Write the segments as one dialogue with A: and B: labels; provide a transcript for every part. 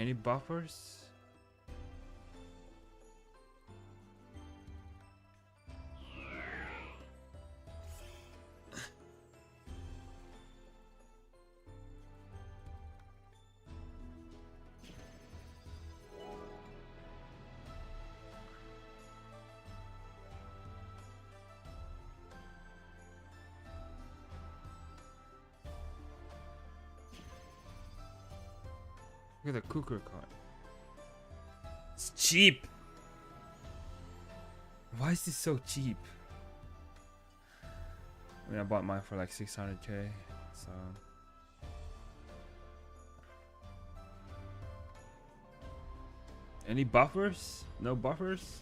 A: Any buffers? Look at the cooker card. It's cheap. Why is this so cheap? I mean, I bought mine for like 600k, so. Any buffers? No buffers?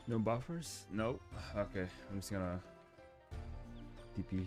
A: No buffers? Nope. Okay, I'm just gonna TP.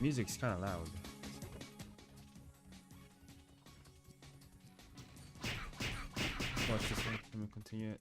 A: Music's kind of loud. Watch this one. Let me continue it.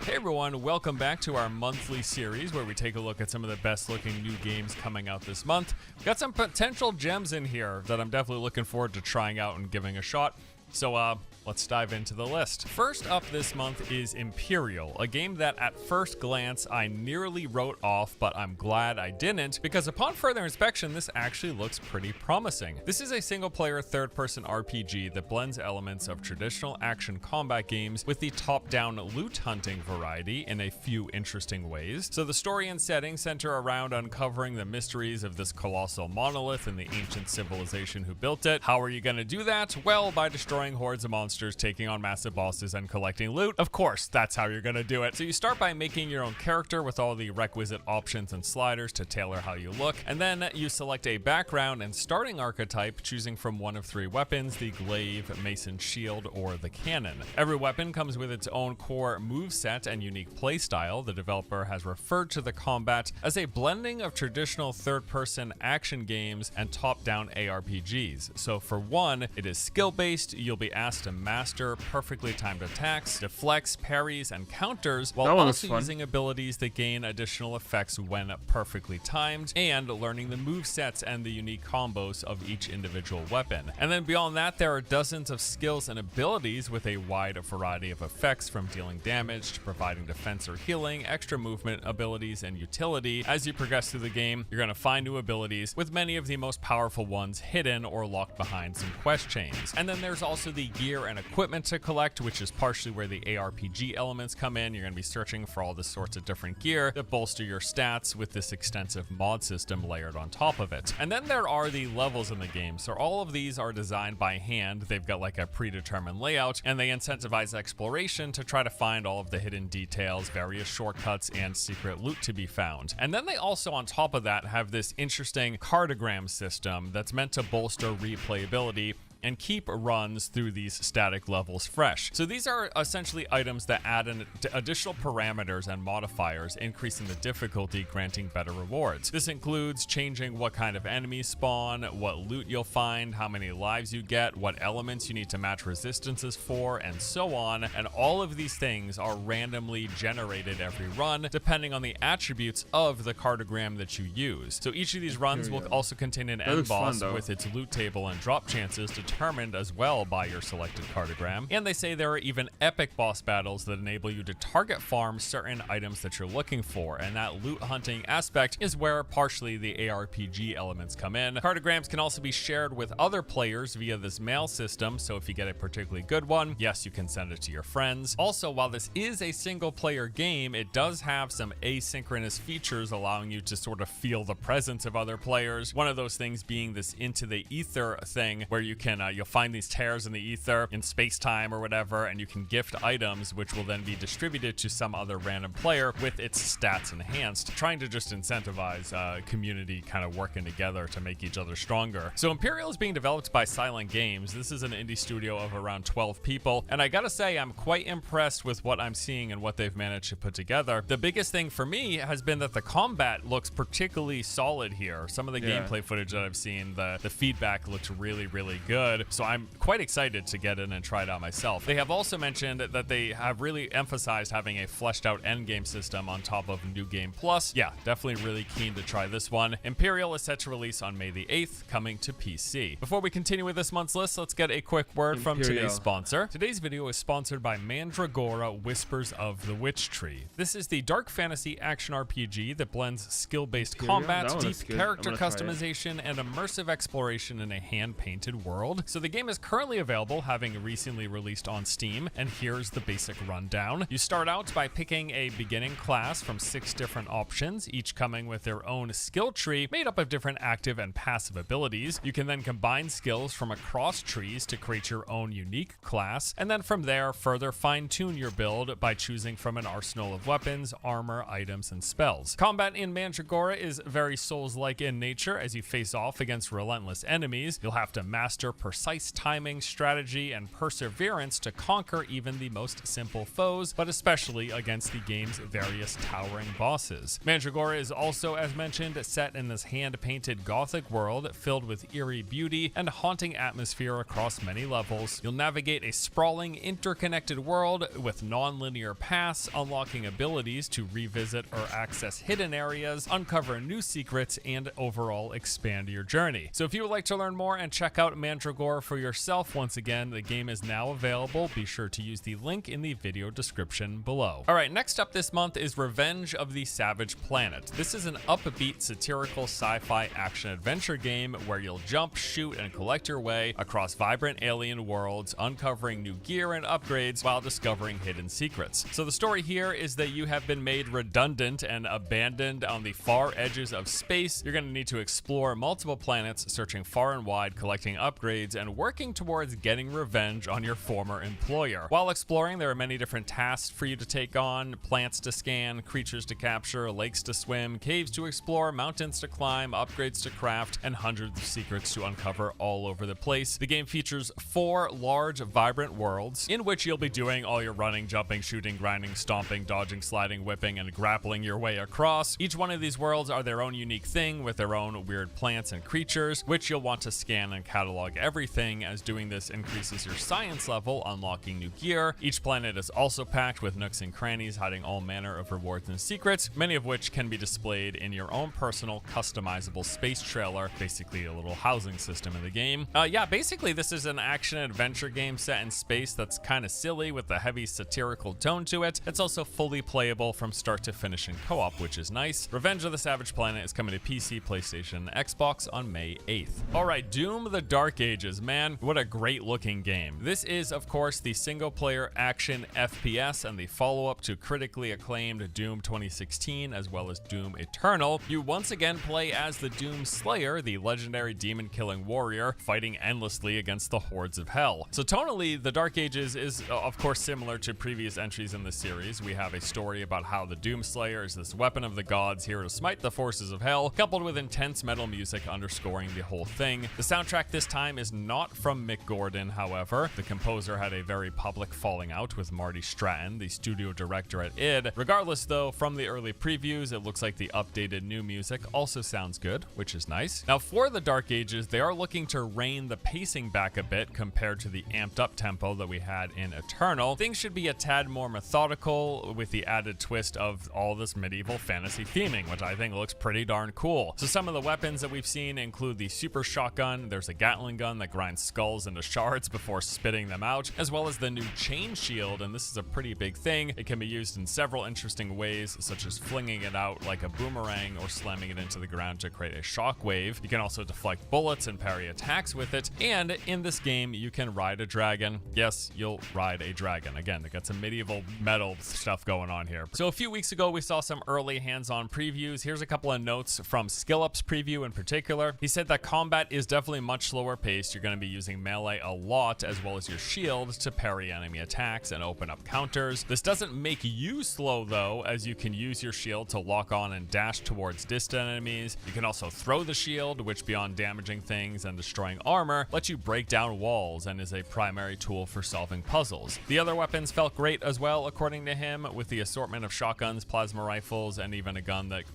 B: Hey everyone, welcome back to our monthly series where we take a look at some of the best looking new games coming out this month. We've got some potential gems in here that I'm definitely looking forward to trying out and giving a shot. So let's dive into the list. First up this month is Imperial, a game that at first glance I nearly wrote off, but I'm glad I didn't, because upon further inspection this actually looks pretty promising. This is a single-player third-person RPG that blends elements of traditional action combat games with the top-down loot hunting variety in a few interesting ways. So the story and setting center around uncovering the mysteries of this colossal monolith and the ancient civilization who built it. How are you going to do that? Well, by destroying hordes of monsters, taking on massive bosses, and collecting loot. Of course, that's how you're gonna do it. So you start by making your own character with all the requisite options and sliders to tailor how you look, and then you select a background and starting archetype, choosing from one of three weapons: the glaive, mason shield, or the cannon. Every weapon comes with its own core moveset and unique playstyle. The developer has referred to the combat as a blending of traditional third-person action games and top-down ARPGs. So for one, it is skill-based. You'll be asked to master perfectly timed attacks, deflects, parries, and counters, while also using abilities that gain additional effects when perfectly timed, and learning the movesets and the unique combos of each individual weapon. And then beyond that, there are dozens of skills and abilities with a wide variety of effects, from dealing damage to providing defense or healing, extra movement abilities, and utility. As you progress through the game, you're going to find new abilities, with many of the most powerful ones hidden or locked behind some quest chains. And then there's also the gear and equipment to collect, which is partially where the ARPG elements come in. You're going to be searching for all this sorts of different gear that bolster your stats with this extensive mod system layered on top of it. And then there are the levels in the game. So all of these are designed by hand. They've got like a predetermined layout, and they incentivize exploration to try to find all of the hidden details, various shortcuts, and secret loot to be found. And then they also, on top of that, have this interesting cartogram system that's meant to bolster replayability and keep runs through these static levels fresh. So these are essentially items that add additional parameters and modifiers, increasing the difficulty, granting better rewards. This includes changing what kind of enemies spawn, what loot you'll find, how many lives you get, what elements you need to match resistances for, and so on. And all of these things are randomly generated every run, depending on the attributes of the cartogram that you use. So each of these runs will also contain an end boss with its loot table and drop chances determined as well by your selected cartogram. And they say there are even epic boss battles that enable you to target farm certain items that you're looking for, and that loot hunting aspect is where partially the ARPG elements come in. Cartograms can also be shared with other players via this mail system, so if you get a particularly good one, yes, you can send it to your friends. Also, while this is a single player game, it does have some asynchronous features allowing you to sort of feel the presence of other players. One of those things being this into the ether thing, where you can you'll find these tears in the ether in space-time or whatever, and you can gift items which will then be distributed to some other random player with its stats enhanced, trying to just incentivize community kind of working together to make each other stronger. So Imperial is being developed by Silent Games. This is an indie studio of around 12 people, and I gotta say I'm quite impressed with what I'm seeing and what they've managed to put together. The biggest thing for me has been that the combat looks particularly solid here. Some of the gameplay footage that I've seen, the feedback looks really, really good. So I'm quite excited to get in and try it out myself. They have also mentioned that they have really emphasized having a fleshed out endgame system on top of New Game Plus. Yeah, definitely really keen to try this one. Imperial is set to release on May the 8th, coming to PC. Before we continue with this month's list, let's get a quick word from today's sponsor. Today's video is sponsored by Mandragora Whispers of the Witch Tree. This is the dark fantasy action RPG that blends skill-based combat, deep character customization, and immersive exploration in a hand-painted world. So the game is currently available, having recently released on Steam, and here's the basic rundown. You start out by picking a beginning class from 6 different options, each coming with their own skill tree made up of different active and passive abilities. You can then combine skills from across trees to create your own unique class, and then from there further fine-tune your build by choosing from an arsenal of weapons, armor, items, and spells. Combat in Mandragora is very Souls-like in nature. As you face off against relentless enemies, you'll have to master precise timing, strategy, and perseverance to conquer even the most simple foes, but especially against the game's various towering bosses. Mandragora is also, as mentioned, set in this hand-painted gothic world filled with eerie beauty and haunting atmosphere across many levels. You'll navigate a sprawling, interconnected world with non-linear paths, unlocking abilities to revisit or access hidden areas, uncover new secrets, and overall expand your journey. So if you would like to learn more and check out Mandragora for yourself, once again, the game is now available. Be sure to use the link in the video description below. Alright, next up this month is Revenge of the Savage Planet. This is an upbeat, satirical sci-fi action-adventure game where you'll jump, shoot, and collect your way across vibrant alien worlds, uncovering new gear and upgrades while discovering hidden secrets. So the story here is that you have been made redundant and abandoned on the far edges of space. You're going to need to explore multiple planets, searching far and wide, collecting upgrades, and working towards getting revenge on your former employer. While exploring, there are many different tasks for you to take on: plants to scan, creatures to capture, lakes to swim, caves to explore, mountains to climb, upgrades to craft, and hundreds of secrets to uncover all over the place. The game features 4 large, vibrant worlds in which you'll be doing all your running, jumping, shooting, grinding, stomping, dodging, sliding, whipping, and grappling your way across. Each one of these worlds are their own unique thing with their own weird plants and creatures, which you'll want to scan and catalog everything, as doing this increases your science level, unlocking new gear. Each planet is also packed with nooks and crannies hiding all manner of rewards and secrets, many of which can be displayed in your own personal customizable space trailer, basically a little housing system in the game. Yeah, basically this is an action-adventure game set in space that's kind of silly with a heavy satirical tone to it. It's also fully playable from start to finish in co-op, which is nice. Revenge of the Savage Planet is coming to PC, PlayStation, and Xbox on May 8th. Alright, Doom the Dark Ages, man, what a great looking game. This is, of course, the single-player action FPS and the follow-up to critically acclaimed Doom 2016, as well as Doom Eternal. You once again play as the Doom Slayer, the legendary demon-killing warrior, fighting endlessly against the hordes of hell. So tonally, The Dark Ages is, of course, similar to previous entries in the series. We have a story about how the Doom Slayer is this weapon of the gods here to smite the forces of hell, coupled with intense metal music underscoring the whole thing. The soundtrack this time is not from Mick Gordon, however. The composer had a very public falling out with Marty Stratton, the studio director at id. Regardless though, from the early previews, it looks like the updated new music also sounds good, which is nice. Now for The Dark Ages, they are looking to rein the pacing back a bit compared to the amped up tempo that we had in Eternal. Things should be a tad more methodical with the added twist of all this medieval fantasy theming, which I think looks pretty darn cool. So some of the weapons that we've seen include the super shotgun, there's a Gatling gun that grinds skulls into shards before spitting them out, as well as the new chain shield, and this is a pretty big thing. It can be used in several interesting ways, such as flinging it out like a boomerang or slamming it into the ground to create a shockwave. You can also deflect bullets and parry attacks with it, and in this game you can ride a dragon. Yes, you'll ride a dragon. Again, it got some medieval metal stuff going on here. So a few weeks ago we saw some early hands-on previews. Here's a couple of notes from SkillUp's preview in particular. He said that combat is definitely much slower paced. You're going to be using melee a lot, as well as your shield to parry enemy attacks and open up counters. This doesn't make you slow though, as you can use your shield to lock on and dash towards distant enemies. You can also throw the shield, which beyond damaging things and destroying armor, lets you break down walls and is a primary tool for solving puzzles. The other weapons felt great as well, according to him, with the assortment of shotguns, plasma rifles, and even a gun that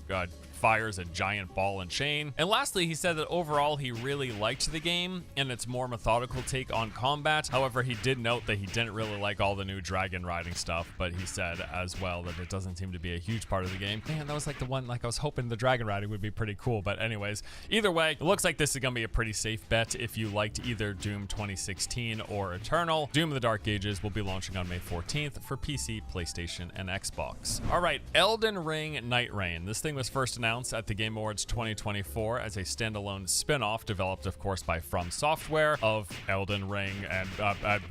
B: fires a giant ball and chain. And lastly, he said that overall he really liked the game and its more methodical take on combat. However, he did note that he didn't really like all the new dragon riding stuff, but he said as well that it doesn't seem to be a huge part of the game. Man, that was like the one, like I was hoping the dragon riding would be pretty cool, but anyways, either way, it looks like this is gonna be a pretty safe bet if you liked either Doom 2016 or Eternal. Doom the Dark Ages will be launching on May 14th for PC, PlayStation, and Xbox. All right, Elden Ring Night Rain. This thing was first announced at the Game Awards 2024 as a standalone spin-off developed, of course, by From Software of Elden Ring and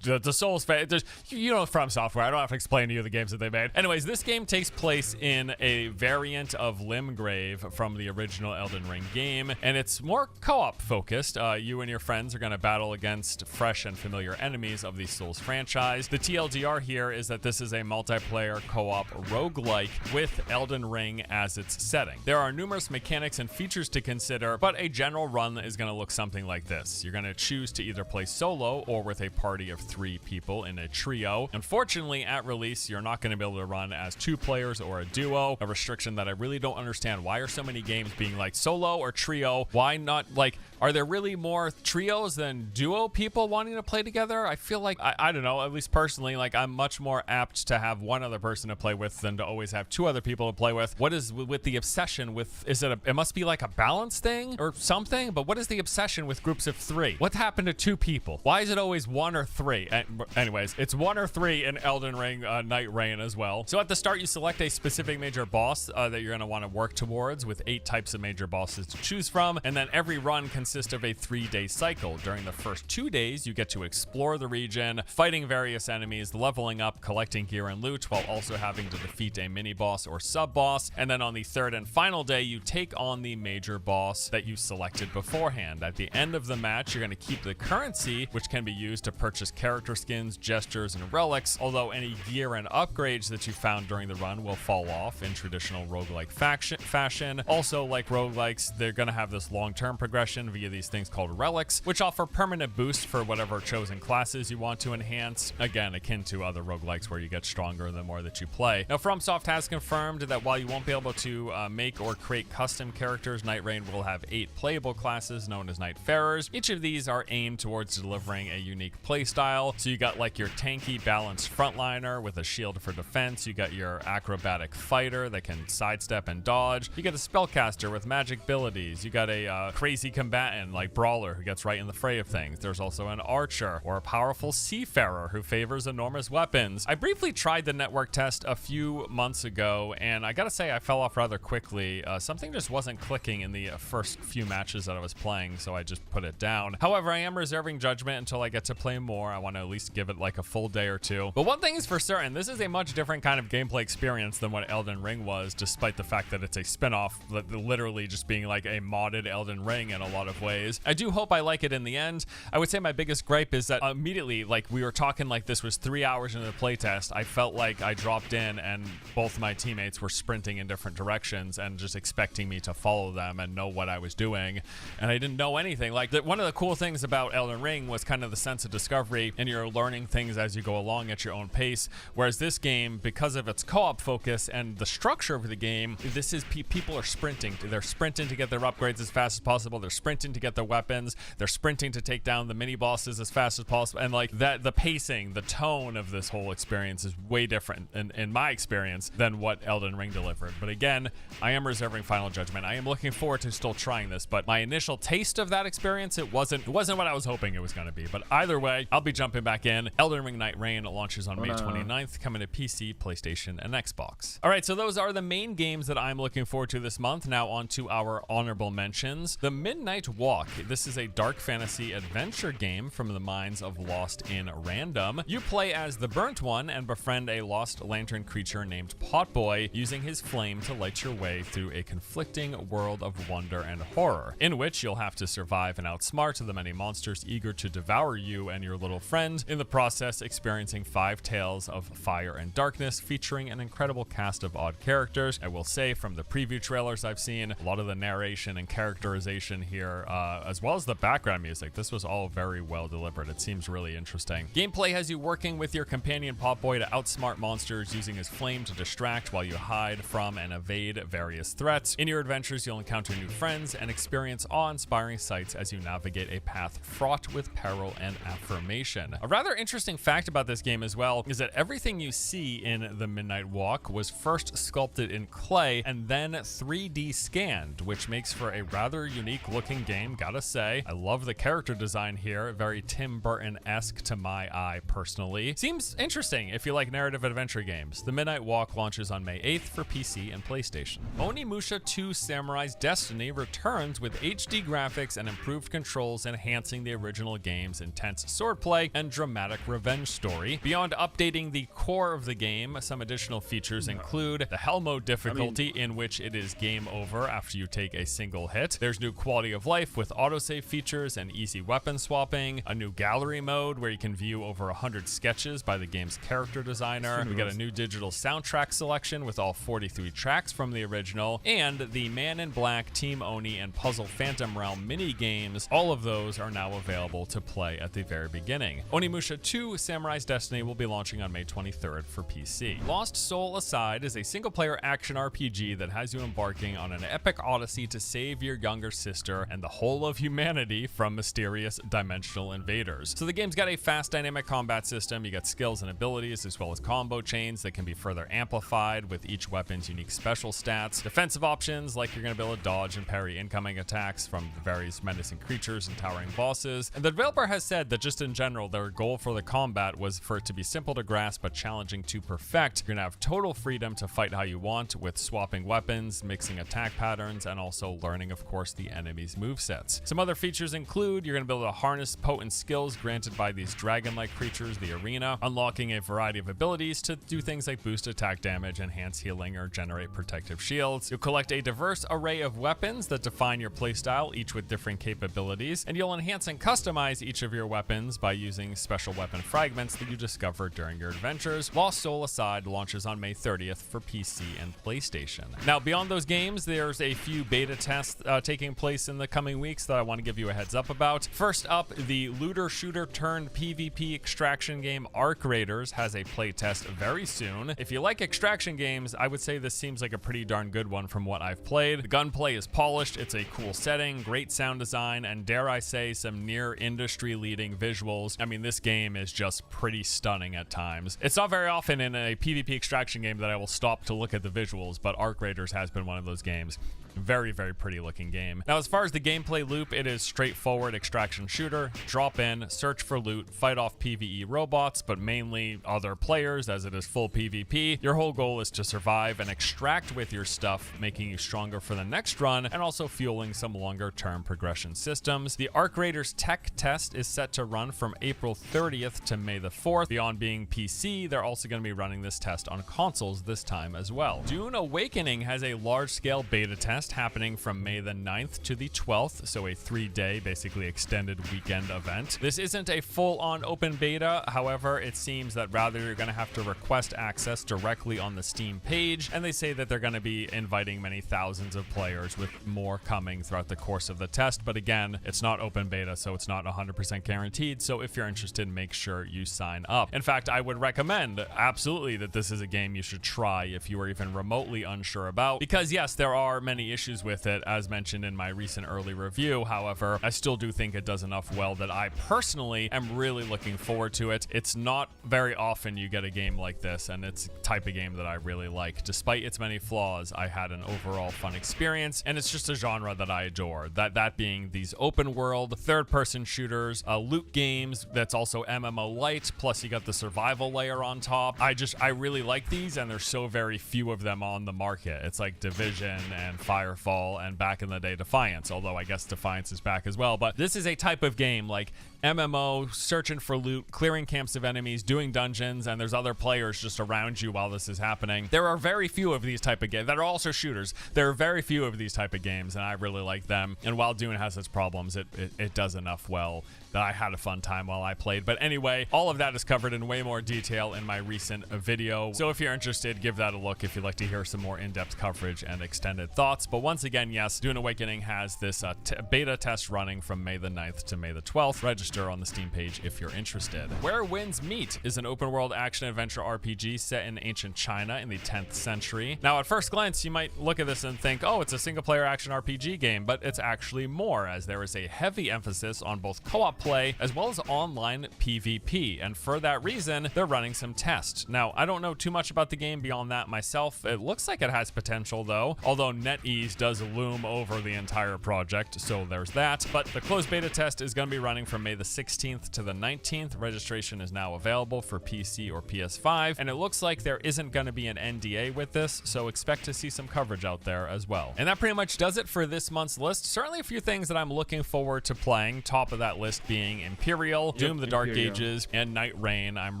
B: the Souls fan. You know From Software. I don't have to explain to you the games that they made. Anyways, this game takes place in a variant of Limgrave from the original Elden Ring game, and it's more co-op focused. You and your friends are going to battle against fresh and familiar enemies of the Souls franchise. The TLDR here is that this is a multiplayer co-op roguelike with Elden Ring as its setting. There are are numerous mechanics and features to consider, but a general run is going to look something like this. You're going to choose to either play solo or with a party of 3 people in a trio. Unfortunately, at release, you're not going to be able to run as 2 players or a duo, a restriction that I really don't understand. Why are so many games being like solo or trio? Why not, like, are there really more trios than duo people wanting to play together? I feel like, I don't know, at least personally, like I'm much more apt to have one other person to play with than to always have 2 other people to play with. What is with the obsession with, it must be like a balance thing or something, but what is the obsession with groups of 3? What happened to 2 people? Why is it always 1 or 3? Anyways, it's 1 or 3 in Elden Ring Night Rain as well. So at the start, you select a specific major boss that you're going to want to work towards with 8 types of major bosses to choose from, and then every run consists of a 3-day cycle. During the first 2 days, you get to explore the region, fighting various enemies, leveling up, collecting gear and loot, while also having to defeat a mini boss or sub boss. And then on the 3rd and final day, you take on the major boss that you selected beforehand. At the end of the match, you're going to keep the currency, which can be used to purchase character skins, gestures, and relics, although any gear and upgrades that you found during the run will fall off in traditional roguelike fashion. Also, like roguelikes, they're going to have this long-term progression via these things called relics, which offer permanent boosts for whatever chosen classes you want to enhance. Again, akin to other roguelikes where you get stronger the more that you play. Now, FromSoft has confirmed that while you won't be able to make or create custom characters, Night Rain will have 8 playable classes known as Nightfarers. Each of these are aimed towards delivering a unique playstyle. So you got like your tanky, balanced frontliner with a shield for defense. You got your acrobatic fighter that can sidestep and dodge. You got a spellcaster with magic abilities. You got a crazy combatant like Brawler who gets right in the fray of things. There's also an archer or a powerful seafarer who favors enormous weapons. I briefly tried the network test a few months ago, and I gotta say I fell off rather quickly. Something just wasn't clicking in the first few matches that I was playing, so I just put it down. However, I am reserving judgment until I get to play more. I want to at least give it like a full day or 2. But one thing is for certain, this is a much different kind of gameplay experience than what Elden Ring was, despite the fact that it's a spin-off, literally just being like a modded Elden Ring in a lot of ways. I do hope I like it in the end. I would say my biggest gripe is that immediately, like we were talking like this was 3 hours into the playtest, I felt like I dropped in and both my teammates were sprinting in different directions and just expecting me to follow them and know what I was doing, and I didn't know anything. Like one of the cool things about Elden Ring was kind of the sense of discovery, and you're learning things as you go along at your own pace, whereas this game, because of its co-op focus and the structure of the game, this is people are sprinting. They're sprinting to get their upgrades as fast as possible. They're sprinting to get their weapons. They're sprinting to take down the mini bosses as fast as possible. And like that, the pacing, the tone of this whole experience is way different in my experience than what Elden Ring delivered. But again, I am reserving final judgment. I am looking forward to still trying this, but my initial taste of that experience, it wasn't what I was hoping it was going to be. But either way, I'll be jumping back in. Elden Ring Night Rain launches on May 29th, coming to PC, PlayStation, and Xbox. All right, so those are the main games that I'm looking forward to this month. Now on to our honorable mentions. The Midnight Walk. This is a dark fantasy adventure game from the minds of Lost in Random. You play as the Burnt One and befriend a lost lantern creature named Potboy, using his flame to light your way through a conflicting world of wonder and horror, in which you'll have to survive and outsmart the many monsters eager to devour you and your little friend, in the process experiencing 5 tales of fire and darkness, featuring an incredible cast of odd characters. I will say, from the preview trailers I've seen, a lot of the narration and characterization here, as well as the background music, this was all very well delivered. It seems really interesting. Gameplay has you working with your companion Potboy to outsmart monsters, using his flame to distract while you hide from and evade various threats. In your adventures, you'll encounter new friends and experience awe-inspiring sights as you navigate a path fraught with peril and affirmation. A rather interesting fact about this game as well is that everything you see in the Midnight Walk was first sculpted in clay and then 3D scanned, which makes for a rather unique looking game, gotta say. I love the character design here, very Tim Burton-esque to my eye personally. Seems interesting if you like narrative adventure games. The Midnight Walk launches on May 8th for PC and PlayStation. Onimusha 2 Samurai's Destiny returns with HD graphics and improved controls, enhancing the original game's intense swordplay and dramatic revenge story. Beyond updating the core of the game, some additional features include the Hell Mode difficulty, in which it is game over after you take a single hit. There's new quality of life with autosave features and easy weapon swapping, a new gallery mode where you can view over 100 sketches by the game's character designer. We got a new digital soundtrack selection with all 43 tracks from the original, Kill, and the Man in Black, Team Oni, and Puzzle Phantom Realm mini games. All of those are now available to play at the very beginning. Onimusha 2 Samurai's Destiny will be launching on May 23rd for PC. Lost Soul Aside is a single-player action RPG that has you embarking on an epic odyssey to save your younger sister and the whole of humanity from mysterious dimensional invaders. So the game's got a fast dynamic combat system. You got skills and abilities as well as combo chains that can be further amplified with each weapon's unique special stats. Defensive options like you're going to be able to dodge and parry incoming attacks from the various menacing creatures and towering bosses. And the developer has said that just in general, their goal for the combat was for it to be simple to grasp but challenging to perfect. You're going to have total freedom to fight how you want with swapping weapons, mixing attack patterns, and also learning, of course, the enemy's movesets. Some other features include you're going to be able to harness potent skills granted by these dragon-like creatures, the arena, unlocking a variety of abilities to do things like boost attack damage, enhance healing, or generate protective shields. You'll collect a diverse array of weapons that define your playstyle, each with different capabilities, and you'll enhance and customize each of your weapons by using special weapon fragments that you discover during your adventures. Lost Soul Aside launches on May 30th for PC and PlayStation. Now, beyond those games, there's a few beta tests taking place in the coming weeks that I want to give you a heads up about. First up, the looter shooter turned PvP extraction game Arc Raiders has a playtest very soon. If you like extraction games, I would say this seems like a pretty darn good one from what I've played. The gunplay is polished, it's a cool setting, great sound design, and dare I say some near industry leading visuals. I mean, this game is just pretty stunning at times. It's not very often in a PvP extraction game that I will stop to look at the visuals, but Arc Raiders has been one of those games. Very, very pretty looking game. Now, as far as the gameplay loop, it is straightforward extraction shooter. Drop in, search for loot, fight off PvE robots, but mainly other players as it is full PvP. Your whole goal is to survive and extract with your stuff, making you stronger for the next run and also fueling some longer term progression systems. The Arc Raiders tech test is set to run from April 30th to May the 4th. Beyond being PC, they're also going to be running this test on consoles this time as well. Dune Awakening has a large scale beta test happening from May the 9th to the 12th, so a 3-day, basically extended weekend event. This isn't a full-on open beta, however, it seems that rather you're going to have to request access directly on the Steam page, and they say that they're going to be inviting many thousands of players with more coming throughout the course of the test, but again, it's not open beta, so it's not 100% guaranteed, so if you're interested, make sure you sign up. In fact, I would recommend absolutely that this is a game you should try if you are even remotely unsure about, because yes, there are many issues with it, as mentioned in my recent early review. However, I still do think it does enough well that I personally am really looking forward to it. It's not very often you get a game like this, and it's a type of game that I really like. Despite its many flaws, I had an overall fun experience, and it's just a genre that I adore. That being these open world, third-person shooters, loot games that's also MMO light, plus you got the survival layer on top. I really like these, and there's so very few of them on the market. It's like Division and Firefall and back in the day Defiance, although I guess Defiance is back as well. But this is a type of game like MMO, searching for loot, clearing camps of enemies, doing dungeons, and there's other players just around you while this is happening. There are very few of these type of games that are also shooters. There are very few of these type of games, and I really like them. And while Dune has its problems, it does enough well that I had a fun time while I played. But anyway, all of that is covered in way more detail in my recent video. So if you're interested, give that a look if you'd like to hear some more in-depth coverage and extended thoughts. But once again, yes, Dune Awakening has this beta test running from May the 9th to May the 12th. Register on the Steam page if you're interested. Where Winds Meet is an open-world action-adventure RPG set in ancient China in the 10th century. Now, at first glance, you might look at this and think, oh, it's a single-player action RPG game, but it's actually more, as there is a heavy emphasis on both co-op play as well as online PvP, and for that reason, they're running some tests. Now, I don't know too much about the game beyond that myself. It looks like it has potential, though, although NetEase does loom over the entire project, so there's that. But the closed beta test is going to be running from May the 16th to the 19th. Registration is now available for PC or PS5, and it looks like there isn't going to be an NDA with this, so expect to see some coverage out there as well. And that pretty much does it for this month's list. Certainly a few things that I'm looking forward to playing. Top of that list being Imperial, Doom the Dark
A: Imperial.
B: Ages, and Night Rain. I'm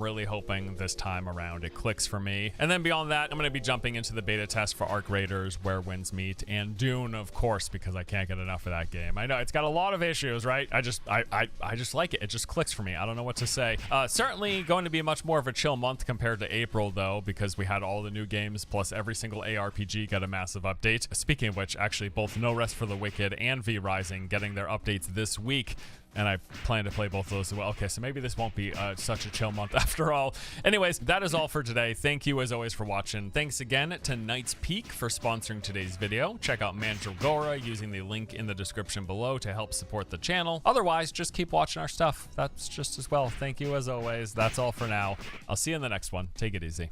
B: really hoping this time around it clicks for me. And then beyond that, I'm going to be jumping into the beta test for Arc Raiders, Where Winds Meet, and Dune, of course, because I can't get enough of that game. I know it's got a lot of issues, right? I just like it. It just clicks for me. I don't know what to say. Certainly going to be much more of a chill month compared to April, though, because we had all the new games, plus every single ARPG got a massive update. Speaking of which, actually, both No Rest for the Wicked and V Rising getting their updates this week, and I plan to play both of those as well. Okay, so maybe this won't be such a chill month after all. Anyways, that is all for today. Thank you, as always, for watching. Thanks again to Knight's Peak for sponsoring today's video. Check out Mandragora using the link in the description below to help support the channel. Otherwise, just keep watching our stuff. That's just as well. Thank you, as always. That's all for now. I'll see you in the next one. Take it easy.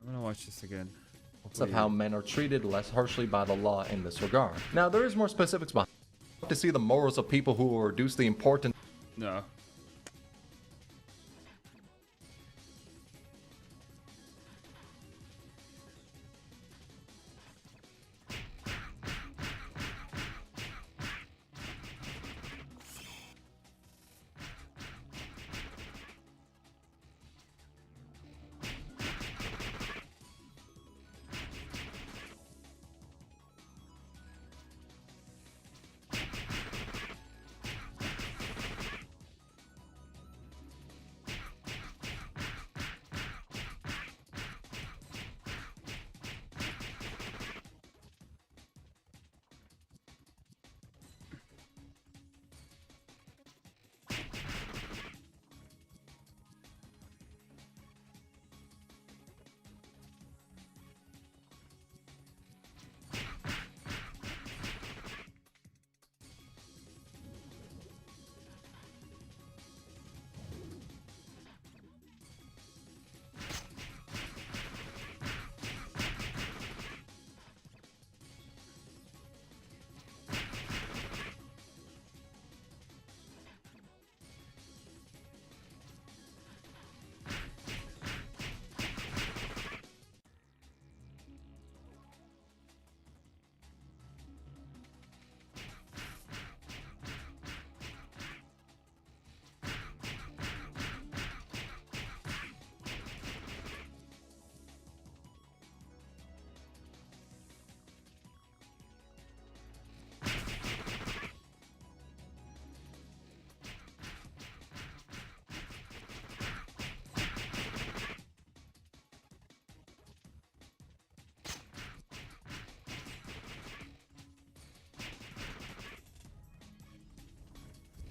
A: I'm gonna watch this again.
C: Of how men are treated less harshly by the law in this regard. Now, there is more specifics behind to see the morals of people who will reduce the importance.
A: No.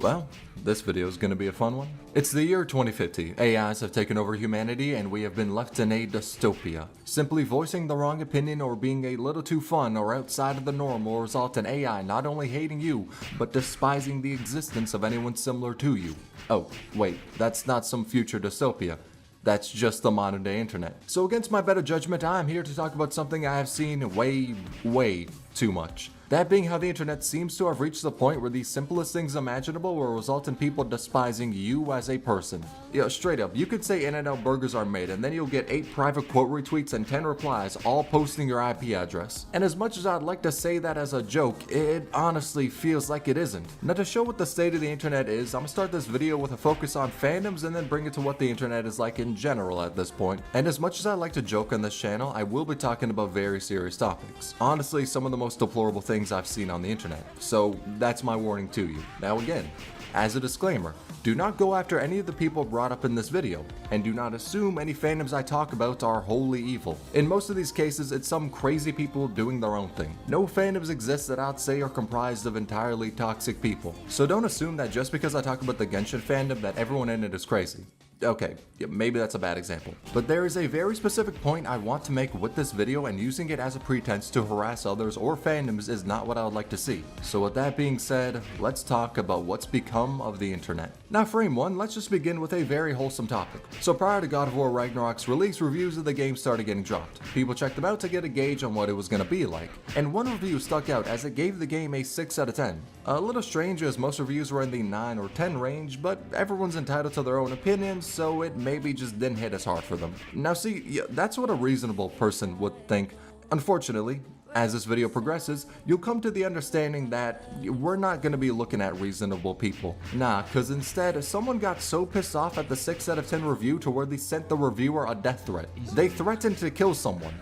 C: Well, this video is going to be a fun one. It's the year 2050. AIs have taken over humanity and we have been left in a dystopia. Simply voicing the wrong opinion or being a little too fun or outside of the norm will result in AI not only hating you, but despising the existence of anyone similar to you. Oh, wait, that's not some future dystopia. That's just the modern day internet. So against my better judgment, I'm here to talk about something I have seen way too much. That being how the internet seems to have reached the point where the simplest things imaginable will result in people despising you as a person. Yeah, straight up, you could say In-N-Out burgers are made and then you'll get 8 private quote retweets and 10 replies, all posting your IP address. And as much as I'd like to say that as a joke, it honestly feels like it isn't. Now to show what the state of the internet is, I'm gonna start this video with a focus on fandoms and then bring it to what the internet is like in general at this point. And as much as I like to joke on this channel, I will be talking about very serious topics. Honestly, some of the most deplorable things I've seen on the internet. So that's my warning to you. Now again, as a disclaimer, do not go after any of the people brought up in this video, and do not assume any fandoms I talk about are wholly evil. In most of these cases, it's some crazy people doing their own thing. No fandoms exist that I'd say are comprised of entirely toxic people. So don't assume that just because I talk about the Genshin fandom that everyone in it is crazy. Okay, yeah, maybe that's a bad example. But there is a very specific point I want to make with this video, and using it as a pretense to harass others or fandoms is not what I would like to see. So with that being said, let's talk about what's become of the internet. Now frame 1, let's just begin with a very wholesome topic. So prior to God of War Ragnarok's release, reviews of the game started getting dropped. People checked them out to get a gauge on what it was going to be like, and one review stuck out as it gave the game a 6 out of 10. A little strange as most reviews were in the 9 or 10 range, but everyone's entitled to their own opinions, so it maybe just didn't hit as hard for them. Now see, that's what a reasonable person would think. Unfortunately, as this video progresses, you'll come to the understanding that we're not going to be looking at reasonable people. Nah, cause instead, someone got so pissed off at the 6 out of 10 review to where they sent the reviewer a death threat. They threatened to kill someone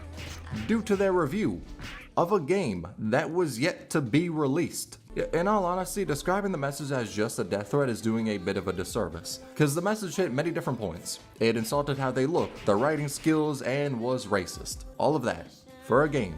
C: due to their review of a game that was yet to be released. In all honesty, describing the message as just a death threat is doing a bit of a disservice, cause the message hit many different points. It insulted how they looked, their writing skills, and was racist. All of that for a game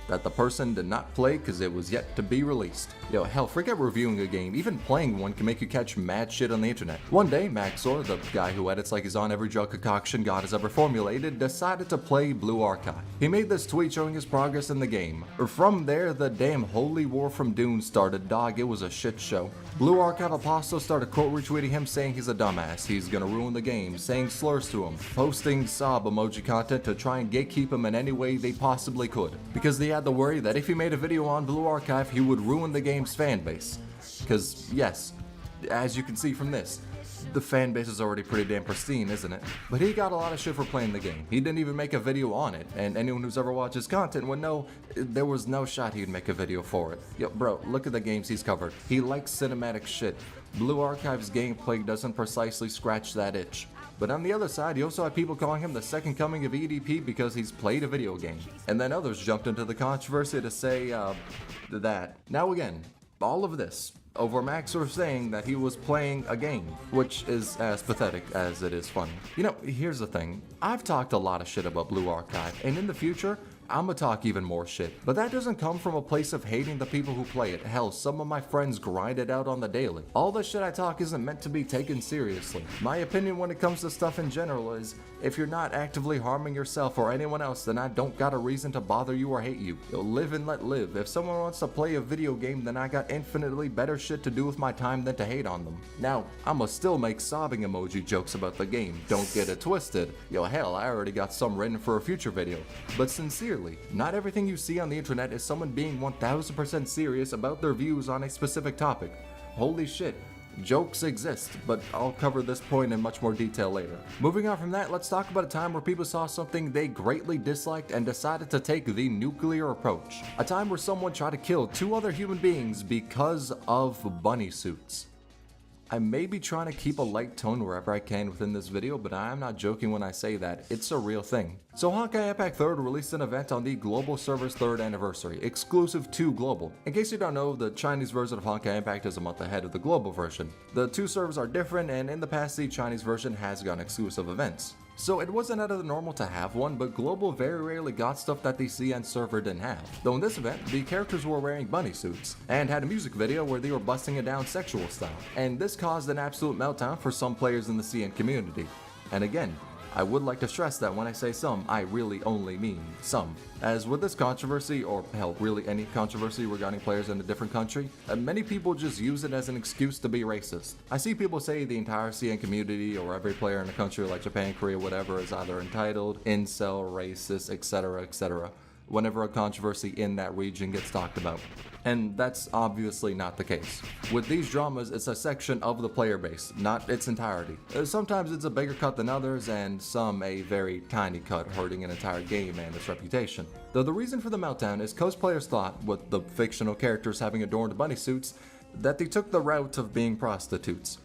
C: that the person did not play because it was yet to be released. Yo, hell, forget reviewing a game, even playing one can make you catch mad shit on the internet. One day, Maxor, the guy who edits like he's on every drug concoction God has ever formulated, decided to play Blue Archive. He made this tweet showing his progress in the game. From there, the damn holy war from Dune started, dog, it was a shit show. Blue Archive Apostle started quote retweeting him saying he's a dumbass, he's gonna ruin the game, saying slurs to him, posting sob emoji content to try and gatekeep him in any way they possibly could, because they had the worry that if he made a video on Blue Archive, he would ruin the game's fan base. Because yes, as you can see from this, the fan base is already pretty damn pristine, isn't it? But he got a lot of shit for playing the game. He didn't even make a video on it, and anyone who's ever watched his content would know there was no shot he'd make a video for it. Yo, bro, look at the games he's covered. He likes cinematic shit. Blue Archive's gameplay doesn't precisely scratch that itch. But on the other side, you also had people calling him the second coming of EDP because he's played a video game. And then others jumped into the controversy to say, that. Now again, all of this over Maxor saying that he was playing a game, which is as pathetic as it is funny. You know, here's the thing. I've talked a lot of shit about Blue Archive, and in the future, I'ma talk even more shit. But that doesn't come from a place of hating the people who play it. Hell, some of my friends grind it out on the daily. All the shit I talk isn't meant to be taken seriously. My opinion when it comes to stuff in general is, if you're not actively harming yourself or anyone else, then I don't got a reason to bother you or hate you. You'll live and let live. If someone wants to play a video game, then I got infinitely better shit to do with my time than to hate on them. Now, I'ma still make sobbing emoji jokes about the game. Don't get it twisted. Yo, hell, I already got some written for a future video. But sincerely, not everything you see on the internet is someone being 1000% serious about their views on a specific topic. Holy shit, jokes exist, but I'll cover this point in much more detail later. Moving on from that, let's talk about a time where people saw something they greatly disliked and decided to take the nuclear approach. A time where someone tried to kill 2 other human beings because of bunny suits. I may be trying to keep a light tone wherever I can within this video, but I am not joking when I say that. It's a real thing. So Honkai Impact 3rd released an event on the global server's 3rd anniversary, exclusive to global. In case you don't know, the Chinese version of Honkai Impact is a month ahead of the global version. The 2 servers are different, and in the past the Chinese version has gotten exclusive events. So it wasn't out of the normal to have one, but global very rarely got stuff that the CN server didn't have. Though in this event, the characters were wearing bunny suits, and had a music video where they were busting it down sexual style. And this caused an absolute meltdown for some players in the CN community. And again, I would like to stress that when I say some, I really only mean some. As with this controversy, or hell, really any controversy regarding players in a different country, many people just use it as an excuse to be racist. I see people say the entire CN community, or every player in a country like Japan, Korea, whatever, is either entitled, incel, racist, etc., whenever a controversy in that region gets talked about. And that's obviously not the case. With these dramas, it's a section of the player base, not its entirety. Sometimes it's a bigger cut than others, and some a very tiny cut, hurting an entire game and its reputation. Though the reason for the meltdown is cosplayers thought, with the fictional characters having adorned bunny suits, that they took the route of being prostitutes.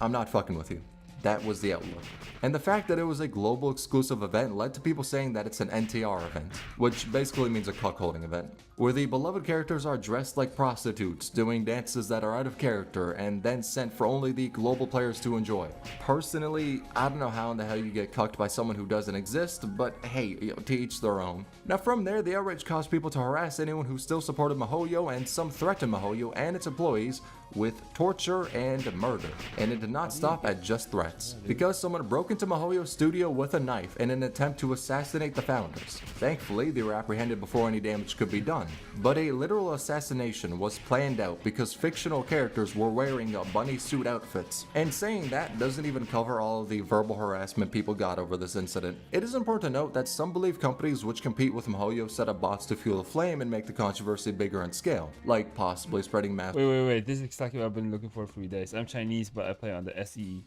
C: I'm not fucking with you. That was the outlook. And the fact that it was a global exclusive event led to people saying that it's an NTR event, which basically means a cuckolding event, where the beloved characters are dressed like prostitutes, doing dances that are out of character, and then sent for only the global players to enjoy. Personally, I don't know how in the hell you get cucked by someone who doesn't exist, but hey, to each their own. Now from there, the outrage caused people to harass anyone who still supported MiHoYo, and some threatened MiHoYo and its employees with torture and murder. And it did not stop at just threats, because someone broke into MiHoYo's studio with a knife in an attempt to assassinate the founders. Thankfully, they were apprehended before any damage could be done. But a literal assassination was planned out because fictional characters were wearing bunny suit outfits. And saying that doesn't even cover all of the verbal harassment people got over this incident. It is important to note that some believe companies which compete with MiHoYo set up bots to fuel the flame and make the controversy bigger in scale, like possibly spreading mass.
D: Wait. This is exactly what I've been looking for 3 days. I'm Chinese, but I play on the SEA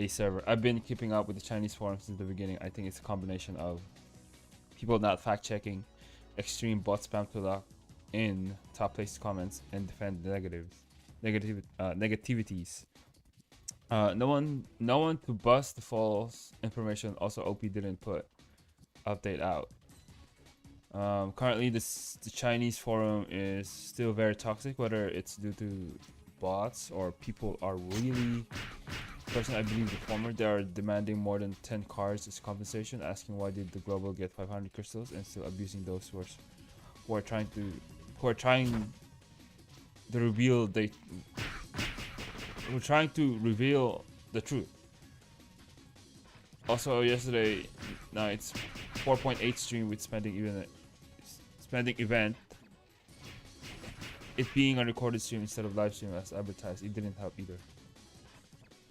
D: server. I've been keeping up with the Chinese forums since the beginning. I think it's a combination of people not fact-checking, extreme bot spam to lock in top place comments and defend negativities. No one to bust the false information. Also, OP didn't put update out. Currently, the Chinese forum is still very toxic, whether it's due to bots or people are really. Personally, I believe the former. They are demanding more than 10 cars as compensation, asking why did the global get 500 crystals, and still abusing those who are trying to reveal we're trying to reveal the truth. Also, yesterday night's 4.8 stream with spending event, it being a recorded stream instead of live stream as advertised, it didn't help either.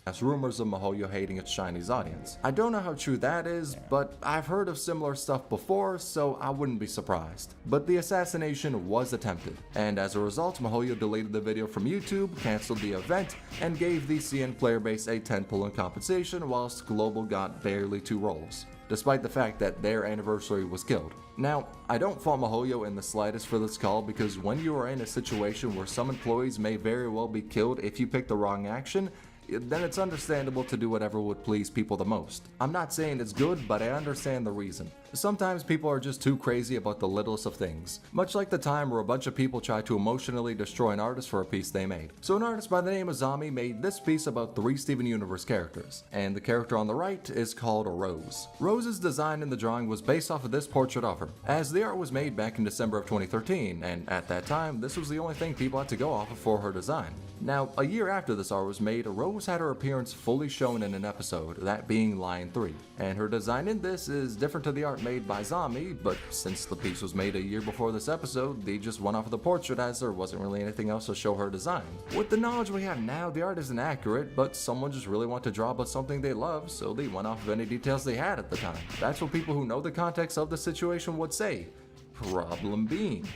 C: As rumors of MiHoYo hating its Chinese audience. I don't know how true that is, but I've heard of similar stuff before, so I wouldn't be surprised. But the assassination was attempted, and as a result, MiHoYo deleted the video from YouTube, cancelled the event, and gave the CN player base a 10 pull in compensation, whilst Global got barely 2 rolls, despite the fact that their anniversary was killed. Now, I don't fault MiHoYo in the slightest for this call, because when you are in a situation where some employees may very well be killed if you pick the wrong action, then it's understandable to do whatever would please people the most. I'm not saying it's good, but I understand the reason. Sometimes people are just too crazy about the littlest of things, much like the time where a bunch of people tried to emotionally destroy an artist for a piece they made. So an artist by the name of Zami made this piece about 3 Steven Universe characters, and the character on the right is called Rose. Rose's design in the drawing was based off of this portrait of her, as the art was made back in December of 2013, and at that time, this was the only thing people had to go off of for her design. Now, a year after this art was made, Rose had her appearance fully shown in an episode, that being Line 3, and her design in this is different to the art made by Zami, but since the piece was made a year before this episode, they just went off of the portrait as there wasn't really anything else to show her design. With the knowledge we have now, the art isn't accurate, but someone just really wanted to draw about something they love, so they went off of any details they had at the time. That's what people who know the context of the situation would say. Problem being,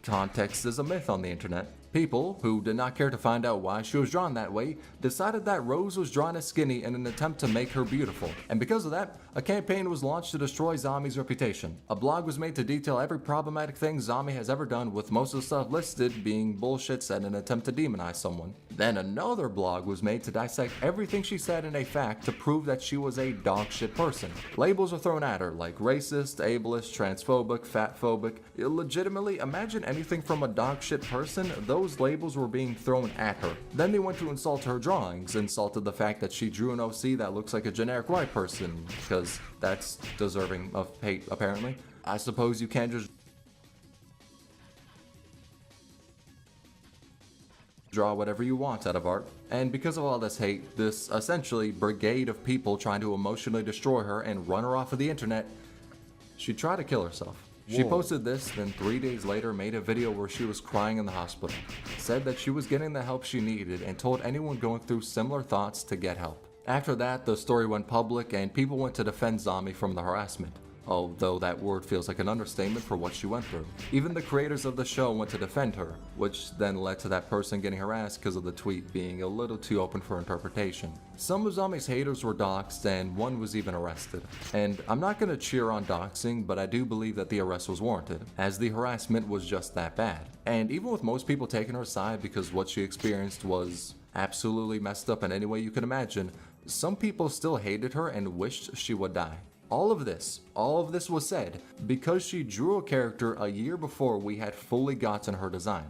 C: context is a myth on the internet. People, who did not care to find out why she was drawn that way, decided that Rose was drawn as skinny in an attempt to make her beautiful. And because of that, a campaign was launched to destroy Zami's reputation. A blog was made to detail every problematic thing Zami has ever done, with most of the stuff listed being bullshit said in an attempt to demonize someone. Then another blog was made to dissect everything she said in a fact to prove that she was a dogshit person. Labels were thrown at her like racist, ableist, transphobic, fatphobic. Legitimately, imagine anything from a dogshit person, those labels were being thrown at her. Then they went to insult her drawings, insulted the fact that she drew an OC that looks like a generic white person, because that's deserving of hate apparently. I suppose you can't just draw whatever you want out of art. And because of all this hate, this essentially brigade of people trying to emotionally destroy her and run her off of the internet, she tried to kill herself. She posted this, then 3 days later made a video where she was crying in the hospital, said that she was getting the help she needed, and told anyone going through similar thoughts to get help. After that, the story went public and people went to defend Zami from the harassment, although that word feels like an understatement for what she went through. Even the creators of the show went to defend her, which then led to that person getting harassed because of the tweet being a little too open for interpretation. Some of Zami's haters were doxxed and one was even arrested. And I'm not going to cheer on doxing, but I do believe that the arrest was warranted, as the harassment was just that bad. And even with most people taking her side because what she experienced was absolutely messed up in any way you can imagine, some people still hated her and wished she would die. All of this was said because she drew a character a year before we had fully gotten her design.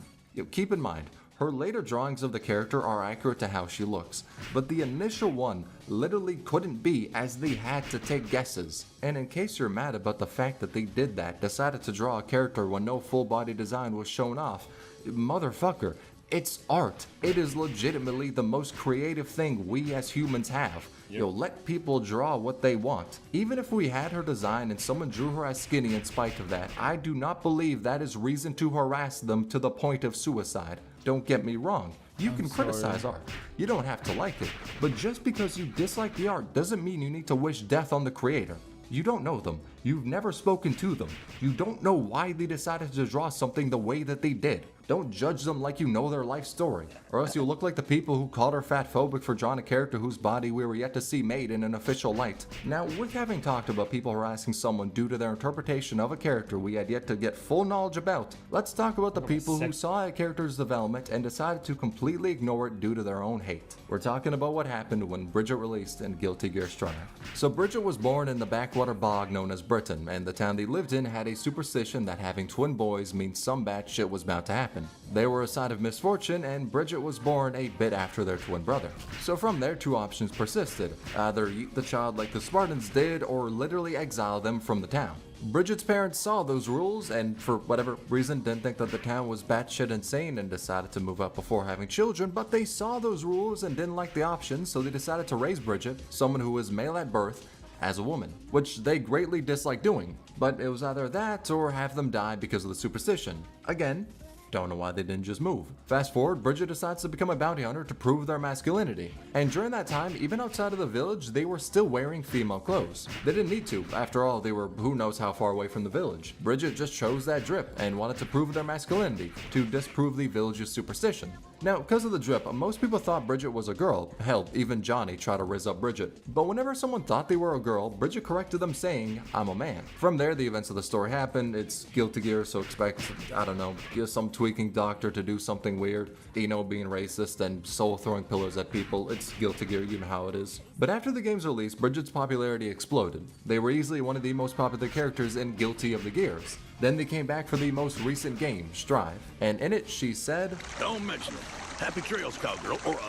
C: Keep in mind, her later drawings of the character are accurate to how she looks, but the initial one literally couldn't be, as they had to take guesses. And in case you're mad about the fact that they did that, decided to draw a character when no full body design was shown off, motherfucker, It's art. It is legitimately the most creative thing we as humans have. Let people draw what they want. Even if we had her design and someone drew her as skinny in spite of that, I do not believe that is reason to harass them to the point of suicide. Don't get me wrong. You can criticize art. You don't have to like it. But just because you dislike the art doesn't mean you need to wish death on the creator. You don't know them. You've never spoken to them. You don't know why they decided to draw something the way that they did. Don't judge them like you know their life story, or else you'll look like the people who called her fatphobic for drawing a character whose body we were yet to see made in an official light. Now, with having talked about people harassing someone due to their interpretation of a character we had yet to get full knowledge about, let's talk about the people who saw a character's development and decided to completely ignore it due to their own hate. We're talking about what happened when Bridget released in Guilty Gear Strive. So Bridget was born in the backwater bog known as Britain, and the town they lived in had a superstition that having twin boys means some bad shit was about to happen. They were a sign of misfortune, and Bridget was born a bit after their twin brother. So from there, two options persisted. Either eat the child like the Spartans did, or literally exile them from the town. Bridget's parents saw those rules and for whatever reason didn't think that the town was batshit insane and decided to move out before having children, but they saw those rules and didn't like the option, so they decided to raise Bridget, someone who was male at birth, as a woman, which they greatly disliked doing. But it was either that or have them die because of the superstition. Again, don't know why they didn't just move. Fast forward, Bridget decides to become a bounty hunter to prove their masculinity. And during that time, even outside of the village, they were still wearing female clothes. They didn't need to. After all, they were who knows how far away from the village. Bridget just chose that drip and wanted to prove their masculinity, to disprove the village's superstition. Now, because of the drip, most people thought Bridget was a girl. Hell, even Johnny tried to raise up Bridget. But whenever someone thought they were a girl, Bridget corrected them saying, "I'm a man." From there, the events of the story happened. It's Guilty Gear, so expect, I don't know, some tweaking doctor to do something weird. Being racist and soul throwing pillars at people. It's Guilty Gear, you know how it is. But after the game's release, Bridget's popularity exploded. They were easily one of the most popular characters in Guilty of the Gears. Then they came back for the most recent game, Strive. And in it, she said,
E: "Don't mention it. Happy trails, cowgirl, or,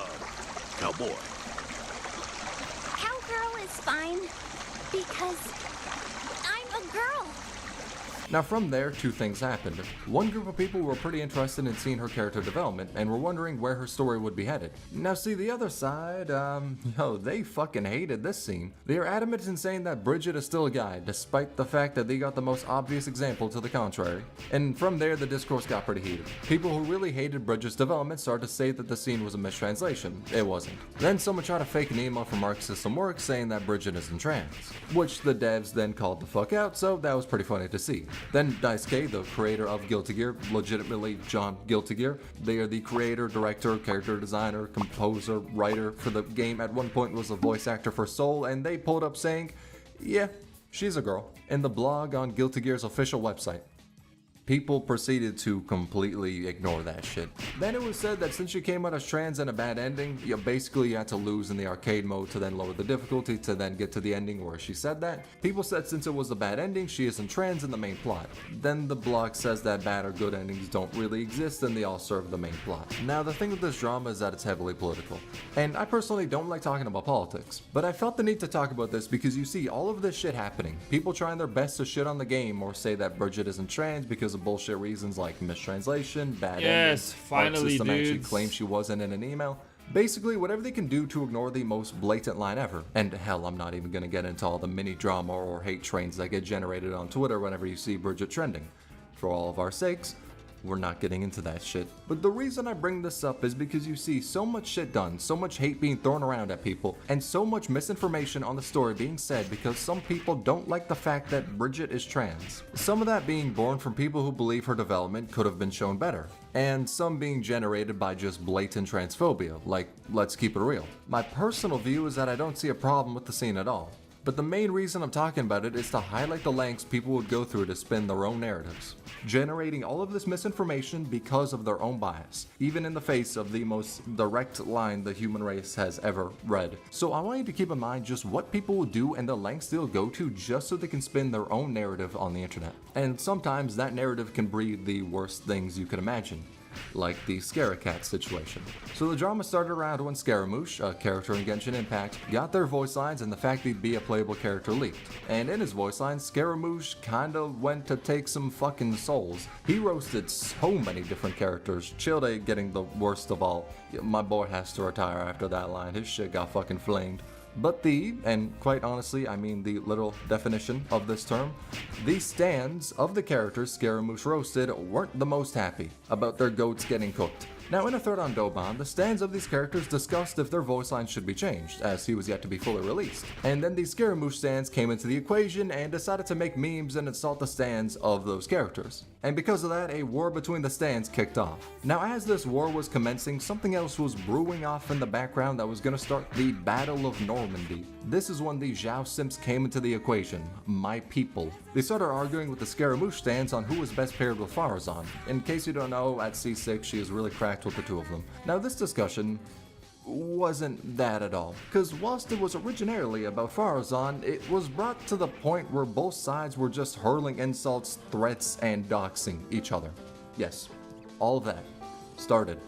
E: cowboy."
F: Cowgirl is fine, because I'm a girl.
C: Now from there, two things happened. One group of people were pretty interested in seeing her character development and were wondering where her story would be headed. Now see, the other side, they fucking hated this scene. They are adamant in saying that Bridget is still a guy, despite the fact that they got the most obvious example to the contrary. And from there, the discourse got pretty heated. People who really hated Bridget's development started to say that the scene was a mistranslation. It wasn't. Then someone tried to fake an email from Arc System Works saying that Bridget isn't trans, which the devs then called the fuck out, so that was pretty funny to see. Then Dice K, the creator of Guilty Gear, legitimately John Guilty Gear, they are the creator, director, character designer, composer, writer for the game, at one point was a voice actor for Soul, and they pulled up saying, "Yeah, she's a girl," in the blog on Guilty Gear's official website. People proceeded to completely ignore that shit. Then it was said that since she came out as trans and a bad ending, you had to lose in the arcade mode to then lower the difficulty to then get to the ending where she said that. People said since it was a bad ending, she isn't trans in the main plot. Then the blog says that bad or good endings don't really exist and they all serve the main plot. Now the thing with this drama is that it's heavily political. And I personally don't like talking about politics, but I felt the need to talk about this because you see all of this shit happening. People trying their best to shit on the game or say that Bridget isn't trans because of bullshit reasons like mistranslation, bad endings.
D: Finally,
C: System actually
D: dudes.
C: claimed she wasn't in an email. Basically, whatever they can do to ignore the most blatant line ever. And hell, I'm not even gonna get into all the mini drama or hate trains that get generated on Twitter whenever you see Bridget trending. For all of our sakes, we're not getting into that shit. But the reason I bring this up is because you see so much shit done, so much hate being thrown around at people, and so much misinformation on the story being said because some people don't like the fact that Bridget is trans. Some of that being born from people who believe her development could have been shown better, and some being generated by just blatant transphobia, like, let's keep it real. My personal view is that I don't see a problem with the scene at all. But the main reason I'm talking about it is to highlight the lengths people would go through to spin their own narratives, generating all of this misinformation because of their own bias, even in the face of the most direct line the human race has ever read. So I want you to keep in mind just what people will do and the lengths they'll go to just so they can spin their own narrative on the internet. And sometimes that narrative can breed the worst things you could imagine. like the Scaracat situation. So the drama started around when Scaramouche, a character in Genshin Impact, got their voice lines and the fact he'd be a playable character leaked. And in his voice lines, Scaramouche kinda went to take some fucking souls. He roasted so many different characters, Childe getting the worst of all. My boy has to retire after that line, his shit got fucking flamed. But and quite honestly, I mean the literal definition of this term, the stands of the characters Scaramouche roasted weren't the most happy about their goats getting cooked. Now, in a thread on Doban, the stands of these characters discussed if their voice lines should be changed, as he was yet to be fully released. And then the Scaramouche stands came into the equation and decided to make memes and insult the stands of those characters. And because of that, a war between the stands kicked off. Now, as this war was commencing, something else was brewing off in the background that was going to start the Battle of Normandy. This is when the Zhao Simps came into the equation, my people. They started arguing with the Scaramouche stands on who was best paired with Farazan. In case you don't know, at C6 she is really cracked with the two of them. Now, this discussion wasn't that at all, because whilst it was originally about Farazan, it was brought to the point where both sides were just hurling insults, threats, and doxing each other. Yes, all of that started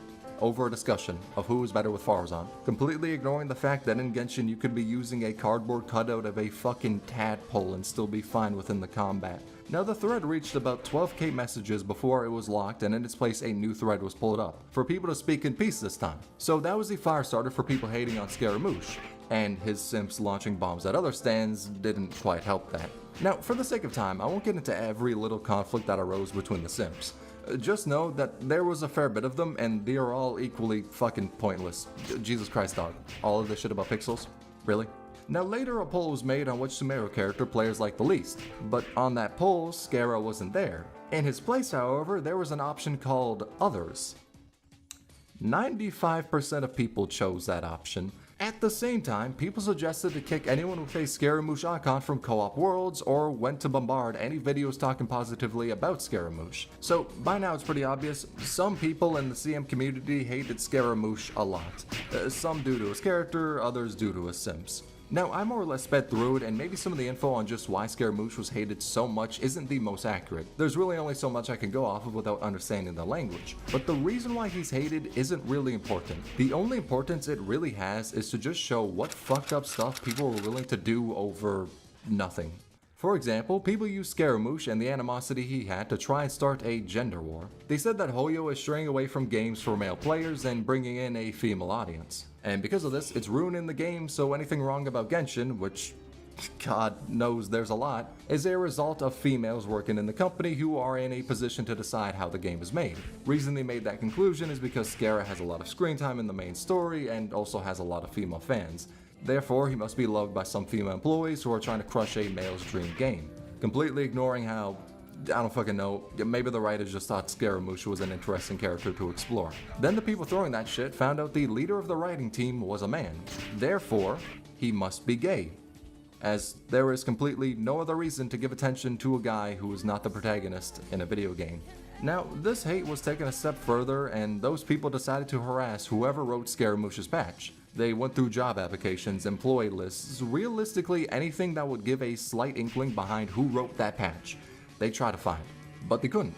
C: over a discussion of who was better with Farazan, completely ignoring the fact that in Genshin you could be using a cardboard cutout of a fucking tadpole and still be fine within the combat. Now, the thread reached about 12k messages before it was locked, and in its place a new thread was pulled up, for people to speak in peace this time. So that was the fire starter for people hating on Scaramouche, and his simps launching bombs at other stands didn't quite help that. Now, for the sake of time, I won't get into every little conflict that arose between the simps. Just know that there was a fair bit of them, and they are all equally fucking pointless. Jesus Christ, dog. All of this shit about pixels? Really? Now, later a poll was made on which Sumeru character players liked the least, but on that poll, Scara wasn't there. In his place, however, there was an option called Others. 95% of people chose that option. At the same time, people suggested to kick anyone with a Scaramouche icon from Co-op Worlds or went to bombard any videos talking positively about Scaramouche. So by now it's pretty obvious, some people in the CM community hated Scaramouche a lot. Some due to his character, others due to his simps. Now, I more or less sped through it, and maybe some of the info on just why Scaramouche was hated so much isn't the most accurate. There's really only so much I can go off of without understanding the language. But the reason why he's hated isn't really important. The only importance it really has is to just show what fucked up stuff people were willing to do over nothing. For example, people used Scaramouche and the animosity he had to try and start a gender war. They said that Hoyo is straying away from games for male players and bringing in a female audience. And because of this, it's ruining the game, so anything wrong about Genshin, which God knows there's a lot, is a result of females working in the company who are in a position to decide how the game is made. Reason they made that conclusion is because Scara has a lot of screen time in the main story and also has a lot of female fans. Therefore, he must be loved by some female employees who are trying to crush a male's dream game. Completely ignoring how, I don't fucking know, maybe the writers just thought Scaramouche was an interesting character to explore. Then the people throwing that shit found out the leader of the writing team was a man. Therefore, he must be gay, as there is completely no other reason to give attention to a guy who is not the protagonist in a video game. Now, this hate was taken a step further, and those people decided to harass whoever wrote Scaramouche's patch. They went through job applications, employee lists, realistically anything that would give a slight inkling behind who wrote that patch. They tried to find, but they couldn't.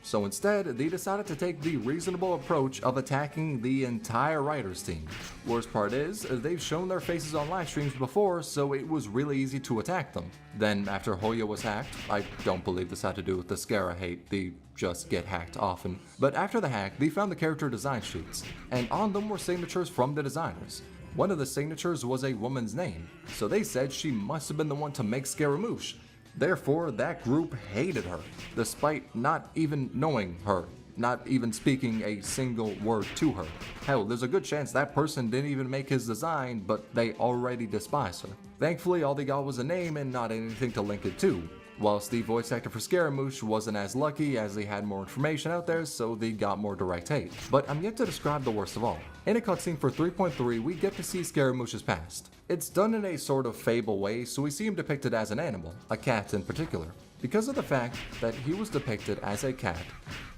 C: So instead, they decided to take the reasonable approach of attacking the entire writers team. Worst part is, they've shown their faces on live streams before, so it was really easy to attack them. Then, after Hoyo was hacked, I don't believe this had to do with the Scara hate, they just get hacked often. But after the hack, they found the character design sheets, and on them were signatures from the designers. One of the signatures was a woman's name, so they said she must have been the one to make Scaramouche. Therefore, that group hated her, despite not even knowing her, not even speaking a single word to her. Hell, there's a good chance that person didn't even make his design, but they already despise her. Thankfully, all they got was a name and not anything to link it to. Whilst the voice actor for Scaramouche wasn't as lucky as they had more information out there, so they got more direct hate. But I'm yet to describe the worst of all. In a cutscene for 3.3, we get to see Scaramouche's past. It's done in a sort of fable way, so we see him depicted as an animal, a cat in particular. Because of the fact that he was depicted as a cat,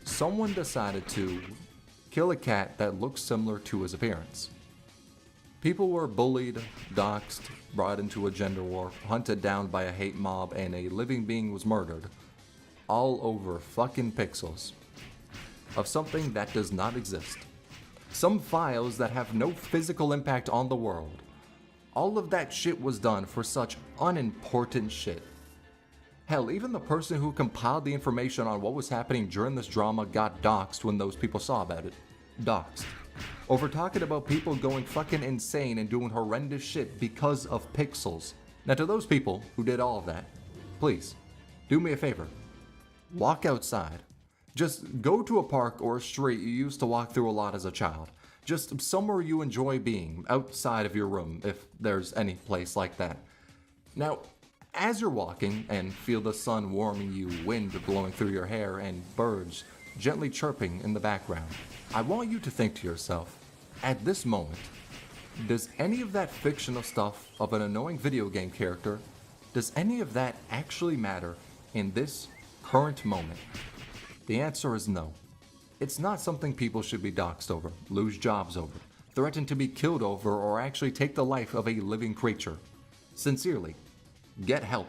C: someone decided to kill a cat that looks similar to his appearance. People were bullied, doxxed, brought into a gender war, hunted down by a hate mob, and a living being was murdered. All over fucking pixels. of something that does not exist. Some files that have no physical impact on the world. All of that shit was done for such unimportant shit. Hell, even the person who compiled the information on what was happening during this drama got doxxed when those people saw about it. Doxxed. Over talking about people going fucking insane and doing horrendous shit because of pixels. Now to those people who did all of that, please, do me a favor. Walk outside. Just go to a park or a street you used to walk through a lot as a child. Just somewhere you enjoy being, outside of your room, if there's any place like that. Now, as you're walking and feel the sun warming you, wind blowing through your hair, and birds gently chirping in the background, I want you to think to yourself, at this moment, does any of that fictional stuff of an annoying video game character, does any of that actually matter in this current moment? The answer is no. It's not something people should be doxxed over, lose jobs over, threatened to be killed over, or actually take the life of a living creature. Sincerely, get help.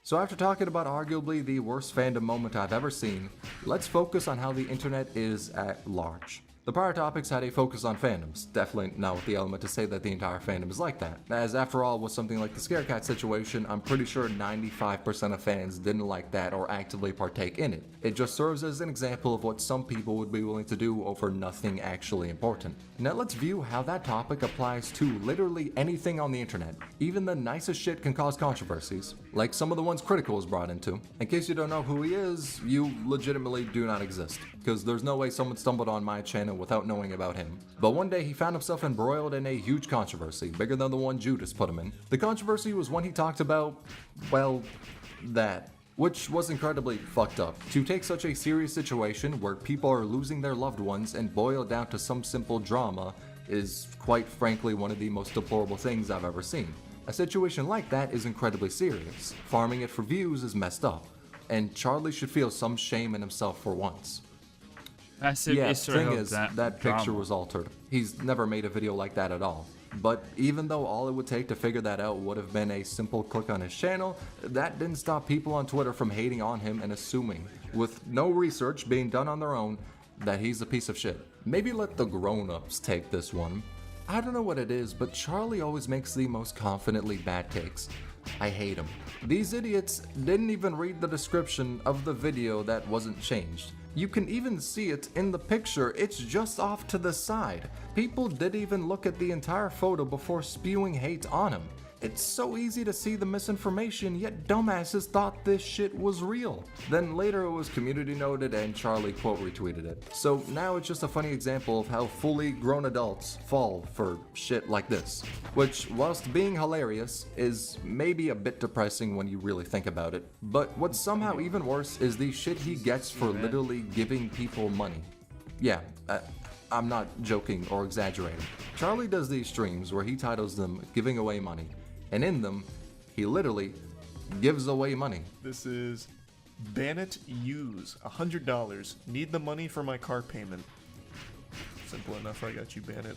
C: So after talking about arguably the worst fandom moment I've ever seen, let's focus on how the internet is at large. The prior topics had a focus on fandoms, definitely not with the element to say that the entire fandom is like that, as after all with something like the Scarecat situation, I'm pretty sure 95% of fans didn't like that or actively partake in it. It just serves as an example of what some people would be willing to do over nothing actually important. Now let's view how that topic applies to literally anything on the internet. Even the nicest shit can cause controversies, like some of the ones Critical is brought into. In case you don't know who he is, you legitimately do not exist, because there's no way someone stumbled on my channel without knowing about him. But one day he found himself embroiled in a huge controversy, bigger than the one Judas put him in. The controversy was when he talked about, well, that. Which was incredibly fucked up. To take such a serious situation where people are losing their loved ones and boil down to some simple drama is, quite frankly, one of the most deplorable things I've ever seen. A situation like that is incredibly serious. Farming it for views is messed up. And Charlie should feel some shame in himself for once.
D: Massive
C: Yeah,
D: Easter
C: thing
D: egg
C: is,
D: of
C: that
D: drama.
C: picture was altered. He's never made a video like that at all. But even though all it would take to figure that out would have been a simple click on his channel, that didn't stop people on Twitter from hating on him and assuming, with no research being done on their own, that he's a piece of shit. Maybe let the grown-ups take this one. I don't know what it is, but Charlie always makes the most confidently bad takes. I hate him. These idiots didn't even read the description of the video that wasn't changed. You can even see it in the picture, it's just off to the side. People didn't even look at the entire photo before spewing hate on him. It's so easy to see the misinformation, yet dumbasses thought this shit was real. Then later it was community noted and Charlie quote retweeted it. So now it's just a funny example of how fully grown adults fall for shit like this. Which, whilst being hilarious, is maybe a bit depressing when you really think about it. But what's somehow even worse is the shit he gets for literally giving people money. Yeah, I'm not joking or exaggerating. Charlie does these streams where he titles them Giving Away Money. And in them, he literally gives away money.
G: This is Bannett Use, $100. Need the money for my car payment. Simple enough, I got you, Bannett.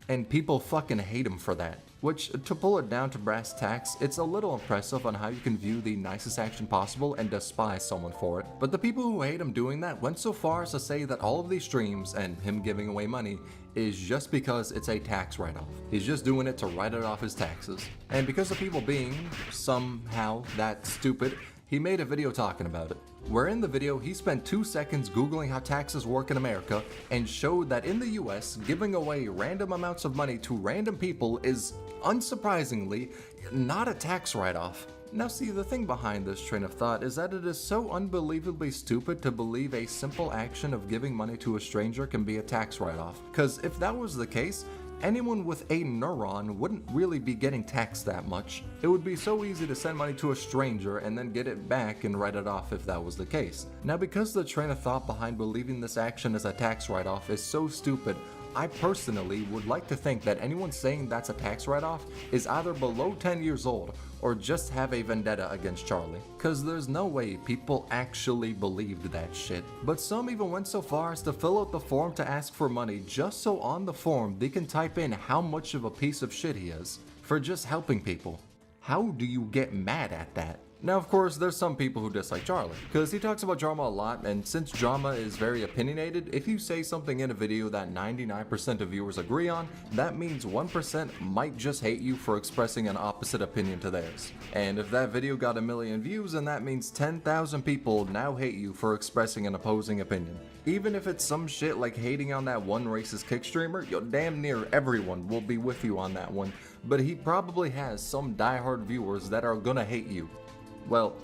C: And people fucking hate him for that. Which, to pull it down to brass tacks, it's a little impressive on how you can view the nicest action possible and despise someone for it. But the people who hate him doing that went so far as to say that all of these streams and him giving away money is just because it's a tax write-off. He's just doing it to write it off his taxes. And because of people being somehow that stupid, he made a video talking about it. Where in the video, he spent 2 seconds Googling how taxes work in America and showed that in the US, giving away random amounts of money to random people is, unsurprisingly, not a tax write-off. Now see, the thing behind this train of thought is that it is so unbelievably stupid to believe a simple action of giving money to a stranger can be a tax write-off. Cause if that was the case, anyone with a neuron wouldn't really be getting taxed that much. It would be so easy to send money to a stranger and then get it back and write it off if that was the case. Now because the train of thought behind believing this action is a tax write-off is so stupid, I personally would like to think that anyone saying that's a tax write-off is either below 10 years old or just have a vendetta against Charlie. Cause there's no way people actually believed that shit. But some even went so far as to fill out the form to ask for money just so on the form they can type in how much of a piece of shit he is for just helping people. How do you get mad at that? Now, of course, there's some people who dislike Charlie, because he talks about drama a lot, and since drama is very opinionated, if you say something in a video that 99% of viewers agree on, that means 1% might just hate you for expressing an opposite opinion to theirs. And if that video got 1 million views, then that means 10,000 people now hate you for expressing an opposing opinion. Even if it's some shit like hating on that one racist kick streamer, yo, damn near everyone will be with you on that one, but he probably has some diehard viewers that are gonna hate you. Well,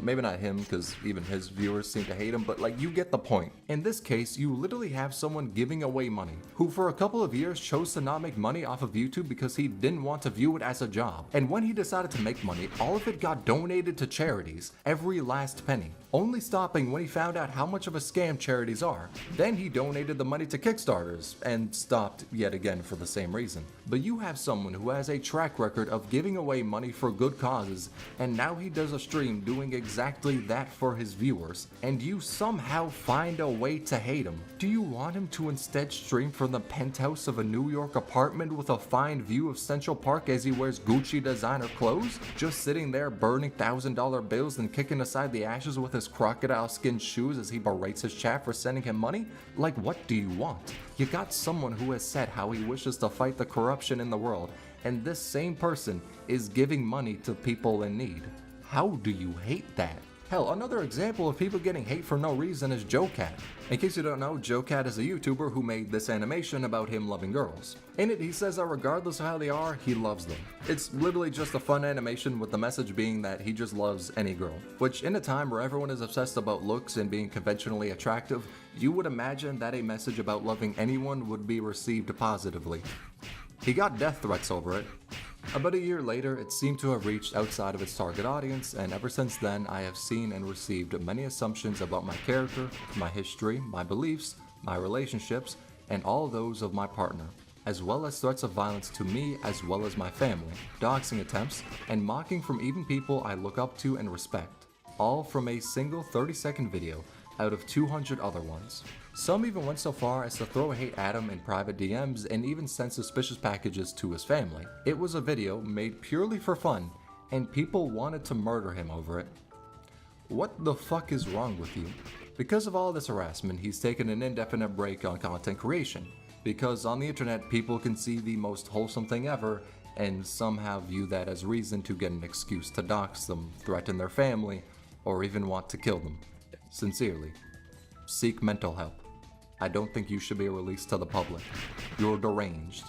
C: maybe not him, because even his viewers seem to hate him, but like, you get the point. In this case, you literally have someone giving away money, who for a couple of years chose to not make money off of YouTube because he didn't want to view it as a job. And when he decided to make money, all of it got donated to charities, every last penny, only stopping when he found out how much of a scam charities are. Then he donated the money to Kickstarters, and stopped yet again for the same reason. But you have someone who has a track record of giving away money for good causes, and now he does a stream doing exactly that for his viewers, and you somehow find a way to hate him. Do you want him to instead stream from the penthouse of a New York apartment with a fine view of Central Park as he wears Gucci designer clothes, just sitting there burning $1,000 bills and kicking aside the ashes with his crocodile skin shoes as he berates his chat for sending him money? Like, what do you want? You got someone who has said how he wishes to fight the corruption in the world, and this same person is giving money to people in need. How do you hate that? Hell, another example of people getting hate for no reason is JoeCat. In case you don't know, JoeCat is a YouTuber who made this animation about him loving girls. In it, he says that regardless of how they are, he loves them. It's literally just a fun animation with the message being that he just loves any girl. Which, in a time where everyone is obsessed about looks and being conventionally attractive, you would imagine that a message about loving anyone would be received positively. He got death threats over it. About a year later, it seemed to have reached outside of its target audience, and ever since then, I have seen and received many assumptions about my character, my history, my beliefs, my relationships, and all those of my partner, as well as threats of violence to me as well as my family, doxing attempts, and mocking from even people I look up to and respect, all from a single 30-second video out of 200 other ones. Some even went so far as to throw hate at him in private DMs and even send suspicious packages to his family. It was a video made purely for fun, and people wanted to murder him over it. What the fuck is wrong with you? Because of all this harassment, he's taken an indefinite break on content creation, because on the internet people can see the most wholesome thing ever and somehow view that as reason to get an excuse to dox them, threaten their family, or even want to kill them. Sincerely, seek mental help. I don't think you should be released to the public. You're deranged.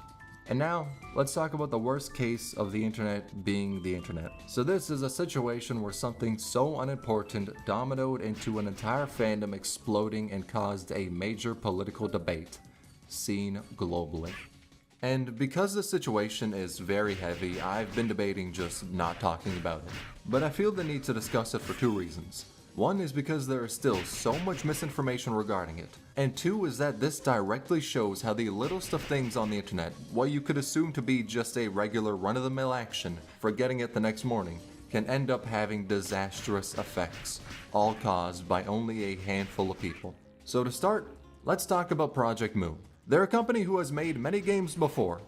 C: And now, let's talk about the worst case of the internet being the internet. So this is a situation where something so unimportant dominoed into an entire fandom exploding and caused a major political debate, seen globally. And because the situation is very heavy, I've been debating just not talking about it. But I feel the need to discuss it for two reasons. One is because there is still so much misinformation regarding it, and two is that this directly shows how the littlest of things on the internet, what you could assume to be just a regular run-of-the-mill action, forgetting it the next morning, can end up having disastrous effects, all caused by only a handful of people. So to start, let's talk about Project Moon. They're a company who has made many games before.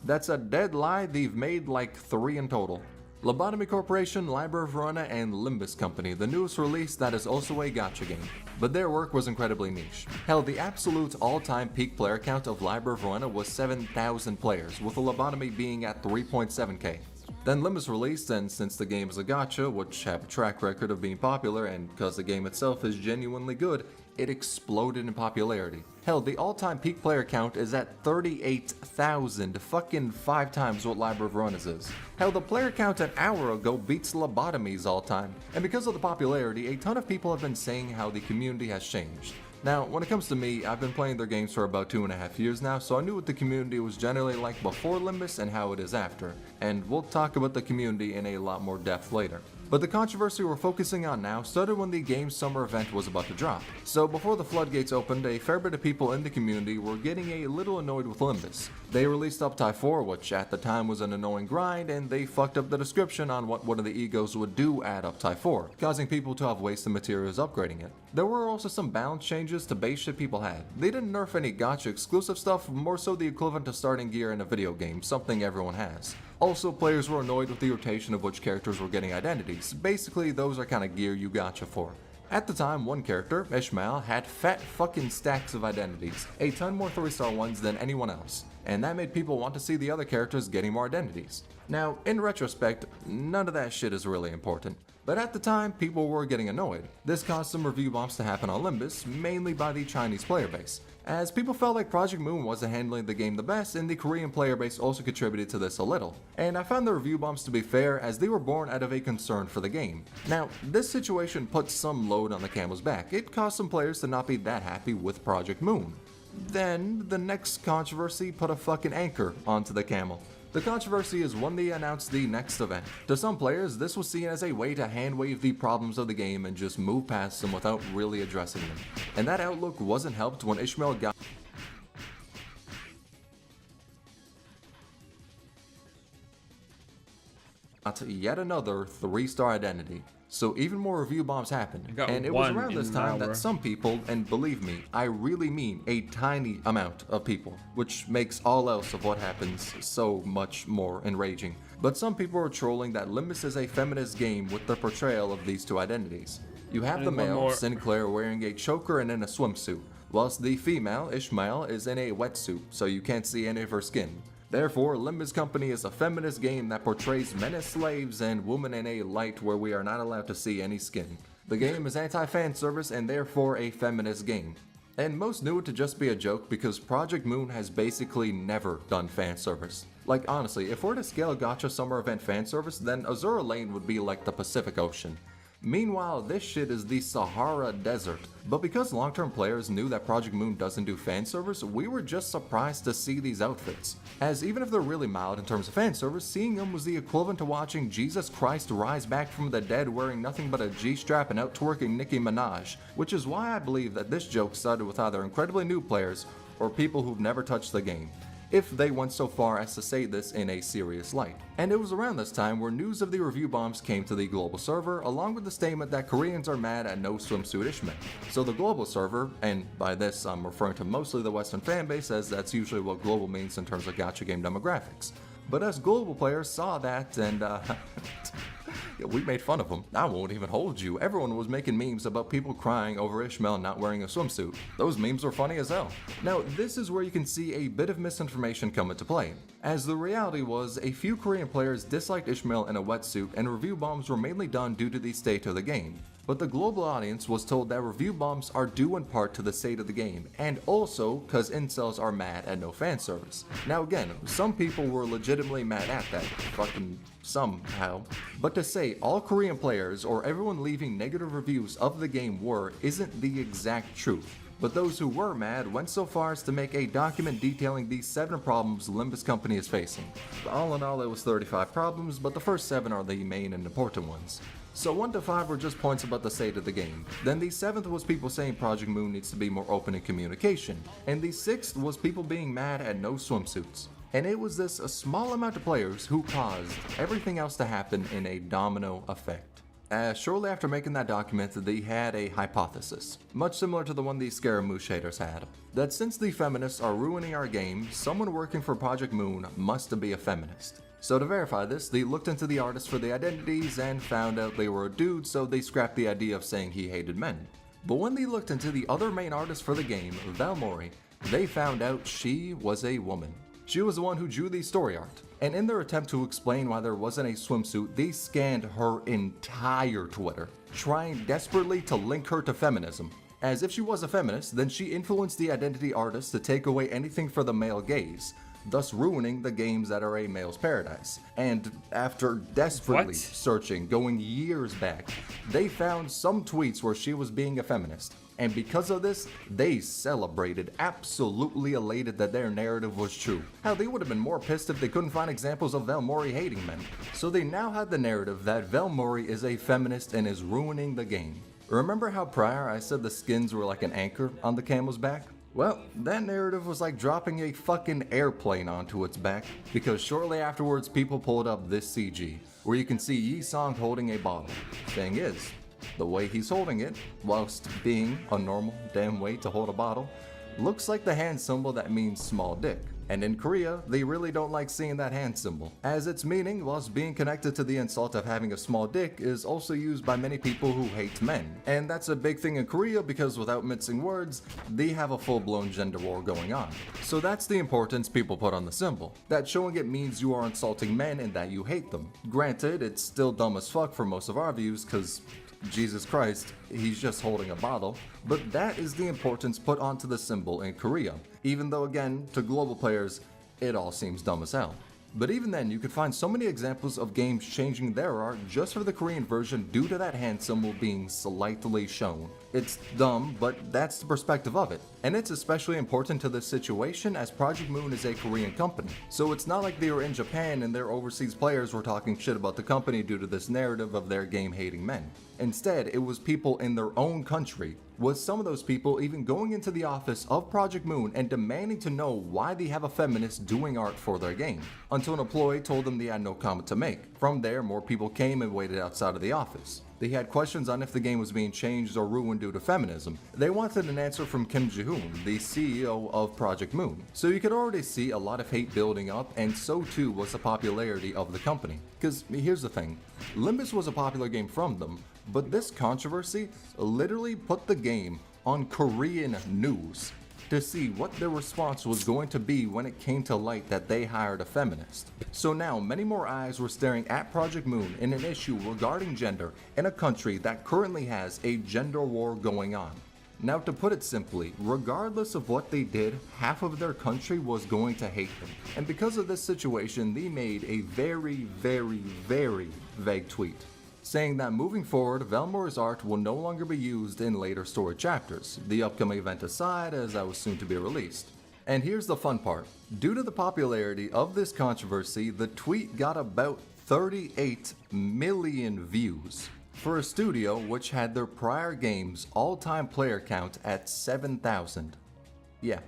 C: That's a dead lie, they've made like 3 in total. Lobotomy Corporation, Library of Verona, and Limbus Company, the newest release that is also a gacha game. But their work was incredibly niche. Hell, the absolute all-time peak player count of Library of Verona was 7,000 players, with the Lobotomy being at 3.7k. Then Limbus released, and since the game is a gacha, which have a track record of being popular, and because the game itself is genuinely good, it exploded in popularity. Hell, the all-time peak player count is at 38,000, fucking 5 times what Library of Verona's is. Hell, the player count an hour ago beats Lobotomy's all-time. And because of the popularity, a ton of people have been saying how the community has changed. Now, when it comes to me, I've been playing their games for about 2.5 years now, so I knew what the community was generally like before Limbus and how it is after. And we'll talk about the community in a lot more depth later. But the controversy we're focusing on now started when the game's summer event was about to drop. So before the floodgates opened, a fair bit of people in the community were getting a little annoyed with Limbus. They released Uptie 4, which at the time was an annoying grind, and they fucked up the description on what one of the egos would do at Uptie 4, causing people to have wasted materials upgrading it. There were also some balance changes to base shit people had. They didn't nerf any gacha exclusive stuff, more so the equivalent to starting gear in a video game, something everyone has. Also, players were annoyed with the rotation of which characters were getting identities. Basically, those are kind of gear you gotcha for. At the time, one character, Ishmael, had fat fucking stacks of identities, a ton more 3-star ones than anyone else, and that made people want to see the other characters getting more identities. Now, in retrospect, none of that shit is really important, but at the time, people were getting annoyed. This caused some review bombs to happen on Limbus, mainly by the Chinese player base, as people felt like Project Moon wasn't handling the game the best, and the Korean player base also contributed to this a little. And I found the review bombs to be fair, as they were born out of a concern for the game. Now, this situation put some load on the camel's back. It caused some players to not be that happy with Project Moon. Then, the next controversy put a fucking anchor onto the camel. The controversy is when they announced the next event. To some players, this was seen as a way to hand-wave the problems of the game and just move past them without really addressing them. And that outlook wasn't helped when Ishmael got yet another 3-star identity. So even more review bombs happened, and it was around this time that some people, and believe me, I really mean a tiny amount of people, which makes all else of what happens so much more enraging, but some people are trolling that Limbus is a feminist game with the portrayal of these two identities. You have the male, Sinclair, wearing a choker and in a swimsuit, whilst the female, Ishmael, is in a wetsuit, so you can't see any of her skin. Therefore, Limbus Company is a feminist game that portrays men as slaves and women in a light where we are not allowed to see any skin. The game is anti-fan service and therefore a feminist game. And most knew it to just be a joke because Project Moon has basically never done fan service. Like honestly, if we're to scale Gacha Summer Event fan service, then Azura Lane would be like the Pacific Ocean. Meanwhile, this shit is the Sahara Desert. But because long-term players knew that Project Moon doesn't do fan service, we were just surprised to see these outfits. As even if they're really mild in terms of fan service, seeing them was the equivalent to watching Jesus Christ rise back from the dead wearing nothing but a G-strap and out-twerking Nicki Minaj, which is why I believe that this joke started with either incredibly new players or people who've never touched the game, if they went so far as to say this in a serious light. And it was around this time where news of the review bombs came to the global server, along with the statement that Koreans are mad at no swimsuit Ishmael. So the global server, and by this I'm referring to mostly the Western fanbase, as that's usually what global means in terms of gacha game demographics. But us global players saw that and we made fun of them. I won't even hold you. Everyone was making memes about people crying over Ishmael not wearing a swimsuit. Those memes were funny as hell. Now, this is where you can see a bit of misinformation come into play, as the reality was a few Korean players disliked Ishmael in a wetsuit and review bombs were mainly done due to the state of the game. But the global audience was told that review bombs are due in part to the state of the game, and also cause incels are mad at no fan service. Now again, some people were legitimately mad at that, fucking somehow. But to say all Korean players or everyone leaving negative reviews of the game were isn't the exact truth. But those who were mad went so far as to make a document detailing these 7 problems Limbus Company is facing. All in all, it was 35 problems, but the first 7 are the main and important ones. So 1 to 5 were just points about the state of the game. Then the 7th was people saying Project Moon needs to be more open in communication. And the 6th was people being mad at no swimsuits. And it was this a small amount of players who caused everything else to happen in a domino effect. Shortly after making that document, they had a hypothesis, much similar to the one the Scaramouche shaders had, that since the feminists are ruining our game, someone working for Project Moon must be a feminist. So to verify this, they looked into the artists for the identities and found out they were a dude, so they scrapped the idea of saying he hated men. But when they looked into the other main artist for the game, Valmori, they found out she was a woman. She was the one who drew the story art, and in their attempt to explain why there wasn't a swimsuit, they scanned her entire Twitter, trying desperately to link her to feminism. As if she was a feminist, then she influenced the identity artists to take away anything for the male gaze, thus ruining the games that are a male's paradise. And after desperately searching, going years back, they found some tweets where she was being a feminist. And because of this, they celebrated, absolutely elated that their narrative was true. Hell, they would have been more pissed if they couldn't find examples of Valmori hating men. So they now had the narrative that Valmori is a feminist and is ruining the game. Remember how prior I said the skins were like an anchor on the camel's back? Well, that narrative was like dropping a fucking airplane onto its back, because shortly afterwards people pulled up this CG, where you can see Yi Song holding a bottle. Thing is, the way he's holding it, whilst being a normal damn way to hold a bottle, looks like the hand symbol that means small dick. And in Korea, they really don't like seeing that hand symbol, as its meaning, whilst being connected to the insult of having a small dick, is also used by many people who hate men. And that's a big thing in Korea because without mincing words, they have a full-blown gender war going on. So that's the importance people put on the symbol, that showing it means you are insulting men and that you hate them. Granted, it's still dumb as fuck for most of our views, cause Jesus Christ, he's just holding a bottle, but that is the importance put onto the symbol in Korea, even though again, to global players, it all seems dumb as hell. But even then, you could find so many examples of games changing their art just for the Korean version due to that hand symbol being slightly shown. It's dumb, but that's the perspective of it. And it's especially important to this situation as Project Moon is a Korean company. So it's not like they were in Japan and their overseas players were talking shit about the company due to this narrative of their game-hating men. Instead, it was people in their own country, with some of those people even going into the office of Project Moon and demanding to know why they have a feminist doing art for their game, until an employee told them they had no comment to make. From there, more people came and waited outside of the office. They had questions on if the game was being changed or ruined due to feminism. They wanted an answer from Kim Ji-hoon, the CEO of Project Moon. So you could already see a lot of hate building up, and so too was the popularity of the company. Cause here's the thing, Limbus was a popular game from them, but this controversy literally put the game on Korean news to see what their response was going to be when it came to light that they hired a feminist. So now many more eyes were staring at Project Moon in an issue regarding gender in a country that currently has a gender war going on. Now to put it simply, regardless of what they did, half of their country was going to hate them. And because of this situation, they made a very vague tweet, saying that moving forward, Velmore's art will no longer be used in later story chapters, the upcoming event aside, as that was soon to be released. And here's the fun part. Due to the popularity of this controversy, the tweet got about 38 million views, for a studio which had their prior game's all-time player count at 7,000. Yeah.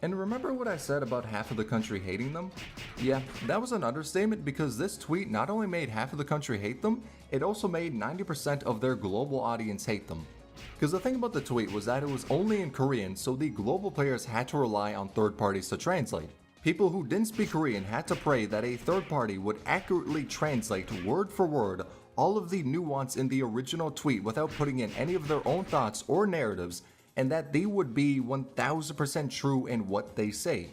C: And remember what I said about half of the country hating them? Yeah, that was an understatement because this tweet not only made half of the country hate them, it also made 90% of their global audience hate them. Because the thing about the tweet was that it was only in Korean, so the global players had to rely on third parties to translate. People who didn't speak Korean had to pray that a third party would accurately translate word for word all of the nuance in the original tweet without putting in any of their own thoughts or narratives, and that they would be 1000% true in what they say.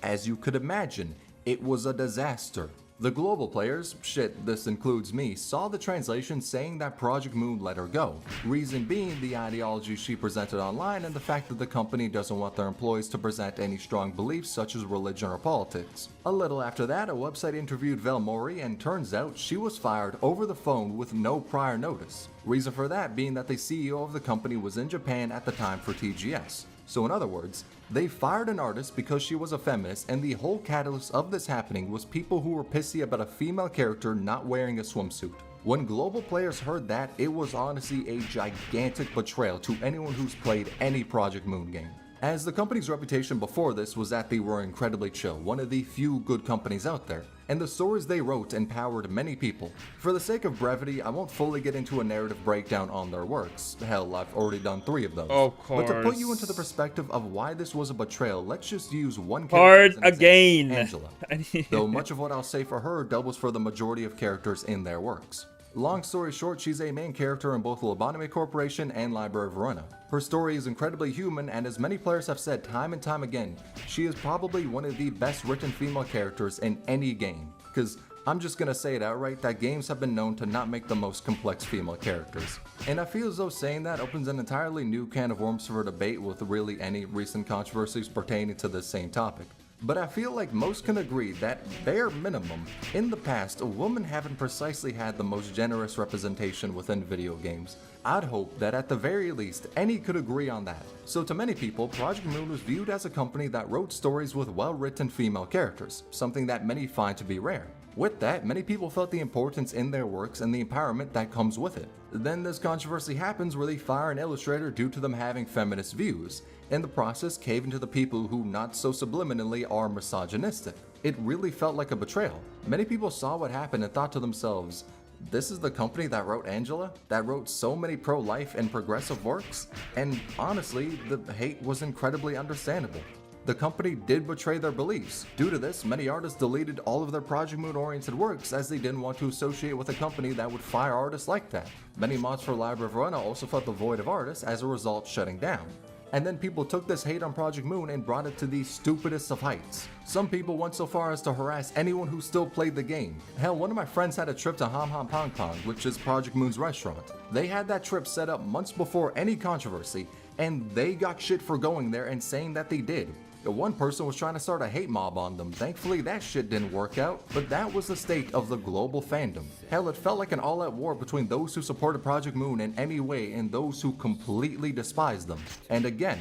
C: As you could imagine, it was a disaster. The global players, shit, this includes me, saw the translation saying that Project Moon let her go. Reason being the ideology she presented online and the fact that the company doesn't want their employees to present any strong beliefs such as religion or politics. A little after that, a website interviewed Velmori and turns out she was fired over the phone with no prior notice. Reason for that being that the CEO of the company was in Japan at the time for TGS. So in other words, they fired an artist because she was a feminist, and the whole catalyst of this happening was people who were pissy about a female character not wearing a swimsuit. When global players heard that, it was honestly a gigantic betrayal to anyone who's played any Project Moon game. As the company's reputation before this was that they were incredibly chill, one of the few good companies out there, and the stories they wrote empowered many people. For the sake of brevity, I won't fully get into a narrative breakdown on their works. Hell, I've already done 3 of those.
D: Of
C: But to put
D: course.
C: you into the perspective of why this was a betrayal, let's just use one
D: Hard
C: character as an example,
D: again.
C: Angela. Though much of what I'll say for her doubles for the majority of characters in their works. Long story short, she's a main character in both Lobotomy Corporation and Library of Verona. Her story is incredibly human, and as many players have said time and time again, she is probably one of the best written female characters in any game. Cause I'm just gonna say it outright that games have been known to not make the most complex female characters. And I feel as though saying that opens an entirely new can of worms for debate with really any recent controversies pertaining to this same topic. But I feel like most can agree that, bare minimum, in the past, women haven't precisely had the most generous representation within video games. I'd hope that at the very least, any could agree on that. So to many people, Project Moon was viewed as a company that wrote stories with well-written female characters, something that many find to be rare. With that, many people felt the importance in their works and the empowerment that comes with it. Then this controversy happens where they fire an illustrator due to them having feminist views, in the process caving to the people who not so subliminally are misogynistic. It really felt like a betrayal. Many people saw what happened and thought to themselves, this is the company that wrote Angela? That wrote so many pro-life and progressive works? And honestly, the hate was incredibly understandable. the company did betray their beliefs. Due to this, many artists deleted all of their Project Moon-oriented works as they didn't want to associate with a company that would fire artists like that. Many mods for Library of Verona also felt the void of artists, as a result shutting down. And then people took this hate on Project Moon and brought it to the stupidest of heights. Some people went so far as to harass anyone who still played the game. Hell, one of my friends had a trip to Ham Ham Pong Pong, which is Project Moon's restaurant. They had that trip set up months before any controversy, and they got shit for going there and saying that they did. One person was trying to start a hate mob on them. Thankfully that shit didn't work out, but that was the state of the global fandom. Hell, it felt like an all-out war between those who supported Project Moon in any way and those who completely despised them. And again,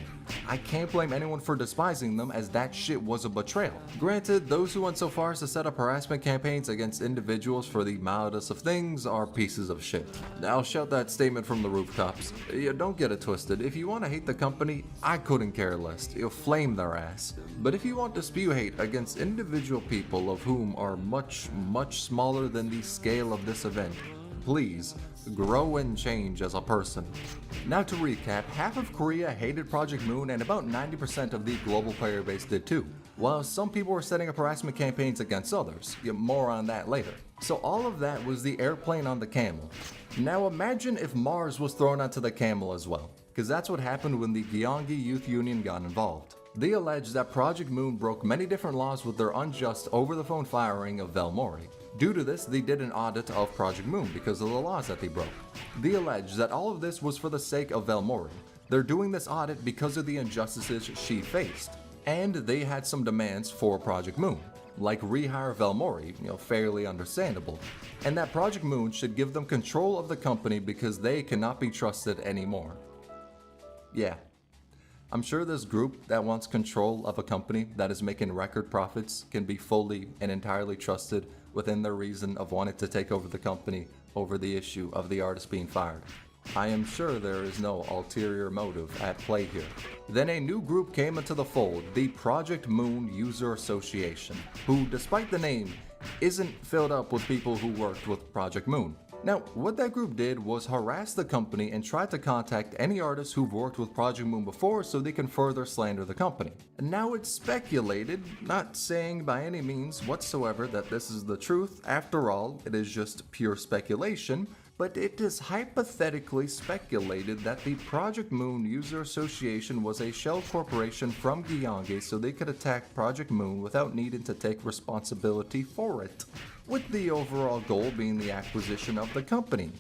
C: I can't blame anyone for despising them, as that shit was a betrayal. Granted, those who went so far as to set up harassment campaigns against individuals for the mildest of things are pieces of shit. I'll shout that statement from the rooftops. Don't get it twisted. If you want to hate the company, I couldn't care less. You'll flame their ass. But if you want to spew hate against individual people of whom are much, much smaller than the scale of this event, please grow and change as a person. Now to recap, half of Korea hated Project Moon and about 90% of the global player base did too, while some people were setting up harassment campaigns against others. More on that later. So all of that was the airplane on the camel. Now imagine if Mars was thrown onto the camel as well, because that's what happened when the Gyeonggi Youth Union got involved. They alleged that Project Moon broke many different laws with their unjust over-the-phone firing of Velmori. Due to this, they did an audit of Project Moon because of the laws that they broke. They alleged that all of this was for the sake of Velmori. They're doing this audit because of the injustices she faced. And they had some demands for Project Moon, like rehire Velmori, fairly understandable, and that Project Moon should give them control of the company because they cannot be trusted anymore. Yeah. I'm sure this group that wants control of a company that is making record profits can be fully and entirely trusted within their reason of wanting to take over the company over the issue of the artist being fired. I am sure there is no ulterior motive at play here. Then a new group came into the fold, the Project Moon User Association, who, despite the name, isn't filled up with people who worked with Project Moon. Now, what that group did was harass the company and try to contact any artists who've worked with Project Moon before so they can further slander the company. And now it's speculated, not saying by any means whatsoever that this is the truth, after all, it is just pure speculation, but it is hypothetically speculated that the Project Moon User Association was a shell corporation from Gyeonggi so they could attack Project Moon without needing to take responsibility for it, with the overall goal being the acquisition of the company.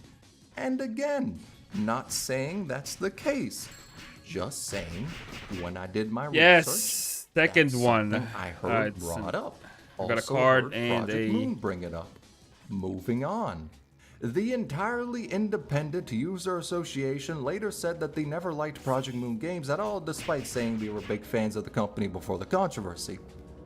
C: And again, not saying that's the case, just saying when I did my research,
D: second one.
C: I heard brought up.
D: I got a
C: Also
D: card
C: heard
D: and
C: Project
D: a
C: Moon bring it up. Moving on. The entirely independent User Association later said that they never liked Project Moon games at all, despite saying they were big fans of the company before the controversy,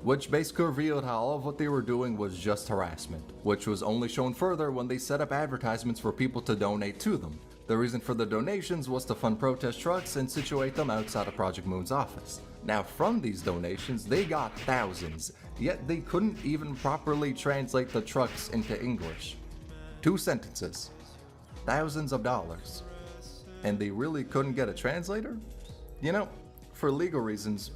C: which basically revealed how all of what they were doing was just harassment, which was only shown further when they set up advertisements for people to donate to them. The reason for the donations was to fund protest trucks and situate them outside of Project Moon's office. Now from these donations, they got thousands, yet they couldn't even properly translate the trucks into English. 2 sentences, thousands of dollars, and they really couldn't get a translator? For legal reasons,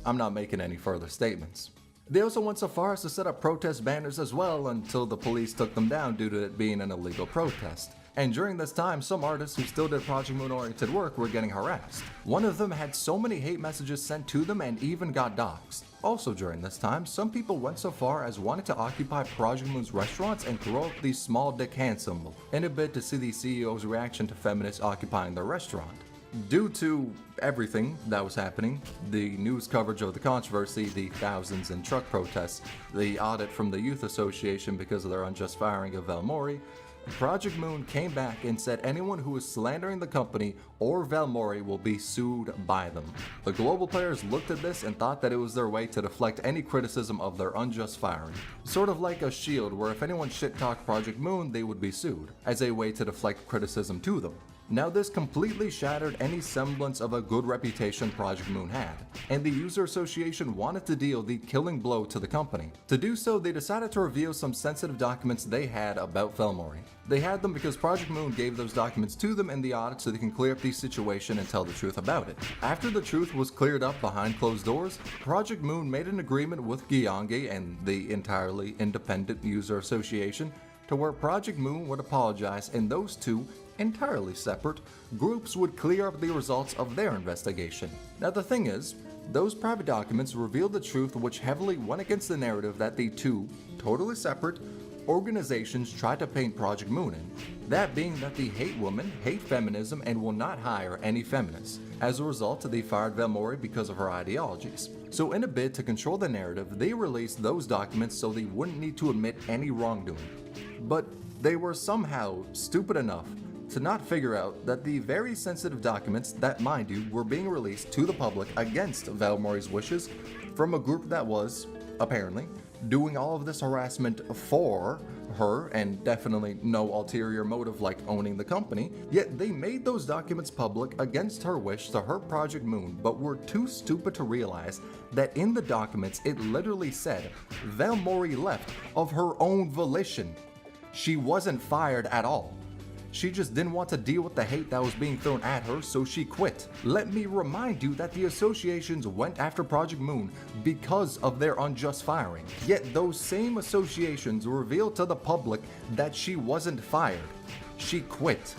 C: I'm not making any further statements. They also went so far as to set up protest banners as well until the police took them down due to it being an illegal protest. And during this time, some artists who still did Project Moon oriented work were getting harassed. One of them had so many hate messages sent to them and even got doxxed. Also during this time, some people went so far as wanting to occupy Project Moon's restaurants and throw up the small dick hand symbol in a bid to see the CEO's reaction to feminists occupying their restaurant. Due to everything that was happening, the news coverage of the controversy, the thousands in truck protests, the audit from the Youth Association because of their unjust firing of Velmori, Project Moon came back and said anyone who is slandering the company or Velmori will be sued by them. The global players looked at this and thought that it was their way to deflect any criticism of their unjust firing. Sort of like a shield where if anyone shit-talked Project Moon, they would be sued, as a way to deflect criticism to them. Now this completely shattered any semblance of a good reputation Project Moon had, and the user association wanted to deal the killing blow to the company. To do so, they decided to reveal some sensitive documents they had about Velmori. They had them because Project Moon gave those documents to them in the audit so they can clear up the situation and tell the truth about it. After the truth was cleared up behind closed doors, Project Moon made an agreement with Gyeonggi and the entirely independent user association to where Project Moon would apologize and those two, entirely separate, groups would clear up the results of their investigation. Now the thing is, those private documents revealed the truth which heavily went against the narrative that the two, totally separate, organizations tried to paint Project Moon in. That being that they hate women, hate feminism, and will not hire any feminists. As a result, they fired Velmori because of her ideologies. So in a bid to control the narrative, they released those documents so they wouldn't need to admit any wrongdoing. But they were somehow stupid enough to not figure out that the very sensitive documents that, mind you, were being released to the public against Velmori's wishes from a group that was, apparently, doing all of this harassment for her and definitely no ulterior motive like owning the company, yet they made those documents public against her wish to hurt Project Moon, but were too stupid to realize that in the documents it literally said Velmori left of her own volition. She wasn't fired at all. She just didn't want to deal with the hate that was being thrown at her, so she quit. Let me remind you that the associations went after Project Moon because of their unjust firing. Yet those same associations revealed to the public that she wasn't fired. She quit.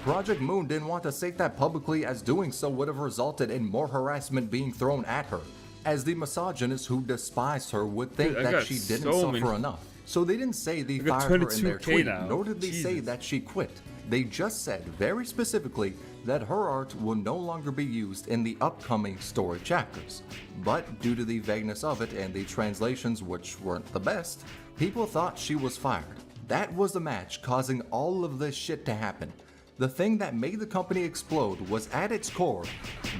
C: Project Moon didn't want to state that publicly, as doing so would have resulted in more harassment being thrown at her, as the misogynists who despised her would think that she didn't suffer enough. So they didn't say they fired her in their tweet, nor did they say that she quit. They just said very specifically that her art will no longer be used in the upcoming story chapters. But due to the vagueness of it and the translations, which weren't the best, people thought she was fired. That was the match causing all of this shit to happen. The thing that made the company explode was at its core,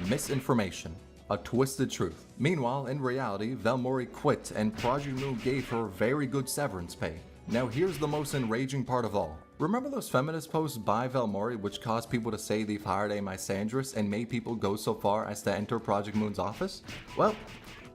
C: misinformation. A twisted truth. Meanwhile, in reality, Velmori quit and Project Moon gave her very good severance pay. Now here's the most enraging part of all. Remember those feminist posts by Velmori which caused people to say they've hired a misandrist and made people go so far as to enter Project Moon's office? Well,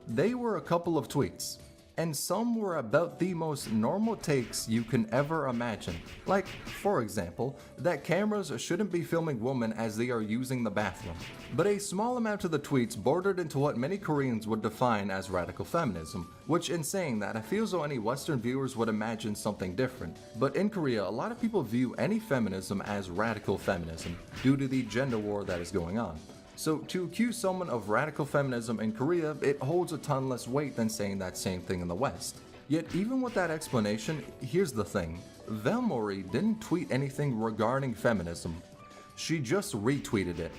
C: they were a couple of tweets. And some were about the most normal takes you can ever imagine. Like, for example, that cameras shouldn't be filming women as they are using the bathroom. But a small amount of the tweets bordered into what many Koreans would define as radical feminism, which in saying that I feel as though any Western viewers would imagine something different. But in Korea, a lot of people view any feminism as radical feminism, due to the gender war that is going on. So to accuse someone of radical feminism in Korea, it holds a ton less weight than saying that same thing in the West. Yet even with that explanation, here's the thing. Velmori didn't tweet anything regarding feminism. She just retweeted it.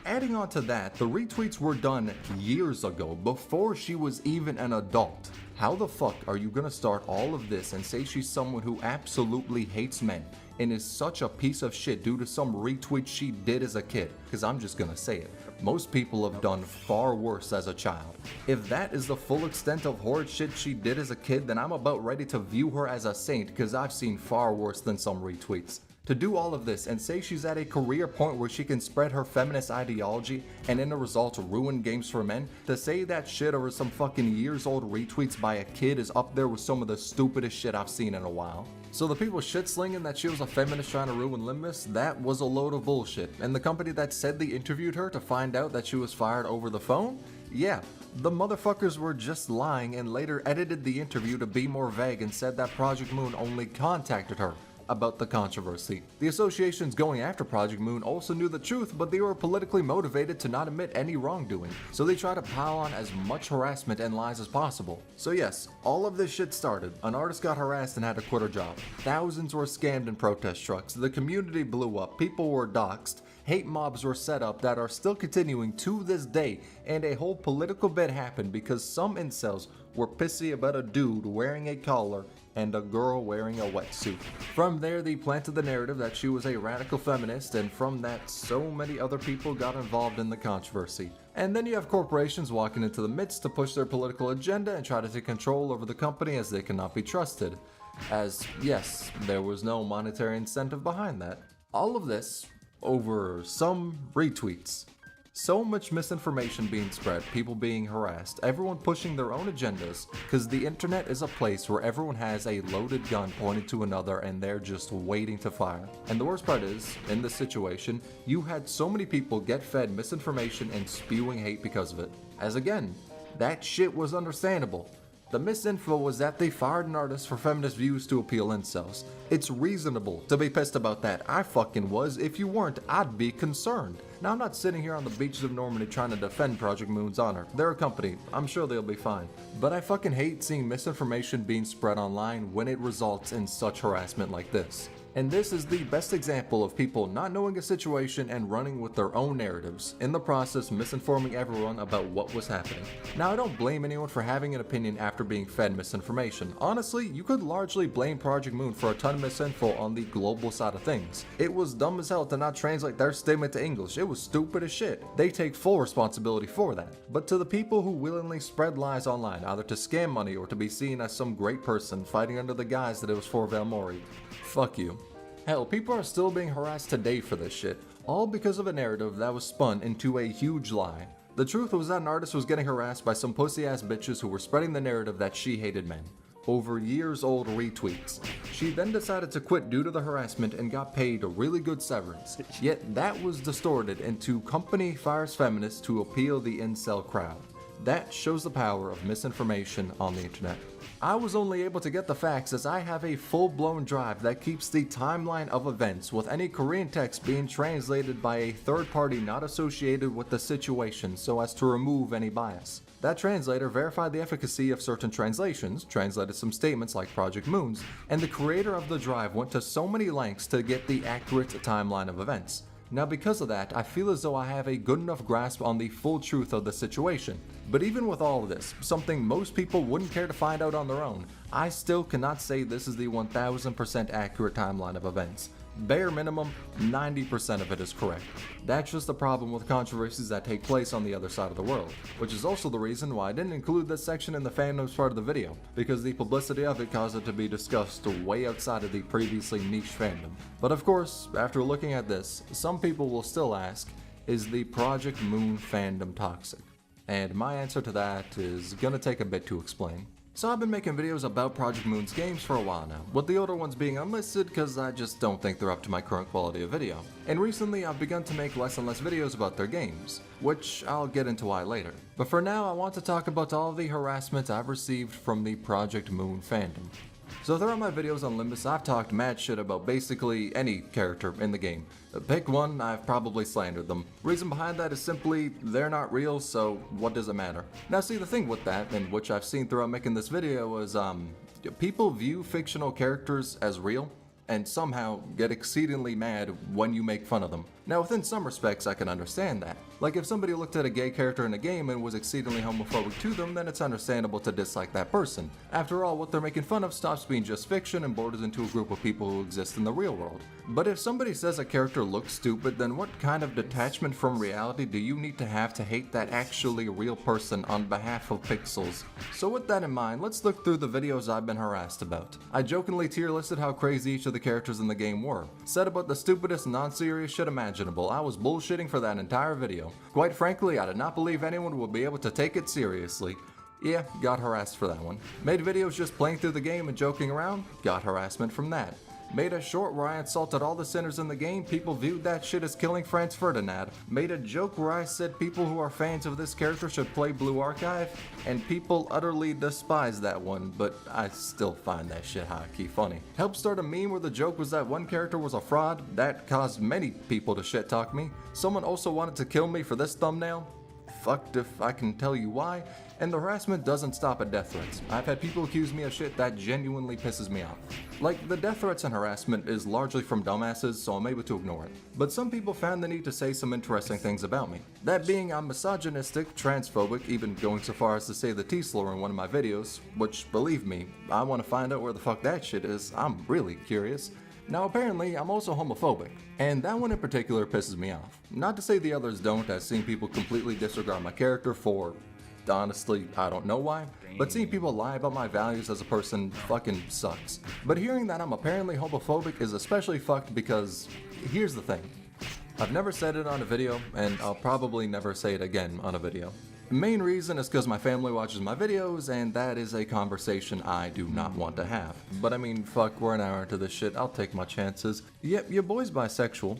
C: Adding on to that, the retweets were done years ago, before she was even an adult. How the fuck are you gonna start all of this and say she's someone who absolutely hates men and is such a piece of shit due to some retweet she did as a kid? Because I'm just gonna say it. Most people have done far worse as a child. If that is the full extent of horrid shit she did as a kid, then I'm about ready to view her as a saint, because I've seen far worse than some retweets. To do all of this and say she's at a career point where she can spread her feminist ideology and in the result ruin games for men, to say that shit over some fucking years old retweets by a kid is up there with some of the stupidest shit I've seen in a while. So the people shit-slinging that she was a feminist trying to ruin Limbus, that was a load of bullshit. And the company that said they interviewed her to find out that she was fired over the phone? Yeah, the motherfuckers were just lying and later edited the interview to be more vague and said that Project Moon only contacted her about the controversy. The associations going after Project Moon also knew the truth, but they were politically motivated to not admit any wrongdoing, so they tried to pile on as much harassment and lies as possible. So yes, all of this shit started. An artist got harassed and had to quit her job. Thousands were scammed in protest trucks, the community blew up, people were doxxed, hate mobs were set up that are still continuing to this day, and a whole political bit happened because some incels were pissy about a dude wearing a collar and a girl wearing a wetsuit. From there, they planted the narrative that she was a radical feminist, and from that, so many other people got involved in the controversy. And then you have corporations walking into the midst to push their political agenda and try to take control over the company as they cannot be trusted. As, yes, there was no monetary incentive behind that. All of this over some retweets. So much misinformation being spread, people being harassed, everyone pushing their own agendas, because the internet is a place where everyone has a loaded gun pointed to another and they're just waiting to fire. And the worst part is, in this situation, you had so many people get fed misinformation and spewing hate because of it. As again, that shit was understandable. The misinfo was that they fired an artist for feminist views to appeal incels. It's reasonable to be pissed about that. I fucking was. If you weren't, I'd be concerned. Now, I'm not sitting here on the beaches of Normandy trying to defend Project Moon's honor. They're a company. I'm sure they'll be fine. But I fucking hate seeing misinformation being spread online when it results in such harassment like this. And this is the best example of people not knowing a situation and running with their own narratives, in the process misinforming everyone about what was happening. Now, I don't blame anyone for having an opinion after being fed misinformation. Honestly, you could largely blame Project Moon for a ton of misinfo on the global side of things. It was dumb as hell to not translate their statement to English. It was stupid as shit. They take full responsibility for that. But to the people who willingly spread lies online, either to scam money or to be seen as some great person fighting under the guise that it was for Valmori, fuck you. Hell, people are still being harassed today for this shit, all because of a narrative that was spun into a huge lie. The truth was that an artist was getting harassed by some pussy-ass bitches who were spreading the narrative that she hated men. Over years-old retweets. She then decided to quit due to the harassment and got paid a really good severance. Yet that was distorted into company fires feminists to appeal the incel crowd. That shows the power of misinformation on the internet. I was only able to get the facts as I have a full-blown drive that keeps the timeline of events with any Korean text being translated by a third party not associated with the situation so as to remove any bias. That translator verified the efficacy of certain translations, translated some statements like Project Moon's, and the creator of the drive went to so many lengths to get the accurate timeline of events. Now, because of that, I feel as though I have a good enough grasp on the full truth of the situation. But even with all of this, something most people wouldn't care to find out on their own, I still cannot say this is the 1000% accurate timeline of events. Bare minimum, 90% of it is correct. That's just the problem with controversies that take place on the other side of the world, which is also the reason why I didn't include this section in the fandoms part of the video, because the publicity of it caused it to be discussed way outside of the previously niche fandom. But of course, after looking at this, some people will still ask, is the Project Moon fandom toxic? And my answer to that is gonna take a bit to explain. So I've been making videos about Project Moon's games for a while now, with the older ones being unlisted because I just don't think they're up to my current quality of video. And recently I've begun to make less and less videos about their games, which I'll get into why later. But for now I want to talk about all the harassment I've received from the Project Moon fandom. So throughout my videos on Limbus, I've talked mad shit about basically any character in the game. Pick one, I've probably slandered them. Reason behind that is simply, they're not real, so what does it matter? Now see, the thing with that, and which I've seen throughout making this video, is people view fictional characters as real, and somehow get exceedingly mad when you make fun of them. Now within some respects I can understand that. Like if somebody looked at a gay character in a game and was exceedingly homophobic to them, then it's understandable to dislike that person. After all, what they're making fun of stops being just fiction and borders into a group of people who exist in the real world. But if somebody says a character looks stupid, then what kind of detachment from reality do you need to have hate that actually real person on behalf of pixels? So with that in mind, let's look through the videos I've been harassed about. I jokingly tier listed how crazy each of the characters in the game were. Said about the stupidest non-serious shit imaginable. I was bullshitting for that entire video. Quite frankly, I did not believe anyone would be able to take it seriously. Yeah, got harassed for that one. Made videos just playing through the game and joking around, got harassment from that. Made a short where I insulted all the sinners in the game, people viewed that shit as killing Franz Ferdinand. Made a joke where I said people who are fans of this character should play Blue Archive, and people utterly despise that one, but I still find that shit high-key funny. Helped start a meme where the joke was that one character was a fraud, that caused many people to shit talk me. Someone also wanted to kill me for this thumbnail. Fucked if I can tell you why, and the harassment doesn't stop at death threats. I've had people accuse me of shit that genuinely pisses me off. Like, the death threats and harassment is largely from dumbasses, so I'm able to ignore it. But some people found the need to say some interesting things about me. That being, I'm misogynistic, transphobic, even going so far as to say the T-slur in one of my videos, which, believe me, I want to find out where the fuck that shit is. I'm really curious. Now apparently, I'm also homophobic, and that one in particular pisses me off. Not to say the others don't, as seeing people completely disregard my character for, honestly, I don't know why, but seeing people lie about my values as a person fucking sucks. But hearing that I'm apparently homophobic is especially fucked because, here's the thing. I've never said it on a video, and I'll probably never say it again on a video. The main reason is because my family watches my videos, and that is a conversation I do not want to have. But I mean, fuck, we're an hour into this shit, I'll take my chances. Yep, your boy's bisexual.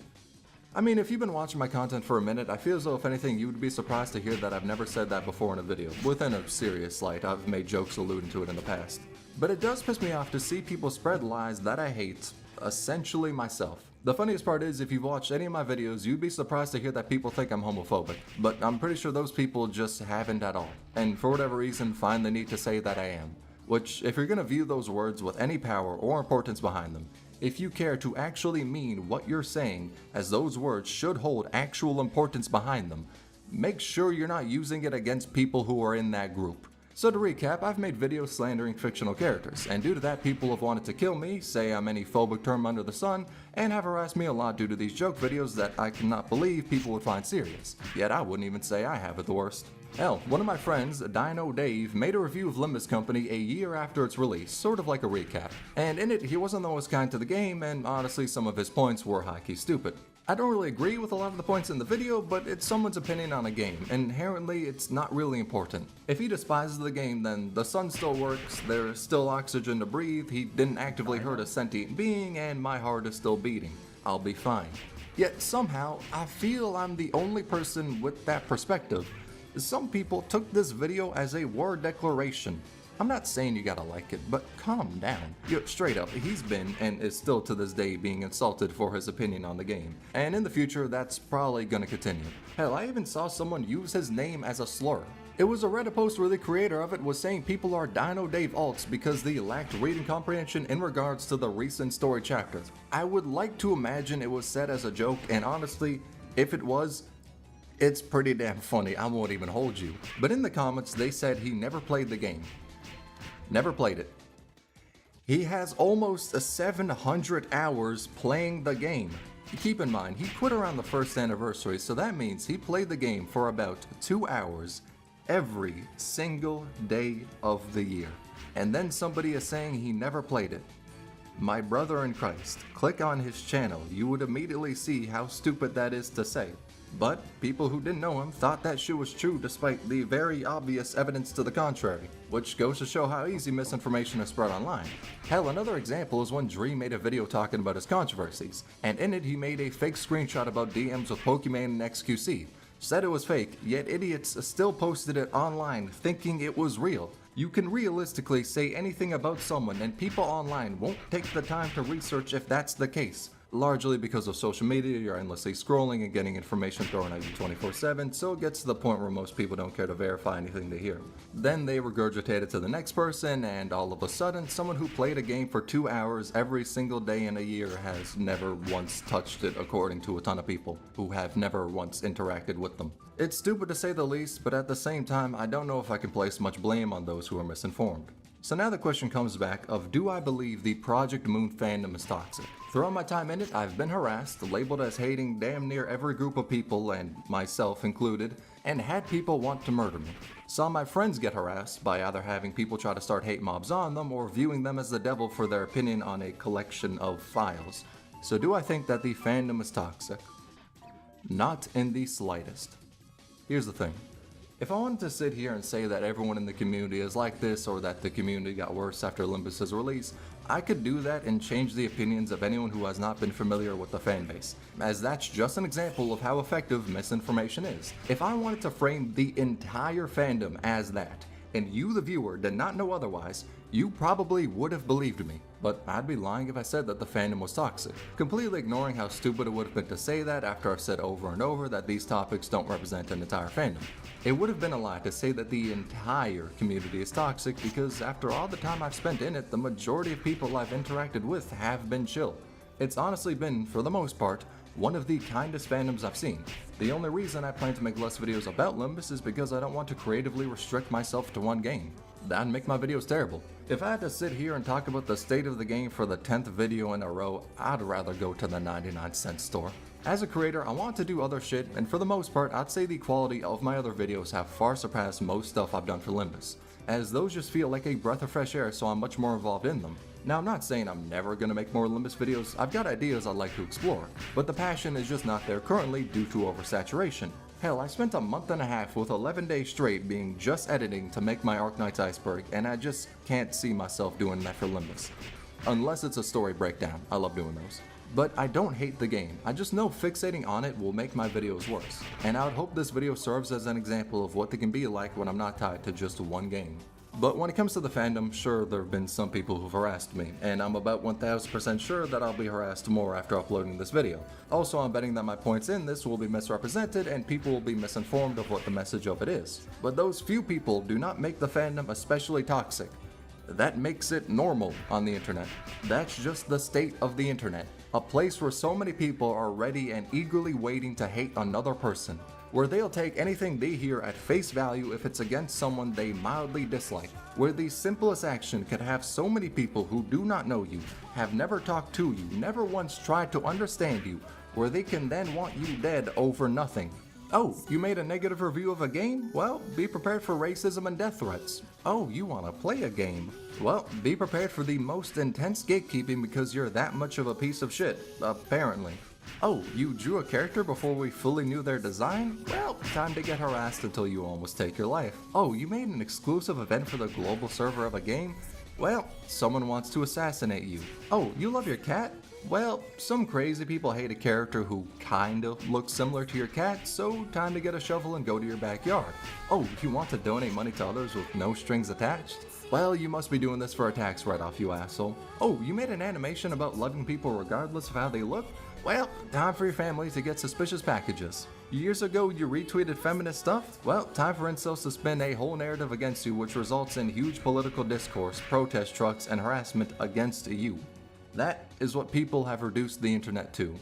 C: I mean, if you've been watching my content for a minute, I feel as though if anything, you would be surprised to hear that I've never said that before in a video. Within a serious light, I've made jokes alluding to it in the past. But it does piss me off to see people spread lies that I hate, essentially myself. The funniest part is, if you've watched any of my videos, you'd be surprised to hear that people think I'm homophobic. But I'm pretty sure those people just haven't at all. And for whatever reason, find the need to say that I am. Which, if you're gonna view those words with any power or importance behind them, if you care to actually mean what you're saying, as those words should hold actual importance behind them, make sure you're not using it against people who are in that group. So to recap, I've made videos slandering fictional characters, and due to that people have wanted to kill me, say I'm any phobic term under the sun, and have harassed me a lot due to these joke videos that I cannot believe people would find serious. Yet I wouldn't even say I have it the worst. Hell, one of my friends, Dino Dave, made a review of Limbus Company a year after its release, sort of like a recap. And in it, he wasn't the most kind to the game, and honestly some of his points were high-key stupid. I don't really agree with a lot of the points in the video, but it's someone's opinion on a game. Inherently, it's not really important. If he despises the game, then the sun still works, there's still oxygen to breathe, he didn't actively hurt a sentient being, and my heart is still beating. I'll be fine. Yet somehow, I feel I'm the only person with that perspective. Some people took this video as a war declaration. I'm not saying you gotta like it, but calm down. Yo, straight up, he's been, and is still to this day, being insulted for his opinion on the game. And in the future, that's probably gonna continue. Hell, I even saw someone use his name as a slur. It was a Reddit post where the creator of it was saying people are Dino Dave alts because they lacked reading comprehension in regards to the recent story chapters. I would like to imagine it was said as a joke, and honestly, if it was, it's pretty damn funny, I won't even hold you. But in the comments, they said he never played the game. Never played it. He has almost 700 hours playing the game. Keep in mind, he quit around the first anniversary, so that means he played the game for about 2 hours every single day of the year. And then somebody is saying he never played it. My brother in Christ, click on his channel, you would immediately see how stupid that is to say. But people who didn't know him thought that shit was true despite the very obvious evidence to the contrary, which goes to show how easy misinformation is spread online. Hell, another example is when Dream made a video talking about his controversies, and in it he made a fake screenshot about DMs with Pokemon and XQC. Said it was fake, yet idiots still posted it online thinking it was real. You can realistically say anything about someone and people online won't take the time to research if that's the case. Largely because of social media, you're endlessly scrolling and getting information thrown at you 24/7, so it gets to the point where most people don't care to verify anything they hear. Then they regurgitate it to the next person, and all of a sudden, someone who played a game for 2 hours every single day in a year has never once touched it, according to a ton of people who have never once interacted with them. It's stupid to say the least, but at the same time, I don't know if I can place much blame on those who are misinformed. So now the question comes back of, do I believe the Project Moon fandom is toxic? Throughout my time in it, I've been harassed, labeled as hating damn near every group of people, and myself included, and had people want to murder me. Saw my friends get harassed by either having people try to start hate mobs on them or viewing them as the devil for their opinion on a collection of files. So do I think that the fandom is toxic? Not in the slightest. Here's the thing. If I wanted to sit here and say that everyone in the community is like this or that the community got worse after Olympus's release, I could do that and change the opinions of anyone who has not been familiar with the fanbase, as that's just an example of how effective misinformation is. If I wanted to frame the entire fandom as that, and you the viewer did not know otherwise, you probably would have believed me. But I'd be lying if I said that the fandom was toxic, completely ignoring how stupid it would have been to say that after I've said over and over that these topics don't represent an entire fandom. It would have been a lie to say that the entire community is toxic because after all the time I've spent in it, the majority of people I've interacted with have been chill. It's honestly been, for the most part, one of the kindest fandoms I've seen. The only reason I plan to make less videos about Limbus is because I don't want to creatively restrict myself to one game. That'd make my videos terrible. If I had to sit here and talk about the state of the game for the 10th video in a row, I'd rather go to the 99-cent store. As a creator, I want to do other shit, and for the most part, I'd say the quality of my other videos have far surpassed most stuff I've done for Limbus, as those just feel like a breath of fresh air, so I'm much more involved in them. Now, I'm not saying I'm never gonna make more Limbus videos, I've got ideas I'd like to explore, but the passion is just not there currently due to oversaturation. Hell, I spent a month and a half with 11 days straight being just editing to make my Arknight's Iceberg, and I just can't see myself doing that for Limbus. Unless it's a story breakdown, I love doing those. But I don't hate the game, I just know fixating on it will make my videos worse. And I would hope this video serves as an example of what they can be like when I'm not tied to just one game. But when it comes to the fandom, sure, there have been some people who've harassed me, and I'm about 1000% sure that I'll be harassed more after uploading this video. Also, I'm betting that my points in this will be misrepresented and people will be misinformed of what the message of it is. But those few people do not make the fandom especially toxic. That makes it normal on the internet. That's just the state of the internet. A place where so many people are ready and eagerly waiting to hate another person. Where they'll take anything they hear at face value if it's against someone they mildly dislike. Where the simplest action could have so many people who do not know you, have never talked to you, never once tried to understand you, where they can then want you dead over nothing. Oh, you made a negative review of a game? Well, be prepared for racism and death threats. Oh, you want to play a game? Well, be prepared for the most intense gatekeeping because you're that much of a piece of shit, apparently. Oh, you drew a character before we fully knew their design? Well, time to get harassed until you almost take your life. Oh, you made an exclusive event for the global server of a game? Well, someone wants to assassinate you. Oh, you love your cat? Well, some crazy people hate a character who kinda looks similar to your cat, so time to get a shovel and go to your backyard. Oh, you want to donate money to others with no strings attached? Well, you must be doing this for a tax write-off, you asshole. Oh, you made an animation about loving people regardless of how they look? Well, time for your family to get suspicious packages. Years ago, you retweeted feminist stuff? Well, time for incels to spin a whole narrative against you, which results in huge political discourse, protest trucks, and harassment against you. That is what people have reduced the internet to.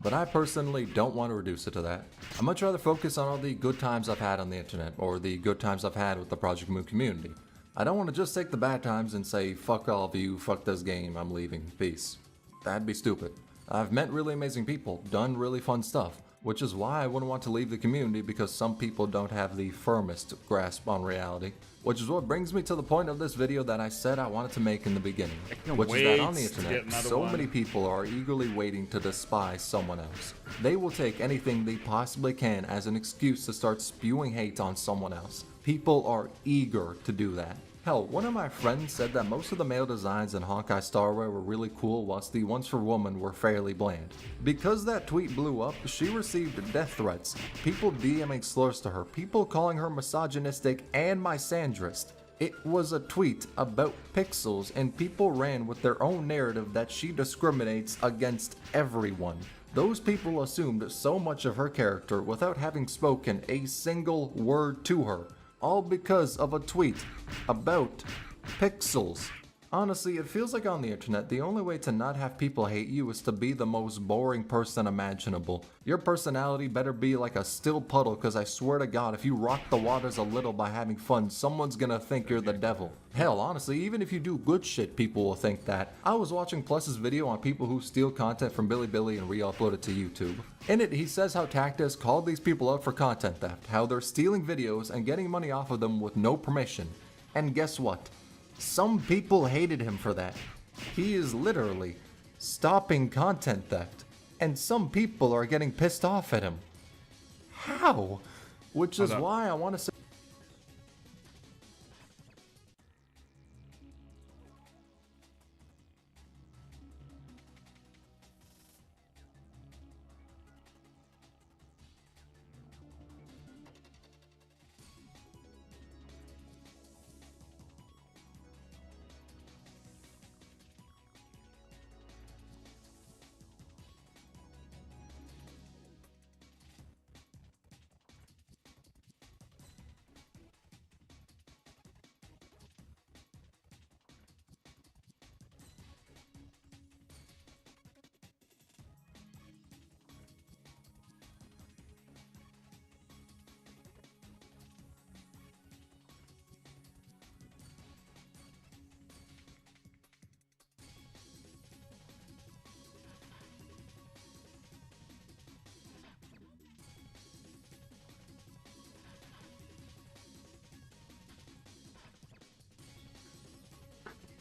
C: But I personally don't want to reduce it to that. I'd much rather focus on all the good times I've had on the internet, or the good times I've had with the Project Moon community. I don't want to just take the bad times and say, fuck all of you, fuck this game, I'm leaving, peace. That'd be stupid. I've met really amazing people, done really fun stuff, which is why I wouldn't want to leave the community because some people don't have the firmest grasp on reality. Which is what brings me to the point of this video that I said I wanted to make in the beginning. Which is that on the internet, so many people are eagerly waiting to despise someone else. They will take anything they possibly can as an excuse to start spewing hate on someone else. People are eager to do that. Hell, one of my friends said that most of the male designs in Honkai Star Rail were really cool whilst the ones for women were fairly bland. Because that tweet blew up, she received death threats, people DMing slurs to her, people calling her misogynistic and misandrist. It was a tweet about pixels and people ran with their own narrative that she discriminates against everyone. Those people assumed so much of her character without having spoken a single word to her. All because of a tweet about pixels. Honestly, it feels like on the internet, the only way to not have people hate you is to be the most boring person imaginable. Your personality better be like a still puddle, cause I swear to God, if you rock the waters a little by having fun, someone's gonna think you're the devil. Hell, honestly, even if you do good shit, people will think that. I was watching Plus's video on people who steal content from Bilibili and re-upload it to YouTube. In it, he says how Tactus called these people out for content theft, how they're stealing videos and getting money off of them with no permission. And guess what? Some people hated him for that. He is literally stopping content theft, and some people are getting pissed off at him. How? Which is why I want to say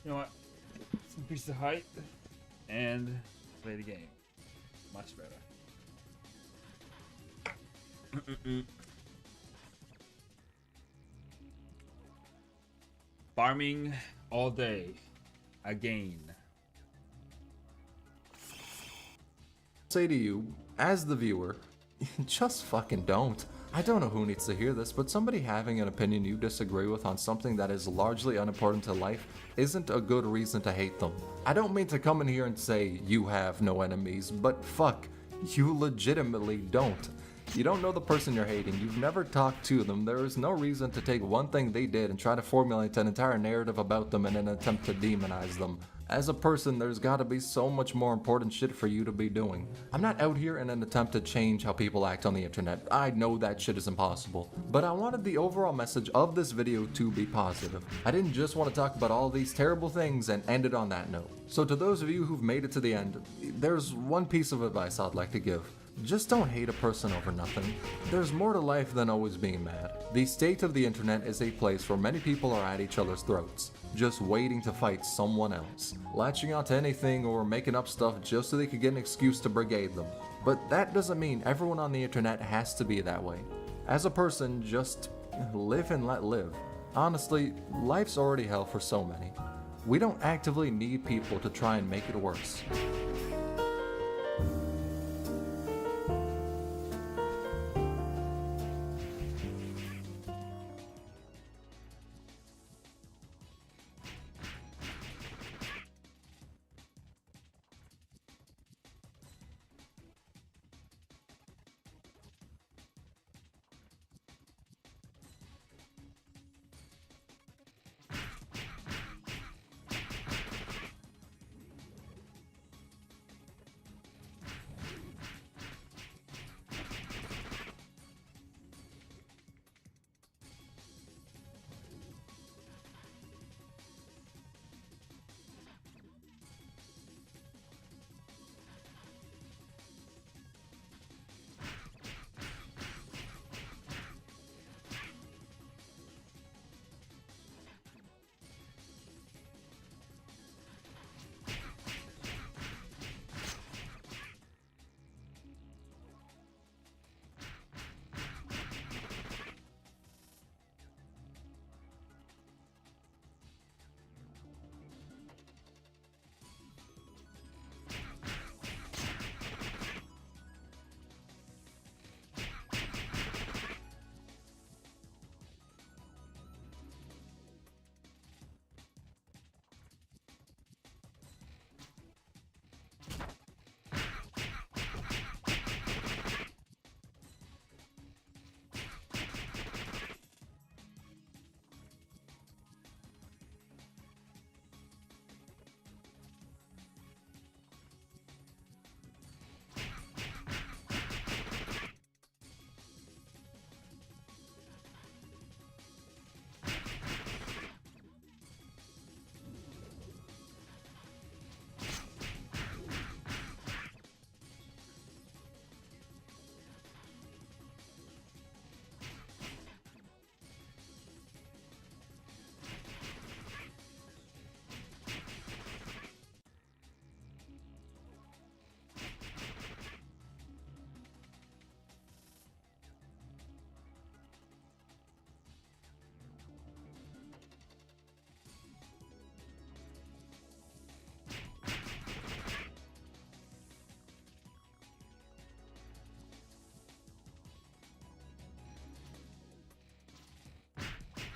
D: You know what? increase the height, and play the game. Much better. Farming all day. Again.
C: Say to you, as the viewer, just fucking don't. I don't know who needs to hear this, but somebody having an opinion you disagree with on something that is largely unimportant to life isn't a good reason to hate them. I don't mean to come in here and say you have no enemies, but fuck, you legitimately don't. You don't know the person you're hating, you've never talked to them, there is no reason to take one thing they did and try to formulate an entire narrative about them in an attempt to demonize them. As a person, there's gotta be so much more important shit for you to be doing. I'm not out here in an attempt to change how people act on the internet. I know that shit is impossible. But I wanted the overall message of this video to be positive. I didn't just want to talk about all these terrible things and end it on that note. So to those of you who've made it to the end, there's one piece of advice I'd like to give. Just don't hate a person over nothing. There's more to life than always being mad. The state of the internet is a place where many people are at each other's throats, just waiting to fight someone else, latching onto anything or making up stuff just so they could get an excuse to brigade them. But that doesn't mean everyone on the internet has to be that way. As a person, just live and let live. Honestly, life's already hell for so many. We don't actively need people to try and make it worse.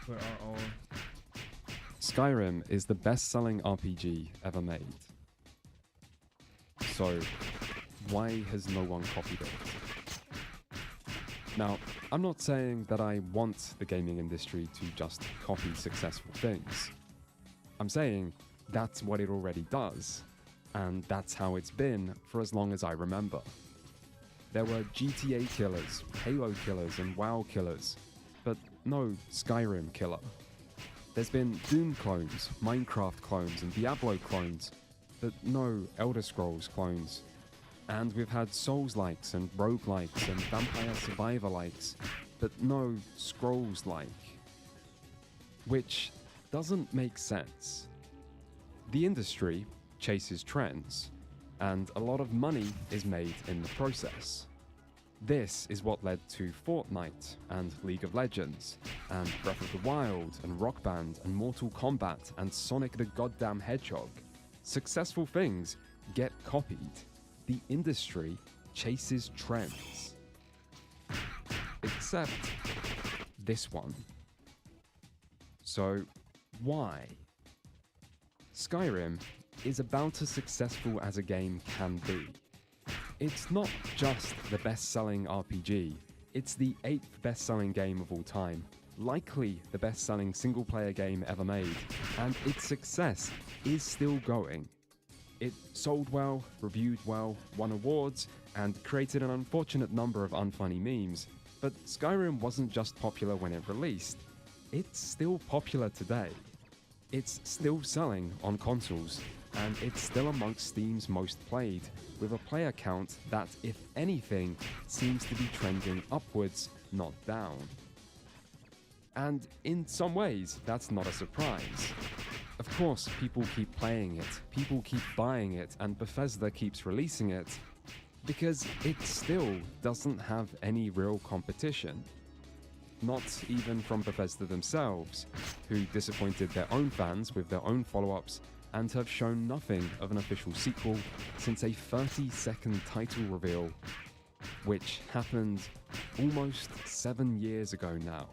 D: Where are all?
H: Skyrim is the best-selling RPG ever made. So, why has no one copied it? Now, I'm not saying that I want the gaming industry to just copy successful things. I'm saying that's what it already does, and that's how it's been for as long as I remember. There were GTA killers, Halo killers, and WoW killers, but no Skyrim killer. There's been Doom clones, Minecraft clones, and Diablo clones, but no Elder Scrolls clones. And we've had Souls-likes and roguelikes and Vampire Survivor-likes, but no Scrolls-like. Which doesn't make sense. The industry, chases trends, and a lot of money is made in the process. This is what led to Fortnite and League of Legends and Breath of the Wild and Rock Band and Mortal Kombat and Sonic the Goddamn Hedgehog. Successful things get copied. The industry chases trends. Except this one. So, why? Skyrim is about as successful as a game can be. It's not just the best-selling RPG, it's the 8th best-selling game of all time, likely the best-selling single-player game ever made, and its success is still going. It sold well, reviewed well, won awards, and created an unfortunate number of unfunny memes, but Skyrim wasn't just popular when it released, it's still popular today. It's still selling on consoles, and it's still amongst Steam's most played, with a player count that, if anything, seems to be trending upwards, not down. And in some ways, that's not a surprise. Of course, people keep playing it, people keep buying it, and Bethesda keeps releasing it, because it still doesn't have any real competition. Not even from Bethesda themselves, who disappointed their own fans with their own follow-ups and have shown nothing of an official sequel since a 30-second title reveal, which happened almost 7 years ago now.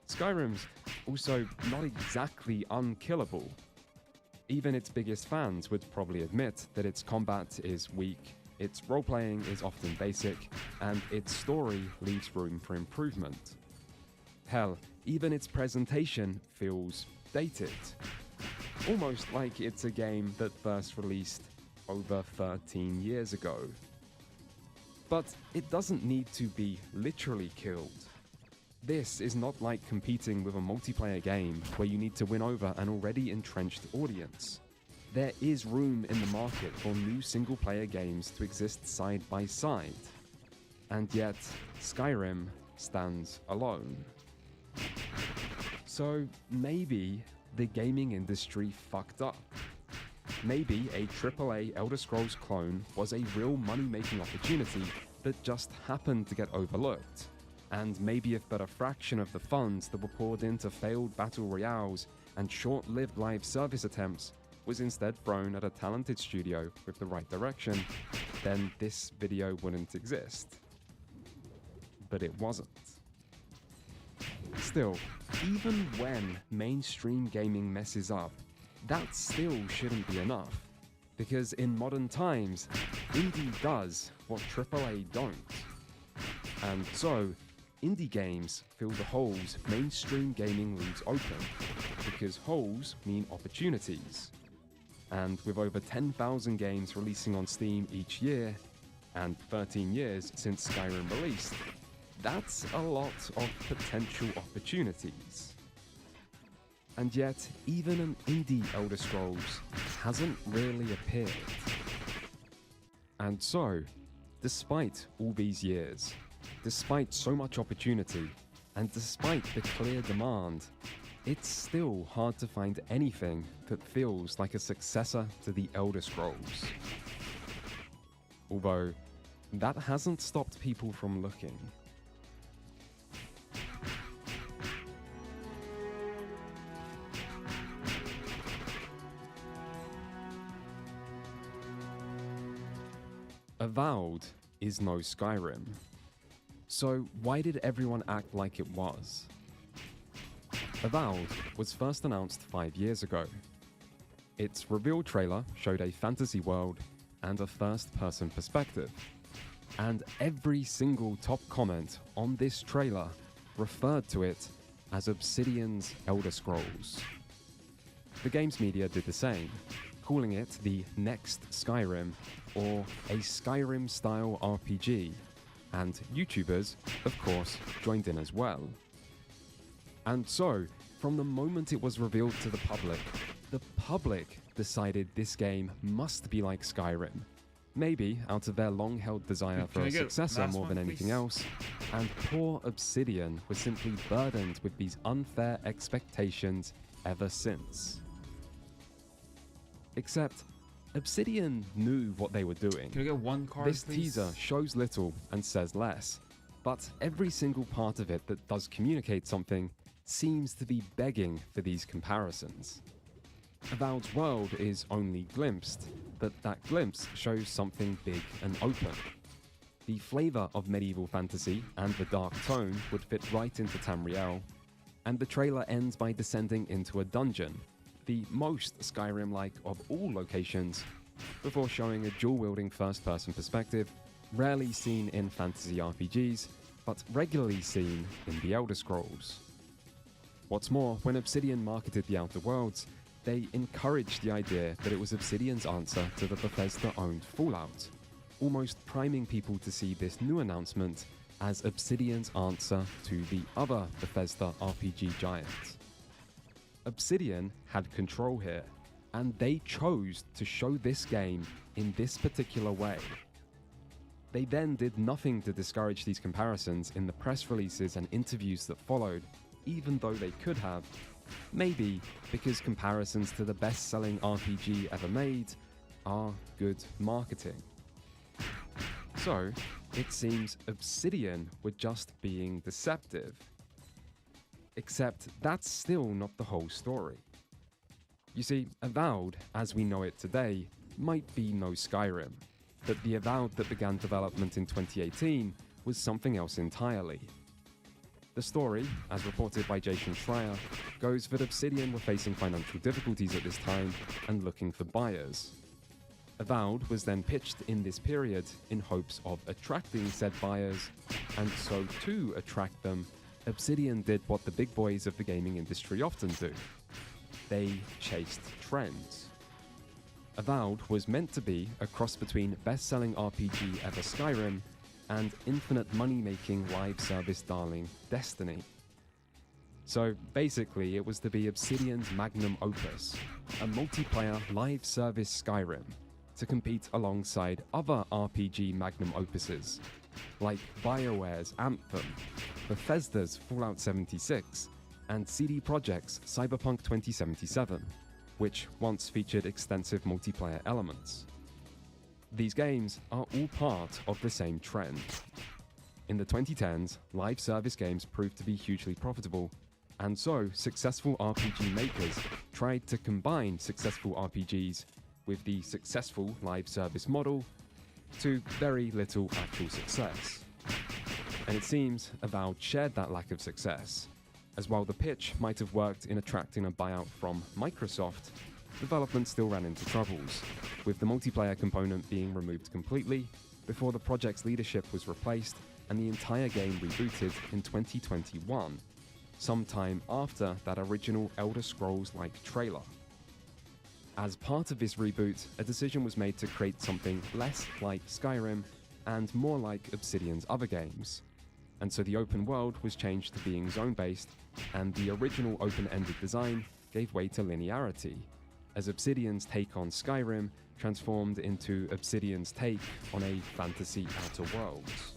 H: Skyrim's also not exactly unkillable. Even its biggest fans would probably admit that its combat is weak, its role-playing is often basic, and its story leaves room for improvement. Hell, even its presentation feels dated. Almost like it's a game that first released over 13 years ago. But it doesn't need to be literally killed. This is not like competing with a multiplayer game where you need to win over an already entrenched audience. There is room in the market for new single-player games to exist side by side. And yet, Skyrim stands alone. So maybe the gaming industry fucked up. Maybe a AAA Elder Scrolls clone was a real money-making opportunity that just happened to get overlooked. And maybe if but a fraction of the funds that were poured into failed battle royales and short-lived live service attempts was instead thrown at a talented studio with the right direction, then this video wouldn't exist. But it wasn't. Still, even when mainstream gaming messes up, that still shouldn't be enough. Because in modern times, indie does what AAA don't. And so, indie games fill the holes mainstream gaming leaves open, because holes mean opportunities. And with over 10,000 games releasing on Steam each year, and 13 years since Skyrim released, that's a lot of potential opportunities. And yet, even an indie Elder Scrolls hasn't really appeared. And so, despite all these years, despite so much opportunity, and despite the clear demand, it's still hard to find anything that feels like a successor to the Elder Scrolls. Although, that hasn't stopped people from looking. Avowed is no Skyrim. So why did everyone act like it was? Avowed was first announced 5 years ago. Its reveal trailer showed a fantasy world and a first-person perspective. And every single top comment on this trailer referred to it as Obsidian's Elder Scrolls. The games media did the same, calling it the next Skyrim or a Skyrim-style RPG, and YouTubers, of course, joined in as well. And so, from the moment it was revealed to the public decided this game must be like Skyrim. Maybe out of their long-held desire for a successor more than anything else, and poor Obsidian was simply burdened with these unfair expectations ever since. Except, Obsidian knew what they were doing.
D: Can we get one card,
H: This
D: please?
H: teaser shows little and says less, but every single part of it that does communicate something seems to be begging for these comparisons. Avowed's world is only glimpsed, but that glimpse shows something big and open. The flavour of medieval fantasy and the dark tone would fit right into Tamriel, and the trailer ends by descending into a dungeon, the most Skyrim-like of all locations, before showing a dual-wielding first-person perspective, rarely seen in fantasy RPGs, but regularly seen in the Elder Scrolls. What's more, when Obsidian marketed the Outer Worlds, they encouraged the idea that it was Obsidian's answer to the Bethesda-owned Fallout, almost priming people to see this new announcement as Obsidian's answer to the other Bethesda RPG giant. Obsidian had control here, and they chose to show this game in this particular way. They then did nothing to discourage these comparisons in the press releases and interviews that followed, even though they could have, maybe because comparisons to the best-selling RPG ever made are good marketing. So, it seems Obsidian were just being deceptive. Except that's still not the whole story. You see, Avowed, as we know it today, might be no Skyrim, but the Avowed that began development in 2018 was something else entirely. The story, as reported by Jason Schreier, goes that Obsidian were facing financial difficulties at this time and looking for buyers. Avowed was then pitched in this period in hopes of attracting said buyers, and so to attract them, Obsidian did what the big boys of the gaming industry often do. They chased trends. Avowed was meant to be a cross between best-selling RPG ever Skyrim and infinite money-making live service darling Destiny. So basically it was to be Obsidian's magnum opus, a multiplayer live service Skyrim, to compete alongside other RPG magnum opuses, like BioWare's Anthem, Bethesda's Fallout 76, and CD Projekt's Cyberpunk 2077, which once featured extensive multiplayer elements. These games are all part of the same trend. In the 2010s, live service games proved to be hugely profitable, and so successful RPG makers tried to combine successful RPGs with the successful live service model to very little actual success. And it seems Avowed shared that lack of success, as while the pitch might have worked in attracting a buyout from Microsoft, development still ran into troubles, with the multiplayer component being removed completely before the project's leadership was replaced and the entire game rebooted in 2021, sometime after that original Elder Scrolls-like trailer. As part of this reboot, a decision was made to create something less like Skyrim and more like Obsidian's other games. And so the open world was changed to being zone-based, and the original open-ended design gave way to linearity, as Obsidian's take on Skyrim transformed into Obsidian's take on a fantasy outer worlds.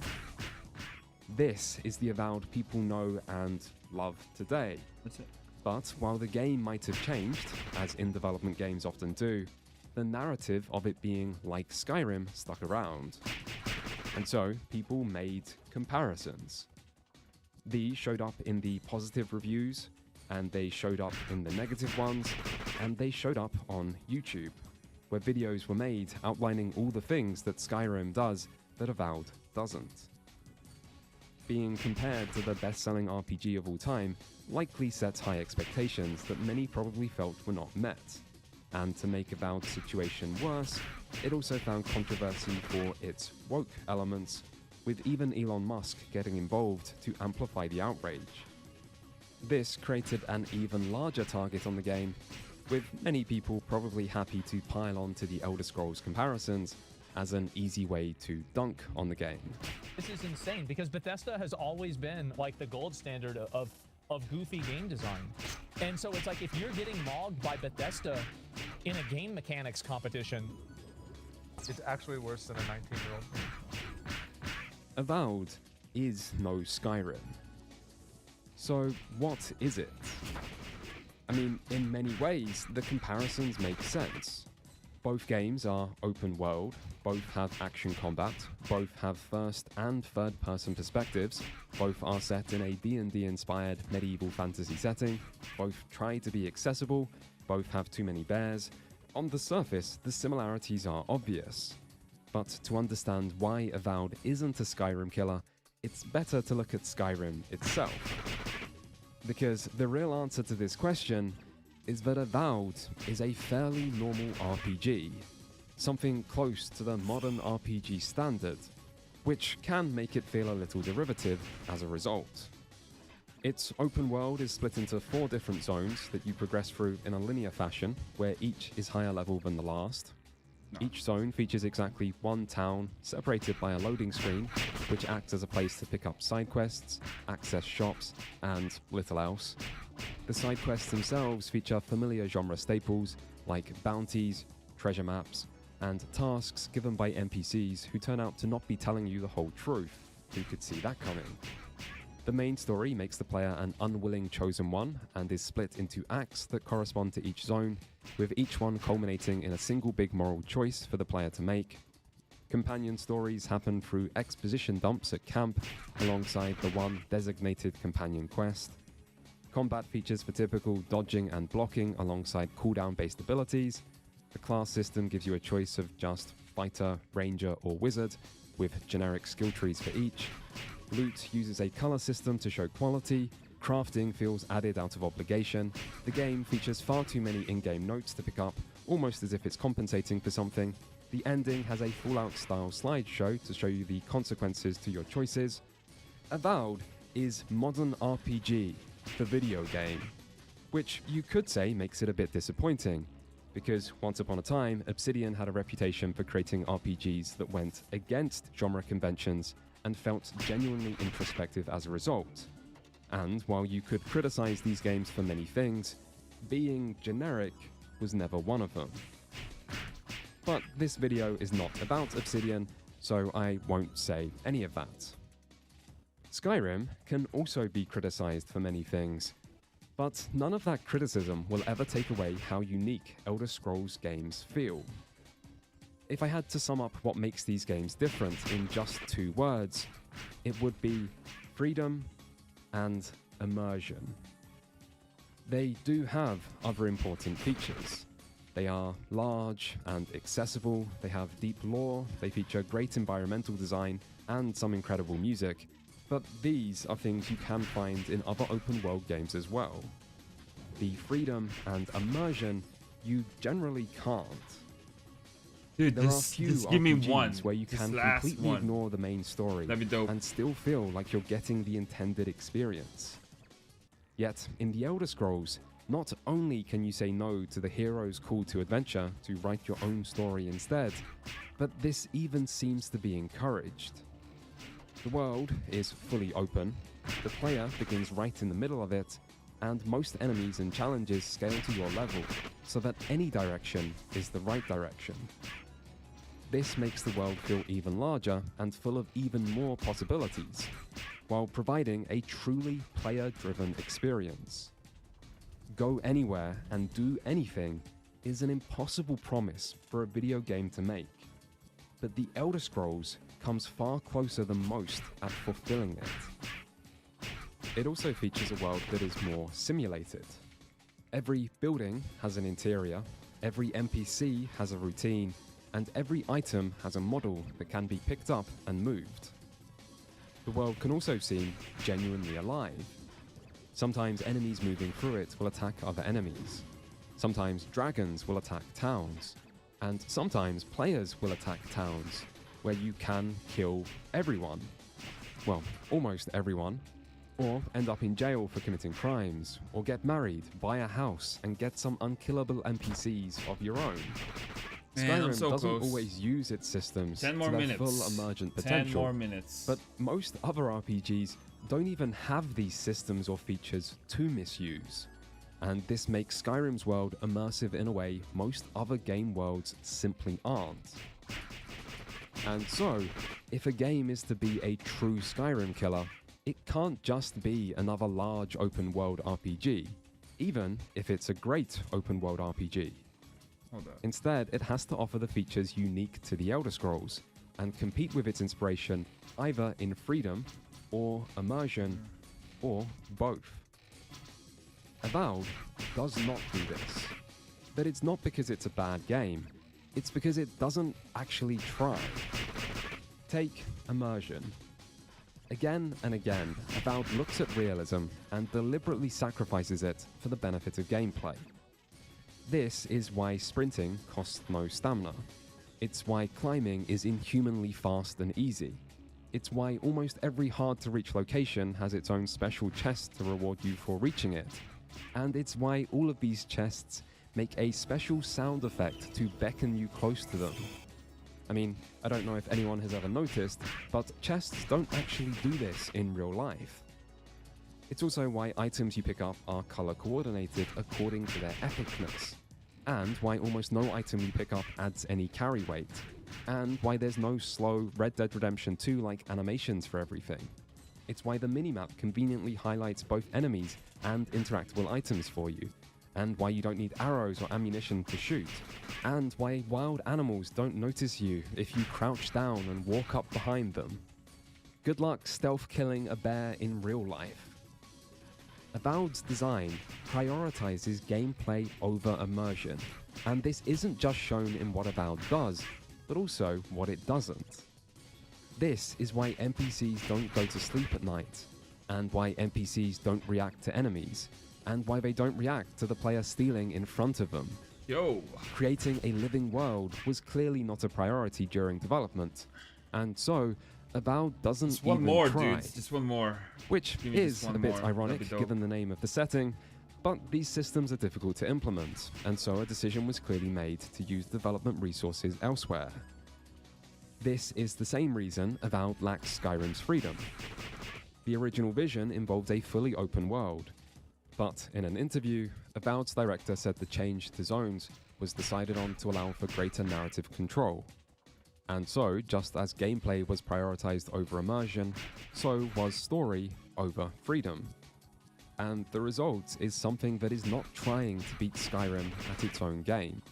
H: This is the Avowed people know and love today.
D: That's it.
H: But while the game might have changed, as in-development games often do, the narrative of it being like Skyrim stuck around. And so, people made comparisons. These showed up in the positive reviews, and they showed up in the negative ones, and they showed up on YouTube, where videos were made outlining all the things that Skyrim does that Avowed doesn't. Being compared to the best-selling RPG of all time likely sets high expectations that many probably felt were not met. And to make Avowed's situation worse, it also found controversy for its woke elements, with even Elon Musk getting involved to amplify the outrage. This created an even larger target on the game, with many people probably happy to pile on to the Elder Scrolls comparisons as an easy way to dunk on the game.
I: This is insane because Bethesda has always been like the gold standard of goofy game design. And so it's like if you're getting mogged by Bethesda in a game mechanics competition,
J: it's actually worse than a 19-year-old.
H: Avowed is no Skyrim. So what is it? I mean, in many ways, the comparisons make sense. Both games are open world, both have action combat, both have first and third person perspectives, both are set in a D&D inspired medieval fantasy setting, both try to be accessible, both have too many bears. On the surface, the similarities are obvious. But to understand why Avowed isn't a Skyrim killer, it's better to look at Skyrim itself. Because the real answer to this question is that Avowed is a fairly normal RPG, something close to the modern RPG standard, which can make it feel a little derivative as a result. Its open world is split into 4 different zones that you progress through in a linear fashion, where each is higher level than the last. Each zone features exactly 1 town, separated by a loading screen, which acts as a place to pick up side quests, access shops, and little else. The side quests themselves feature familiar genre staples like bounties, treasure maps, and tasks given by NPCs who turn out to not be telling you the whole truth. Who could see that coming? The main story makes the player an unwilling chosen one and is split into acts that correspond to each zone, with each one culminating in a single big moral choice for the player to make. Companion stories happen through exposition dumps at camp, alongside the one designated companion quest. Combat features for typical dodging and blocking alongside cooldown-based abilities. The class system gives you a choice of just fighter, ranger, or wizard, with generic skill trees for each. Loot uses a color system to show quality. Crafting feels added out of obligation. The game features far too many in-game notes to pick up, almost as if it's compensating for something. The ending has a Fallout-style slideshow to show you the consequences to your choices. Avowed is modern RPG, the video game, which you could say makes it a bit disappointing, because once upon a time, Obsidian had a reputation for creating RPGs that went against genre conventions and felt genuinely introspective as a result. And while you could criticize these games for many things, being generic was never one of them. But this video is not about Obsidian, so I won't say any of that. Skyrim can also be criticized for many things, but none of that criticism will ever take away how unique Elder Scrolls games feel. If I had to sum up what makes these games different in just 2 words, it would be freedom and immersion. They do have other important features. They are large and accessible, they have deep lore, they feature great environmental design and some incredible music, but these are things you can find in other open world games as well. The freedom and immersion you generally can't.
D: Dude,
H: There are few
D: give me
H: RPGs
D: one.
H: where you
D: This
H: can
D: last
H: completely
D: one.
H: ignore the main story
D: That'd be dope.
H: and still feel like you're getting the intended experience. Yet, in the Elder Scrolls, not only can you say no to the hero's call to adventure to write your own story instead, but this even seems to be encouraged. The world is fully open, the player begins right in the middle of it, and most enemies and challenges scale to your level, so that any direction is the right direction. This makes the world feel even larger and full of even more possibilities, while providing a truly player-driven experience. Go anywhere and do anything is an impossible promise for a video game to make, but The Elder Scrolls comes far closer than most at fulfilling it. It also features a world that is more simulated. Every building has an interior, every NPC has a routine, and every item has a model that can be picked up and moved. The world can also seem genuinely alive. Sometimes enemies moving through it will attack other enemies. Sometimes dragons will attack towns. And sometimes players will attack towns, where you can kill everyone. Well, almost everyone. Or end up in jail for committing crimes, or get married, buy a house, and get some unkillable NPCs of your own.
D: Man, I'm
H: Skyrim
D: so
H: doesn't
D: close.
H: always use its systems
D: 10
H: to
D: more
H: their
D: minutes.
H: full emergent
D: 10
H: potential.
D: more minutes.
H: But most other RPGs don't even have these systems or features to misuse. And this makes Skyrim's world immersive in a way most other game worlds simply aren't. And so, if a game is to be a true Skyrim killer, it can't just be another large open world RPG, even if it's a great open world RPG.
A: Hold up.
H: Instead, it has to offer the features unique to the Elder Scrolls and compete with its inspiration either in freedom or immersion or both. Avowed does not do this. But it's not because it's a bad game, it's because it doesn't actually try. Take immersion. Again and again, Avowed looks at realism and deliberately sacrifices it for the benefit of gameplay. This is why sprinting costs no stamina. It's why climbing is inhumanly fast and easy. It's why almost every hard-to-reach location has its own special chest to reward you for reaching it. And it's why all of these chests make a special sound effect to beckon you close to them. I mean, I don't know if anyone has ever noticed, but chests don't actually do this in real life. It's also why items you pick up are color coordinated according to their epicness, and why almost no item you pick up adds any carry weight, and why there's no slow Red Dead Redemption 2-like animations for everything. It's why the minimap conveniently highlights both enemies and interactable items for you, and why you don't need arrows or ammunition to shoot, and why wild animals don't notice you if you crouch down and walk up behind them. Good luck stealth killing a bear in real life. Avowed's design prioritizes gameplay over immersion, and this isn't just shown in what Avowed does, but also what it doesn't. This is why NPCs don't go to sleep at night, and why NPCs don't react to enemies, and why they don't react to the player stealing in front of them.
A: Yo.
H: Creating a living world was clearly not a priority during development, and so Avowed doesn't
A: Just one
H: even
A: more,
H: try.
A: dudes. Just one more.
H: Which
A: Give me
H: is
A: just one
H: a bit
A: more.
H: ironic
A: That'd be dope.
H: given the name of the setting, but these systems are difficult to implement, and so a decision was clearly made to use development resources elsewhere. This is the same reason Avowed lacks Skyrim's freedom. The original vision involved a fully open world, but in an interview, Avowed's director said the change to zones was decided on to allow for greater narrative control. And so, just as gameplay was prioritized over immersion, so was story over freedom. And the result is something that is not trying to beat Skyrim at its own game.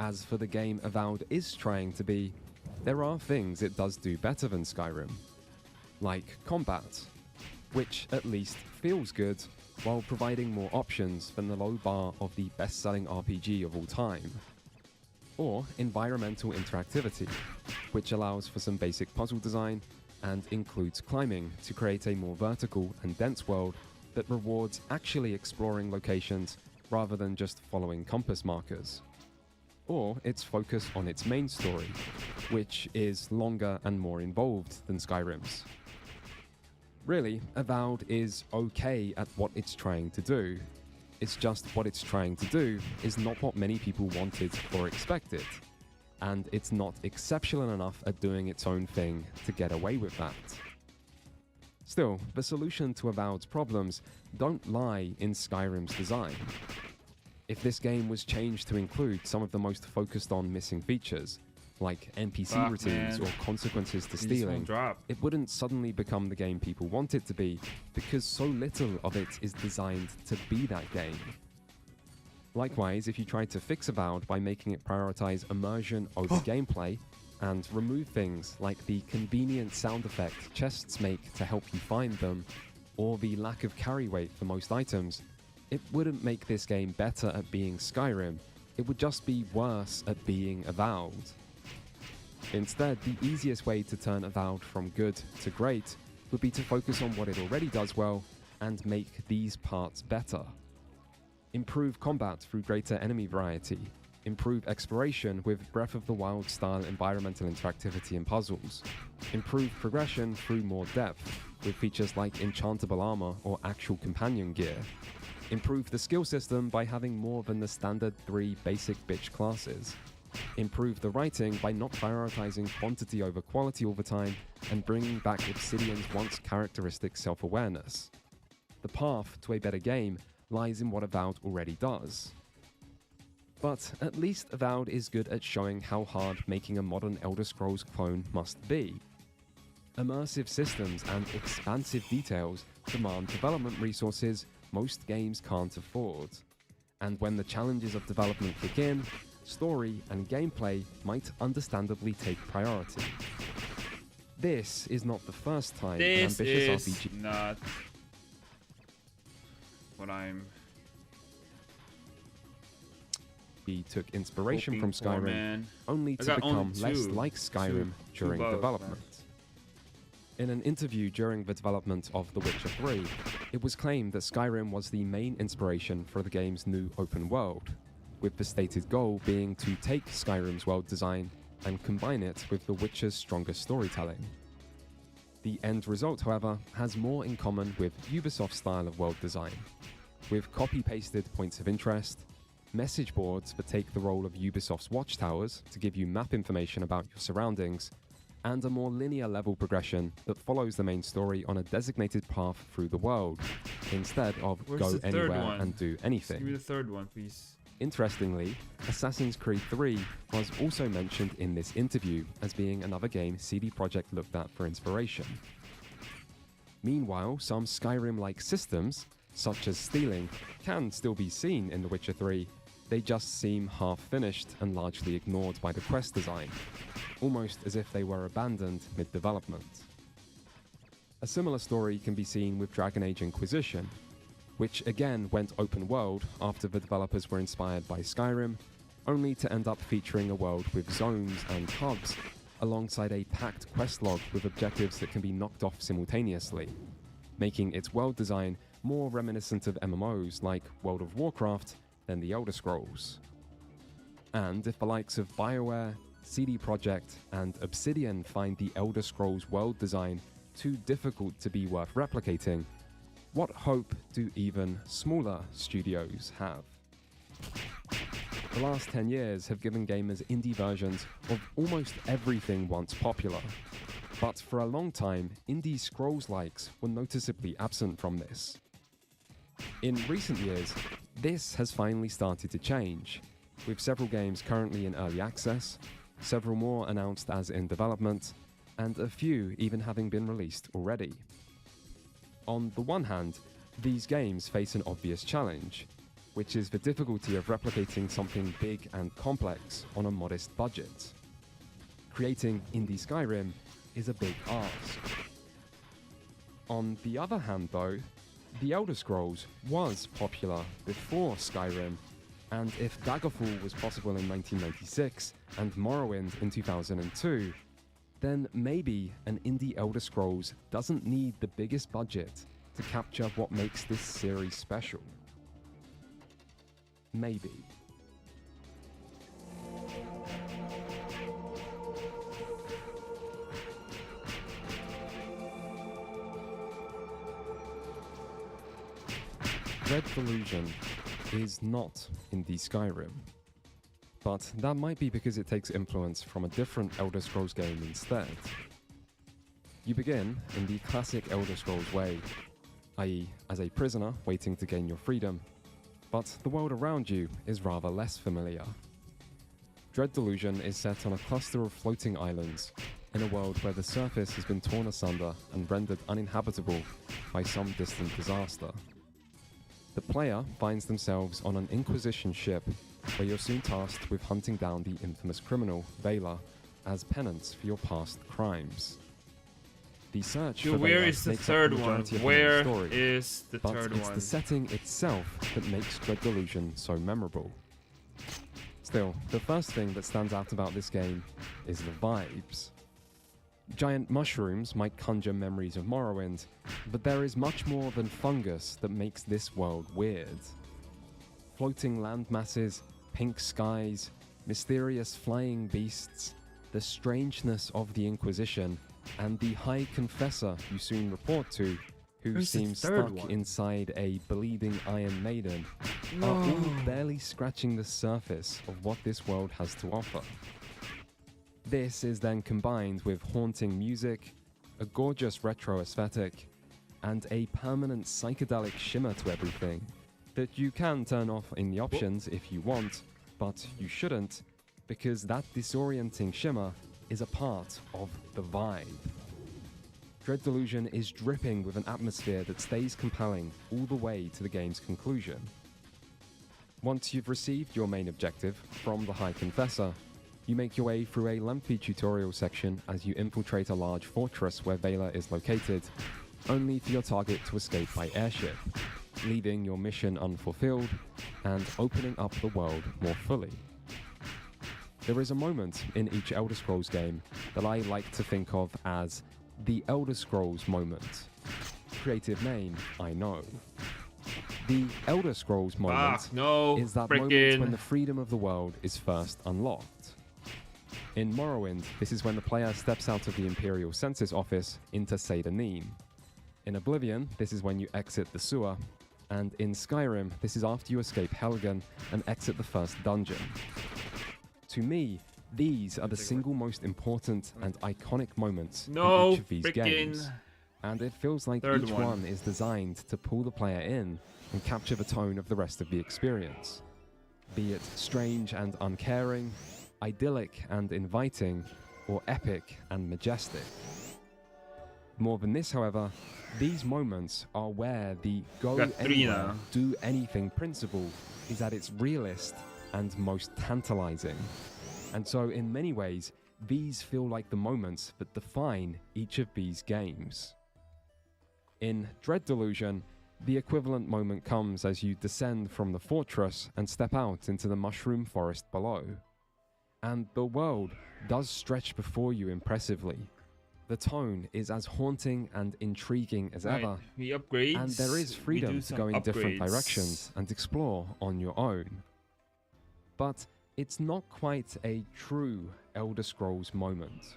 H: As for the game Avowed is trying to be, there are things it does do better than Skyrim. Like combat, which at least feels good while providing more options than the low bar of the best-selling RPG of all time. Or environmental interactivity, which allows for some basic puzzle design and includes climbing to create a more vertical and dense world that rewards actually exploring locations rather than just following compass markers. Or its focus on its main story, which is longer and more involved than Skyrim's. Really, Avowed is okay at what it's trying to do. It's just what it's trying to do is not what many people wanted or expected, and it's not exceptional enough at doing its own thing to get away with that. Still, the solution to Avowed's problems don't lie in Skyrim's design. If this game was changed to include some of the most focused on missing features, like NPC routines or consequences to stealing, it wouldn't suddenly become the game people want it to be, because so little of it is designed to be that game. Likewise, if you tried to fix Avowed by making it prioritize immersion over gameplay, and remove things like the convenient sound effect chests make to help you find them, or the lack of carry weight for most items, it wouldn't make this game better at being Skyrim, it would just be worse at being Avowed. Instead, the easiest way to turn Avowed from good to great would be to focus on what it already does well and make these parts better. Improve combat through greater enemy variety. Improve exploration with Breath of the Wild style environmental interactivity and puzzles. Improve progression through more depth, with features like enchantable armor or actual companion gear. Improve the skill system by having more than the standard 3 basic bitch classes. Improve the writing by not prioritizing quantity over quality all the time and bringing back Obsidian's once characteristic self-awareness. The path to a better game lies in what Avowed already does. But at least Avowed is good at showing how hard making a modern Elder Scrolls clone must be. Immersive systems and expansive details demand development resources most games can't afford. And when the challenges of development kick in, story and gameplay might understandably take priority. This is not the first time an
D: This
H: ambitious
D: is
H: RPG
D: not what I'm
H: took inspiration from
D: hoping for,
H: Skyrim,
D: man.
H: only
D: I
H: to
D: got
H: become
D: only
H: less
D: two.
H: like Skyrim
D: Two
H: during
D: bugs,
H: development. In an interview during the development of The Witcher 3, it was claimed that Skyrim was the main inspiration for the game's new open world, with the stated goal being to take Skyrim's world design and combine it with The Witcher's stronger storytelling. The end result, however, has more in common with Ubisoft's style of world design, with copy-pasted points of interest, message boards that take the role of Ubisoft's watchtowers to give you map information about your surroundings, and a more linear level progression that follows the main story on a designated path through the world, instead of
D: Where's
H: go
D: the third
H: anywhere
D: one?
H: and do
D: Give me
H: anything.
D: the third one, please.
H: Interestingly, Assassin's Creed 3 was also mentioned in this interview as being another game CD Projekt looked at for inspiration. Meanwhile, some Skyrim-like systems, such as stealing, can still be seen in The Witcher 3. They just seem half-finished and largely ignored by the quest design, almost as if they were abandoned mid-development. A similar story can be seen with Dragon Age Inquisition, which again went open world after the developers were inspired by Skyrim, only to end up featuring a world with zones and hubs, alongside a packed quest log with objectives that can be knocked off simultaneously, making its world design more reminiscent of MMOs like World of Warcraft than the Elder Scrolls. And if the likes of BioWare, CD Projekt, and Obsidian find the Elder Scrolls world design too difficult to be worth replicating, what hope do even smaller studios have? The last 10 years have given gamers indie versions of almost everything once popular. But for a long time, indie Scrolls-likes were noticeably absent from this. In recent years, this has finally started to change, with several games currently in early access, several more announced as in development, and a few even having been released already. On the one hand, these games face an obvious challenge, which is the difficulty of replicating something big and complex on a modest budget. Creating indie Skyrim is a big ask. On the other hand though, The Elder Scrolls was popular before Skyrim, and if Daggerfall was possible in 1996 and Morrowind in 2002, then maybe an indie Elder Scrolls doesn't need the biggest budget to capture what makes this series special. Maybe. Red Delusion is not indie Skyrim, but that might be because it takes influence from a different Elder Scrolls game instead. You begin in the classic Elder Scrolls way, i.e. as a prisoner waiting to gain your freedom, but the world around you is rather less familiar. Dread Delusion is set on a cluster of floating islands in a world where the surface has been torn asunder and rendered uninhabitable by some distant disaster. The player finds themselves on an Inquisition ship where you're soon tasked with hunting down the infamous criminal, Vela, as penance for your past crimes. The search for
D: Where
H: Vela
D: is the
H: makes up
D: third
H: the
D: one?
H: majority of the
D: Where
H: main story,
D: is the
H: but
D: third
H: it's
D: one?
H: the setting itself that makes Dread Delusion so memorable. Still, the first thing that stands out about this game is the vibes. Giant mushrooms might conjure memories of Morrowind, but there is much more than fungus that makes this world weird. Floating land masses, pink skies, mysterious flying beasts, the strangeness of the Inquisition, and the High Confessor you soon report to, who
D: Where's the
H: seems
D: third
H: stuck
D: one?
H: inside a bleeding Iron Maiden, are all barely scratching the surface of what this world has to offer. This is then combined with haunting music, a gorgeous retro aesthetic, and a permanent psychedelic shimmer to everything that you can turn off in the options if you want, but you shouldn't, because that disorienting shimmer is a part of the vibe. Dread Delusion is dripping with an atmosphere that stays compelling all the way to the game's conclusion. Once you've received your main objective from the High Confessor, you make your way through a lengthy tutorial section as you infiltrate a large fortress where Vela is located, only for your target to escape by airship, leaving your mission unfulfilled and opening up the world more fully. There is a moment in each Elder Scrolls game that I like to think of as the Elder Scrolls moment. Creative name, I know. The Elder Scrolls moment is that moment when the freedom of the world is first unlocked. In Morrowind, this is when the player steps out of the Imperial Census Office into Seyda-Neen. In Oblivion, this is when you exit the sewer, and in Skyrim, this is after you escape Helgen and exit the first dungeon. To me, these are the single most important and iconic moments in each of these games, and it feels like each one is designed to pull the player in and capture the tone of the rest of the experience. Be it strange and uncaring, idyllic and inviting, or epic and majestic. More than this, however, these moments are where the go anywhere, do anything principle is at its realest and most tantalizing. And so in many ways, these feel like the moments that define each of these games. In Dread Delusion, the equivalent moment comes as you descend from the fortress and step out into the mushroom forest below. And the world does stretch before you impressively. The tone is as haunting and intriguing as ever, and there is freedom to go in different directions and explore on your own. But it's not quite a true Elder Scrolls moment.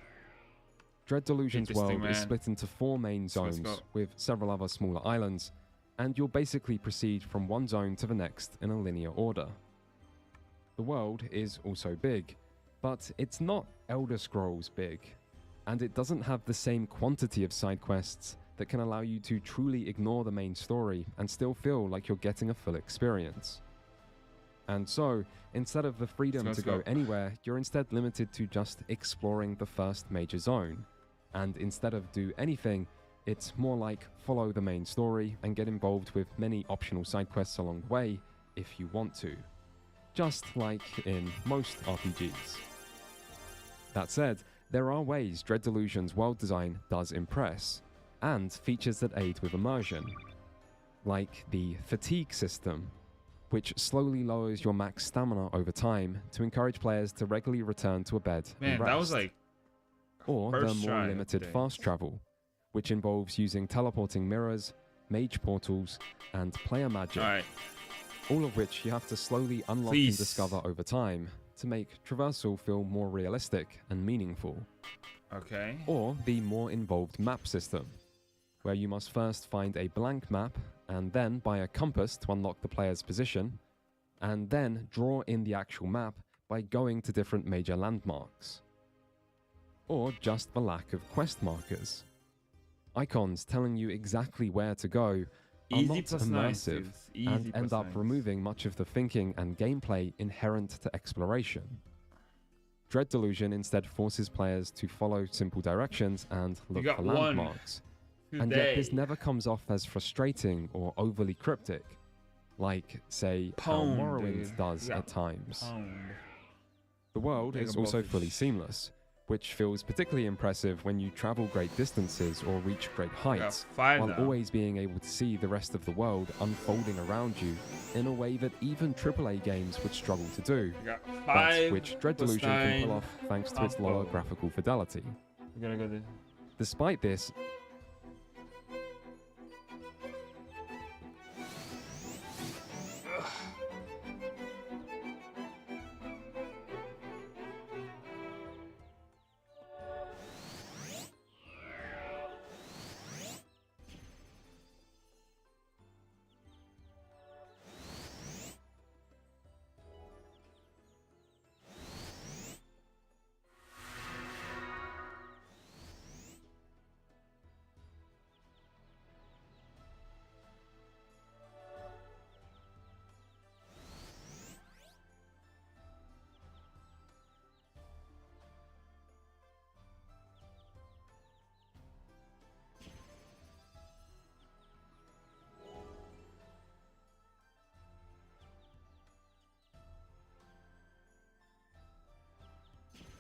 H: Dread Delusion's world is split into 4 main zones with several other smaller islands, and you'll basically proceed from one zone to the next in a linear order. The world is also big, but it's not Elder Scrolls big, and it doesn't have the same quantity of side quests that can allow you to truly ignore the main story and still feel like you're getting a full experience. And so, instead of the freedom to go anywhere, you're instead limited to just exploring the first major zone. And instead of do anything, it's more like follow the main story and get involved with many optional side quests along the way if you want to. Just like in most RPGs. That said, there are ways Dread Delusion's world design does impress, and features that aid with immersion. Like the fatigue system, which slowly lowers your max stamina over time to encourage players to regularly return to a bed and rest.
D: That was like
H: or the more limited fast travel, which involves using teleporting mirrors, mage portals, and player magic. All of which you have to slowly unlock and discover over time to make traversal feel more realistic and meaningful. Or the more involved map system, where you must first find a blank map and then buy a compass to unlock the player's position, and then draw in the actual map by going to different major landmarks. Or just the lack of quest markers. Icons telling you exactly where to go are not immersive and end up removing much of the thinking and gameplay inherent to exploration. Dread Delusion instead forces players to follow simple directions and look for landmarks. And yet this never comes off as frustrating or overly cryptic, like, say, how Morrowind does at times. The world is also fully seamless, which feels particularly impressive when you travel great distances or reach great heights, while always being able to see the rest of the world unfolding around you in a way that even AAA games would struggle to do, but which Dread Delusion can pull off thanks to its lower graphical fidelity. Despite this,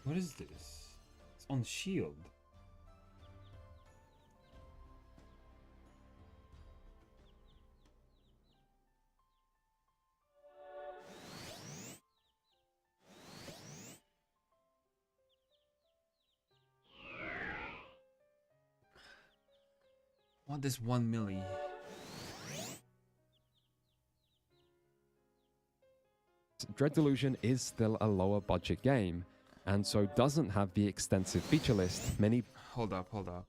D: What is this? It's on shield. I want this 1 milli.
H: Dread Delusion is still a lower budget game, and so doesn't have the extensive feature list many.
D: Hold up.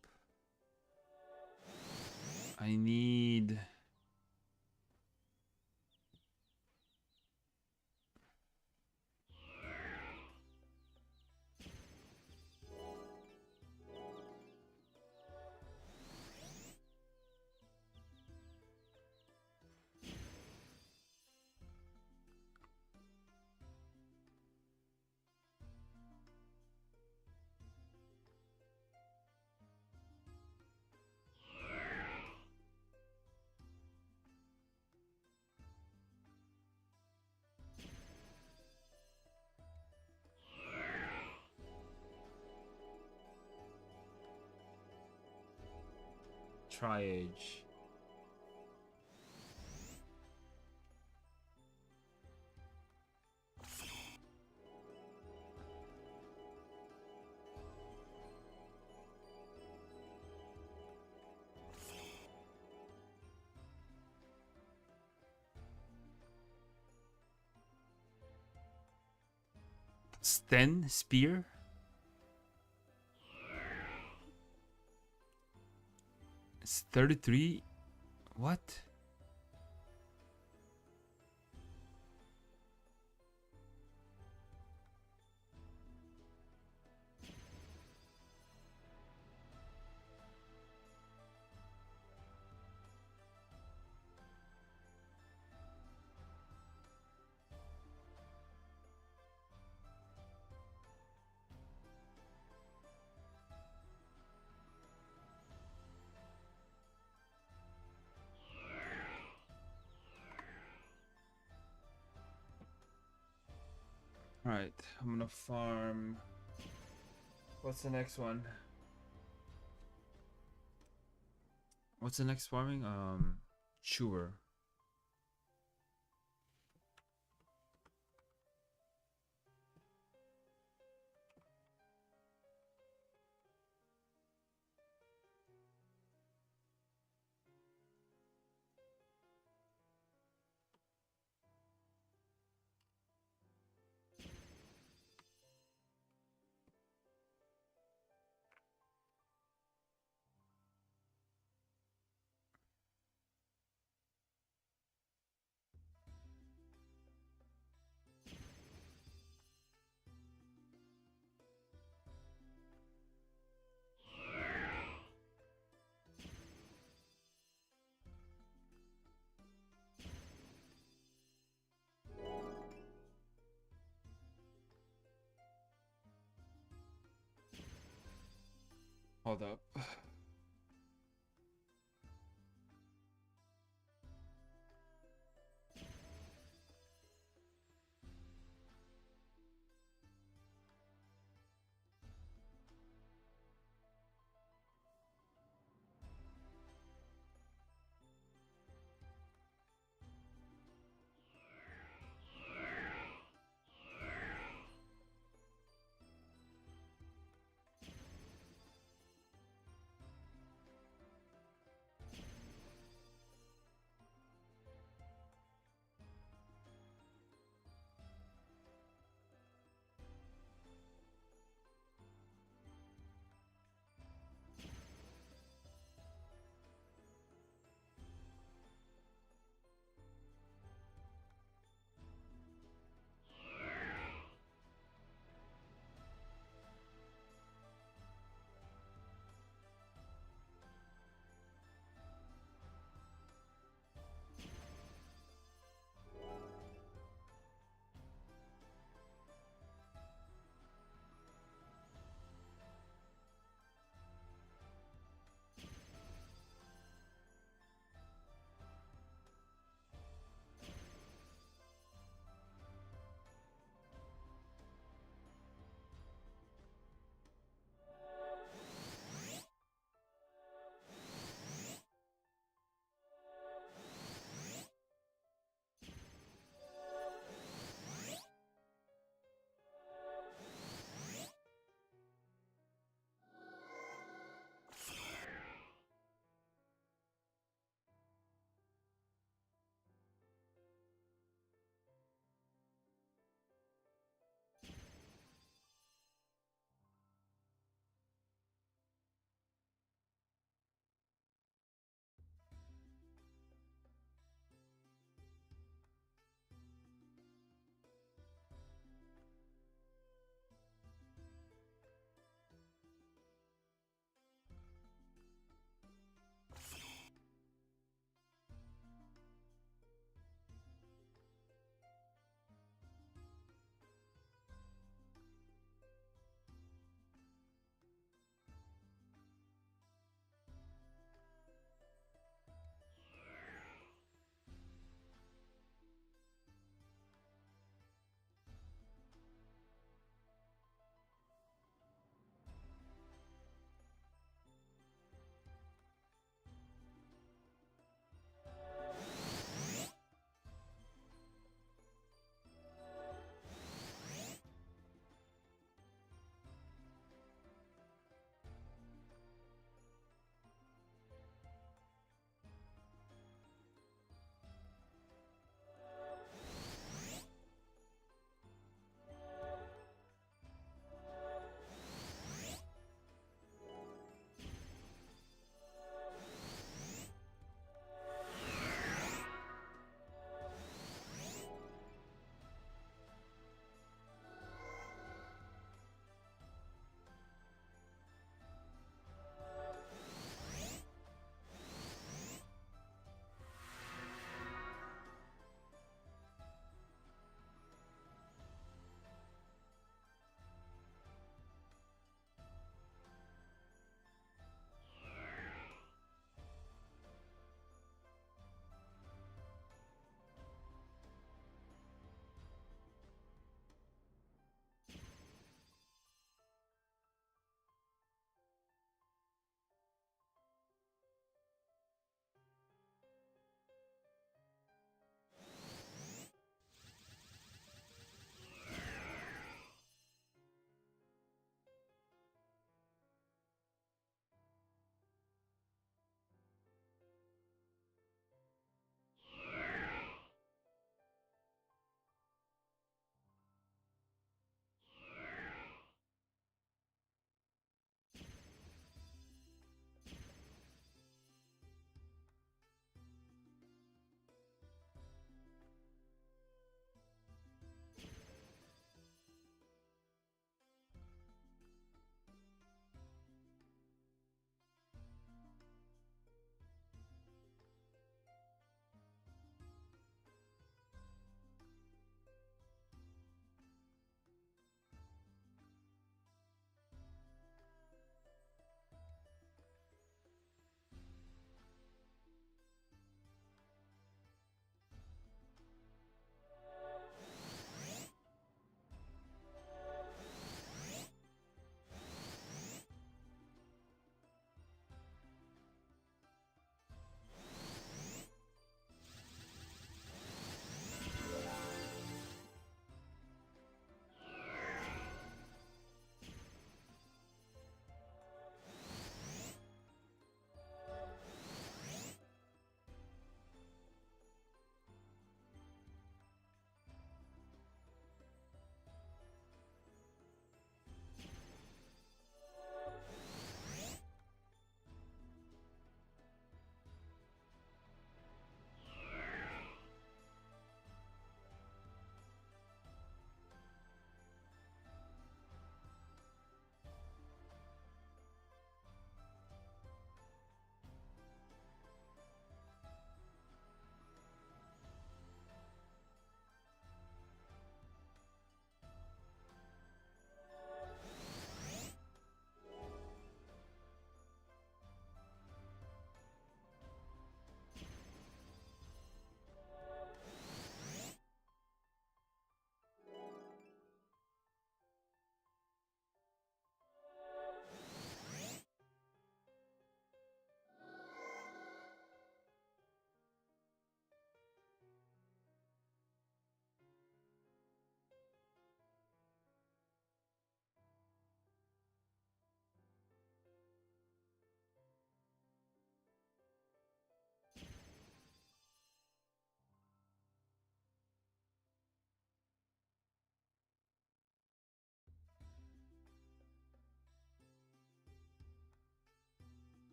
D: I need... Tri-age. Sten Spear? It's 33. What? Alright, I'm gonna farm. What's the next one? What's the next farming? Chewer. Hold up.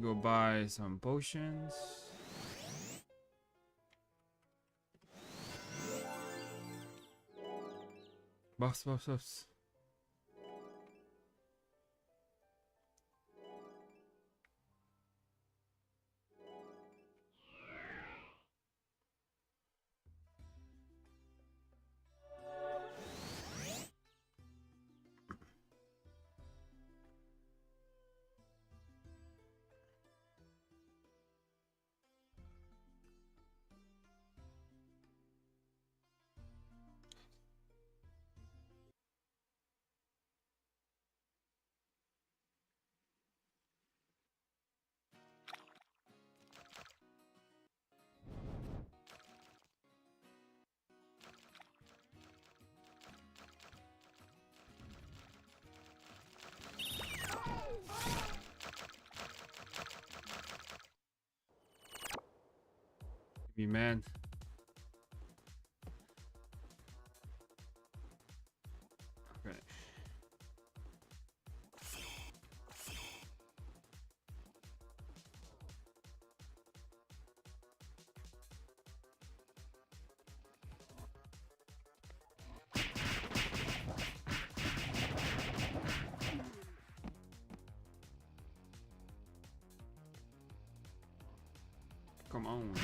D: Go buy some potions. Buffs. Me man. Okay. Come on.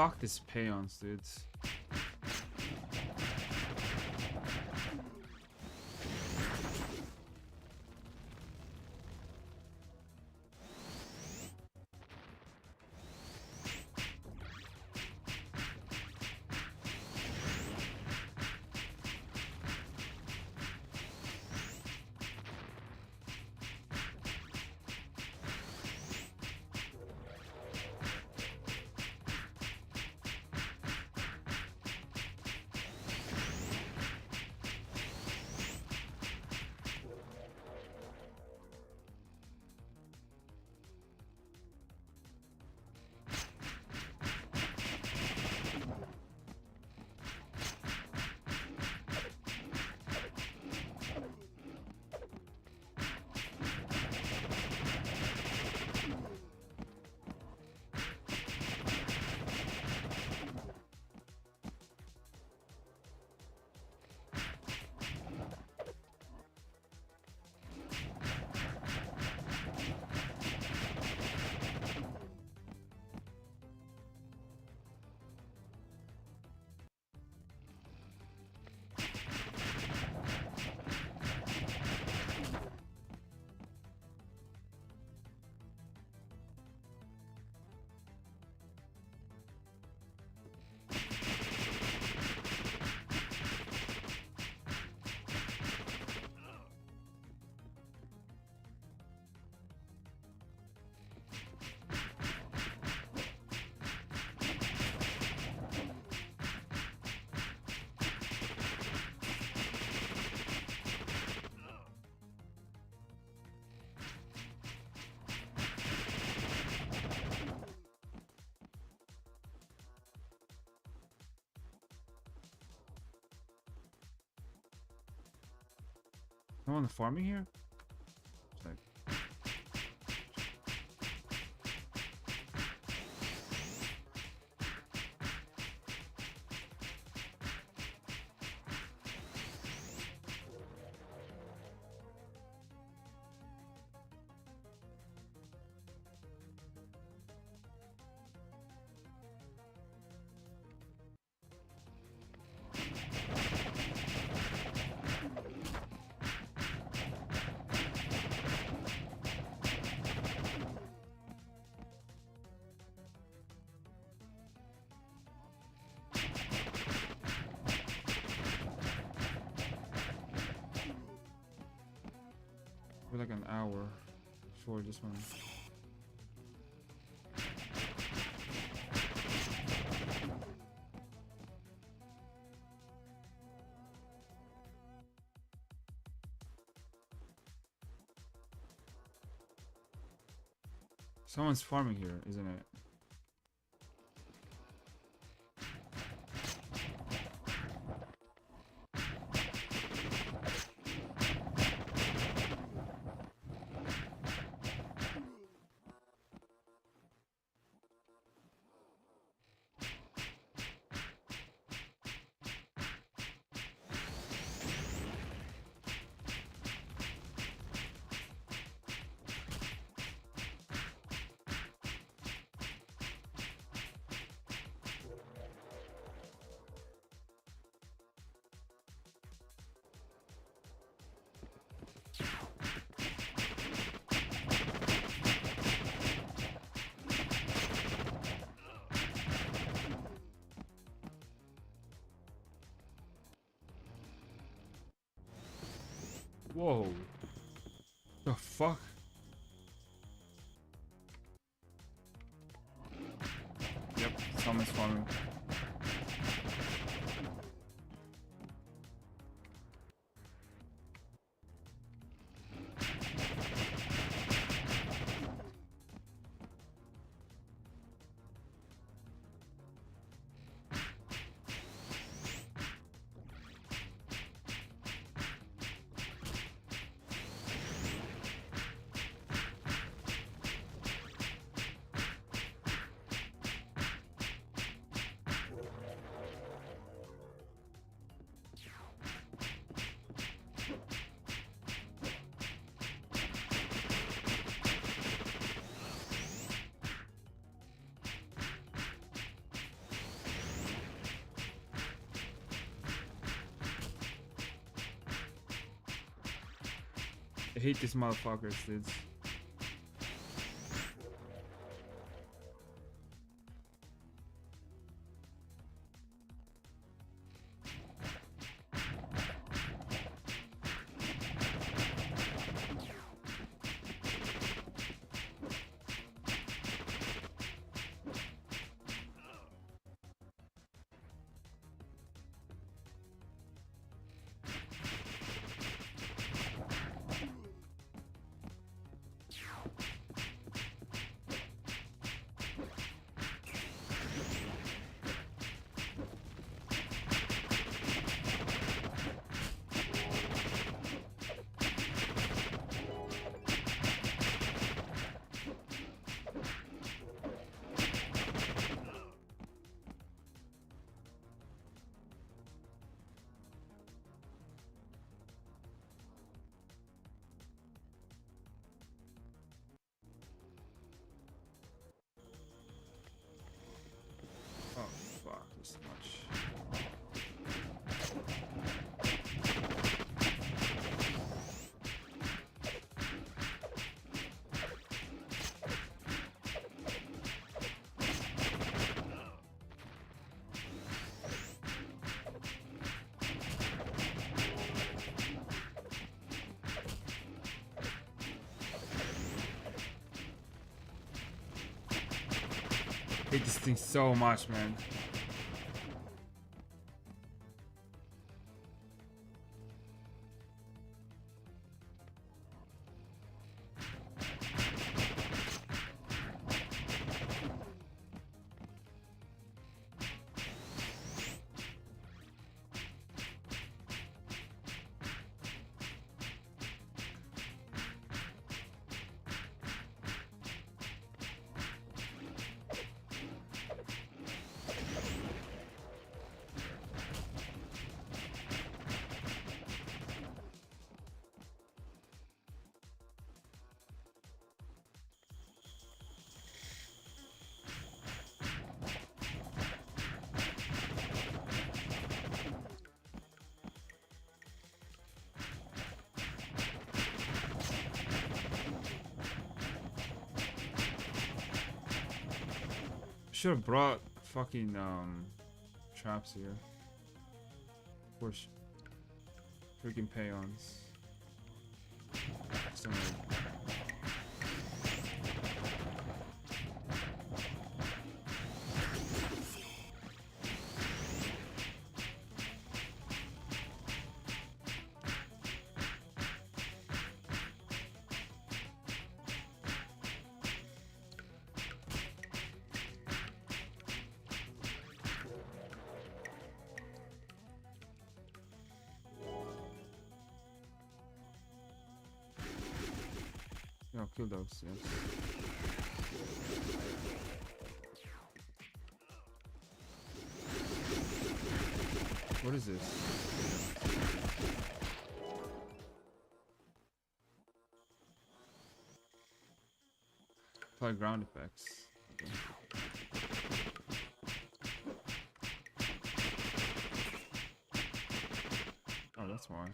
D: Fuck this Payons, dudes. Someone farming here? It's like... for like an hour for this one. Someone's farming here, isn't it? Whoa. The fuck? Yep, someone's farming. I hate these motherfuckers, dudes. Oh fuck, this much. I hate this thing so much, man. Should have brought fucking traps here. Of course, freaking Payons. custom made. Yeah, kill those, yes. What is this? Apply ground effects. Okay. Oh, that's why.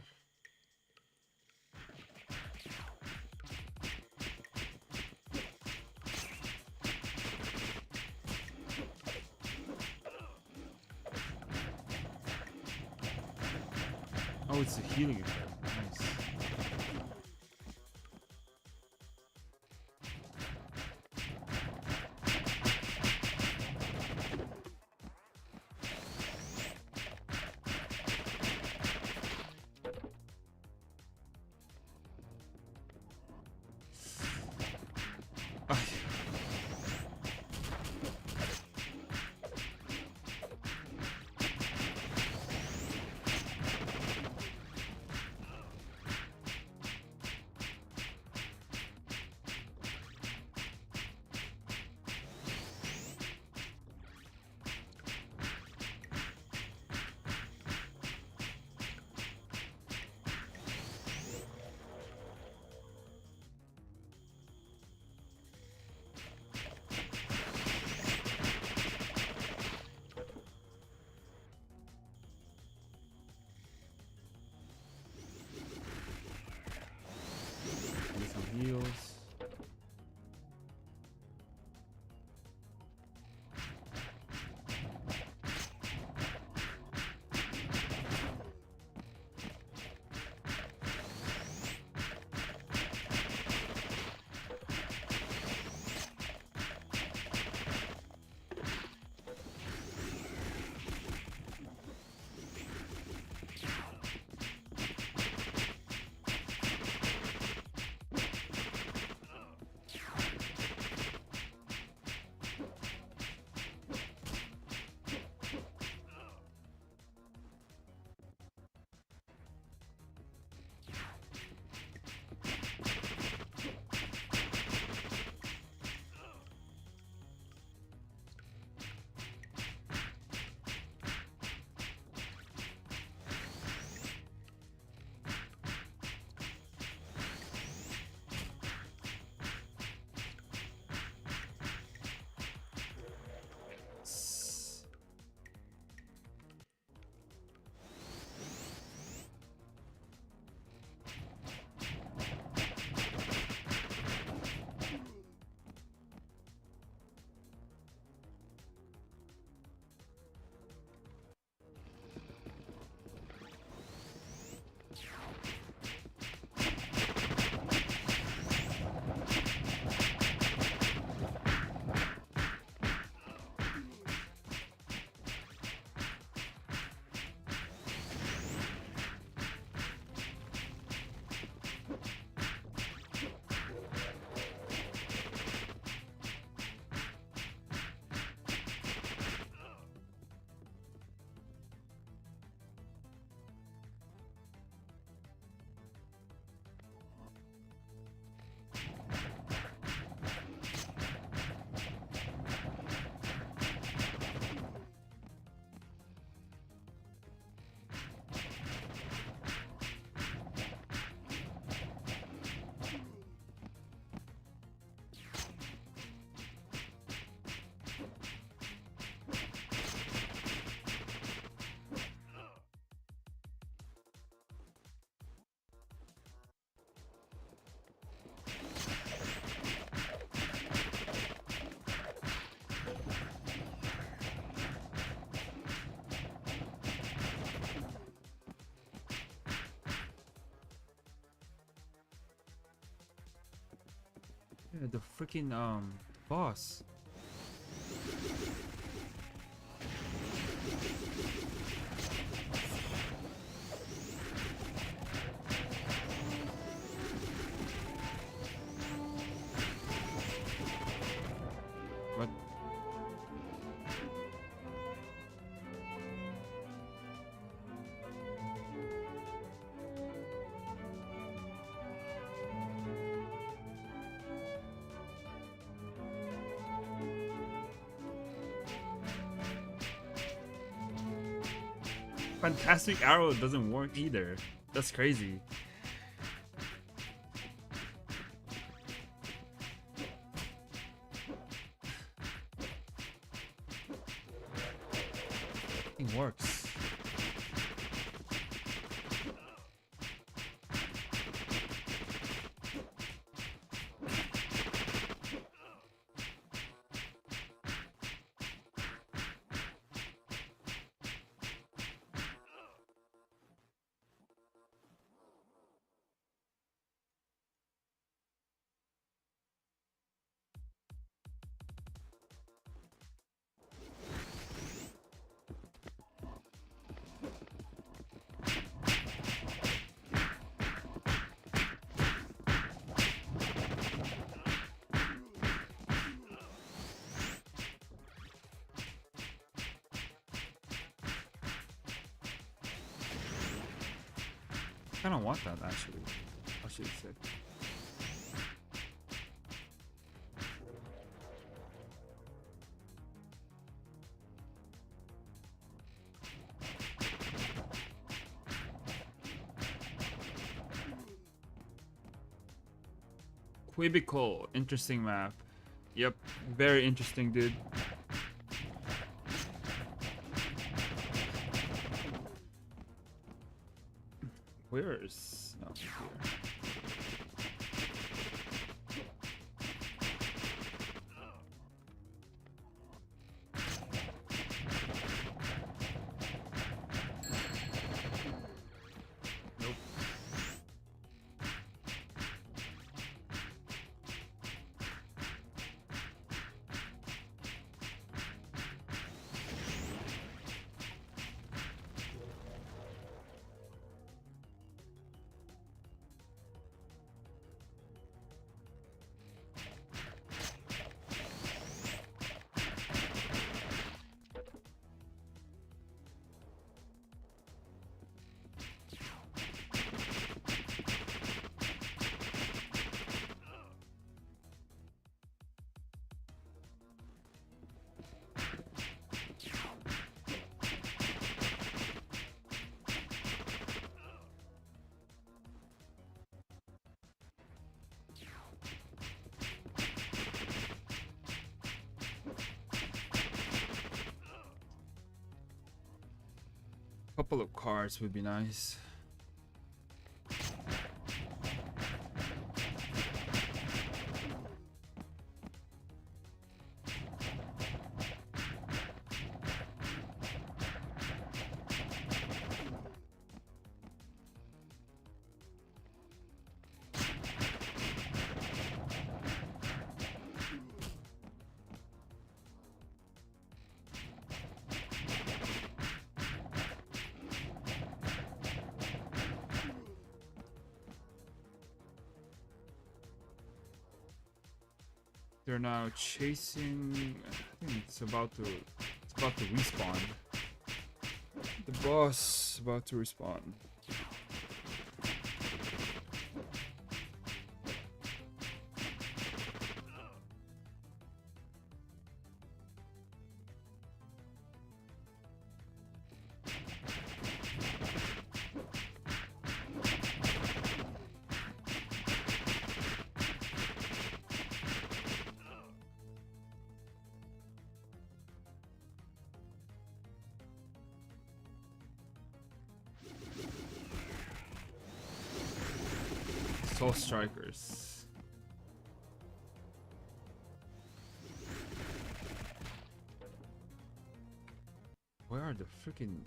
D: Oh, it's a healing effect. Nice. Yeah, the freaking boss. What? Fantastic Arrow doesn't work either. That's crazy. It works. I kind of want that actually. Actually, sick. Quebical, interesting map. Yep, very interesting, dude. Where's no here? Nope. Couple of cards would be nice. They're now chasing. I think it's about to respawn. The boss is about to respawn. Soul Strikers. Where are the freaking...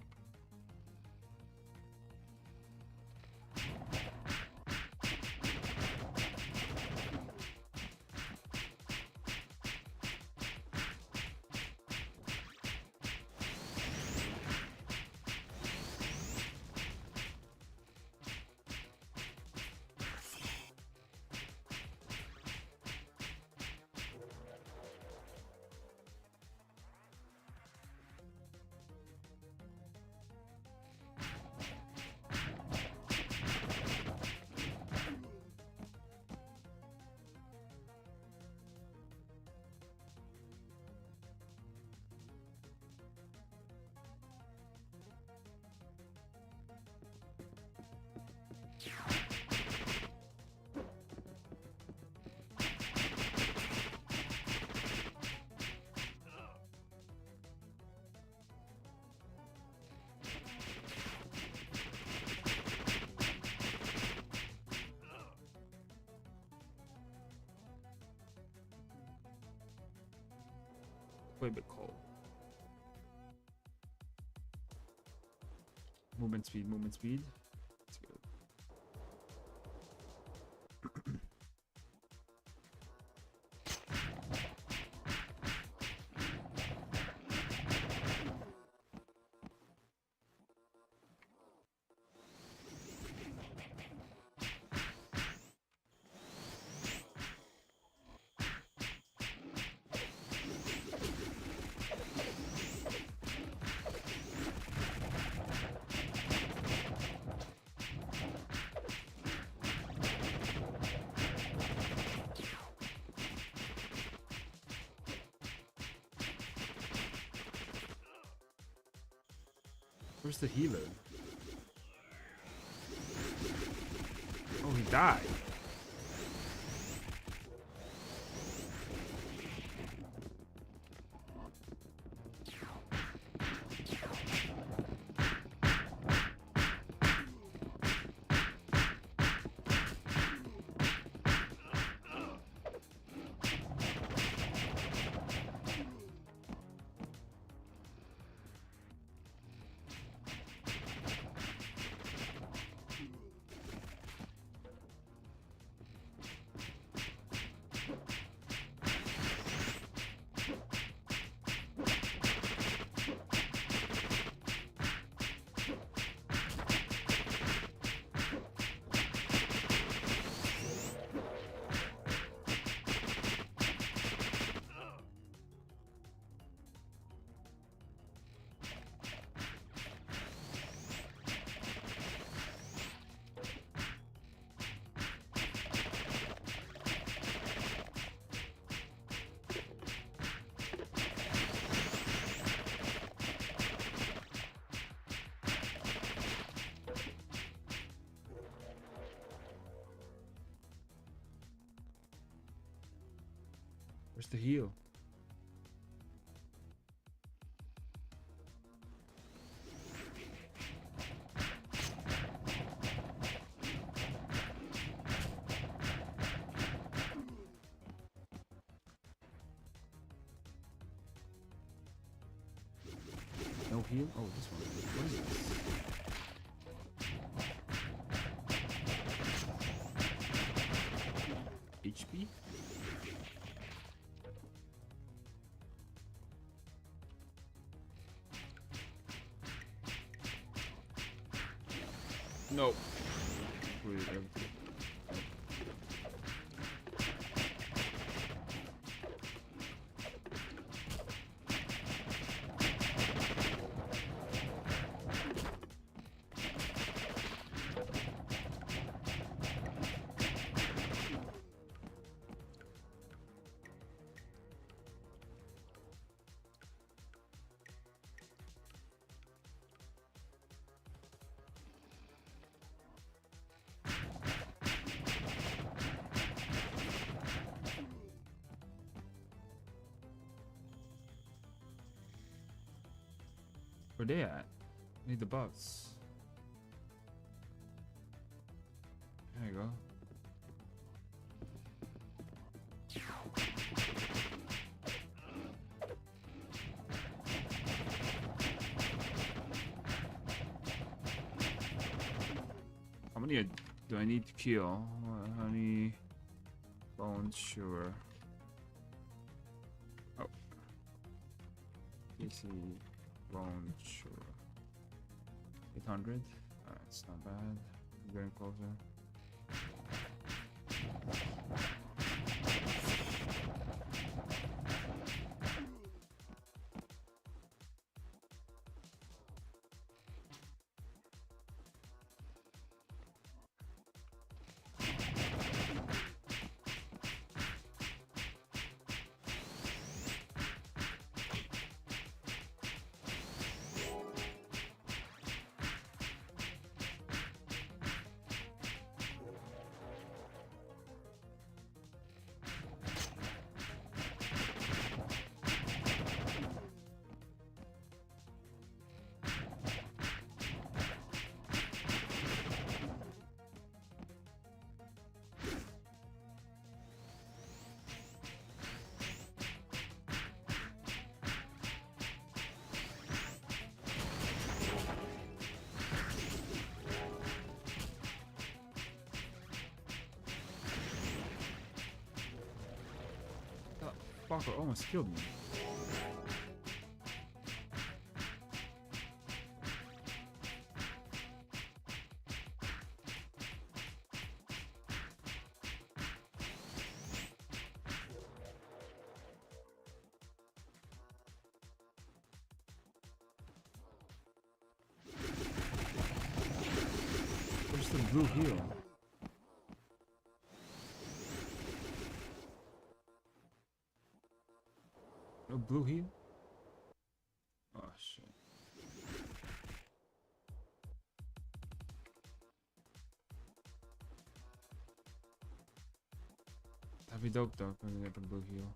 D: Quite a bit cold. Movement speed, movement speed. That's good. Where's the healer? Oh, he died. Where's the heal? No heal? Oh, this one. What is this? HP? No. Wait, everything. Where they at? Need the bugs. There you go. How many do I need to kill? Honey, bone, sugar. Oh. PC. Bone, sure. 800. It's not bad. Getting closer. fucker almost killed me. Where's the blue heal? No blue heal? Oh shit. That'd be dope though if I can get the blue heal.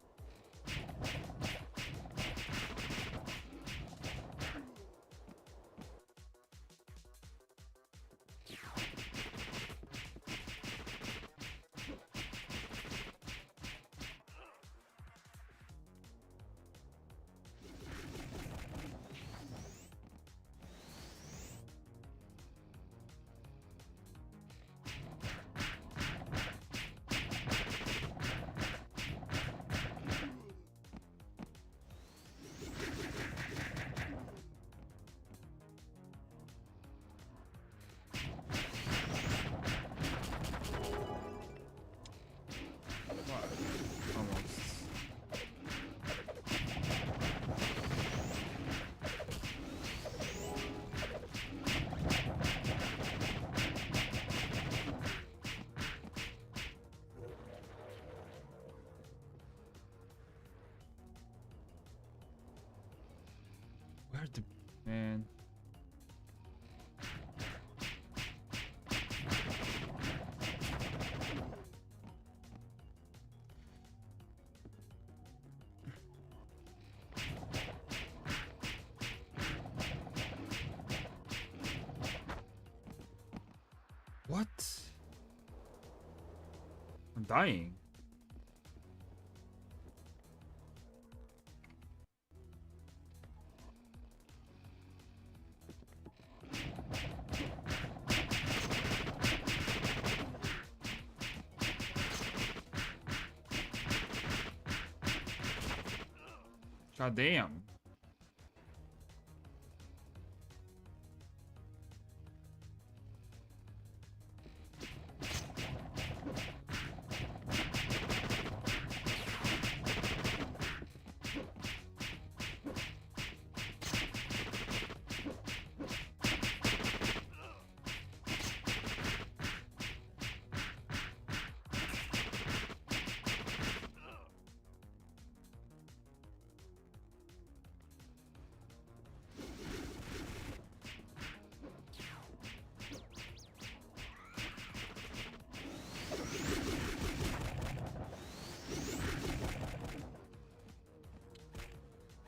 D: Where the man? What? I'm dying. God damn.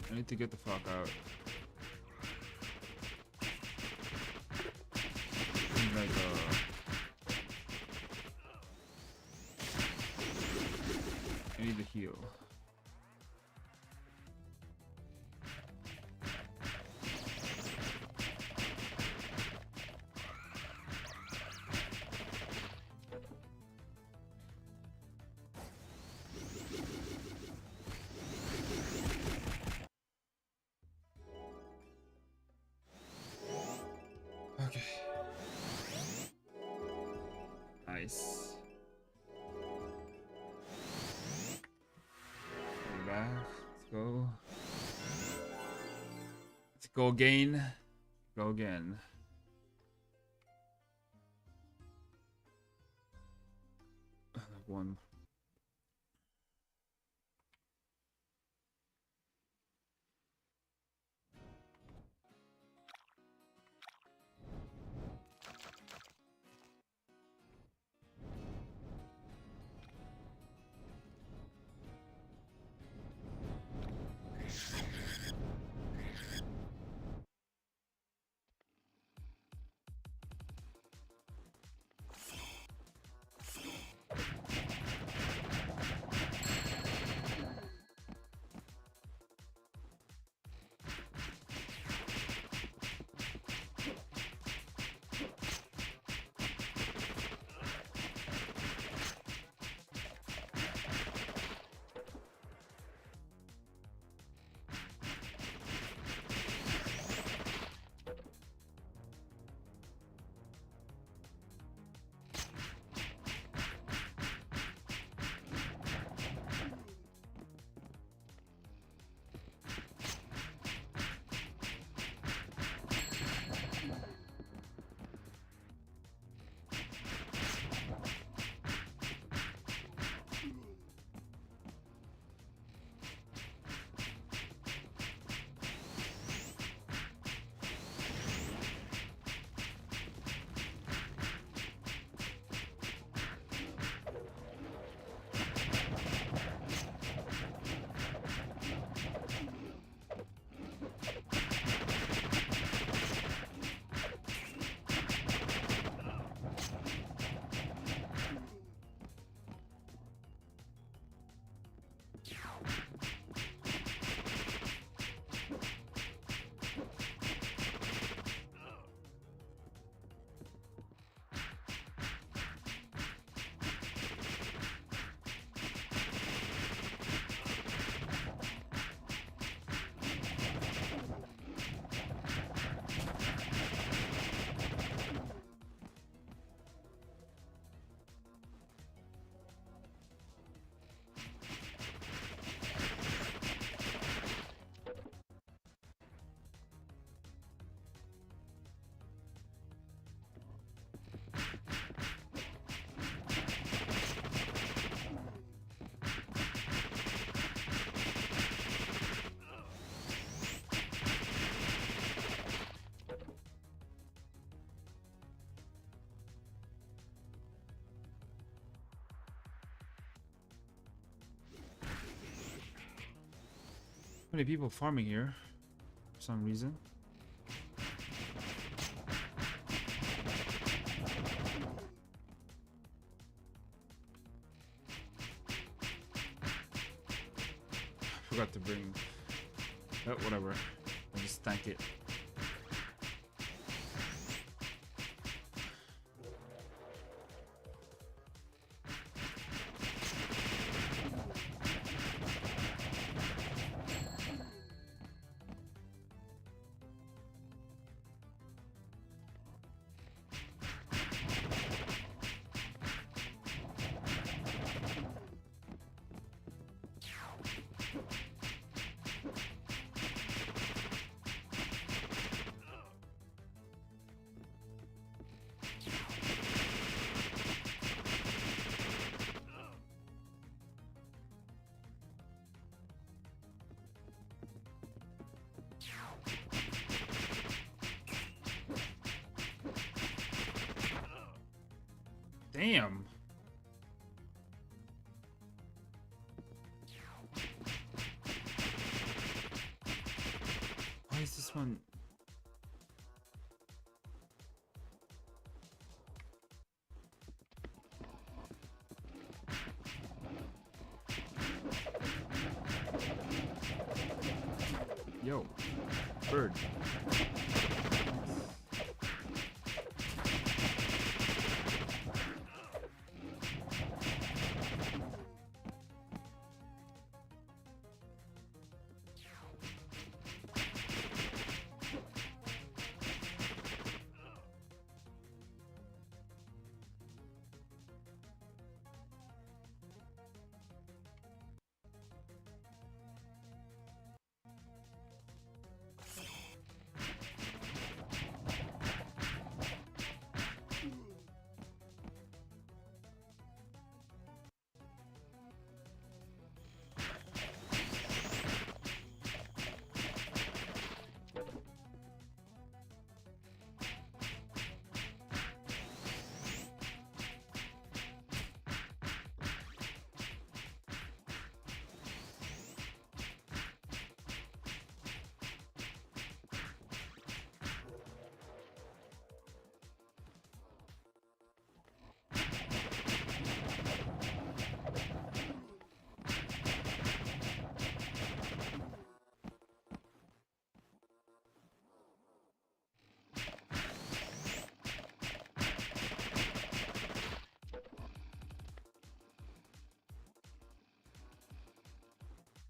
D: I need to get the fuck out. Like, I need to heal. Okay. Nice. Go back. Let's go. Let's go again. Go again. One. many people farming here for some reason. Forgot to bring. Oh, whatever. I'll just tank it. Damn. Why is this one? Yo, bird.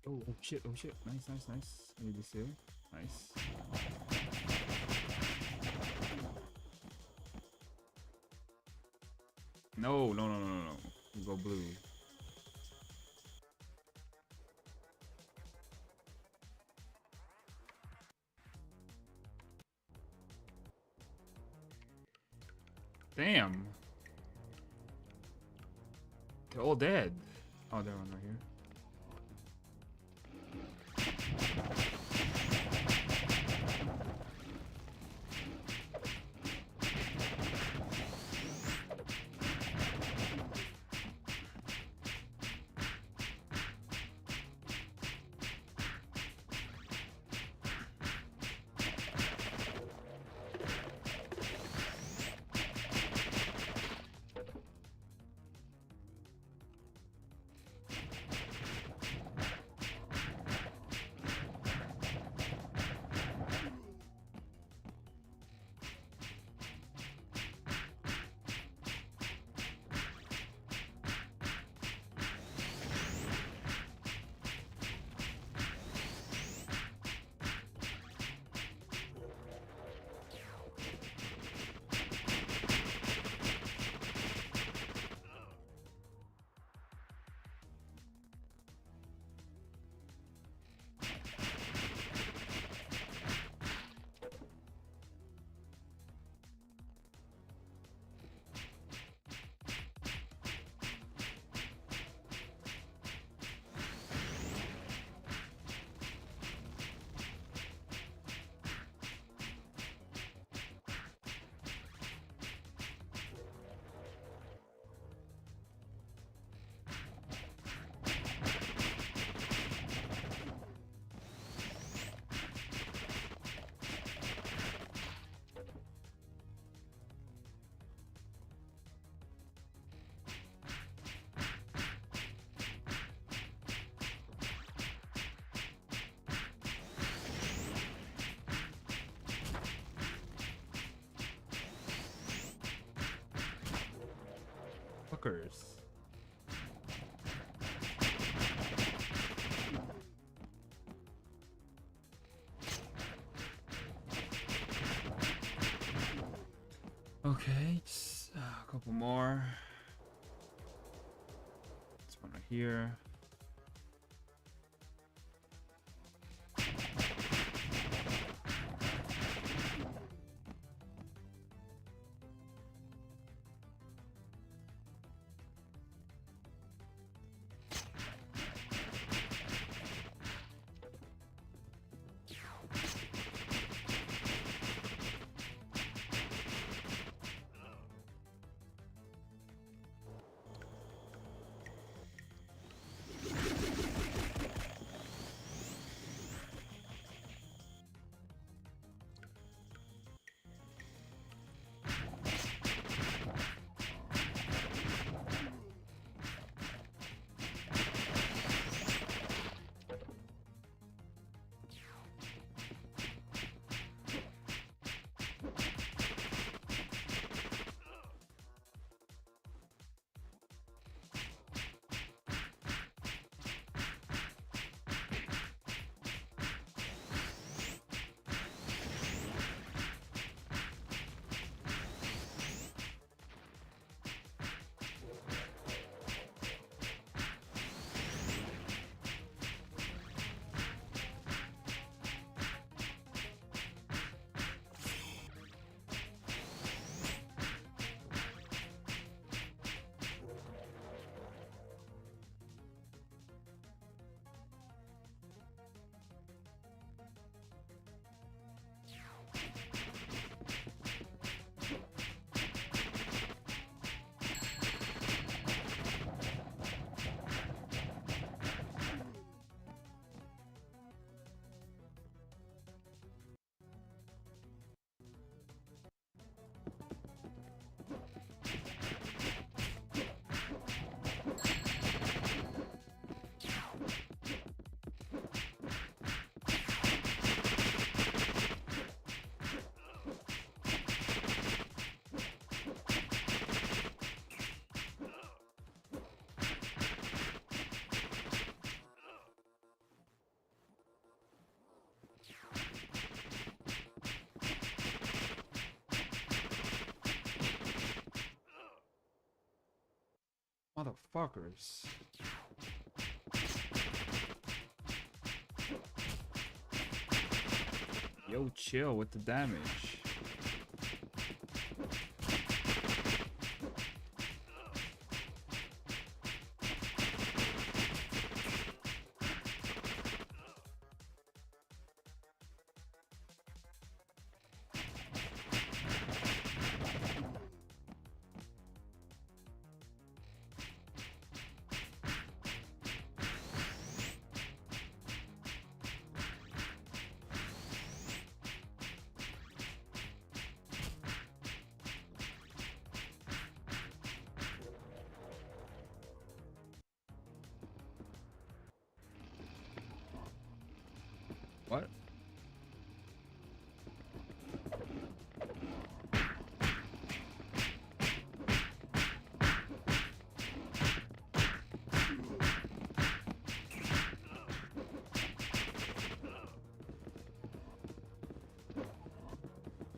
D: Oh, oh shit, oh shit. Nice, nice, nice. Maybe this here. Nice. No, no, no, no, no, no. You go blue. Damn. They're all dead. Oh, they're one right here. Motherfuckers. Okay, just, a couple more. This one right here. Motherfuckers. Yo, chill with the damage. What?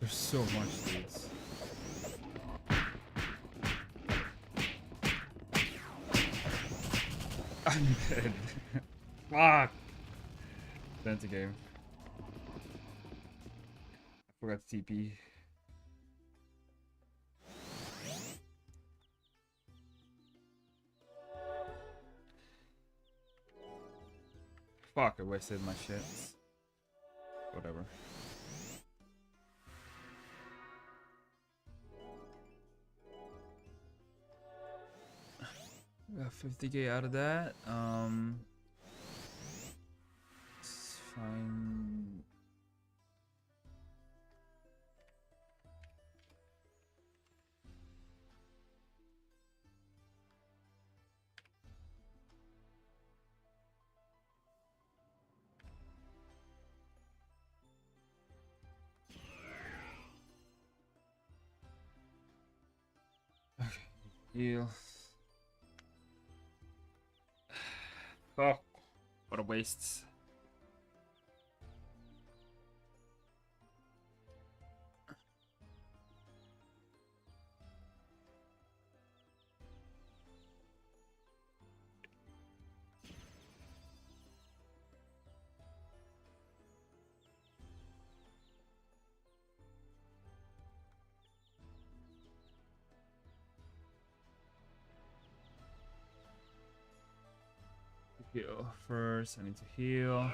D: There's so much dudes. I'm dead. Fuck. That's a game. I forgot to TP. Fuck, I wasted my shit. Whatever. Got 50k out of that. It's fine. Okay, heal. Oh, what a waste. Heal first. I need to heal.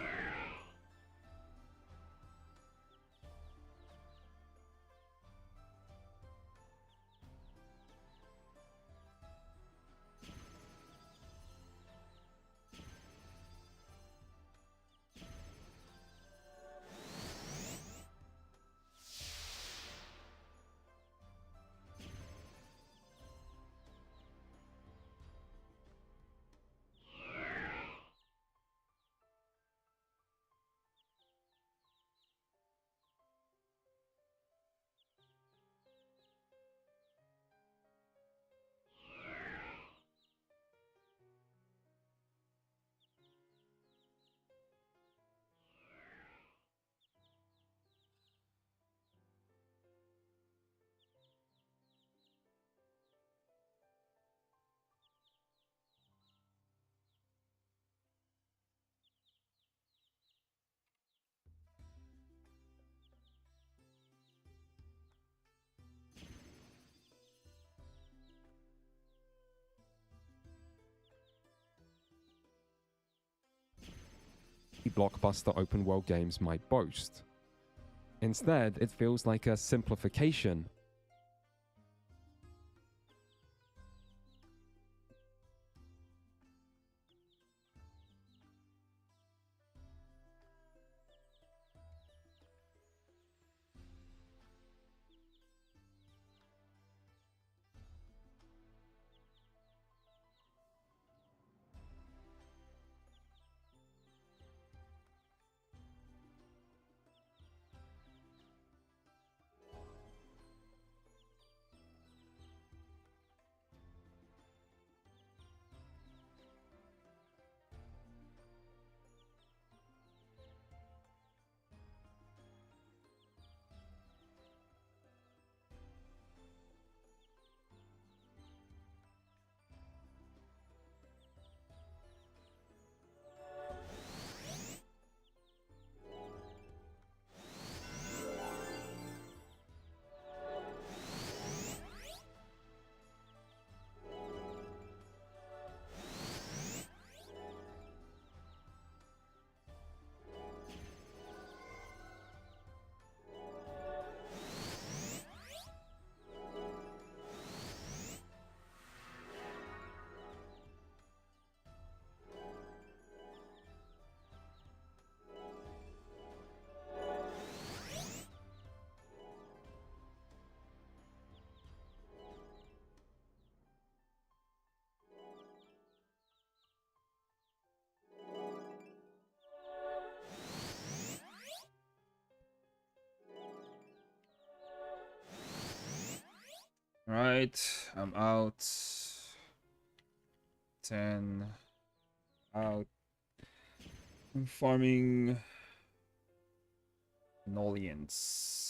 H: Blockbuster open world games might boast. Instead, it feels like a simplification.
D: Right, I'm out. 10 out. I'm farming Nolians.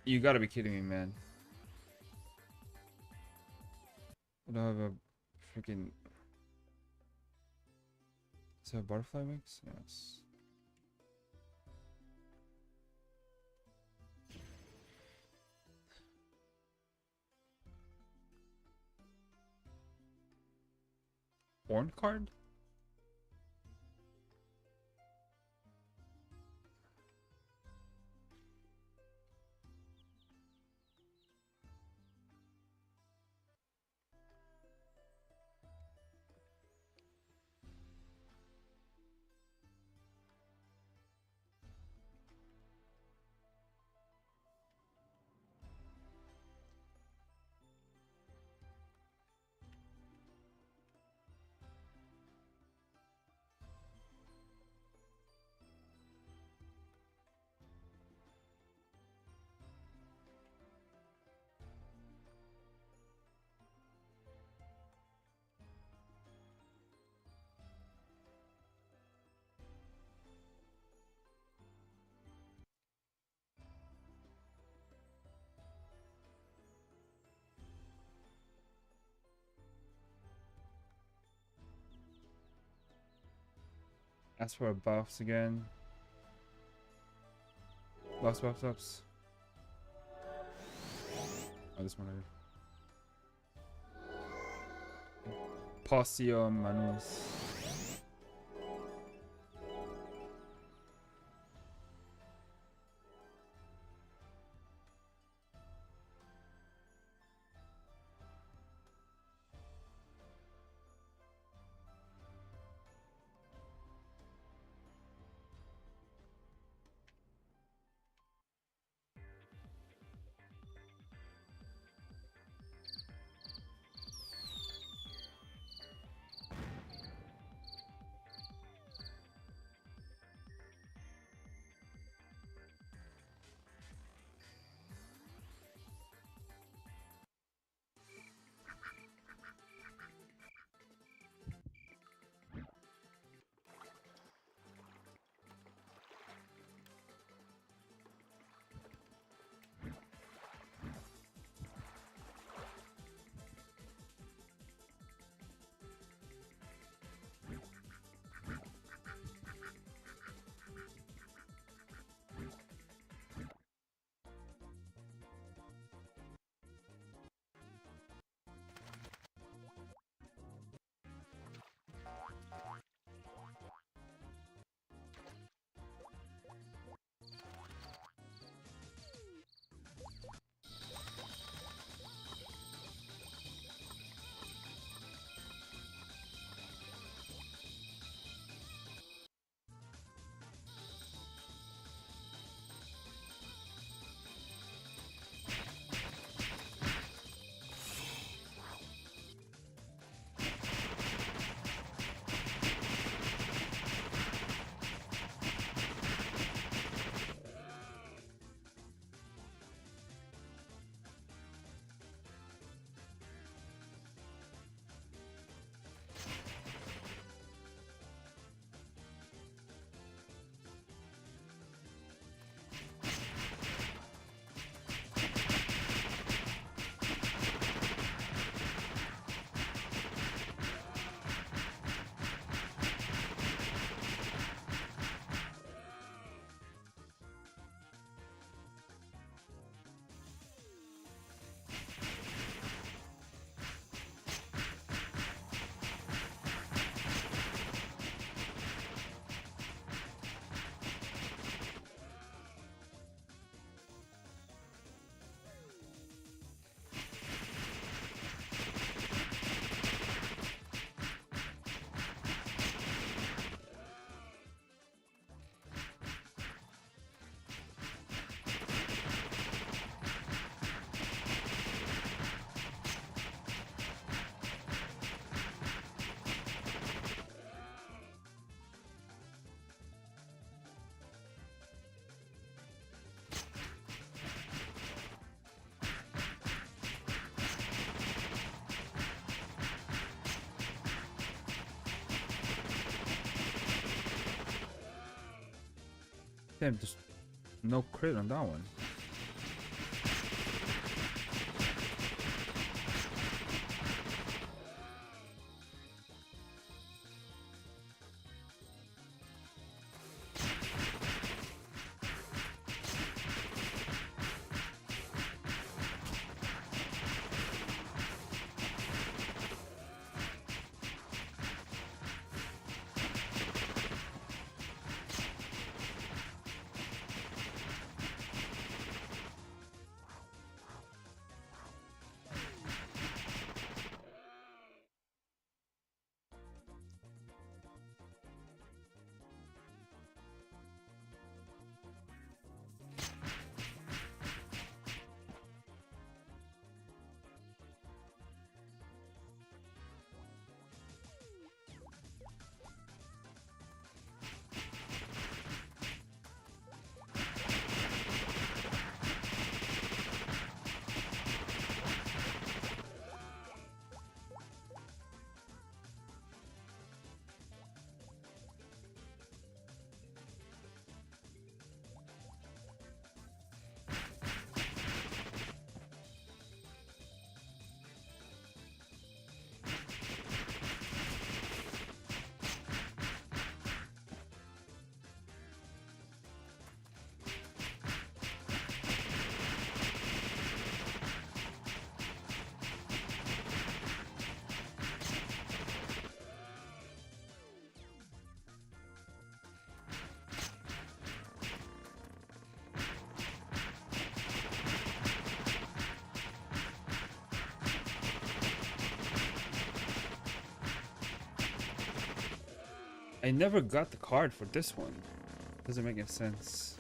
D: You gotta be kidding me, man. I don't have a freaking... Is that a butterfly mix? Yes. Horn card? Ask for buffs again. Buffs. Oh, this one I did. Possio Manus. Damn, just no crit on that one. I never got the card for this one. Doesn't make any sense.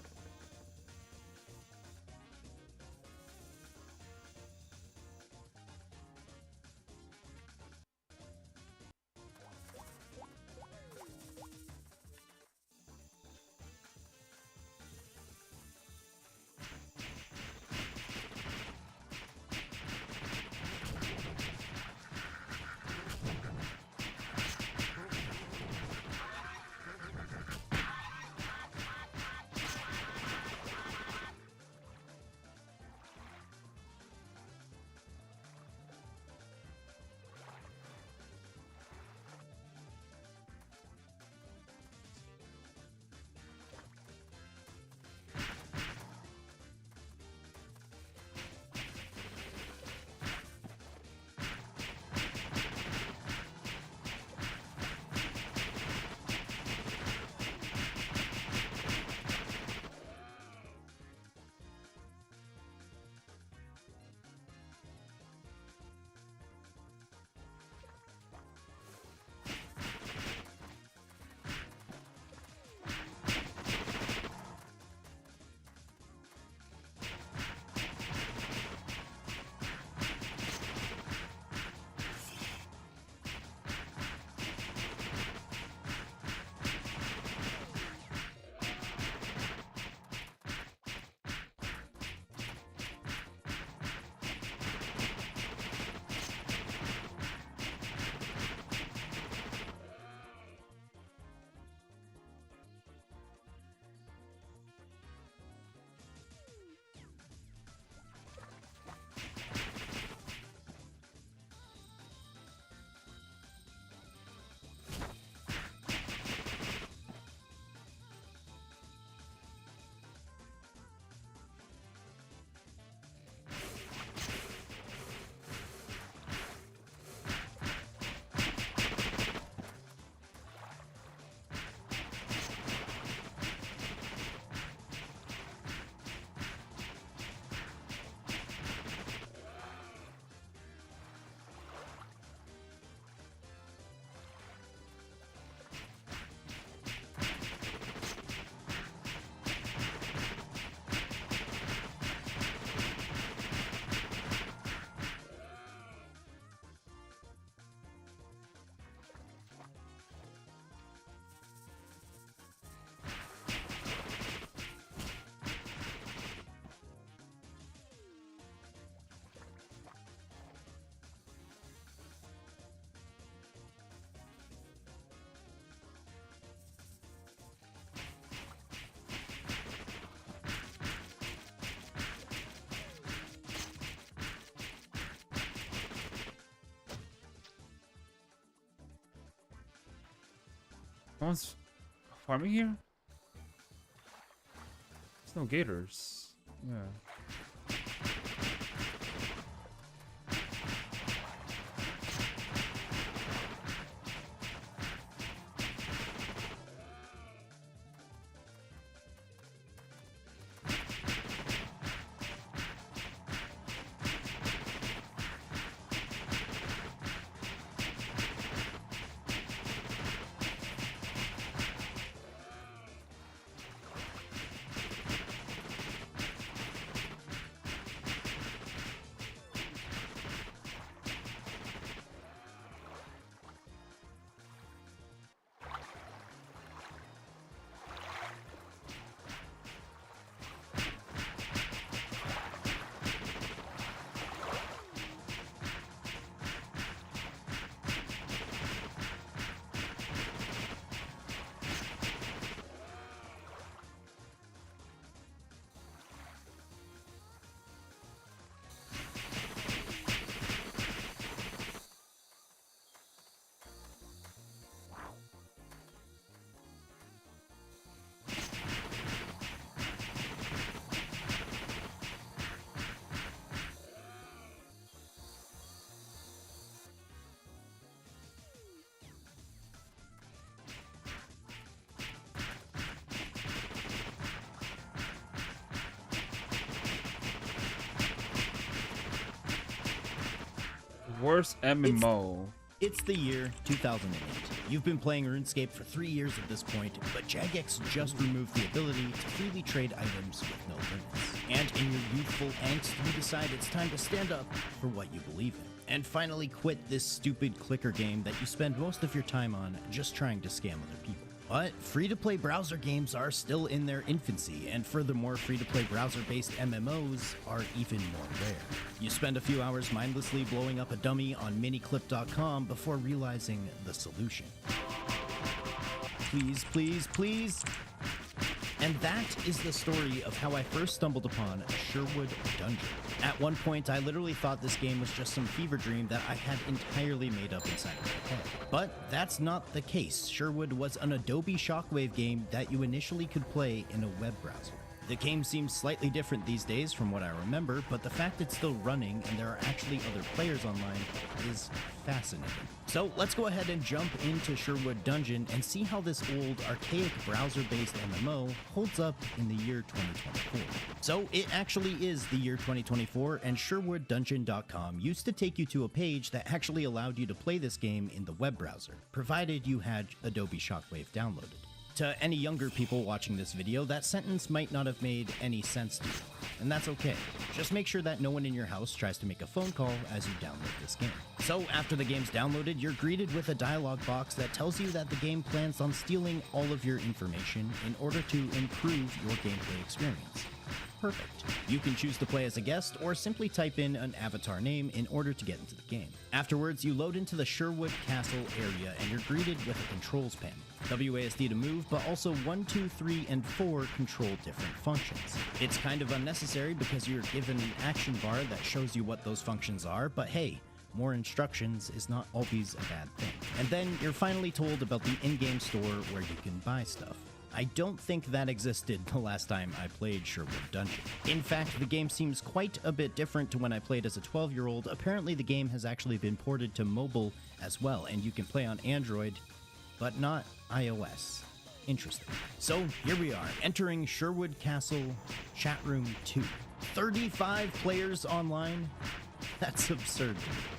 D: Someone's farming here? There's no gators. Yeah. Worst MMO.
K: It's the year 2008. You've been playing RuneScape for 3 years at this point, but Jagex just removed the ability to freely trade items with no limits. And in your youthful angst, you decide it's time to stand up for what you believe in, and finally quit this stupid clicker game that you spend most of your time on just trying to scam other people. But free-to-play browser games are still in their infancy, and furthermore, free-to-play browser-based MMOs are even more rare. You spend a few hours mindlessly blowing up a dummy on miniclip.com before realizing the solution. Please, please, please. And that is the story of how I first stumbled upon Sherwood Dungeon. At one point, I literally thought this game was just some fever dream that I had entirely made up inside of my head. But that's not the case. Sherwood was an Adobe Shockwave game that you initially could play in a web browser. The game seems slightly different these days from what I remember, but the fact it's still running and there are actually other players online is fascinating. So let's go ahead and jump into Sherwood Dungeon and see how this old, archaic browser-based MMO holds up in the year 2024. So it actually is the year 2024, and SherwoodDungeon.com used to take you to a page that actually allowed you to play this game in the web browser, provided you had Adobe Shockwave downloaded. To any younger people watching this video, that sentence might not have made any sense to you, and that's okay. Just make sure that no one in your house tries to make a phone call as you download this game. So after the game's downloaded, you're greeted with a dialog box that tells you that the game plans on stealing all of your information in order to improve your gameplay experience. Perfect. You can choose to play as a guest or simply type in an avatar name in order to get into the game. Afterwards, you load into the Sherwood Castle area and you're greeted with a controls panel. WASD to move, but also 1, 2, 3, and 4 control different functions. It's kind of unnecessary because you're given an action bar that shows you what those functions are, but hey, more instructions is not always a bad thing. And then you're finally told about the in-game store where you can buy stuff. I don't think that existed the last time I played Sherwood Dungeon. In fact, the game seems quite a bit different to when I played as a 12-year-old. Apparently the game has actually been ported to mobile as well, and you can play on Android, but not iOS. Interesting. So here we are, entering Sherwood Castle Chat Room 2. 35 players online? That's absurd.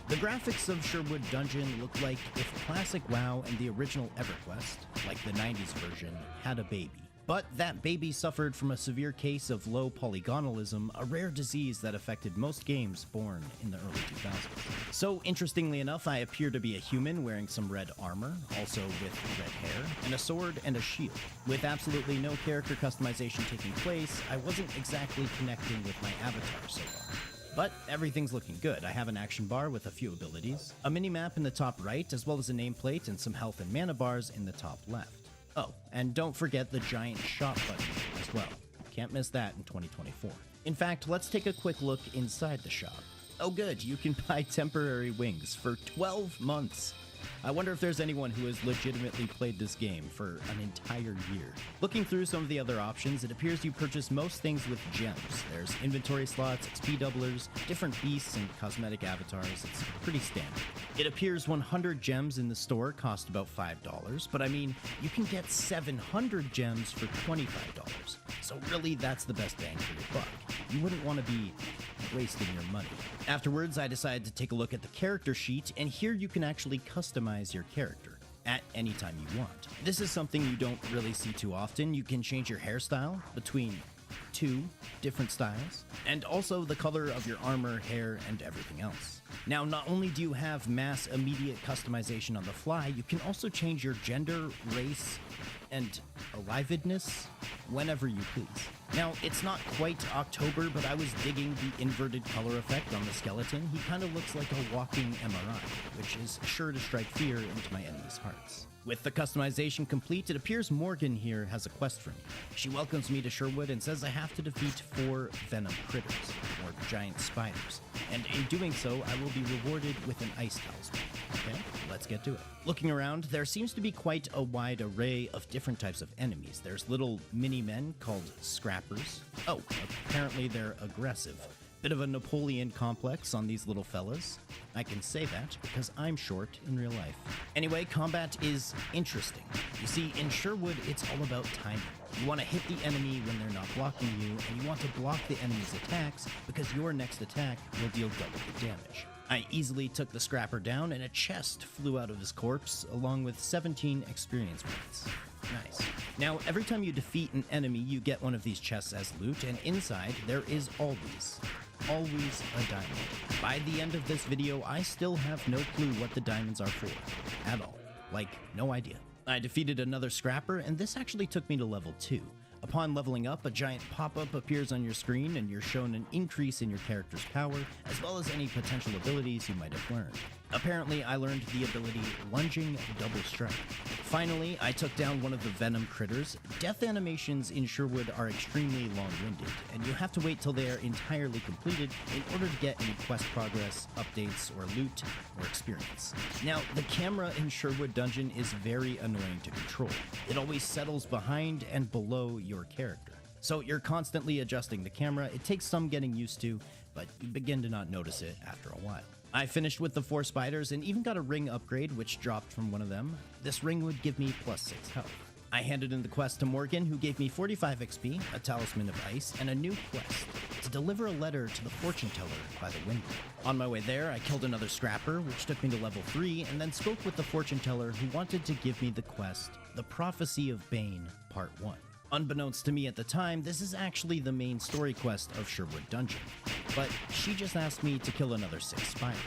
K: The graphics of Sherwood Dungeon look like if classic WoW and the original EverQuest, like the 90s version, had a baby. But that baby suffered from a severe case of low polygonalism, a rare disease that affected most games born in the early 2000s. So interestingly enough, I appear to be a human wearing some red armor, also with red hair, and a sword and a shield. With absolutely no character customization taking place, I wasn't exactly connecting with my avatar so far. But everything's looking good. I have an action bar with a few abilities, a mini-map in the top right, as well as a nameplate and some health and mana bars in the top left. Oh, and don't forget the giant shop button as well. Can't miss that in 2024. In fact, let's take a quick look inside the shop. Oh good, you can buy temporary wings for 12 months. I wonder if there's anyone who has legitimately played this game for an entire year. Looking through some of the other options, it appears you purchase most things with gems. There's inventory slots, XP doublers, different beasts, and cosmetic avatars. It's pretty standard. It appears 100 gems in the store cost about $5, but I mean, you can get 700 gems for $25. So really, that's the best bang for your buck. You wouldn't want to be wasting your money. Afterwards, I decided to take a look at the character sheet, and here you can actually customize your character at any time you want. This is something you don't really see too often. You can change your hairstyle between 2 different styles, and also the color of your armor, hair, and everything else. Now, not only do you have mass immediate customization on the fly, you can also change your gender, race, and alivedness whenever you please. Now, it's not quite October, but I was digging the inverted color effect on the skeleton. He kind of looks like a walking MRI, which is sure to strike fear into my enemies' hearts. With the customization complete, it appears Morgan here has a quest for me. She welcomes me to Sherwood and says I have to defeat 4 venom critters, or giant spiders, and in doing so, I will be rewarded with an ice talisman. Okay, let's get to it. Looking around, there seems to be quite a wide array of different types of enemies. There's little mini-men called scrappers. Oh, apparently they're aggressive. Bit of a Napoleon complex on these little fellas. I can say that because I'm short in real life. Anyway, combat is interesting. You see, in Sherwood, it's all about timing. You want to hit the enemy when they're not blocking you, and you want to block the enemy's attacks because your next attack will deal double the damage. I easily took the scrapper down and a chest flew out of his corpse along with 17 experience points. Nice. Now, every time you defeat an enemy, you get one of these chests as loot, and inside there is always a diamond. By the end of this video, I still have no clue what the diamonds are for. At all. Like, no idea. I defeated another scrapper, and this actually took me to level 2. Upon leveling up, a giant pop-up appears on your screen and you're shown an increase in your character's power, as well as any potential abilities you might have learned. Apparently, I learned the ability Lunging Double Strike. Finally, I took down one of the venom critters. Death animations in Sherwood are extremely long-winded, and you have to wait till they are entirely completed in order to get any quest progress, updates, or loot, or experience. Now, the camera in Sherwood Dungeon is very annoying to control. It always settles behind and below your character. So you're constantly adjusting the camera. It takes some getting used to, but you begin to not notice it after a while. I finished with the 4 spiders and even got a ring upgrade, which dropped from one of them. This ring would give me +6 health. I handed in the quest to Morgan, who gave me 45 XP, a talisman of ice, and a new quest to deliver a letter to the fortune teller by the window. On my way there, I killed another scrapper, which took me to level 3, and then spoke with the fortune teller who wanted to give me the quest, The Prophecy of Bane, Part 1. Unbeknownst to me at the time, this is actually the main story quest of Sherwood Dungeon. But she just asked me to kill another 6 spiders.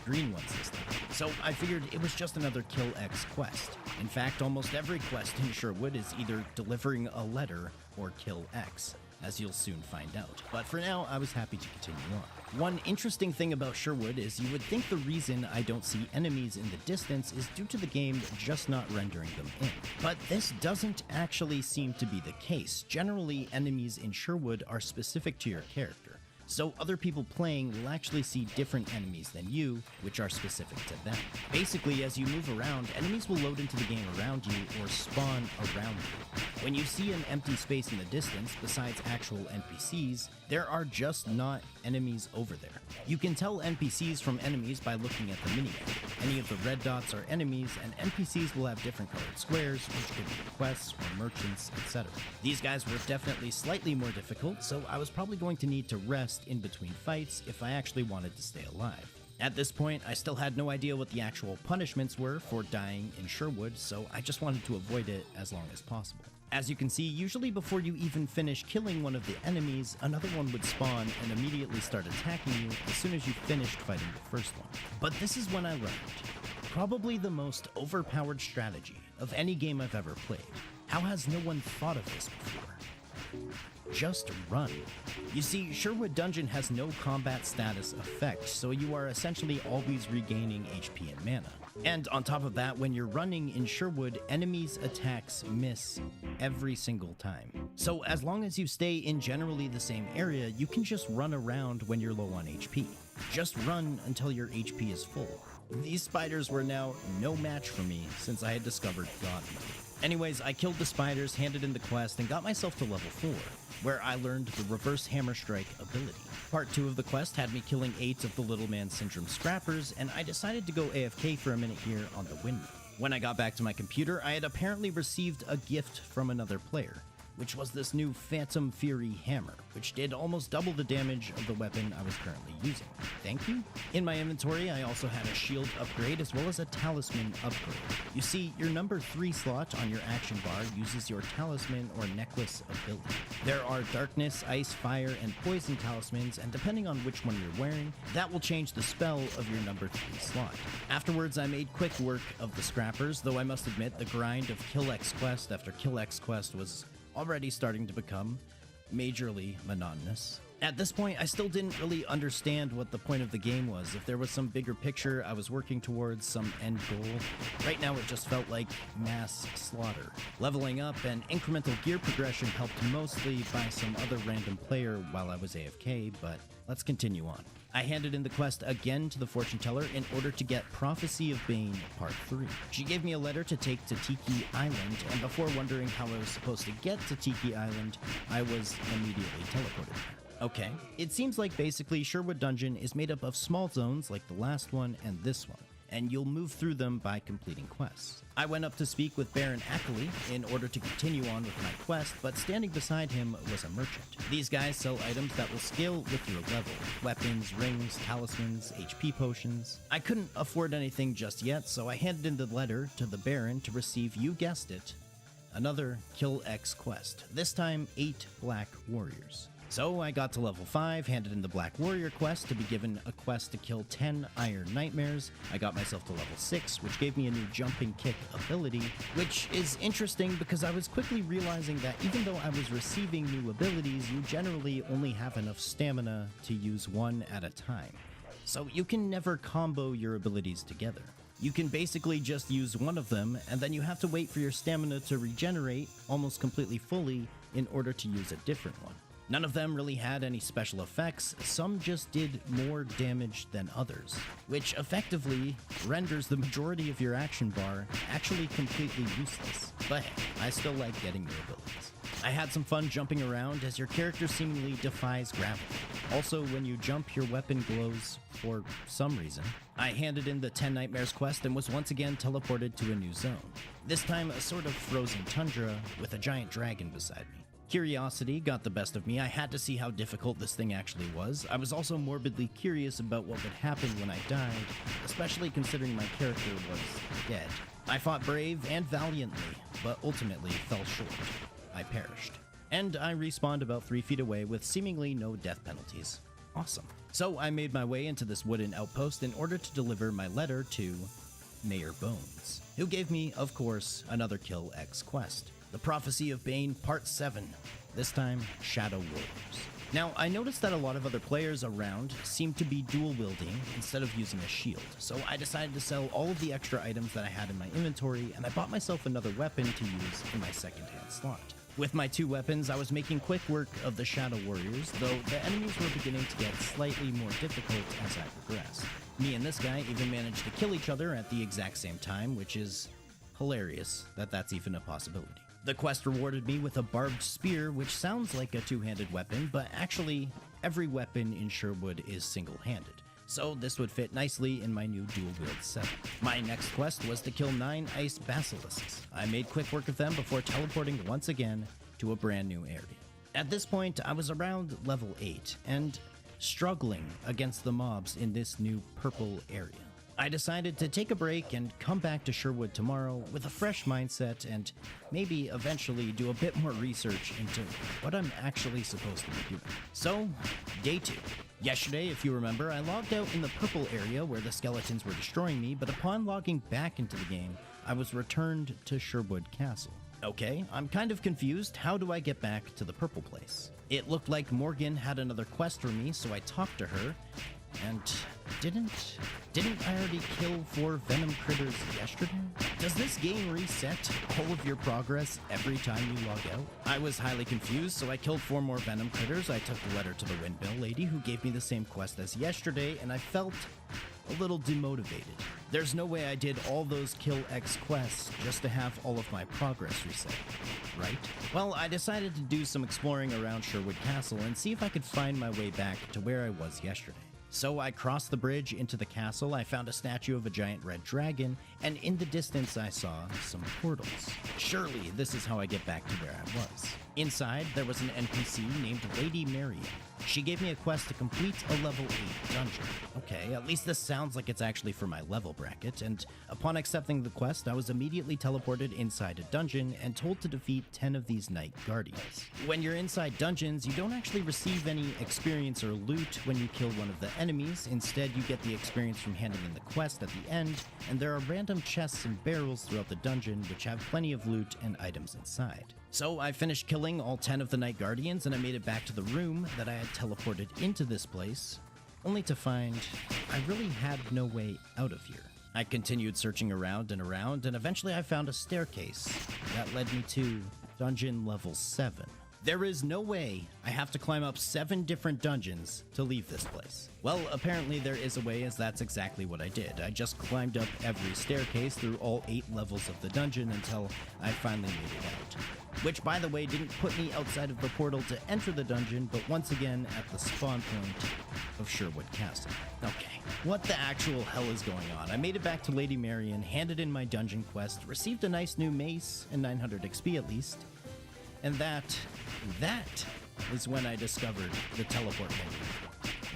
K: Green ones this time. So I figured it was just another Kill X quest. In fact, almost every quest in Sherwood is either delivering a letter or Kill X, as you'll soon find out. But for now, I was happy to continue on. One interesting thing about Sherwood is you would think the reason I don't see enemies in the distance is due to the game just not rendering them in. But this doesn't actually seem to be the case. Generally, enemies in Sherwood are specific to your character. So other people playing will actually see different enemies than you, which are specific to them. Basically, as you move around, enemies will load into the game around you or spawn around you. When you see an empty space in the distance, besides actual NPCs, there are just not enemies over there. You can tell NPCs from enemies by looking at the minimap. Any of the red dots are enemies, and NPCs will have different colored squares, which could be quests or merchants, etc. These guys were definitely slightly more difficult, so I was probably going to need to rest in between fights if I actually wanted to stay alive. At this point, I still had no idea what the actual punishments were for dying in Sherwood, so I just wanted to avoid it as long as possible. As you can see, usually before you even finish killing one of the enemies, another one would spawn and immediately start attacking you as soon as you finished fighting the first one. But this is when I learned probably the most overpowered strategy of any game I've ever played. How has no one thought of this before? Just run. You see, Sherwood Dungeon has no combat status effect, so you are essentially always regaining HP and mana. And on top of that, when you're running in Sherwood, enemies' attacks miss every single time. So as long as you stay in generally the same area, you can just run around when you're low on HP. Just run until your HP is full. These spiders were now no match for me since I had discovered God mode. Anyways, I killed the spiders, handed in the quest, and got myself to level 4, where I learned the Reverse Hammer Strike ability. Part 2 of the quest had me killing 8 of the Little Man Syndrome scrappers, and I decided to go AFK for a minute here on the windmill. When I got back to my computer, I had apparently received a gift from another player, which was this new Phantom Fury hammer, which did almost double the damage of the weapon I was currently using. Thank you. In my inventory, I also had a shield upgrade as well as a talisman upgrade. You see, your number 3 slot on your action bar uses your talisman or necklace ability. There are darkness, ice, fire, and poison talismans, and depending on which one you're wearing, that will change the spell of your number 3 slot. Afterwards, I made quick work of the scrappers, though I must admit the grind of Kill X quest after Kill X quest was already starting to become majorly monotonous. At this point, I still didn't really understand what the point of the game was, if there was some bigger picture I was working towards, some end goal. Right now it just felt like mass slaughter. Leveling up and incremental gear progression helped mostly by some other random player while I was AFK, but let's continue on. I handed in the quest again to the fortune teller in order to get Prophecy of Bane Part 3. She gave me a letter to take to Tiki Island, and before wondering how I was supposed to get to Tiki Island, I was immediately teleported there. Okay, it seems like basically Sherwood Dungeon is made up of small zones like the last one and this one, and you'll move through them by completing quests. I went up to speak with Baron Ackley in order to continue on with my quest, but standing beside him was a merchant. These guys sell items that will scale with your level: weapons, rings, talismans, HP potions. I couldn't afford anything just yet, so I handed in the letter to the Baron to receive, you guessed it, another Kill X quest, this time 8 Black Warriors. So I got to level 5, handed in the Black Warrior quest to be given a quest to kill 10 Iron Nightmares. I got myself to level 6, which gave me a new Jumping Kick ability, which is interesting because I was quickly realizing that even though I was receiving new abilities, you generally only have enough stamina to use one at a time. So you can never combo your abilities together. You can basically just use one of them, and then you have to wait for your stamina to regenerate almost completely fully in order to use a different one. None of them really had any special effects, some just did more damage than others, which effectively renders the majority of your action bar actually completely useless. But hey, I still like getting new abilities. I had some fun jumping around as your character seemingly defies gravity. Also, when you jump, your weapon glows for some reason. I handed in the 10 Nightmares quest and was once again teleported to a new zone. This time a sort of frozen tundra with a giant dragon beside me. Curiosity got the best of me. I had to see how difficult this thing actually was. I was also morbidly curious about what would happen when I died, especially considering my character was dead. I fought brave and valiantly, but ultimately fell short. I perished. And I respawned about 3 feet away with seemingly no death penalties. Awesome. So I made my way into this wooden outpost in order to deliver my letter to Mayor Bones, who gave me, of course, another Kill X quest. The Prophecy of Bane Part 7, this time Shadow Warriors. Now, I noticed that a lot of other players around seemed to be dual-wielding instead of using a shield, so I decided to sell all of the extra items that I had in my inventory, and I bought myself another weapon to use in my second-hand slot. With my 2 weapons, I was making quick work of the Shadow Warriors, though the enemies were beginning to get slightly more difficult as I progressed. Me and this guy even managed to kill each other at the exact same time, which is hilarious that that's even a possibility. The quest rewarded me with a barbed spear, which sounds like a 2-handed weapon, but actually, every weapon in Sherwood is single-handed, so this would fit nicely in my new dual-wield setup. My next quest was to kill 9 ice basilisks. I made quick work of them before teleporting once again to a brand new area. At this point, I was around level 8, and struggling against the mobs in this new purple area. I decided to take a break and come back to Sherwood tomorrow with a fresh mindset and maybe eventually do a bit more research into what I'm actually supposed to be doing. So, day 2. Yesterday, if you remember, I logged out in the purple area where the skeletons were destroying me, but upon logging back into the game, I was returned to Sherwood Castle. Okay, I'm kind of confused. How do I get back to the purple place? It looked like Morgan had another quest for me, so I talked to her. And didn't I already kill 4 venom critters yesterday? Does this game reset all of your progress every time you log out? I was highly confused, so I killed 4 more venom critters. I took the letter to the windmill lady who gave me the same quest as yesterday, and I felt a little demotivated. There's no way I did all those Kill X quests just to have all of my progress reset, right? Well, I decided to do some exploring around Sherwood Castle and see if I could find my way back to where I was yesterday. So I crossed the bridge into the castle, I found a statue of a giant red dragon, and in the distance I saw some portals. Surely this is how I get back to where I was. Inside, there was an NPC named Lady Marion. She gave me a quest to complete a level 8 dungeon. Okay, at least this sounds like it's actually for my level bracket, and upon accepting the quest, I was immediately teleported inside a dungeon and told to defeat 10 of these Night Guardians. When you're inside dungeons, you don't actually receive any experience or loot when you kill one of the enemies. Instead, you get the experience from handing in the quest at the end, and there are random chests and barrels throughout the dungeon which have plenty of loot and items inside. So I finished killing all 10 of the Night Guardians and I made it back to the room that I had teleported into this place, only to find I really had no way out of here. I continued searching around and eventually I found a staircase that led me to dungeon level 7. There is no way I have to climb up 7 different dungeons to leave this place. Well, apparently there is a way, as that's exactly what I did. I just climbed up every staircase through all 8 levels of the dungeon until I finally made it out. Which, by the way, didn't put me outside of the portal to enter the dungeon, but once again at the spawn point of Sherwood Castle. Okay, what the actual hell is going on? I made it back to Lady Marion, handed in my dungeon quest, received a nice new mace and 900 XP at least, and that is when I discovered the teleport menu,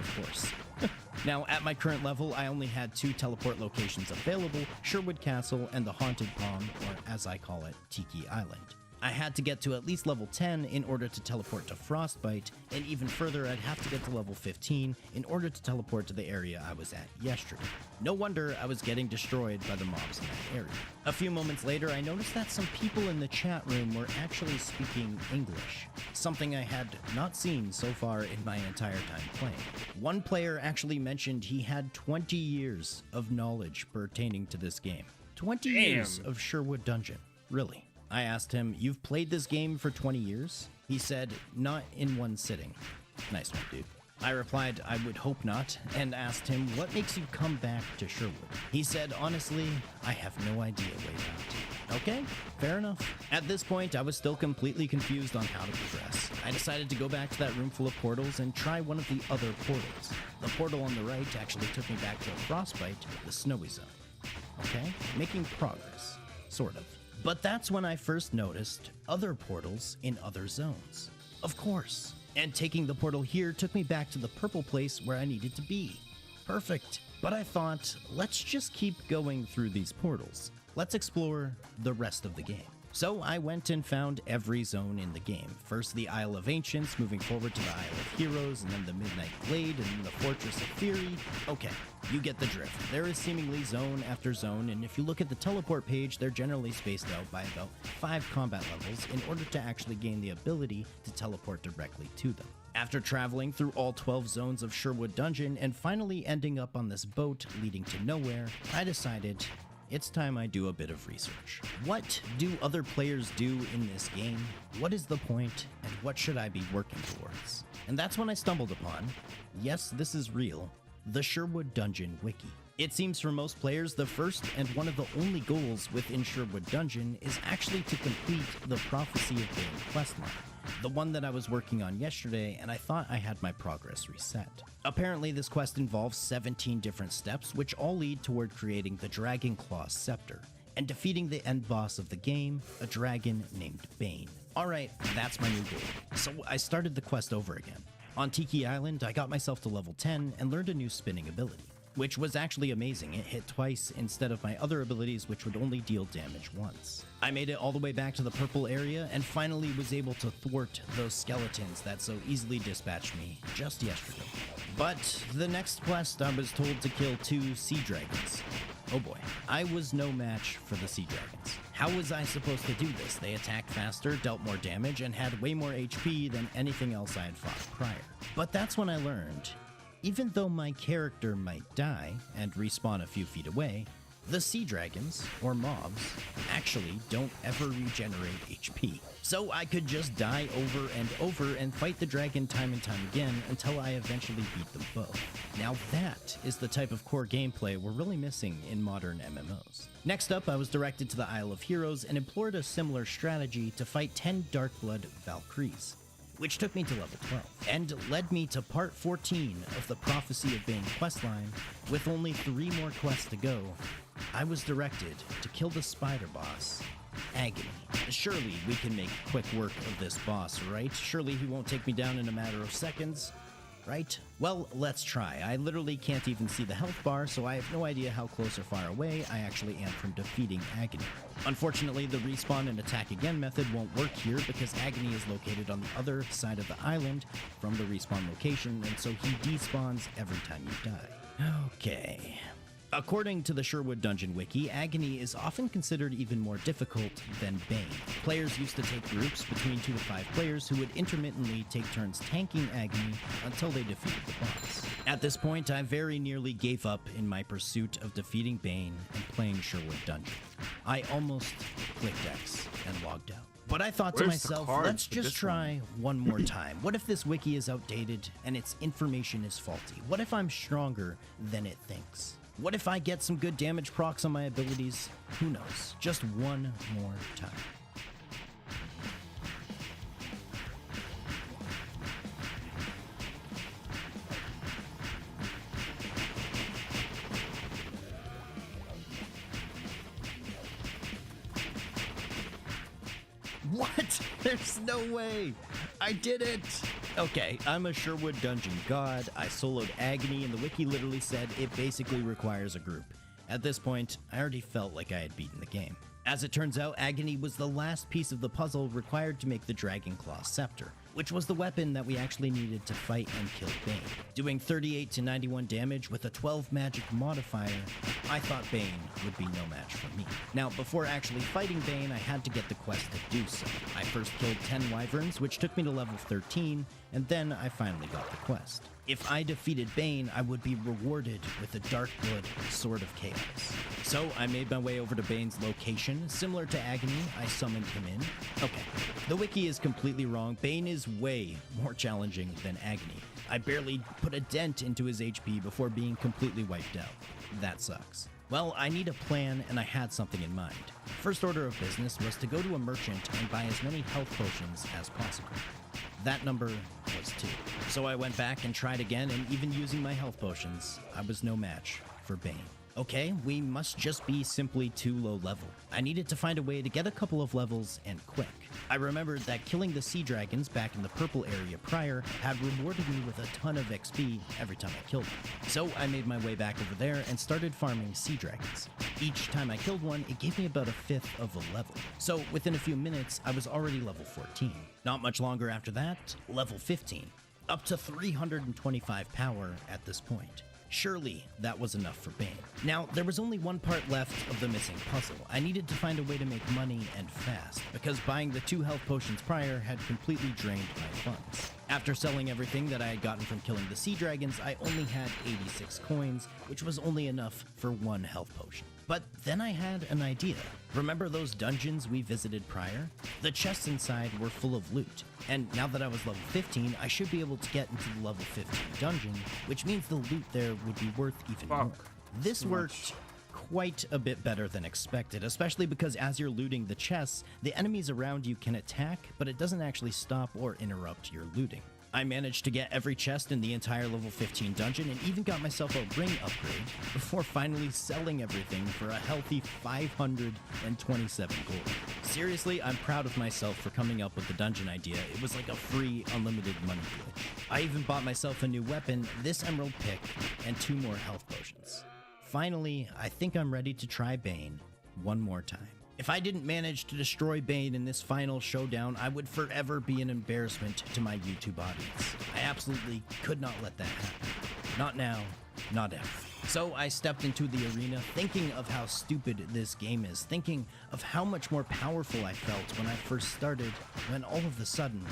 K: of course. Now, at my current level, I only had 2 teleport locations available, Sherwood Castle and the Haunted Palm, or as I call it, Tiki Island. I had to get to at least level 10 in order to teleport to Frostbite, and even further, I'd have to get to level 15 in order to teleport to the area I was at yesterday. No wonder I was getting destroyed by the mobs in that area. A few moments later, I noticed that some people in the chat room were actually speaking English, something I had not seen so far in my entire time playing. One player actually mentioned he had 20 years of knowledge pertaining to this game. 20 years of Sherwood Dungeon, really. I asked him, "You've played this game for 20 years? He said, "Not in one sitting." Nice one, dude. I replied, "I would hope not," and asked him, "What makes you come back to Sherwood?" He said, "Honestly, I have no idea, Waybound." Okay, fair enough. At this point, I was still completely confused on how to progress. I decided to go back to that room full of portals and try one of the other portals. The portal on the right actually took me back to Frostbite, the snowy zone. Okay, making progress, sort of. But that's when I first noticed other portals in other zones. Of course. And taking the portal here took me back to the purple place where I needed to be. Perfect. But I thought, let's just keep going through these portals. Let's explore the rest of the game. So I went and found every zone in the game. First the Isle of Ancients, moving forward to the Isle of Heroes, and then the Midnight Glade, and then the Fortress of Fury. Okay, you get the drift. There is seemingly zone after zone, and if you look at the teleport page, they're generally spaced out by about 5 combat levels in order to actually gain the ability to teleport directly to them. After traveling through all 12 zones of Sherwood Dungeon and finally ending up on this boat leading to nowhere, I decided it's time I do a bit of research. What do other players do in this game? What is the point, and what should I be working towards? And that's when I stumbled upon, yes, this is real, the Sherwood Dungeon Wiki. It seems for most players, the first and one of the only goals within Sherwood Dungeon is actually to complete the Prophecy of Bane questline, the one that I was working on yesterday, and I thought I had my progress reset. Apparently, this quest involves 17 different steps, which all lead toward creating the Dragonclaw Scepter, and defeating the end boss of the game, a dragon named Bane. Alright, that's my new goal. So I started the quest over again. On Tiki Island, I got myself to level 10 and learned a new spinning ability, which was actually amazing. It hit twice instead of my other abilities, which would only deal damage once. I made it all the way back to the purple area and finally was able to thwart those skeletons that so easily dispatched me just yesterday. But the next quest, I was told to kill 2 sea dragons. Oh boy, I was no match for the sea dragons. How was I supposed to do this? They attacked faster, dealt more damage, and had way more HP than anything else I had fought prior. But that's when I learned, even though my character might die and respawn a few feet away, the sea dragons, or mobs, actually don't ever regenerate HP. So I could just die over and over and fight the dragon time and time again until I eventually beat them both. Now that is the type of core gameplay we're really missing in modern MMOs. Next up, I was directed to the Isle of Heroes and employed a similar strategy to fight 10 Darkblood Valkyries, which took me to level 12, and led me to part 14 of the Prophecy of Bane questline. With only 3 more quests to go, I was directed to kill the spider boss, Agony. Surely we can make quick work of this boss, right? Surely he won't take me down in a matter of seconds, right? Well, let's try. I literally can't even see the health bar, so I have no idea how close or far away I actually am from defeating Agony. Unfortunately, the respawn and attack again method won't work here because Agony is located on the other side of the island from the respawn location, and so he despawns every time you die. Okay. According to the Sherwood Dungeon Wiki, Agony is often considered even more difficult than Bane. Players used to take groups between 2 to 5 players who would intermittently take turns tanking Agony until they defeated the boss. At this point, I very nearly gave up in my pursuit of defeating Bane and playing Sherwood Dungeon. I almost clicked X and logged out. But I thought to
C: Where's the
K: myself,
C: cards
K: let's
C: for
K: just
C: this
K: try one more time. What if this wiki is outdated and its information is faulty? What if I'm stronger than it thinks? What if I get some good damage procs on my abilities? Who knows? Just one more time. What? There's no way. I did it. Okay, I'm a Sherwood Dungeon god. I soloed Agony, and the wiki literally said it basically requires a group. At this point, I already felt like I had beaten the game. As it turns out, Agony was the last piece of the puzzle required to make the Dragon Claw Scepter, which was the weapon that we actually needed to fight and kill Bane. Doing 38 to 91 damage with a 12 magic modifier, I thought Bane would be no match for me. Now, before actually fighting Bane, I had to get the quest to do so. I first killed 10 wyverns, which took me to level 13, and then I finally got the quest. If I defeated Bane, I would be rewarded with the Darkblood Sword of Chaos. So I made my way over to Bane's location. Similar to Agony, I summoned him in. Okay, the wiki is completely wrong. Bane is way more challenging than Agony. I barely put a dent into his HP before being completely wiped out. That sucks. Well, I need a plan, and I had something in mind. First order of business was to go to a merchant and buy as many health potions as possible. That number was 2. So I went back and tried again, and even using my health potions, I was no match for Bane. Okay, we must just be simply too low level. I needed to find a way to get a couple of levels and quick. I remembered that killing the sea dragons back in the purple area prior had rewarded me with a ton of XP every time I killed them. So I made my way back over there and started farming sea dragons. Each time I killed one, it gave me about a 1/5 of a level. So within a few minutes, I was already level 14. Not much longer after that, level 15. Up to 325 power at this point. Surely that was enough for Bane. Now, there was only one part left of the missing puzzle. I needed to find a way to make money and fast, because buying the 2 health potions prior had completely drained my funds. After selling everything that I had gotten from killing the sea dragons, I only had 86 coins, which was only enough for 1 health potion. But then I had an idea. Remember those dungeons we visited prior? The chests inside were full of loot. And now that I was level 15, I should be able to get into the level 15 dungeon, which means the loot there would be worth even more. This worked quite a bit better than expected, especially because as you're looting the chests, the enemies around you can attack, but it doesn't actually stop or interrupt your looting. I managed to get every chest in the entire level 15 dungeon and even got myself a ring upgrade before finally selling everything for a healthy 527 gold. Seriously, I'm proud of myself for coming up with the dungeon idea. It was like a free, unlimited money glitch. I even bought myself a new weapon, this emerald pick, and 2 more health potions. Finally, I think I'm ready to try Bane one more time. If I didn't manage to destroy Bane in this final showdown, I would forever be an embarrassment to my YouTube audience. I absolutely could not let that happen. Not now, not ever. So I stepped into the arena thinking of how stupid this game is, thinking of how much more powerful I felt when I first started, when all of a sudden,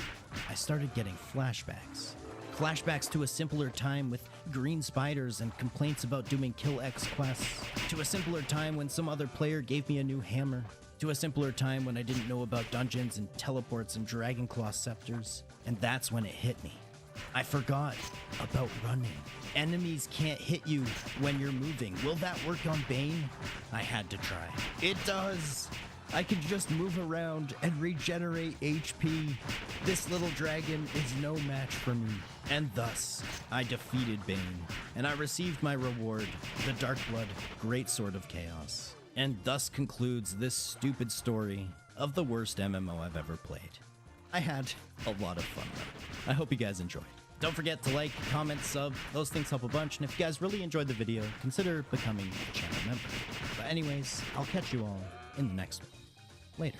K: I started getting flashbacks. Flashbacks to a simpler time with green spiders and complaints about doing Kill X quests. To a simpler time when some other player gave me a new hammer. To a simpler time when I didn't know about dungeons and teleports and Dragon Claw scepters. And that's when it hit me. I forgot about running. Enemies can't hit you when you're moving. Will that work on Bane? I had to try. It does! I can just move around and regenerate HP. This little dragon is no match for me. And thus, I defeated Bane, and I received my reward, the Darkblood Great Sword of Chaos. And thus concludes this stupid story of the worst MMO I've ever played. I had a lot of fun though. I hope you guys enjoyed. Don't forget to like, comment, sub, those things help a bunch, and if you guys really enjoyed the video, consider becoming a channel member. But anyways, I'll catch you all in the next one. Later.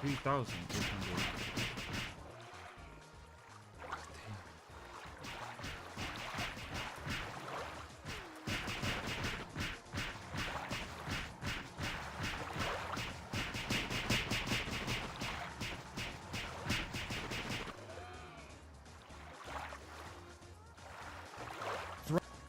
D: 3,800.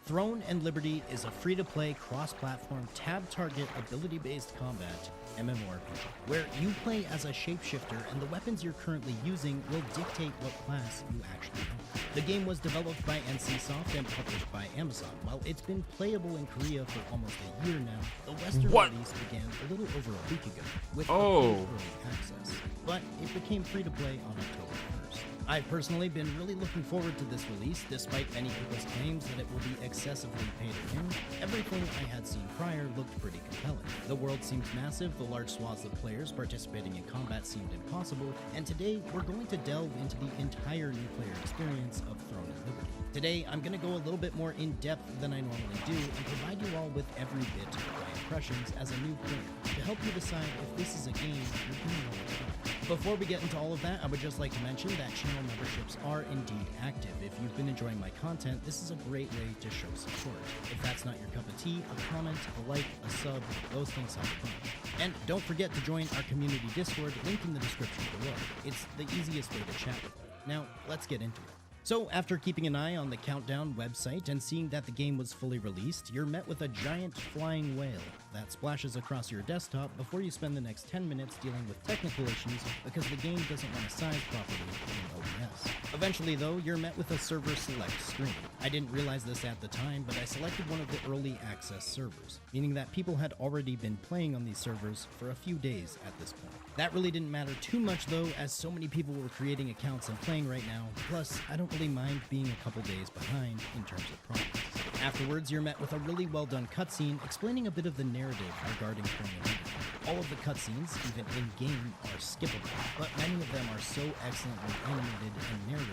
K: Throne and Liberty is a free-to-play, cross-platform, tab-target, ability-based combat MMORPG, where you play as a shapeshifter and the weapons you're currently using will dictate what class you actually have. The game was developed by NCSoft and published by Amazon. While it's been playable in Korea for almost a year now, the Western release began a little over a week ago with early access, but it became free-to-play on October 1st. I've personally been really looking forward to this release, despite many people's claims that it will be excessively pay to win. Everything I had seen prior looked pretty compelling. The world seemed massive, the large swaths of players participating in combat seemed impossible, and today we're going to delve into the entire new player experience of Throne and Liberty. Today, I'm going to go a little bit more in depth than I normally do and provide you all with every bit of my impressions as a new player to help you decide if this is a game you're going to want to try. Before we get into all of that, I would just like to mention that channel memberships are indeed active. If you've been enjoying my content, this is a great way to show support. If that's not your cup of tea, a comment, a like, a sub, those things help a bunch. And don't forget to join our community Discord, link in the description below. It's the easiest way to chat with me. Now, let's get into it. So, after keeping an eye on the Countdown website and seeing that the game was fully released, you're met with a giant flying whale that splashes across your desktop before you spend the next 10 minutes dealing with technical issues because the game doesn't want to size properly in OBS. Eventually, though, you're met with a server select screen. I didn't realize this at the time, but I selected one of the early access servers, meaning that people had already been playing on these servers for a few days at this point. That really didn't matter too much, though, as so many people were creating accounts and playing right now. Plus, I don't really mind being a couple days behind in terms of progress. Afterwards, you're met with a really well-done cutscene explaining a bit of the narrative regarding Throne and Liberty. All of the cutscenes, even in-game, are skippable, but many of them are so excellently animated and narrated,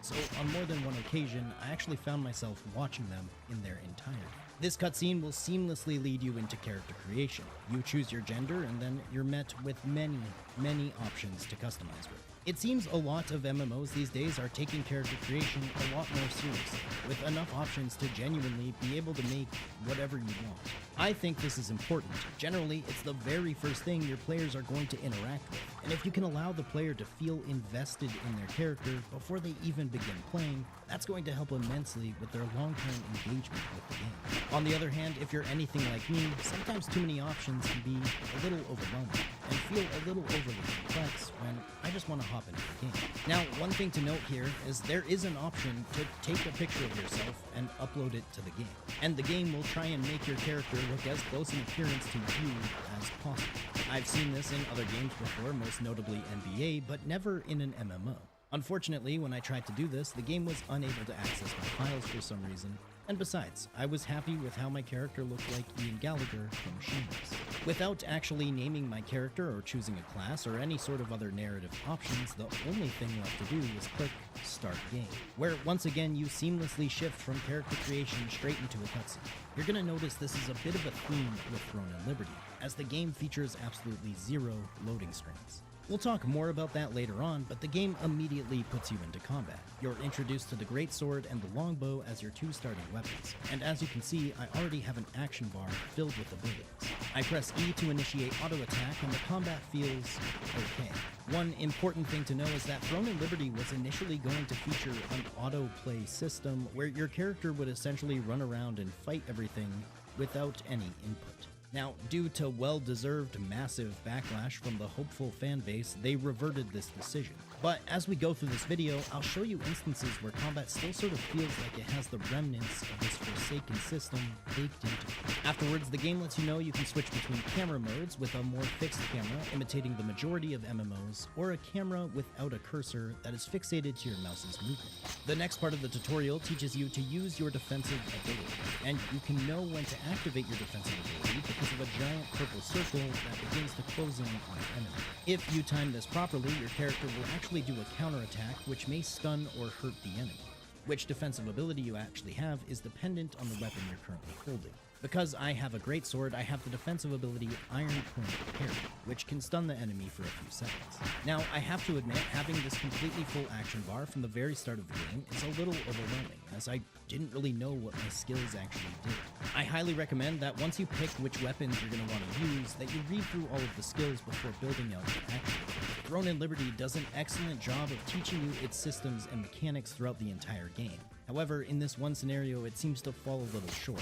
K: so on more than one occasion, I actually found myself watching them in their entirety. This cutscene will seamlessly lead you into character creation. You choose your gender, and then you're met with many, many options to customize with. It seems a lot of MMOs these days are taking character creation a lot more seriously, with enough options to genuinely be able to make whatever you want. I think this is important. Generally, it's the very first thing your players are going to interact with, and if you can allow the player to feel invested in their character before they even begin playing, that's going to help immensely with their long-term engagement with the game. On the other hand, if you're anything like me, sometimes too many options can be a little overwhelming and feel a little overly complex when I just want to hop into the game. Now, one thing to note here is there is an option to take a picture of yourself and upload it to the game, and the game will try and make your character look as close in appearance to you as possible. I've seen this in other games before, most notably NBA, but never in an MMO. Unfortunately, when I tried to do this, the game was unable to access my files for some reason, and besides, I was happy with how my character looked like Ian Gallagher from Shameless. Without actually naming my character or choosing a class or any sort of other narrative options, the only thing left to do was click Start Game, where once again you seamlessly shift from character creation straight into a cutscene. You're gonna notice this is a bit of a theme with Throne and Liberty, as the game features absolutely zero loading screens. We'll talk more about that later on, but the game immediately puts you into combat. You're introduced to the greatsword and the longbow as your two starting weapons, and as you can see, I already have an action bar filled with abilities. I press E to initiate auto attack, and the combat feels okay. One important thing to know is that Throne and Liberty was initially going to feature an auto-play system where your character would essentially run around and fight everything without any input. Now, due to well-deserved massive backlash from the hopeful fan base, they reverted this decision. But as we go through this video, I'll show you instances where combat still sort of feels like it has the remnants of this forsaken system baked into it. Afterwards, the game lets you know you can switch between camera modes with a more fixed camera, imitating the majority of MMOs, or a camera without a cursor that is fixated to your mouse's movement. The next part of the tutorial teaches you to use your defensive ability, and you can know when to activate your defensive ability because of a giant purple circle that begins to close in on an enemy. If you time this properly, your character will actually do a counterattack which may stun or hurt the enemy. Which defensive ability you actually have is dependent on the weapon you're currently holding. Because I have a great sword, I have the defensive ability Iron Point Parry, which can stun the enemy for a few seconds. Now, I have to admit, having this completely full action bar from the very start of the game is a little overwhelming, as I didn't really know what my skills actually did. I highly recommend that once you pick which weapons you're going to want to use, that you read through all of the skills before building out your action. Throne and Liberty does an excellent job of teaching you its systems and mechanics throughout the entire game. However, in this one scenario, it seems to fall a little short,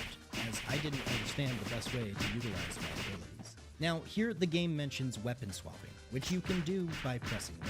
K: as I didn't understand the best way to utilize my abilities. Now, here the game mentions weapon swapping, which you can do by pressing Y.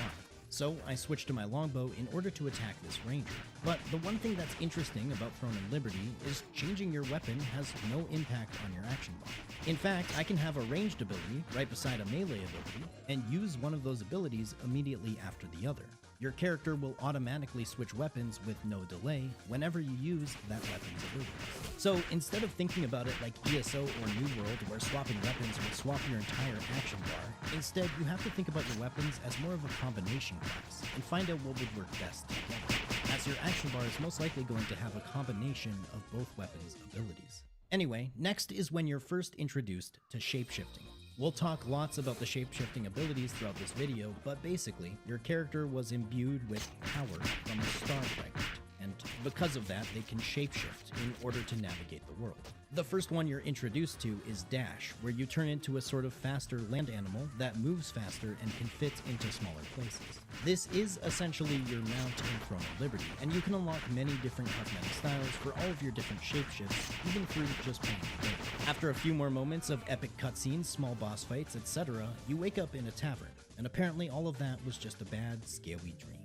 K: So I switched to my longbow in order to attack this ranger. But the one thing that's interesting about Throne and Liberty is changing your weapon has no impact on your action bar. In fact, I can have a ranged ability right beside a melee ability and use one of those abilities immediately after the other. Your character will automatically switch weapons with no delay whenever you use that weapon's ability. So instead of thinking about it like ESO or New World where swapping weapons will swap your entire action bar, instead you have to think about your weapons as more of a combination class and find out what would work best together, as your action bar is most likely going to have a combination of both weapons' abilities. Anyway, next is when you're first introduced to shapeshifting. We'll talk lots about the shape-shifting abilities throughout this video, but basically, your character was imbued with power from a star fragment, and because of that, they can shapeshift in order to navigate the world. The first one you're introduced to is Dash, where you turn into a sort of faster land animal that moves faster and can fit into smaller places. This is essentially your mount in Throne of Liberty, and you can unlock many different cosmetic styles for all of your different shapeshifts, even through just playing the game. After a few more moments of epic cutscenes, small boss fights, etc., you wake up in a tavern, and apparently all of that was just a bad, scaly dream.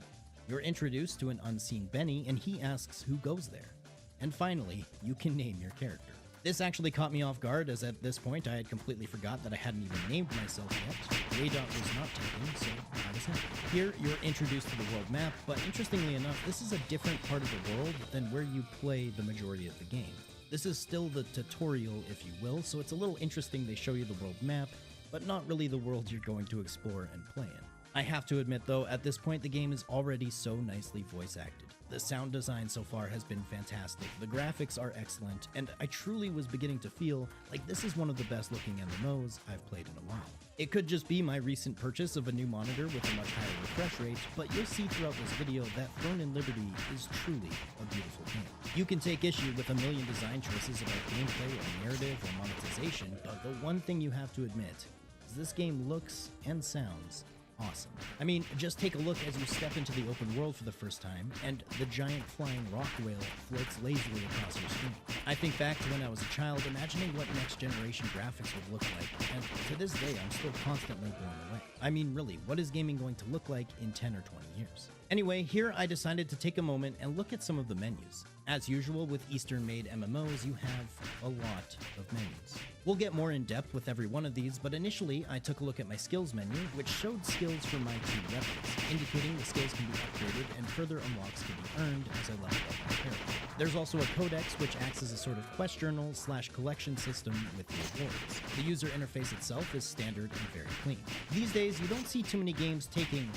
K: You're introduced to an unseen Benny, and he asks who goes there. And finally, you can name your character. This actually caught me off guard, as at this point I had completely forgot that I hadn't even named myself yet. Waydot was not taken, so I was happy. Here, you're introduced to the world map, but interestingly enough, this is a different part of the world than where you play the majority of the game. This is still the tutorial, if you will, so it's a little interesting they show you the world map, but not really the world you're going to explore and play in. I have to admit though, at this point the game is already so nicely voice acted. The sound design so far has been fantastic, the graphics are excellent, and I truly was beginning to feel like this is one of the best looking MMOs I've played in a while. It could just be my recent purchase of a new monitor with a much higher refresh rate, but you'll see throughout this video that Throne and Liberty is truly a beautiful game. You can take issue with a million design choices about gameplay or narrative or monetization, but the one thing you have to admit is this game looks and sounds awesome. I mean, just take a look as you step into the open world for the first time, and the giant flying rock whale floats lazily across your screen. I think back to when I was a child, imagining what next generation graphics would look like, and to this day, I'm still constantly blown away. I mean, really, what is gaming going to look like in 10 or 20 years? Anyway, here I decided to take a moment and look at some of the menus. As usual with Eastern-made MMOs, you have a lot of menus. We'll get more in depth with every one of these, but initially I took a look at my skills menu, which showed skills for my 2 weapons, indicating the skills can be upgraded and further unlocks can be earned as I level up my character. There's also a codex, which acts as a sort of quest journal / collection system with the awards. The user interface itself is standard and very clean. These days, you don't see too many games taking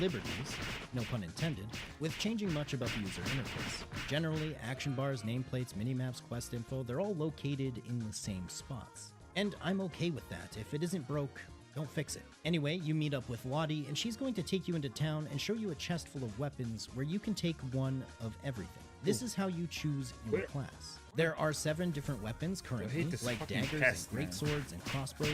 K: liberties, no pun intended, with changing much about the user interface. Generally, action bars, nameplates, minimaps, quest info, they're all located in the same spots. And I'm okay with that. If it isn't broke, don't fix it. Anyway, you meet up with Lottie, and she's going to take you into town and show you a chest full of weapons where you can take one of everything. This is how you choose your class. There are 7 different weapons currently, like daggers and greatswords and crossbows,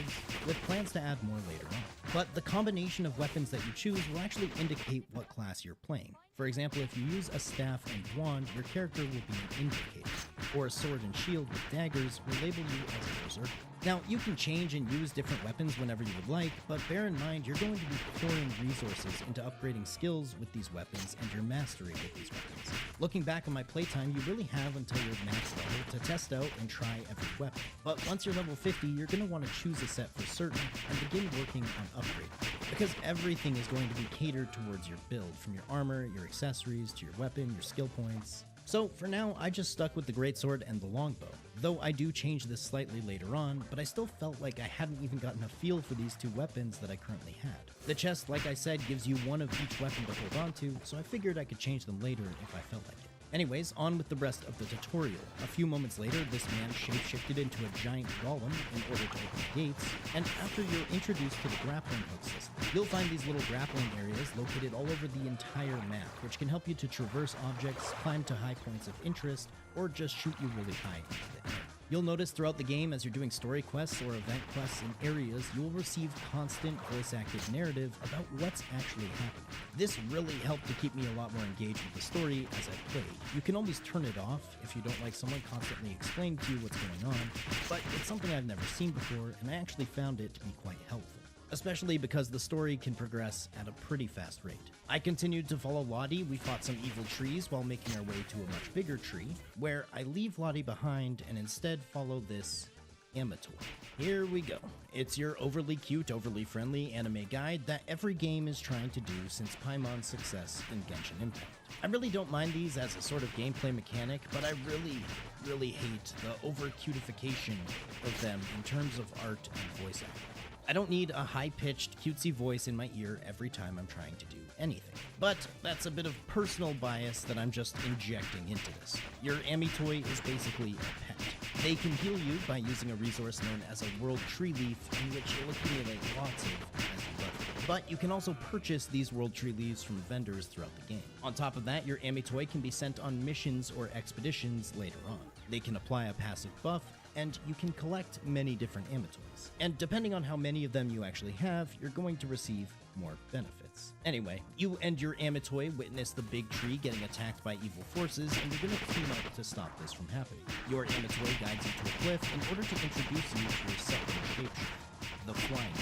K: with plans to add more later on. But the combination of weapons that you choose will actually indicate what class you're playing. For example, if you use a staff and wand, your character will be an invocator, or a sword and shield with daggers will label you as a berserker. Now, you can change and use different weapons whenever you would like, but bear in mind you're going to be pouring resources into upgrading skills with these weapons and your mastery with these weapons. Looking back on my playtime, you really have until you're max level to test out and try every weapon. But once you're level 50, you're going to want to choose a set for certain and begin working on upgrading, because everything is going to be catered towards your build, from your armor, your accessories, to your weapon, your skill points. So for now, I just stuck with the greatsword and the longbow, though I do change this slightly later on, but I still felt like I hadn't even gotten a feel for these 2 weapons that I currently had. The chest, like I said, gives you one of each weapon to hold on to, so I figured I could change them later if I felt like it. Anyways, on with the rest of the tutorial. A few moments later, this man shapeshifted into a giant golem in order to open the gates, and after you're introduced to the grappling hook system, you'll find these little grappling areas located all over the entire map, which can help you to traverse objects, climb to high points of interest, or just shoot you really high into the air. You'll notice throughout the game as you're doing story quests or event quests in areas, you'll receive constant voice-acted narrative about what's actually happening. This really helped to keep me a lot more engaged with the story as I played. You can always turn it off if you don't like someone constantly explaining to you what's going on, but it's something I've never seen before, and I actually found it to be quite helpful, especially because the story can progress at a pretty fast rate. I continued to follow Lottie. We fought some evil trees while making our way to a much bigger tree, where I leave Lottie behind and instead follow this Amatoy. Here we go. It's your overly cute, overly friendly anime guide that every game is trying to do since Paymon's success in Genshin Impact. I really don't mind these as a sort of gameplay mechanic, but I really hate the over-cutification of them in terms of art and voice acting. I don't need a high-pitched, cutesy voice in my ear every time I'm trying to do anything. But that's a bit of personal bias that I'm just injecting into this. Your Amitoy is basically a pet. They can heal you by using a resource known as a World Tree Leaf, in which you'll accumulate lots of as you level. But you can also purchase these World Tree Leaves from vendors throughout the game. On top of that, your Amitoy can be sent on missions or expeditions later on. They can apply a passive buff, and you can collect many different Amitoys. And depending on how many of them you actually have, you're going to receive more benefits. Anyway, you and your Amitoy witness the big tree getting attacked by evil forces, and you're going to team up to stop this from happening. Your Amitoy guides you to a cliff in order to introduce you to your second shapeshift, the flying.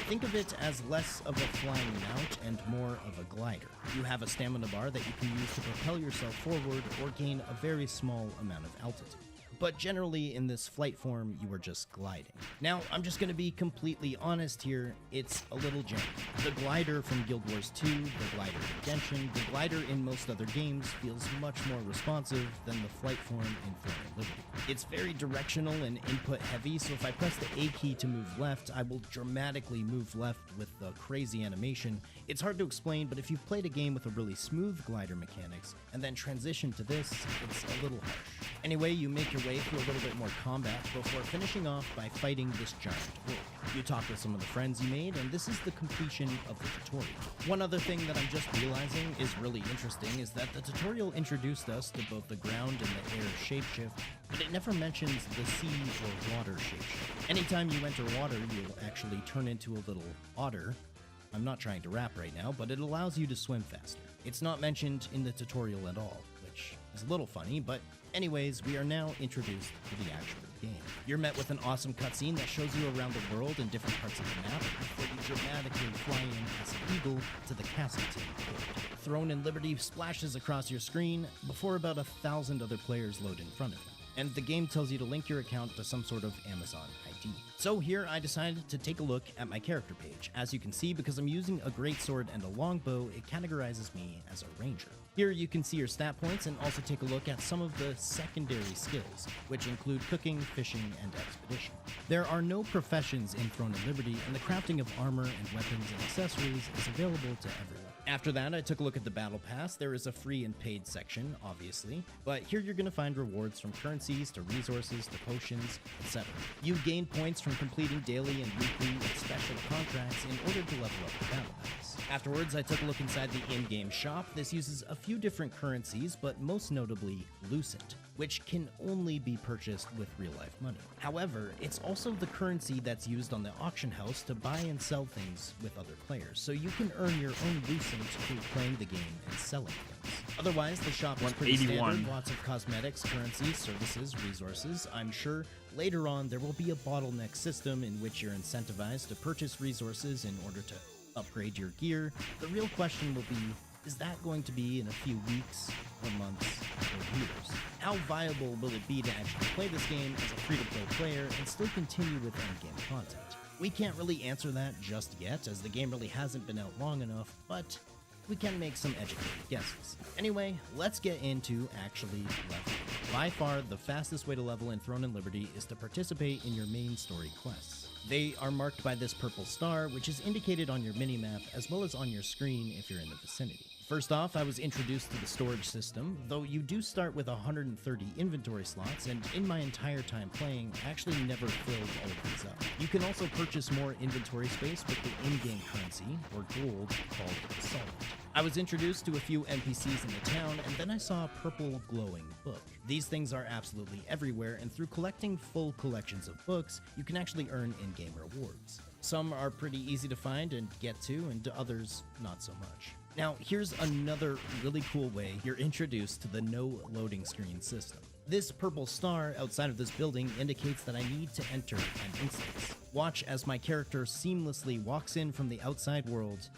K: Think of it as less of a flying mount and more of a glider. You have a stamina bar that you can use to propel yourself forward or gain a very small amount of altitude. But generally, in this flight form, you are just gliding. Now, I'm just going to be completely honest here, it's a little janky. The glider from Guild Wars 2, the glider in Genshin, the glider in most other games feels much more responsive than the flight form in Throne of Liberty. It's very directional and input heavy, so if I press the A key to move left, I will dramatically move left with the crazy animation. It's hard to explain, but if you've played a game with a really smooth glider mechanics, and then transition to this, it's a little harsh. Anyway, you make your way through a little bit more combat before finishing off by fighting this giant wolf. You talk with some of the friends you made, and this is the completion of the tutorial. One other thing that I'm just realizing is really interesting is that the tutorial introduced us to both the ground and the air shapeshift, but it never mentions the sea or water shapeshift. Anytime you enter water, you'll actually turn into a little otter. I'm not trying to rap right now, but it allows you to swim faster. It's not mentioned in the tutorial at all, which is a little funny, but anyways, we are now introduced to the actual game. You're met with an awesome cutscene that shows you around the world in different parts of the map before you dramatically fly in as an eagle to the Castleton port. Throne and Liberty splashes across your screen before about 1,000 other players load in front of you, and the game tells you to link your account to some sort of Amazon ID. So here I decided to take a look at my character page. As you can see, because I'm using a greatsword and a longbow, it categorizes me as a ranger. Here you can see your stat points and also take a look at some of the secondary skills, which include cooking, fishing, and expedition. There are no professions in Throne of Liberty, and the crafting of armor and weapons and accessories is available to everyone. After that, I took a look at the Battle Pass. There is a free and paid section, obviously, but here you're going to find rewards from currencies to resources to potions, etc. You gain points from completing daily and weekly and special contracts in order to level up the Battle Pass. Afterwards, I took a look inside the in-game shop. This uses a few different currencies, but most notably Lucent, which can only be purchased with real-life money. However, it's also the currency that's used on the auction house to buy and sell things with other players, so you can earn your own Lucent through playing the game and selling things. Otherwise, the shop is pretty standard, lots of cosmetics, currencies, services, resources. I'm sure later on there will be a bottleneck system in which you're incentivized to purchase resources in order to upgrade your gear. The real question will be, is that going to be in a few weeks, or months, or years? How viable will it be to actually play this game as a free-to-play player and still continue with endgame content? We can't really answer that just yet, as the game really hasn't been out long enough, but we can make some educated guesses. Anyway, let's get into actually leveling. By far, the fastest way to level in Throne and Liberty is to participate in your main story quests. They are marked by this purple star, which is indicated on your minimap as well as on your screen if you're in the vicinity. First off, I was introduced to the storage system, though you do start with 130 inventory slots, and in my entire time playing, I actually never filled all of these up. You can also purchase more inventory space with the in-game currency, or gold, called Solid. I was introduced to a few NPCs in the town, and then I saw a purple glowing book. These things are absolutely everywhere, and through collecting full collections of books, you can actually earn in-game rewards. Some are pretty easy to find and get to, and others not so much. Now, here's another really cool way you're introduced to the no loading screen system. This purple star outside of this building indicates that I need to enter an instance. Watch as my character seamlessly walks in from the outside world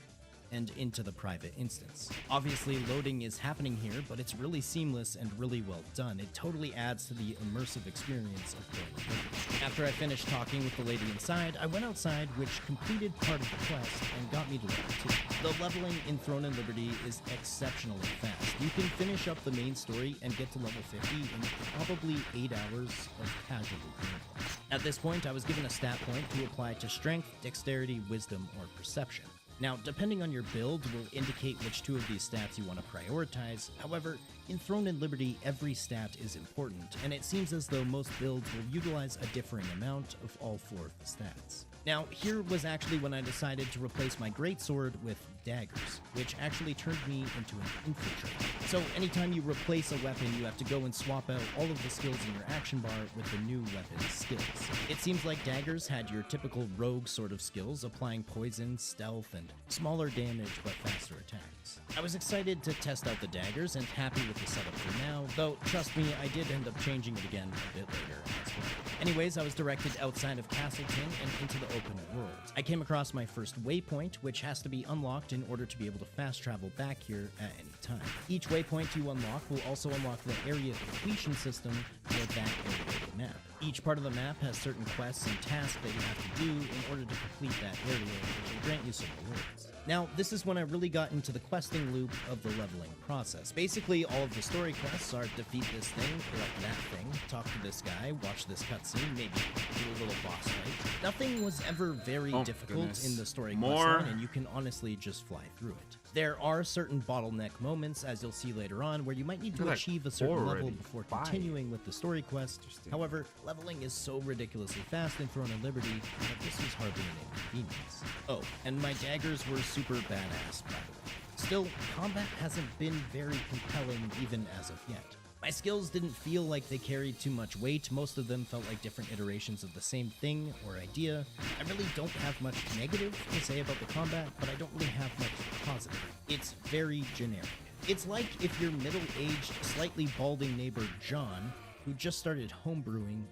K: and into the private instance. Obviously, loading is happening here, but it's really seamless and really well done. It totally adds to the immersive experience of playing. After I finished talking with the lady inside, I went outside, which completed part of the quest and got me to level 2. The leveling in Throne and Liberty is exceptionally fast. You can finish up the main story and get to level 50 in probably 8 hours of casual gameplay. At this point, I was given a stat point to apply to strength, dexterity, wisdom, or perception. Now, depending on your build will indicate which two of these stats you want to prioritize. However, in Throne and Liberty, every stat is important, and it seems as though most builds will utilize a differing amount of all 4 of the stats. Now, here was actually when I decided to replace my greatsword with daggers, which actually turned me into an infiltrator. So anytime you replace a weapon, you have to go and swap out all of the skills in your action bar with the new weapon's skills. It seems like daggers had your typical rogue sort of skills, applying poison, stealth, and smaller damage but faster attacks. I was excited to test out the daggers and happy with the setup for now, though trust me, I did end up changing it again a bit later as well. Anyways, I was directed outside of Castleton and into the open world. I came across my first waypoint, which has to be unlocked in order to be able to fast travel back here at any time. Each waypoint you unlock will also unlock the area completion system for that area of the map. Each part of the map has certain quests and tasks that you have to do in order to complete that area, which will grant you some rewards. Now, this is when I really got into the questing loop of the leveling process. Basically, all of the story quests are defeat this thing, collect that thing, talk to this guy, watch this cutscene, maybe do a little boss fight. Nothing was ever very difficult in the story questline, and you can honestly just fly through it. There are certain bottleneck moments, as you'll see later on, where you might need to achieve a certain level before continuing with the story quest. However, leveling is so ridiculously fast in Throne and Liberty that this was hardly an inconvenience. Oh, and my daggers were super badass, by the way. Still, combat hasn't been very compelling even as of yet. My skills didn't feel like they carried too much weight. Most of them felt like different iterations of the same thing or idea. I really don't have much negative to say about the combat, but I don't really have much positive. It's very generic. It's like if your middle-aged, slightly balding neighbor John, who just started homebrewing,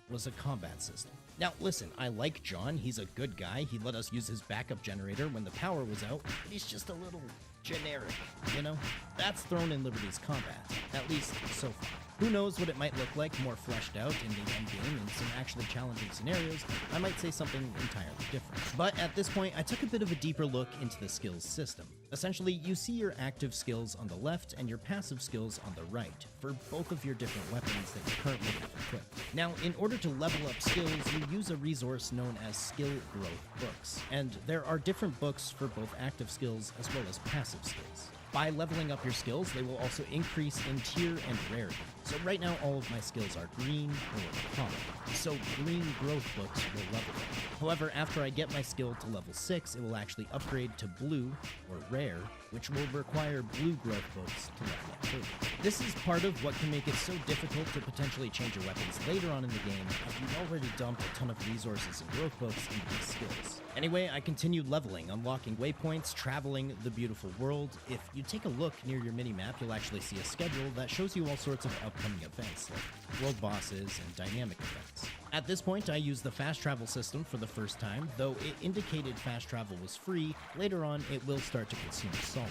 K: was a combat system. Now listen, I like John, he's a good guy, he let us use his backup generator when the power was out, but he's just a little generic, you know? That's Throne and Liberty's combat, at least so far. Who knows what it might look like more fleshed out in the endgame in some actually challenging scenarios. I might say something entirely different. But at this point, I took a bit of a deeper look into the skills system. Essentially, you see your active skills on the left and your passive skills on the right for both of your different weapons that you currently have equipped. Now, in order to level up skills, you use a resource known as skill growth books. And there are different books for both active skills as well as passive skills. By leveling up your skills, they will also increase in tier and rarity. So right now, all of my skills are green or common. So green growth books will level up. However, after I get my skill to level 6, it will actually upgrade to blue or rare, which will require blue growth books to level up further. This is part of what can make it so difficult to potentially change your weapons later on in the game after you've already dumped a ton of resources and growth books into these skills. Anyway, I continued leveling, unlocking waypoints, traveling the beautiful world. If you take a look near your minimap, you'll actually see a schedule that shows you all sorts of upcoming events, like world bosses and dynamic events. At this point, I used the fast travel system for the first time. Though it indicated fast travel was free, later on it will start to consume solid.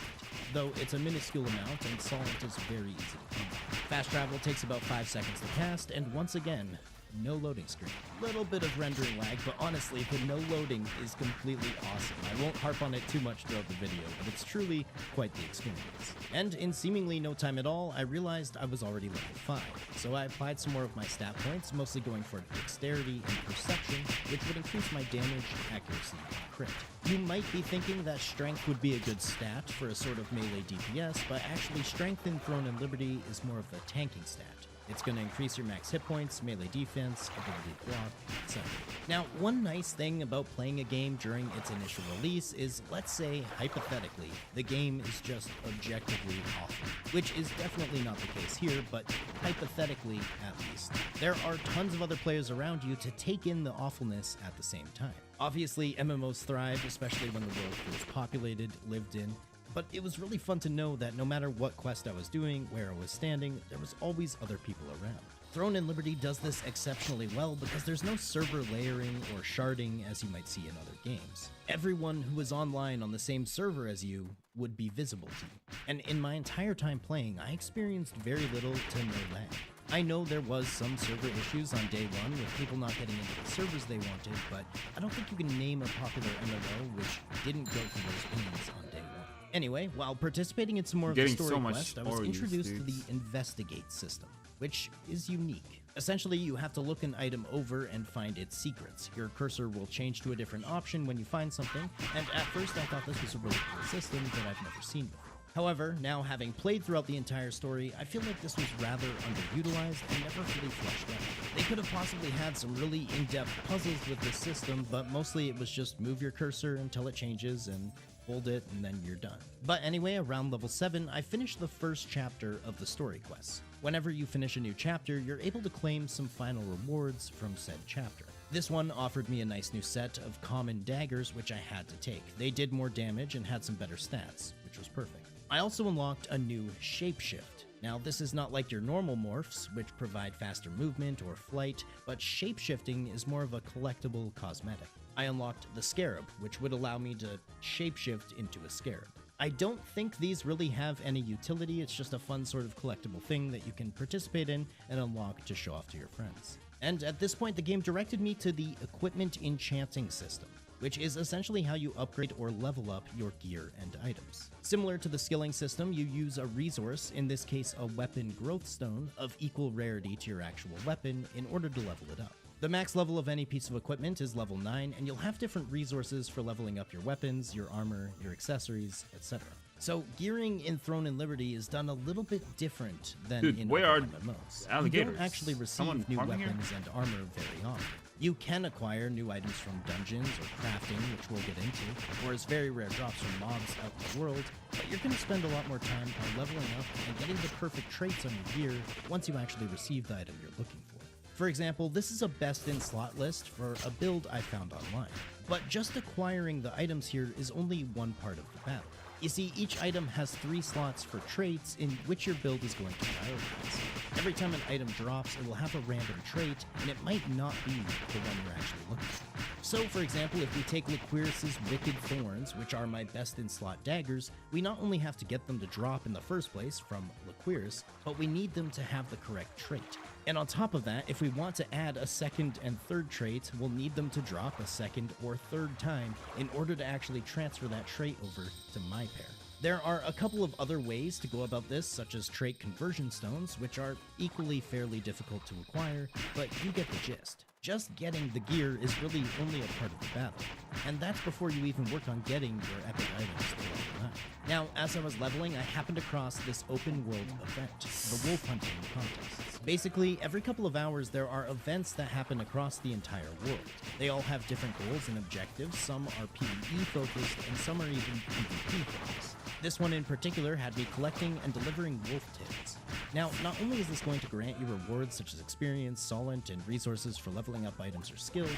K: Though it's a minuscule amount, and solid is very easy to come by. Fast travel takes about 5 seconds to cast, and once again, no loading screen. Little bit of rendering lag, but honestly, the no loading is completely awesome. I won't harp on it too much throughout the video, but it's truly quite the experience. And in seemingly no time at all, I realized I was already level 5, so I applied some more of my stat points, mostly going for dexterity and perception, which would increase my damage, accuracy, and crit. You might be thinking that strength would be a good stat for a sort of melee DPS, but actually strength in Throne and Liberty is more of a tanking stat. It's going to increase your max hit points, melee defense, ability to block, etc. Now, one nice thing about playing a game during its initial release is, let's say, hypothetically, the game is just objectively awful, which is definitely not the case here, but hypothetically at least. There are tons of other players around you to take in the awfulness at the same time. Obviously, MMOs thrive, especially when the world feels populated, lived in, but it was really fun to know that no matter what quest I was doing, where I was standing, there was always other people around. Throne and Liberty does this exceptionally well because there's no server layering or sharding as you might see in other games. Everyone who is online on the same server as you would be visible to you. And in my entire time playing, I experienced very little to no lag. I know there was some server issues on day one with people not getting into the servers they wanted, but I don't think you can name a popular MMO which didn't go through those pains on day one. Anyway, while participating in some more of the story quest, I was introduced to the Investigate system, which is unique. Essentially, you have to look an item over and find its secrets. Your cursor will change to a different option when you find something, and at first I thought this was a really cool system that I've never seen before. However, now having played throughout the entire story, I feel like this was rather underutilized and never fully fleshed out. They could have possibly had some really in-depth puzzles with this system, but mostly it was just move your cursor until it changes and hold it, and then you're done. But anyway, around level 7, I finished the first chapter of the story quests. Whenever you finish a new chapter, you're able to claim some final rewards from said chapter. This one offered me a nice new set of common daggers, which I had to take. They did more damage and had some better stats, which was perfect. I also unlocked a new shapeshift. Now, this is not like your normal morphs, which provide faster movement or flight, but shapeshifting is more of a collectible cosmetic. I unlocked the Scarab, which would allow me to shapeshift into a scarab. I don't think these really have any utility, it's just a fun sort of collectible thing that you can participate in and unlock to show off to your friends. And at this point, the game directed me to the Equipment Enchanting system, which is essentially how you upgrade or level up your gear and items. Similar to the skilling system, you use a resource, in this case a weapon growth stone, of equal rarity to your actual weapon in order to level it up. The max level of any piece of equipment is level 9, and you'll have different resources for leveling up your weapons, your armor, your accessories, etc. So gearing in Throne and Liberty is done a little bit different than in other MMOs. You don't actually receive new weapons and armor very often. You can acquire new items from dungeons or crafting, which we'll get into, or as very rare drops from mobs out in the world, but you're going to spend a lot more time on leveling up and getting the perfect traits on your gear once you actually receive the item you're looking for. For example, this is a best in slot list for a build I found online, but just acquiring the items here is only one part of the battle. You see, each item has 3 slots for traits in which your build is going to prioritize. Every time an item drops, it will have a random trait, and it might not be the one you're actually looking for. So, for example, if we take Liquiris' Wicked Thorns, which are my best-in-slot daggers, we not only have to get them to drop in the first place from Liquiris, but we need them to have the correct trait. And on top of that, if we want to add a second and third trait, we'll need them to drop a second or third time in order to actually transfer that trait over to my pair. There are a couple of other ways to go about this, such as trait conversion stones, which are equally fairly difficult to acquire, but you get the gist. Just getting the gear is really only a part of the battle, and that's before you even work on getting your epic items to level 9. Now, as I was leveling, I happened across this open world event, the wolf hunting contests. Basically, every couple of hours there are events that happen across the entire world. They all have different goals and objectives, some are PvE focused, and some are even PvP focused. This one in particular had me collecting and delivering wolf tails. Now, not only is this going to grant you rewards such as experience, solent, and resources for leveling up items or skills,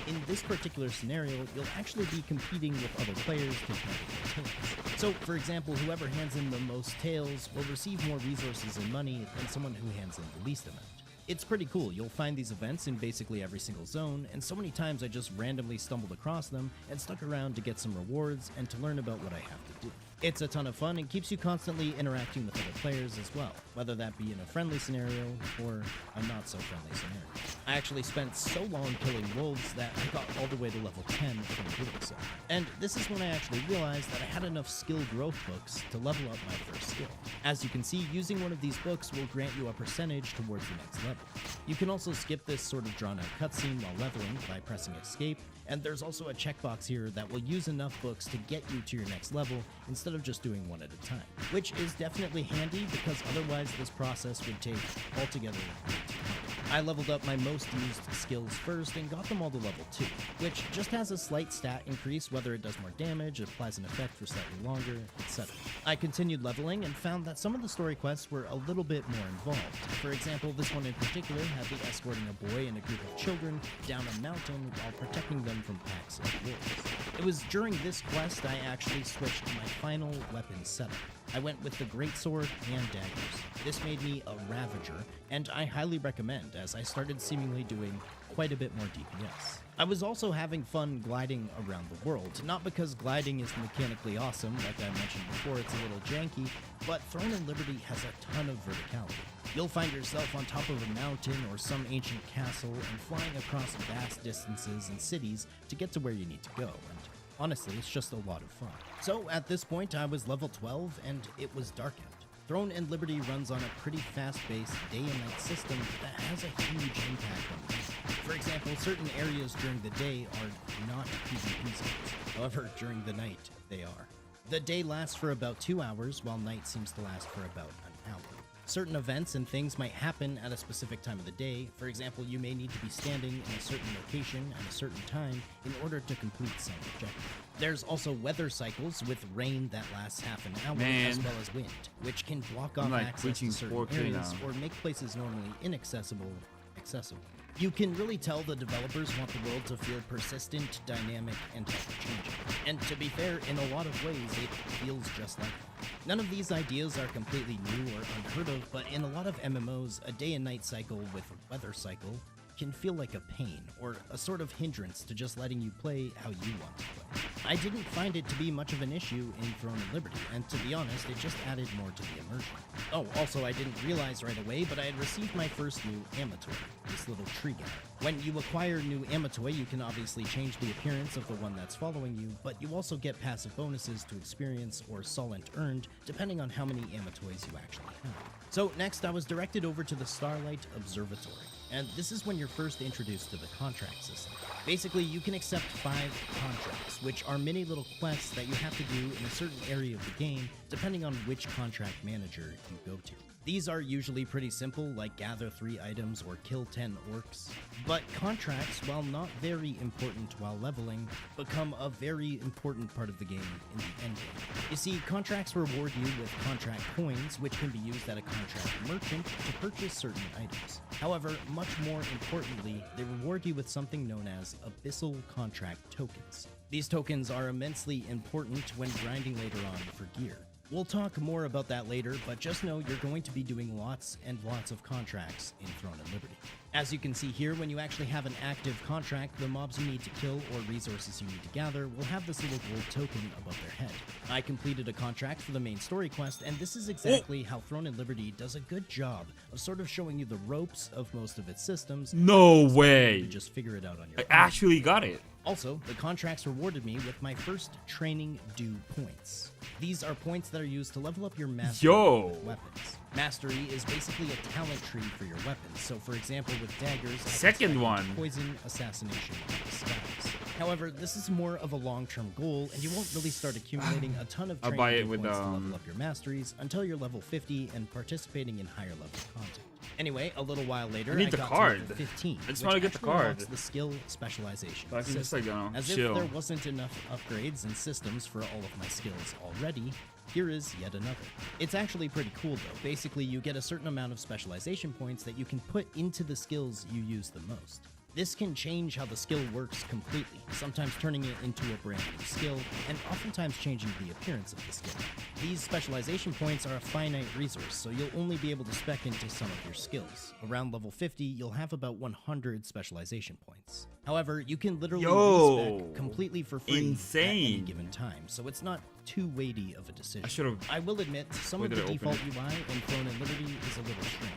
K: in this particular scenario, you'll actually be competing with other players to handle their tails. So, for example, whoever hands in the most tails will receive more resources and money than someone who hands in the least amount. It's pretty cool. You'll find these events in basically every single zone, and so many times I just randomly stumbled across them and stuck around to get some rewards and to learn about what I have to do. It's a ton of fun and keeps you constantly interacting with other players as well, whether that be in a friendly scenario or a not so friendly scenario. I actually spent so long killing wolves that I got all the way to level 10 from doing so. And this is when I actually realized that I had enough skill growth books to level up my first skill. As you can see, using one of these books will grant you a percentage towards the next level. You can also skip this sort of drawn out cutscene while leveling by pressing escape, and there's also a checkbox here that will use enough books to get you to your next level instead of just doing one at a time, which is definitely handy because otherwise this process would take altogether way too long. I leveled up my most used skills first and got them all to level 2, which just has a slight stat increase whether it does more damage, applies an effect for slightly longer, etc. I continued leveling and found that some of the story quests were a little bit more involved. For example, this one in particular had me escorting a boy and a group of children down a mountain while protecting them from packs of wolves. It was during this quest I actually switched to my final weapon setup. I went with the greatsword and daggers. This made me a Ravager, and I highly recommend as I started seemingly doing quite a bit more DPS. I was also having fun gliding around the world, not because gliding is mechanically awesome, like I mentioned before, it's a little janky, but Throne and Liberty has a ton of verticality. You'll find yourself on top of a mountain or some ancient castle and flying across vast distances and cities to get to where you need to go, and honestly, it's just a lot of fun. So at this point, I was level 12 and it was dark out. Throne and Liberty runs on a pretty fast-paced day and night system that has a huge impact on me. For example, certain areas during the day are not PvP zones. However, during the night, they are. The day lasts for about 2 hours, while night seems to last for about an hour. Certain events and things might happen at a specific time of the day. For example, you may need to be standing in a certain location at a certain time in order to complete some objective. There's also weather cycles with rain that lasts half an hour, as well as wind, which can block off access to certain areas or make places normally inaccessible accessible. You can really tell the developers want the world to feel persistent, dynamic, and ever-changing. And to be fair, in a lot of ways, it feels just like that. None of these ideas are completely new or unheard of, but in a lot of MMOs, a day and night cycle with a weather cycle can feel like a pain, or a sort of hindrance to just letting you play how you want to play. I didn't find it to be much of an issue in Throne and Liberty, and to be honest, it just added more to the immersion. Oh, also I didn't realize right away, but I had received my first new Amatoi, this little tree guy. When you acquire new Amatoi, you can obviously change the appearance of the one that's following you, but you also get passive bonuses to experience or Solent earned, depending on how many Amatois you actually have. So next, I was directed over to the Starlight Observatory. And this is when you're first introduced to the contract system. Basically, you can accept 5 contracts, which are mini little quests that you have to do in a certain area of the game, depending on which contract manager you go to. These are usually pretty simple, like gather 3 items or kill 10 orcs. But contracts, while not very important while leveling, become a very important part of the game in the endgame. You see, contracts reward you with contract coins, which can be used at a contract merchant to purchase certain items. However, much more importantly, they reward you with something known as Abyssal Contract Tokens. These tokens are immensely important when grinding later on for gear. We'll talk more about that later, but just know you're going to be doing lots and lots of contracts in Throne and Liberty. As you can see here, when you actually have an active contract, the mobs you need to kill or resources you need to gather will have this little gold token above their head. I completed a contract for the main story quest, and this is exactly how Throne and Liberty does a good job of sort of showing you the ropes of most of its systems.
D: No way!
K: To just figure it out on your own.
D: I actually got it.
K: Also, the contracts rewarded me with my first training due points. These are points that are used to level up your mastery of weapons. Mastery is basically a talent tree for your weapons. So, for example, with daggers,
D: Second one.
K: Poison, assassination, and disguise. However, this is more of a long-term goal, and you won't really start accumulating a ton of training due points to level up your masteries until you're level 50 and participating in higher level content. Anyway, a little while later, I got to level 15,
D: I just want to get the card.
K: The skill specialization.
D: So I can just like,
K: As if there wasn't enough upgrades and systems for all of my skills already, here is yet another. It's actually pretty cool though. Basically, you get a certain amount of specialization points that you can put into the skills you use the most. This can change how the skill works completely, sometimes turning it into a brand new skill, and oftentimes changing the appearance of the skill. These specialization points are a finite resource, so you'll only be able to spec into some of your skills. Around level 50, you'll have about 100 specialization points. However, you can literally respec completely for free at any given time, so it's not too weighty of a decision.
D: should've
K: I will admit, some of the
D: waited to open
K: default UI in Throne and Liberty is a little strange.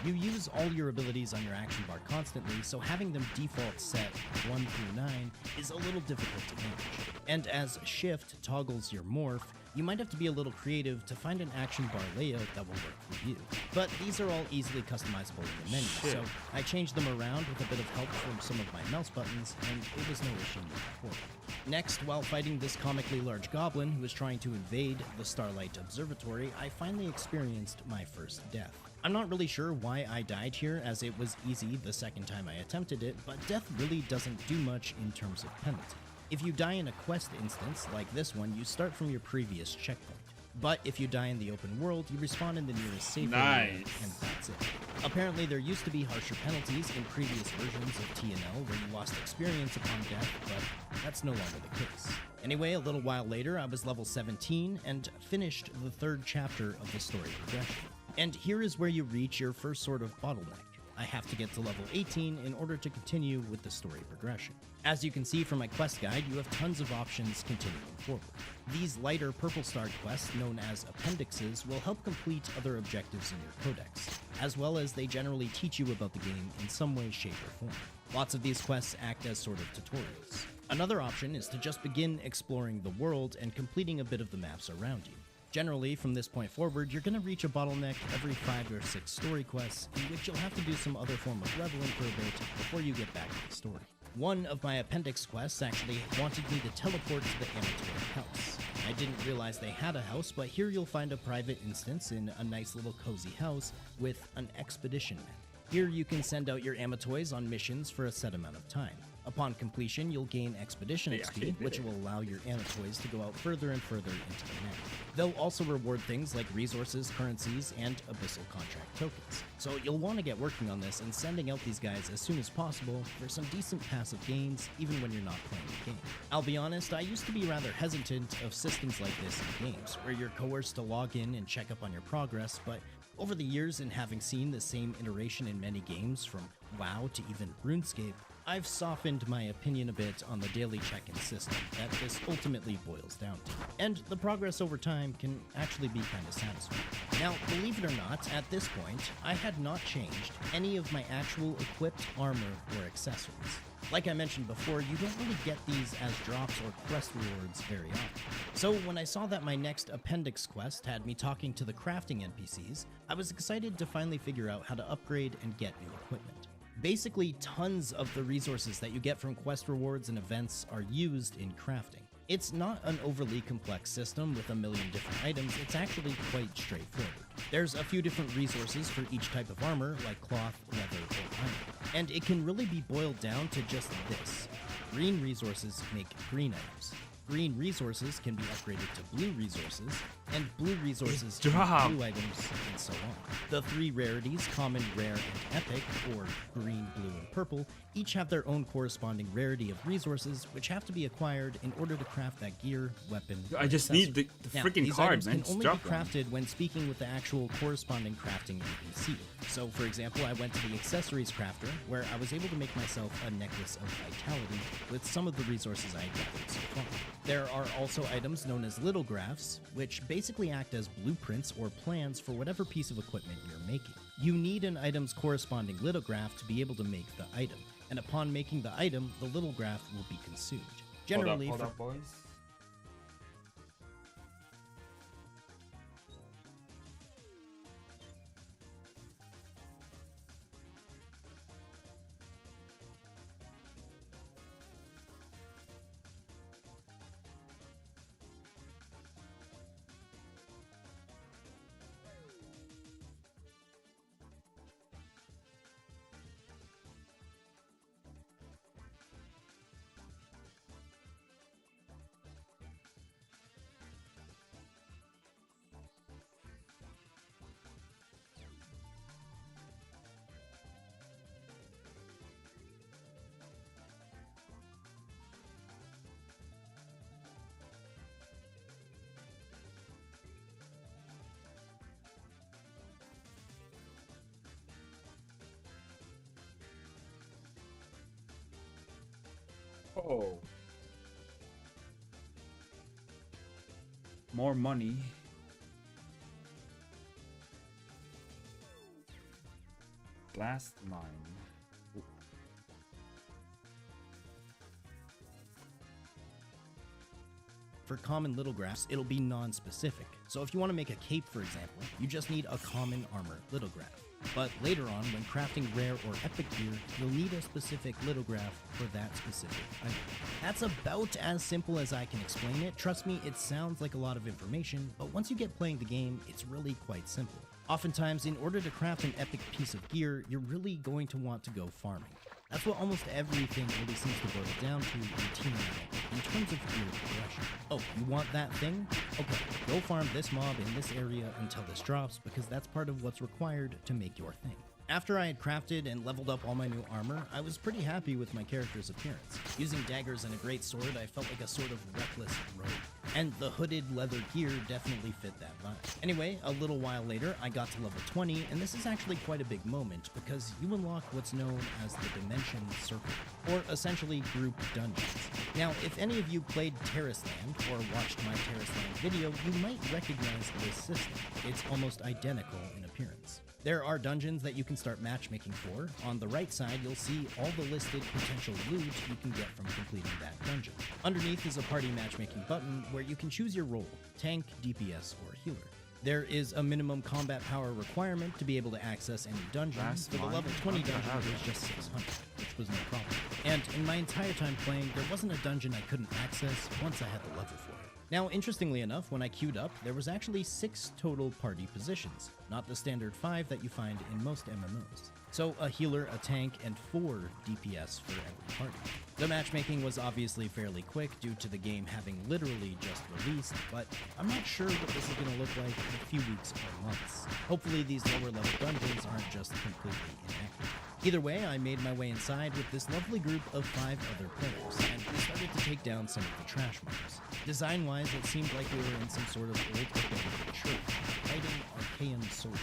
K: You use all your abilities on your action bar constantly, so having them default set 1 through 9 is a little difficult to manage. And as Shift toggles your morph, you might have to be a little creative to find an action bar layout that will work for you. But these are all easily customizable in the menu, so I changed them around with a bit of help from some of my mouse buttons, and it was no issue moving forward. Next, while fighting this comically large goblin who was trying to invade the Starlight Observatory, I finally experienced my first death. I'm not really sure why I died here, as it was easy the second time I attempted it, but death really doesn't do much in terms of penalty. If you die in a quest instance, like this one, you start from your previous checkpoint. But if you die in the open world, you respawn in the nearest safe area, and that's it. Apparently, there used to be harsher penalties in previous versions of TNL where you lost experience upon death, but that's no longer the case. Anyway, a little while later, I was level 17 and finished the third chapter of the story progression. And here is where you reach your first sort of bottleneck. I have to get to level 18 in order to continue with the story progression. As you can see from my quest guide, you have tons of options continuing forward. These lighter purple star quests, known as appendixes, will help complete other objectives in your codex, as well as they generally teach you about the game in some way, shape, or form. Lots of these quests act as sort of tutorials. Another option is to just begin exploring the world and completing a bit of the maps around you. Generally, from this point forward, you're going to reach a bottleneck every 5 or 6 story quests, in which you'll have to do some other form of leveling for a bit before you get back to the story. One of my appendix quests actually wanted me to teleport to the Amateur house. I didn't realize they had a house, but here you'll find a private instance in a nice little cozy house with an expedition map. Here you can send out your Amatoys on missions for a set amount of time. Upon completion, you'll gain Expedition XP, which will allow your Amatoys to go out further and further into the map. They'll also reward things like resources, currencies, and Abyssal Contract tokens. So you'll want to get working on this and sending out these guys as soon as possible for some decent passive gains, even when you're not playing the game. I'll be honest, I used to be rather hesitant of systems like this in games, where you're coerced to log in and check up on your progress, but over the years and having seen the same iteration in many games, from WoW to even RuneScape, I've softened my opinion a bit on the daily check-in system that this ultimately boils down to. And the progress over time can actually be kind of satisfying. Now, believe it or not, at this point, I had not changed any of my actual equipped armor or accessories. Like I mentioned before, you don't really get these as drops or quest rewards very often. So when I saw that my next appendix quest had me talking to the crafting NPCs, I was excited to finally figure out how to upgrade and get new equipment. Basically, tons of the resources that you get from quest rewards and events are used in crafting. It's not an overly complex system with a million different items, it's actually quite straightforward. There's a few different resources for each type of armor, like cloth, leather, or iron. And it can really be boiled down to just this. Green resources make green items. Green resources can be upgraded to blue resources, and blue resources to blue items, and so on. The 3 rarities, common, rare, and epic, or green, blue, and purple, each have their own corresponding rarity of resources, which have to be acquired in order to craft that gear, weapon,
D: I just need the freaking card, man.
K: These items can only be crafted when speaking with the actual corresponding crafting NPC. So, for example, I went to the accessories crafter, where I was able to make myself a necklace of vitality with some of the resources I had gathered so far. There are also items known as lithographs, which basically act as blueprints or plans for whatever piece of equipment you're making. You need an item's corresponding lithograph to be able to make the item, and upon making the item, the lithograph will be consumed. Generally,
D: hold up, boys. Oh. more money. Blast mine. Ooh.
K: For common lithographs, it'll be non-specific. So if you want to make a cape, for example, you just need a common armor lithograph. But later on, when crafting rare or epic gear, you'll need a specific lithograph for that specific item. That's about as simple as I can explain it. Trust me, it sounds like a lot of information, but once you get playing the game, it's really quite simple. Oftentimes, in order to craft an epic piece of gear, you're really going to want to go farming. That's what almost everything really seems to boil down to in Team Metal, in terms of gear progression. Oh, you want that thing? Okay, go farm this mob in this area until this drops, because that's part of what's required to make your thing. After I had crafted and leveled up all my new armor, I was pretty happy with my character's appearance. Using daggers and a great sword, I felt like a sort of reckless rogue. And the hooded leather gear definitely fit that vibe. Anyway, a little while later, I got to level 20, and this is actually quite a big moment, because you unlock what's known as the Dimension Circle, or essentially group dungeons. Now, if any of you played Terrace Land, or watched my Terrace Land video, you might recognize this system. It's almost identical in appearance. There are dungeons that you can start matchmaking for. On the right side, you'll see all the listed potential loot you can get from completing that dungeon. Underneath is a party matchmaking button where you can choose your role, tank, DPS, or healer. There is a minimum combat power requirement to be able to access any dungeon. For the level 20 dungeon, it was just 600, which was no problem. And in my entire time playing, there wasn't a dungeon I couldn't access once I had the level for it. Now, interestingly enough, when I queued up, there was actually 6 total party positions, not the standard 5 that you find in most MMOs. So a healer, a tank, and 4 DPS for every party. The matchmaking was obviously fairly quick due to the game having literally just released, but I'm not sure what this is going to look like in a few weeks or months. Hopefully these lower level dungeons aren't just completely inactive. Either way, I made my way inside with this lovely group of 5 other players, and we started to take down some of the trash mobs. Design-wise, it seemed like we were in some sort of old abandoned church, fighting Archaean soldiers.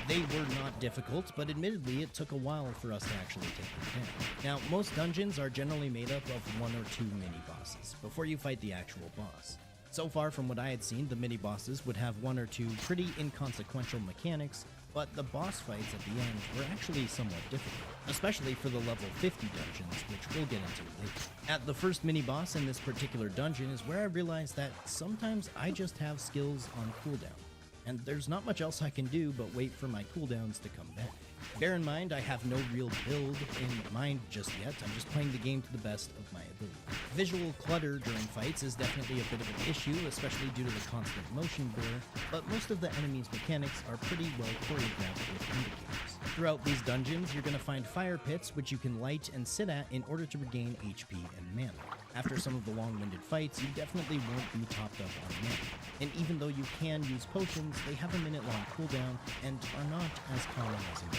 K: They were not difficult, but admittedly it took a while for us to actually take them down. Now, most dungeons are generally made up of 1 or 2 mini-bosses, before you fight the actual boss. So far from what I had seen, the mini-bosses would have 1 or 2 pretty inconsequential mechanics, but the boss fights at the end were actually somewhat difficult, especially for the level 50 dungeons, which we'll get into later. At the first mini-boss in this particular dungeon is where I realized that sometimes I just have skills on cooldown, and there's not much else I can do but wait for my cooldowns to come back. Bear in mind, I have no real build in mind just yet. I'm just playing the game to the best of my ability. Visual clutter during fights is definitely a bit of an issue, especially due to the constant motion blur, but most of the enemies' mechanics are pretty well choreographed with indicators. Throughout these dungeons, you're going to find fire pits which you can light and sit at in order to regain HP and mana. After some of the long-winded fights, you definitely won't be topped up on mana. And even though you can use potions, they have a minute-long cooldown and are not as common as in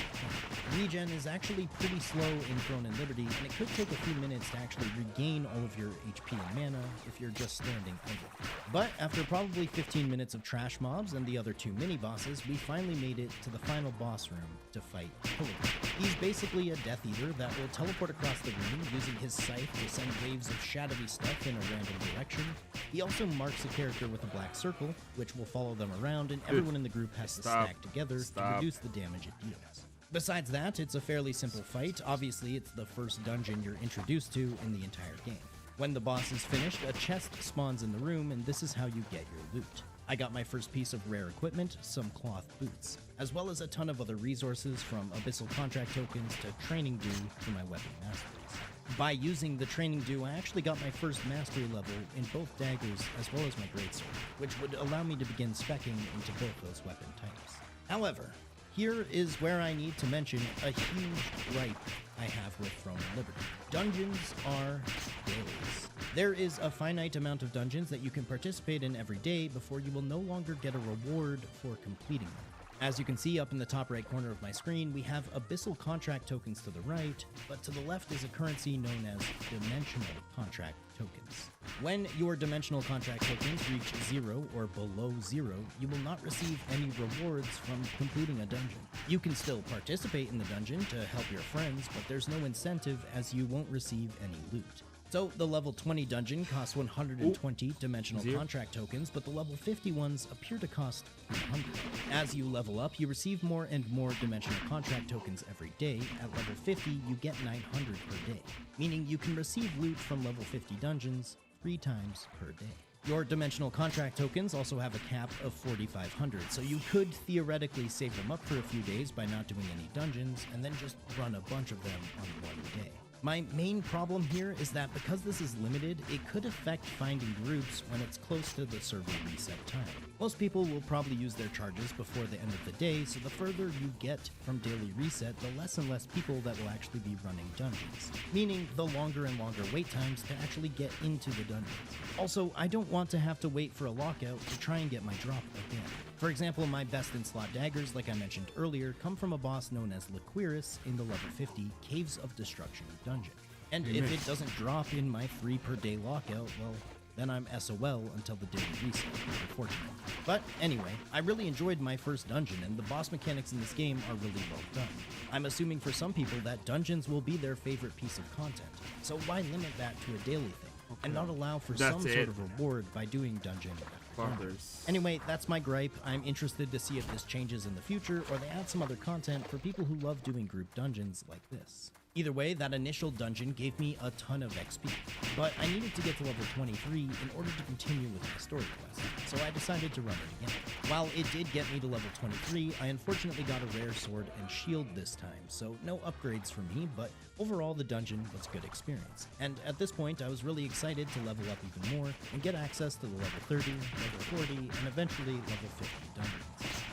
K: Regen is actually pretty slow in Throne and Liberty, and it could take a few minutes to actually regain all of your HP and mana if you're just standing idle. But after probably 15 minutes of trash mobs and the other 2 mini-bosses, we finally made it to the final boss room to fight Payon. He's basically a Death Eater that will teleport across the room using his scythe to send waves of shadowy stuff in a random direction. He also marks a character with a black circle, which will follow them around, and everyone in the group has to stack together to reduce the damage it deals. Besides that, it's a fairly simple fight. Obviously, it's the first dungeon you're introduced to in the entire game. When the boss is finished, a chest spawns in the room, and this is how you get your loot. I got my first piece of rare equipment, some cloth boots, as well as a ton of other resources from abyssal contract tokens to training dew for my weapon masteries. By using the training dew, I actually got my first mastery level in both daggers as well as my greatsword, which would allow me to begin speccing into both those weapon types. However, here is where I need to mention a huge gripe I have with Throne and Liberty. Dungeons are dailies. There is a finite amount of dungeons that you can participate in every day before you will no longer get a reward for completing them. As you can see up in the top right corner of my screen, we have abyssal contract tokens to the right, but to the left is a currency known as dimensional contract tokens. When your dimensional contract tokens reach 0 or below 0, you will not receive any rewards from completing a dungeon. You can still participate in the dungeon to help your friends, but there's no incentive as you won't receive any loot. So the level 20 dungeon costs 120 dimensional
D: Zero.
K: contract tokens, but the level 50 ones appear to cost 300. As you level up, you receive more and more dimensional contract tokens every day. At level 50, you get 900 per day, meaning you can receive loot from level 50 dungeons 3 times per day. Your dimensional contract tokens also have a cap of 4,500, so you could theoretically save them up for a few days by not doing any dungeons, and then just run a bunch of them on one day. My main problem here is that because this is limited, it could affect finding groups when it's close to the server reset time. Most people will probably use their charges before the end of the day, so the further you get from daily reset, the less and less people that will actually be running dungeons, meaning the longer and longer wait times to actually get into the dungeons. Also, I don't want to have to wait for a lockout to try and get my drop again. For example, my best in slot daggers, like I mentioned earlier, come from a boss known as Liquiris in the level 50 Caves of Destruction dungeon. And if it doesn't drop in my 3 per day lockout, well, then I'm SOL until the daily reset, unfortunately. But anyway, I really enjoyed my first dungeon, and the boss mechanics in this game are really well done. I'm assuming for some people that dungeons will be their favorite piece of content, so why limit that to a daily thing, and not allow for some sort of reward by doing dungeon after dungeon? Anyway, that's my gripe. I'm interested to see if this changes in the future, or they add some other content for people who love doing group dungeons like this. Either way, that initial dungeon gave me a ton of XP, but I needed to get to level 23 in order to continue with my story quest, so I decided to run it again. While it did get me to level 23, I unfortunately got a rare sword and shield this time, so no upgrades for me, but overall the dungeon was a good experience. And at this point, I was really excited to level up even more and get access to the level 30, level 40, and eventually level 50 dungeons.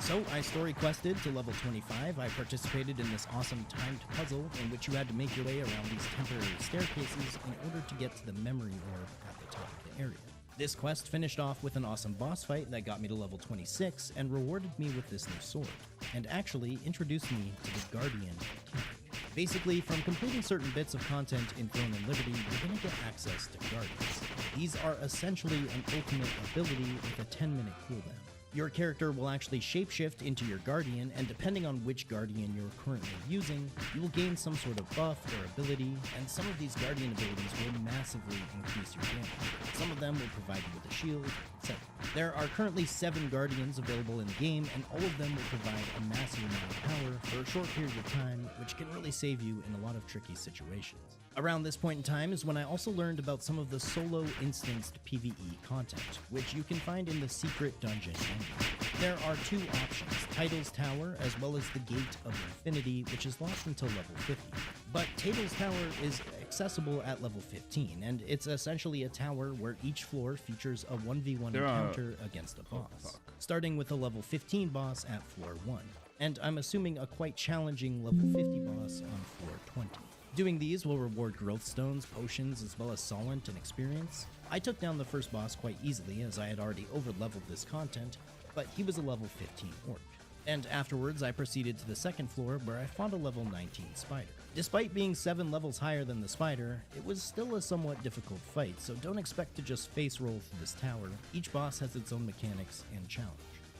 K: So I story quested to level 25. I participated in this awesome timed puzzle in which you had to make your way around these temporary staircases in order to get to the memory orb at the top of the area. This quest finished off with an awesome boss fight that got me to level 26 and rewarded me with this new sword, and actually introduced me to the Guardian mechanic. Basically, from completing certain bits of content in Throne and Liberty, you're going to get access to Guardians. These are essentially an ultimate ability with a 10-minute cooldown. Your character will actually shapeshift into your Guardian, and depending on which Guardian you're currently using, you will gain some sort of buff or ability, and some of these Guardian abilities will massively increase your damage. Some of them will provide you with a shield, etc. There are currently 7 Guardians available in the game, and all of them will provide a massive amount of power for a short period of time, which can really save you in a lot of tricky situations. Around this point in time is when I also learned about some of the solo instanced PvE content, which you can find in the secret dungeon ending. There are 2 options, Title's Tower as well as the Gate of Infinity, which is locked until level 50. But Title's Tower is accessible at level 15, and it's essentially a tower where each floor features a 1v1 encounter against a boss, starting with a level 15 boss at floor 1, and I'm assuming a quite challenging level 50 boss on floor 20. Doing these will reward growth stones, potions, as well as solent and experience. I took down the first boss quite easily as I had already over-leveled this content, but he was a level 15 orc. And afterwards I proceeded to the second floor where I fought a level 19 spider. Despite being 7 levels higher than the spider, it was still a somewhat difficult fight, so don't expect to just face roll through this tower. Each boss has its own mechanics and challenge.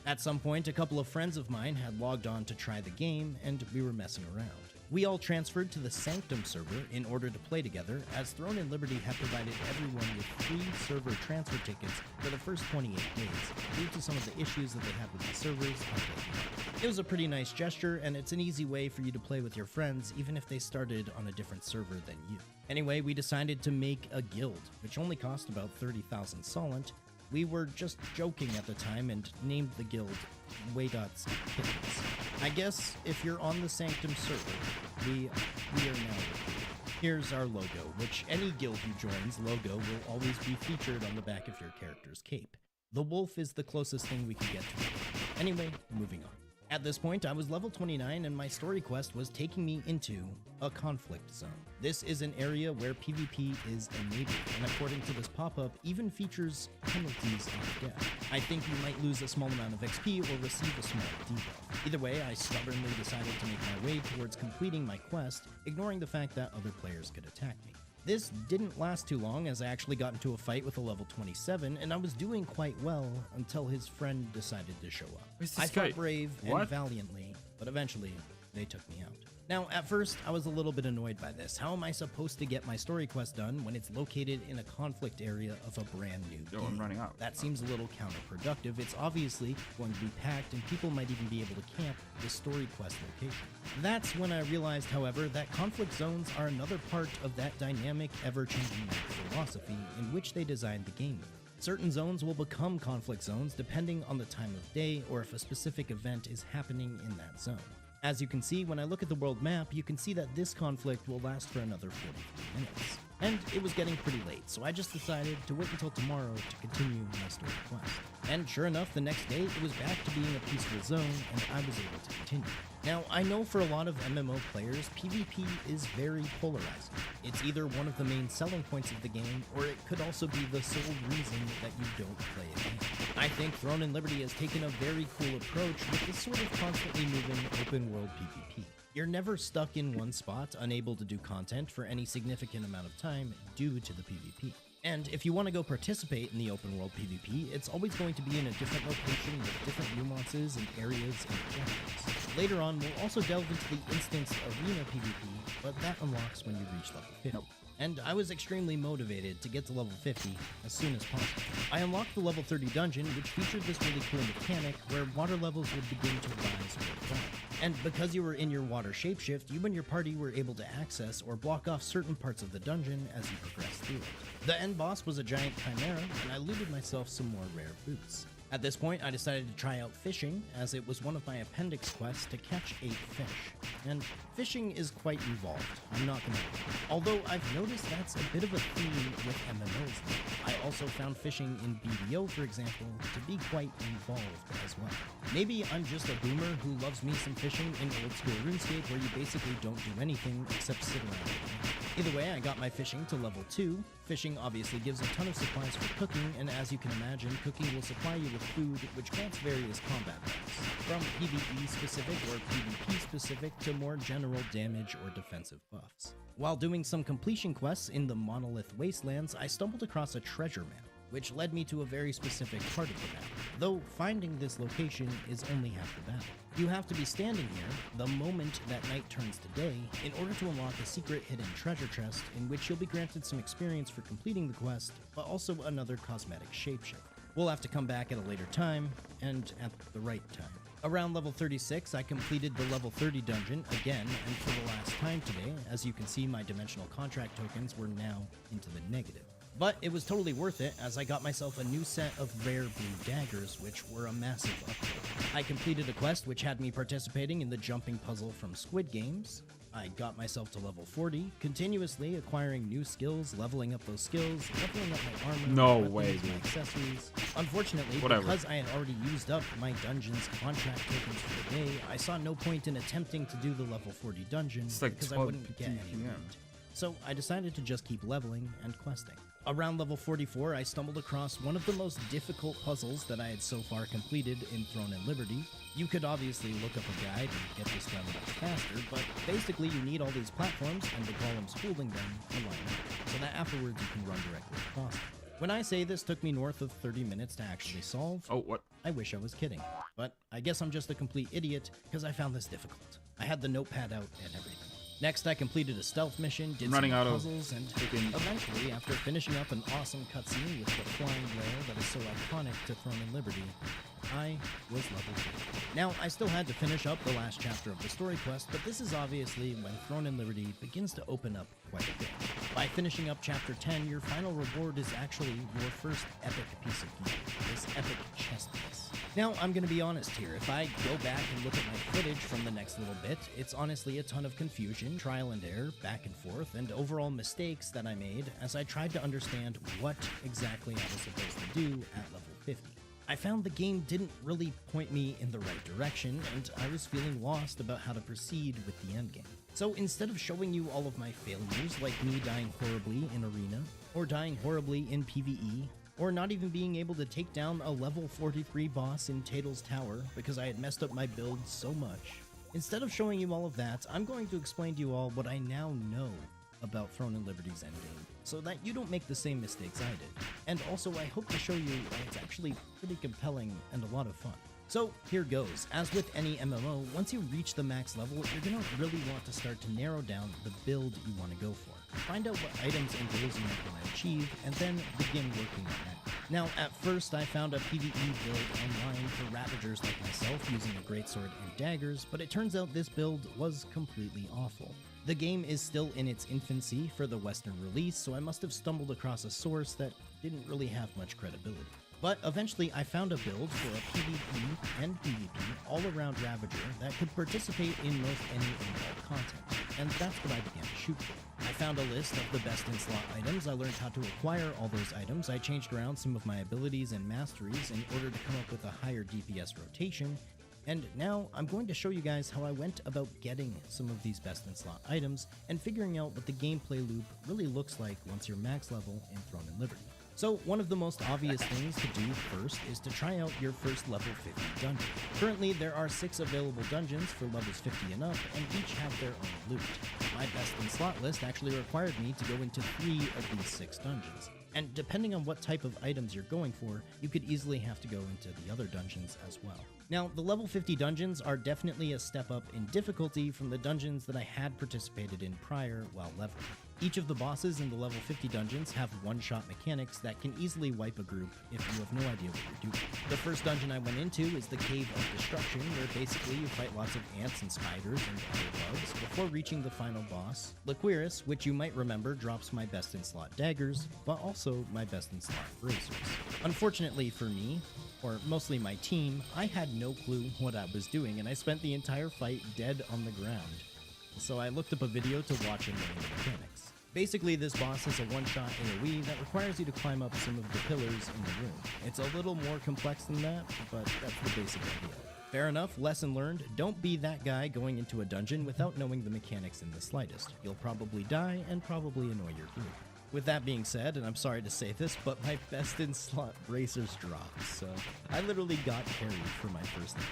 K: At some point, a couple of friends of mine had logged on to try the game, and we were messing around. We all transferred to the Sanctum server in order to play together, as Throne and Liberty had provided everyone with free server transfer tickets for the first 28 days, due to some of the issues that they had with the servers. It was a pretty nice gesture, and it's an easy way for you to play with your friends, even if they started on a different server than you. Anyway, we decided to make a guild, which only cost about 30,000 solent. We were just joking at the time and named the guild Waydots Kittens. I guess if you're on the Sanctum server, we are now. Here's our logo, which any guild who joins logo will always be featured on the back of your character's cape. The wolf is the closest thing we can get to it. Anyway, moving on. At this point, I was level 29 and my story quest was taking me into a conflict zone. This is an area where PvP is enabled, and according to this pop-up, even features penalties on death. I think you might lose a small amount of XP or receive a small debuff. Either way, I stubbornly decided to make my way towards completing my quest, ignoring the fact that other players could attack me. This didn't last too long, as I actually got into a fight with a level 27, and I was doing quite well until his friend decided to show up. I fought brave and valiantly, but eventually they took me out. Now, at first, I was a little bit annoyed by this. How am I supposed to get my story quest done when it's located in a conflict area of a brand new game?
D: I'm running out.
K: That seems a little counterproductive. It's obviously going to be packed, and people might even be able to camp the story quest location. That's when I realized, however, that conflict zones are another part of that dynamic, ever-changing map philosophy in which they designed the game with. Certain zones will become conflict zones depending on the time of day or if a specific event is happening in that zone. As you can see, when I look at the world map, you can see that this conflict will last for another 43 minutes. And it was getting pretty late, so I just decided to wait until tomorrow to continue my story quest. And sure enough, the next day, it was back to being a peaceful zone, and I was able to continue. Now, I know for a lot of MMO players, PvP is very polarizing. It's either one of the main selling points of the game, or it could also be the sole reason that you don't play a game. I think Throne and Liberty has taken a very cool approach with this sort of constantly moving open world PvP. You're never stuck in one spot, unable to do content for any significant amount of time due to the PvP. And if you want to go participate in the open world PvP, it's always going to be in a different location with different nuances and areas and objectives. Later on, we'll also delve into the instance arena PvP, but that unlocks when you reach level 50. And I was extremely motivated to get to level 50 as soon as possible. I unlocked the level 30 dungeon, which featured this really cool mechanic where water levels would begin to rise or fall. And because you were in your water shapeshift, you and your party were able to access or block off certain parts of the dungeon as you progressed through it. The end boss was a giant chimera, and I looted myself some more rare boots. At this point, I decided to try out fishing, as it was one of my appendix quests to catch 8 fish. And fishing is quite involved, I'm not gonna lie. Although I've noticed that's a bit of a theme with MMOs now. I also found fishing in BDO, for example, to be quite involved as well. Maybe I'm just a boomer who loves me some fishing in old school RuneScape where you basically don't do anything except sit around. Either way, I got my fishing to level 2. Fishing obviously gives a ton of supplies for cooking, and as you can imagine, cooking will supply you with food, which grants various combat buffs, from PvE specific or PvP specific to more general damage or defensive buffs. While doing some completion quests in the Monolith Wastelands, I stumbled across a treasure map, which led me to a very specific part of the map, though finding this location is only half the battle. You have to be standing here the moment that night turns to day in order to unlock a secret hidden treasure chest in which you'll be granted some experience for completing the quest, but also another cosmetic shapeshift. We'll have to come back at a later time, and at the right time. Around level 36, I completed the level 30 dungeon again, and for the last time today. As you can see, my dimensional contract tokens were now into the negative. But it was totally worth it, as I got myself a new set of rare blue daggers, which were a massive upgrade. I completed a quest which had me participating in the jumping puzzle from Squid Games. I got myself to level 40, continuously acquiring new skills, leveling up those skills, leveling up my armor,
D: No
K: weapons,
D: way,
K: my
D: dude.
K: accessories. Unfortunately,
D: Whatever.
K: because I had already used up my dungeon's contract tokens for the day, I saw no point in attempting to do the level 40 dungeon
D: It's like
K: because I
D: 12
K: wouldn't get any
D: PM.
K: loot. So I decided to just keep leveling and questing. Around level 44, I stumbled across one of the most difficult puzzles that I had so far completed in Throne and Liberty. You could obviously look up a guide and get this done much faster, but basically you need all these platforms and the columns holding them to line up, so that afterwards you can run directly across them. When I say this took me north of 30 minutes to actually solve,
D: Oh, what?
K: I wish I was kidding. But I guess I'm just a complete idiot because I found this difficult. I had the notepad out and everything. Next, I completed a stealth mission, did
D: running
K: some
D: out of
K: puzzles, and
D: freaking-
K: eventually, after finishing up an awesome cutscene with the flying lair that is so iconic to Throne and Liberty, I was level 50. Now, I still had to finish up the last chapter of the story quest, but this is obviously when Throne and Liberty begins to open up quite a bit. By finishing up chapter 10, your final reward is actually your first epic piece of gear, this epic chest piece. Now, I'm going to be honest here. If I go back and look at my footage from the next little bit, it's honestly a ton of confusion, trial and error, back and forth, and overall mistakes that I made as I tried to understand what exactly I was supposed to do at level 50. I found the game didn't really point me in the right direction, and I was feeling lost about how to proceed with the endgame. So instead of showing you all of my failures, like me dying horribly in Arena, or dying horribly in PvE, or not even being able to take down a level 43 boss in Tatel's Tower because I had messed up my build so much, instead of showing you all of that, I'm going to explain to you all what I now know about Throne and Liberty's endgame, so that you don't make the same mistakes I did. And also, I hope to show you that it's actually pretty compelling and a lot of fun. So here goes. As with any MMO, once you reach the max level, you're gonna really want to start to narrow down the build you want to go for. Find out what items and goals you might want to achieve, and then begin working on that. Now, at first, I found a PvE build online for Ravagers like myself using a greatsword and daggers, but it turns out this build was completely awful. The game is still in its infancy for the Western release, so I must have stumbled across a source that didn't really have much credibility. But eventually I found a build for a PvP and PvP all-around Ravager that could participate in most any involved content, and that's what I began to shoot for. I found a list of the best in-slot items, I learned how to acquire all those items, I changed around some of my abilities and masteries in order to come up with a higher DPS rotation, and now I'm going to show you guys how I went about getting some of these best in-slot items and figuring out what the gameplay loop really looks like once you're max level in Throne and Liberty. So one of the most obvious things to do first is to try out your first level 50 dungeon. Currently there are 6 available dungeons for levels 50 and up, and each have their own loot. My best in slot list actually required me to go into 3 of these 6 dungeons. And depending on what type of items you're going for, you could easily have to go into the other dungeons as well. Now, the level 50 dungeons are definitely a step up in difficulty from the dungeons that I had participated in prior while leveling. Each of the bosses in the level 50 dungeons have one-shot mechanics that can easily wipe a group if you have no idea what you're doing. The first dungeon I went into is the Cave of Destruction, where basically you fight lots of ants and spiders and other bugs before reaching the final boss, Liquiris, which you might remember drops my best in slot daggers, but also my best in slot bracers. Unfortunately for me, or mostly my team, I had no clue what I was doing, and I spent the entire fight dead on the ground. So I looked up a video to watch and learn the mechanics. Basically, this boss has a one-shot AoE that requires you to climb up some of the pillars in the room. It's a little more complex than that, but that's the basic idea. Fair enough, lesson learned, don't be that guy going into a dungeon without knowing the mechanics in the slightest. You'll probably die and probably annoy your group. With that being said, and I'm sorry to say this, but my best in slot bracers dropped, so I literally got carried for my first night.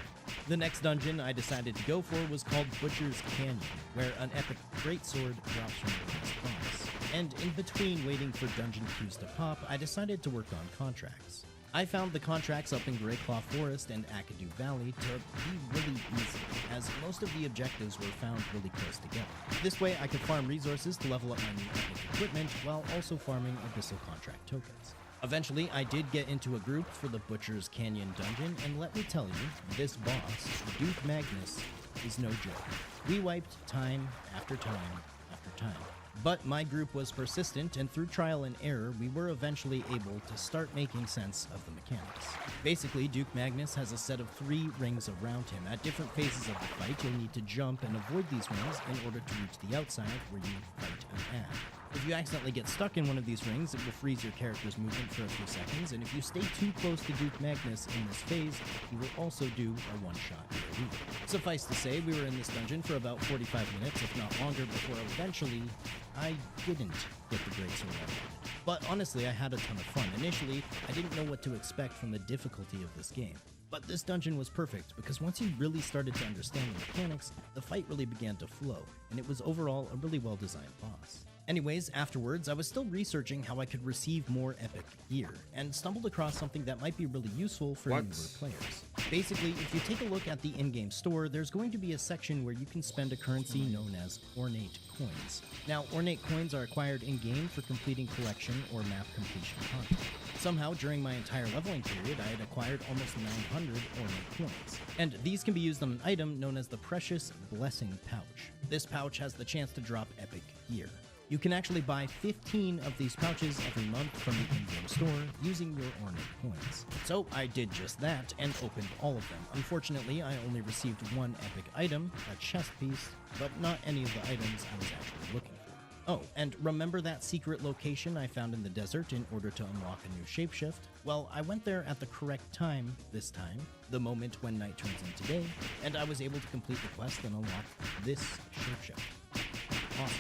K: The next dungeon I decided to go for was called Butcher's Canyon, where an epic greatsword drops from the last boss. And in between waiting for dungeon queues to pop, I decided to work on contracts. I found the contracts up in Greyclaw Forest and Akadu Valley to be really easy, as most of the objectives were found really close together. This way I could farm resources to level up my new epic equipment, while also farming Abyssal contract tokens. Eventually, I did get into a group for the Butcher's Canyon dungeon, and let me tell you, this boss, Duke Magnus, is no joke. We wiped time after time after time. But my group was persistent, and through trial and error, we were eventually able to start making sense of the mechanics. Basically, Duke Magnus has a set of 3 rings around him. At different phases of the fight, you'll need to jump and avoid these rings in order to reach the outside, where you fight an ad. If you accidentally get stuck in one of these rings, it will freeze your character's movement for a few seconds, and if you stay too close to Duke Magnus in this phase, he will also do a one-shot AoE. Suffice to say, we were in this dungeon for about 45 minutes, if not longer, before eventually I didn't get the greatsword I wanted. But honestly, I had a ton of fun. Initially, I didn't know what to expect from the difficulty of this game. But this dungeon was perfect, because once you really started to understand the mechanics, the fight really began to flow, and it was overall a really well-designed boss. Anyways, afterwards, I was still researching how I could receive more epic gear, and stumbled across something that might be really useful for newer players. Basically, if you take a look at the in-game store, there's going to be a section where you can spend a currency known as ornate coins. Now, ornate coins are acquired in-game for completing collection or map completion content. Somehow, during my entire leveling period, I had acquired almost 900 ornate coins. And these can be used on an item known as the Precious Blessing Pouch. This pouch has the chance to drop epic gear. You can actually buy 15 of these pouches every month from the in-game store using your ornate coins. So I did just that and opened all of them. Unfortunately, I only received one epic item, a chest piece, but not any of the items I was actually looking for. Oh, and remember that secret location I found in the desert in order to unlock a new shapeshift? Well, I went there at the correct time this time, the moment when night turns into day, and I was able to complete the quest and unlock this shapeshift. Awesome.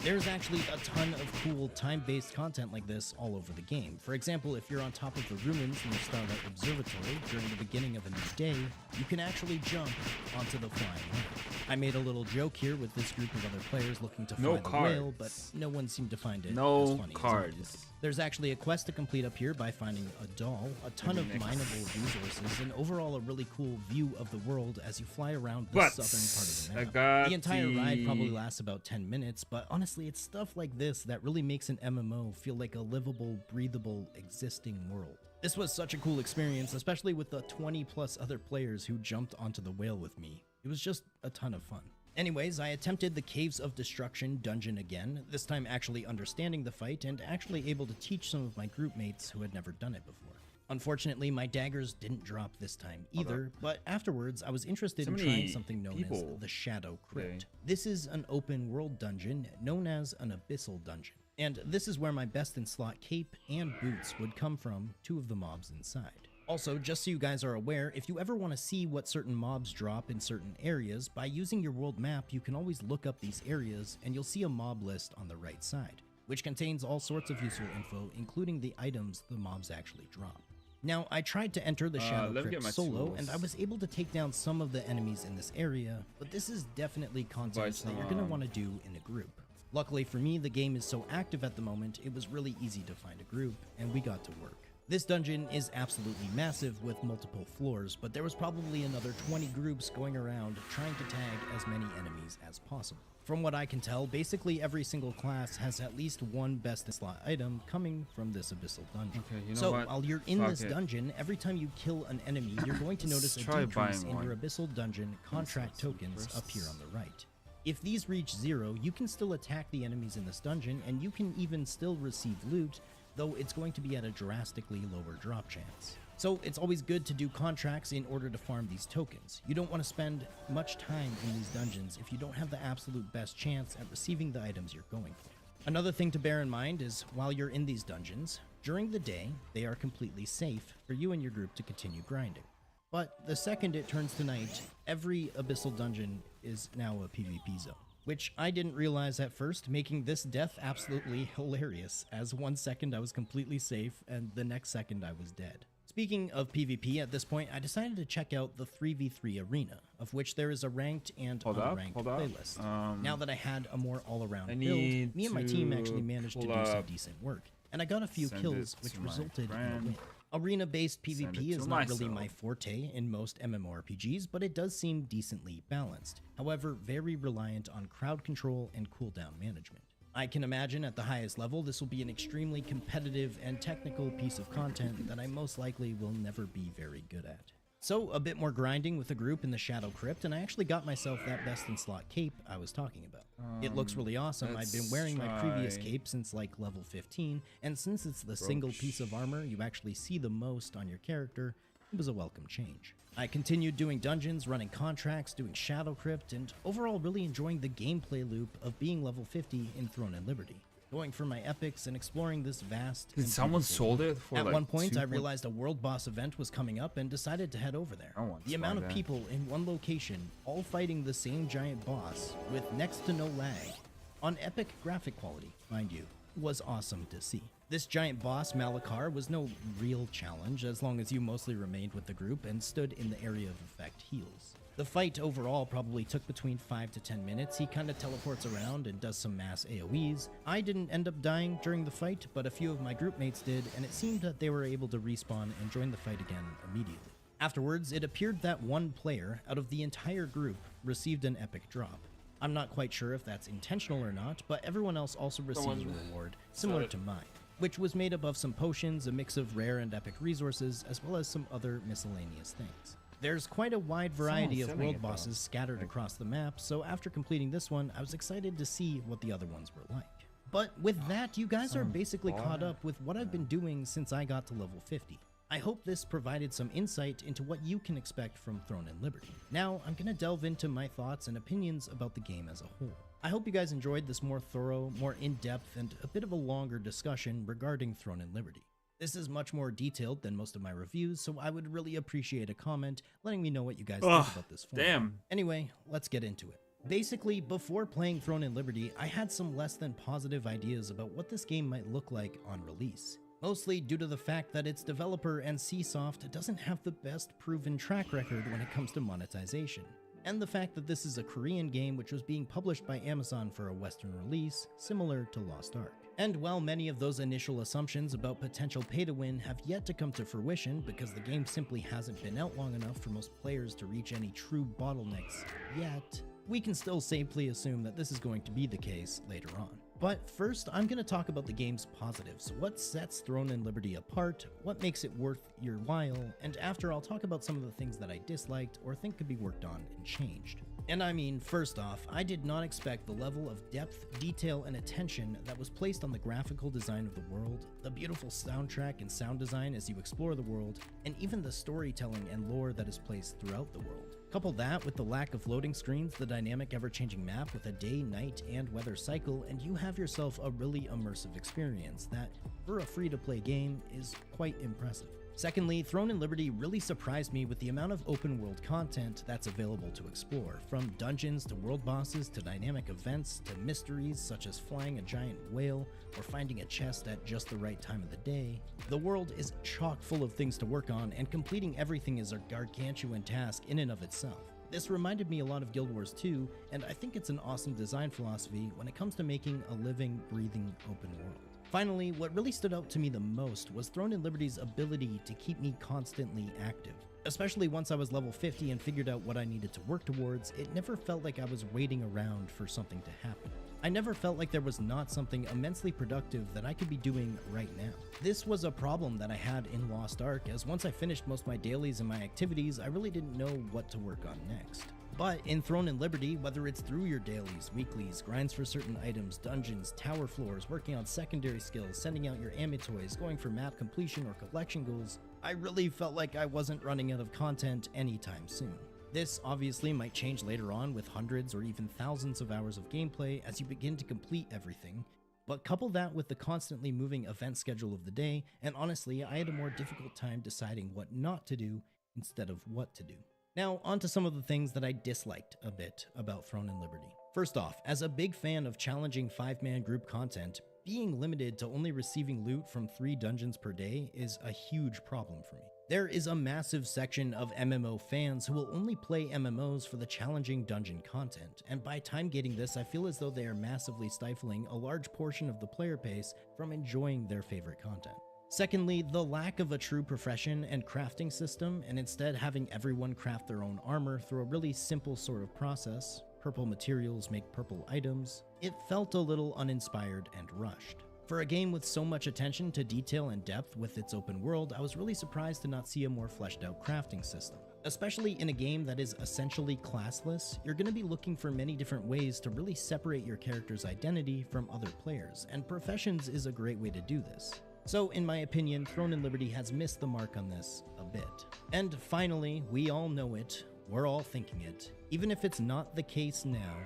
K: There's actually a ton of cool time-based content like this all over the game. For example, if you're on top of the ruins near Starlight Observatory during the beginning of a new day, you can actually jump onto the flying whale. I made a little joke here with this group of other players looking to fly the whale, but no one seemed to find it as funny as I did. There's actually a quest to complete up here by finding a doll, a ton of mineable resources, and overall a really cool view of the world as you fly around the southern part of the map. The entire ride probably lasts about 10 minutes, but honestly, it's stuff like this that really makes an MMO feel like a livable, breathable, existing world. This was such a cool experience, especially with the 20 plus other players who jumped onto the whale with me. It was just a ton of fun. Anyways, I attempted the Caves of Destruction dungeon again, this time actually understanding the fight and actually able to teach some of my group mates who had never done it before. Unfortunately, my daggers didn't drop this time either, but afterwards I was interested in trying something known as the Shadow Crypt. This is an open world dungeon known as an Abyssal Dungeon, and this is where my best in slot cape and boots would come from, 2 of the mobs inside. Also, just so you guys are aware, if you ever want to see what certain mobs drop in certain areas, by using your world map, you can always look up these areas and you'll see a mob list on the right side, which contains all sorts of useful info, including the items the mobs actually drop. Now, I tried to enter the Shadow Crypt solo, and I was able to take down some of the enemies in this area, but this is definitely content that you're going to want to do in a group. Luckily for me, the game is so active at the moment, it was really easy to find a group, and we got to work. This dungeon is absolutely massive with multiple floors, but there was probably another 20 groups going around trying to tag as many enemies as possible. From what I can tell, basically every single class has at least one best in slot item coming from this Abyssal Dungeon.
D: Okay, you know
K: so
D: what?
K: while you're in this dungeon, every time you kill an enemy, you're going to notice a decrease in your Abyssal Dungeon contract tokens up here on the right. If these reach 0, you can still attack the enemies in this dungeon, and you can even still receive loot, though it's going to be at a drastically lower drop chance. So it's always good to do contracts in order to farm these tokens. You don't want to spend much time in these dungeons if you don't have the absolute best chance at receiving the items you're going for. Another thing to bear in mind is while you're in these dungeons, during the day, they are completely safe for you and your group to continue grinding. But the second it turns to night, every Abyssal Dungeon is now a PvP zone, which I didn't realize at first, making this death absolutely hilarious, as 1 second I was completely safe and the next second I was dead. Speaking of PvP, at this point I decided to check out the 3v3 arena, of which there is a ranked and unranked playlist. Now that I had a more all-around build, me and my team actually managed to do some decent work, and I got a few kills which resulted in a win. Arena-based PvP is not really my forte in most MMORPGs, but it does seem decently balanced, however very reliant on crowd control and cooldown management. I can imagine at the highest level this will be an extremely competitive and technical piece of content that I most likely will never be very good at. So a bit more grinding with a group in the Shadow Crypt, and I actually got myself that best in slot cape I was talking about. It looks really awesome. I've been wearing my previous cape since like level 15, and since it's the single piece of armor you actually see the most on your character, it was a welcome change. I continued doing dungeons, running contracts, doing Shadow Crypt, and overall really enjoying the gameplay loop of being level 50 in Throne and Liberty. Going for my epics and exploring this vast...
D: Did someone sold it for
K: At one point, I realized a world boss event was coming up and decided to head over there. The amount of people in one location, all fighting the same giant boss, with next to no lag, on epic graphic quality, mind you, was awesome to see. This giant boss, Malakar, was no real challenge as long as you mostly remained with the group and stood in the area of effect heals. The fight overall probably took between 5 to 10 minutes. He kinda teleports around and does some mass AoEs. I didn't end up dying during the fight, but a few of my group mates did, and it seemed that they were able to respawn and join the fight again immediately. Afterwards, it appeared that one player out of the entire group received an epic drop. I'm not quite sure if that's intentional or not, but everyone else also received a reward similar to mine, which was made up of some potions, a mix of rare and epic resources, as well as some other miscellaneous things. There's quite a wide variety of world bosses scattered across the map, so after completing this one, I was excited to see what the other ones were like. But with that, you guys are basically caught up with what I've been doing since I got to level 50. I hope this provided some insight into what you can expect from Throne and Liberty. Now, I'm gonna delve into my thoughts and opinions about the game as a whole. I hope you guys enjoyed this more thorough, more in-depth, and a bit of a longer discussion regarding Throne and Liberty. This is much more detailed than most of my reviews, so I would really appreciate a comment letting me know what you guys think about this form. Anyway, let's get into it. Basically, before playing Throne and Liberty, I had some less than positive ideas about what this game might look like on release. Mostly due to the fact that its developer, NCSoft, doesn't have the best proven track record when it comes to monetization. and the fact that this is a Korean game which was being published by Amazon for a Western release, similar to Lost Ark. And while many of those initial assumptions about potential pay-to-win have yet to come to fruition because the game simply hasn't been out long enough for most players to reach any true bottlenecks yet, we can still safely assume that this is going to be the case later on. But first, I'm going to talk about the game's positives, what sets Throne and Liberty apart, what makes it worth your while, and after I'll talk about some of the things that I disliked or think could be worked on and changed. And I mean, first off, I did not expect the level of depth, detail, and attention that was placed on the graphical design of the world, the beautiful soundtrack and sound design as you explore the world, and even the storytelling and lore that is placed throughout the world. Couple that with the lack of loading screens, the dynamic ever-changing map with a day, night, and weather cycle, and you have yourself a really immersive experience that, for a free-to-play game, is quite impressive. Secondly, Throne and Liberty really surprised me with the amount of open world content that's available to explore, from dungeons to world bosses to dynamic events to mysteries such as flying a giant whale or finding a chest at just the right time of the day. The world is chock full of things to work on, and completing everything is a gargantuan task in and of itself. This reminded me a lot of Guild Wars 2, and I think it's an awesome design philosophy when it comes to making a living, breathing open world. Finally, what really stood out to me the most was Throne and Liberty's ability to keep me constantly active. Especially once I was level 50 and figured out what I needed to work towards, it never felt like I was waiting around for something to happen. I never felt like there was not something immensely productive that I could be doing right now. This was a problem that I had in Lost Ark, as once I finished most of my dailies and my activities, I really didn't know what to work on next. But in Throne and Liberty, whether it's through your dailies, weeklies, grinds for certain items, dungeons, tower floors, working on secondary skills, sending out your amitoys, going for map completion or collection goals, I really felt like I wasn't running out of content anytime soon. This obviously might change later on with hundreds or even thousands of hours of gameplay as you begin to complete everything, but couple that with the constantly moving event schedule of the day, and honestly, I had a more difficult time deciding what not to do instead of what to do. Now, on to some of the things that I disliked a bit about Throne and Liberty. First off, as a big fan of challenging 5-man group content, being limited to only receiving loot from 3 dungeons per day is a huge problem for me. There is a massive section of MMO fans who will only play MMOs for the challenging dungeon content, and by time gating this, I feel as though they are massively stifling a large portion of the player base from enjoying their favorite content. Secondly, the lack of a true profession and crafting system, and instead having everyone craft their own armor through a really simple sort of process. Purple materials make purple items. It felt a little uninspired and rushed. For a game with so much attention to detail and depth with its open world, I was really surprised to not see a more fleshed out crafting system. Especially in a game that is essentially classless, you're going to be looking for many different ways to really separate your character's identity from other players, and professions is a great way to do this. So, in my opinion, Throne and Liberty has missed the mark on this a bit. And finally, we all know it, we're all thinking it, even if it's not the case now,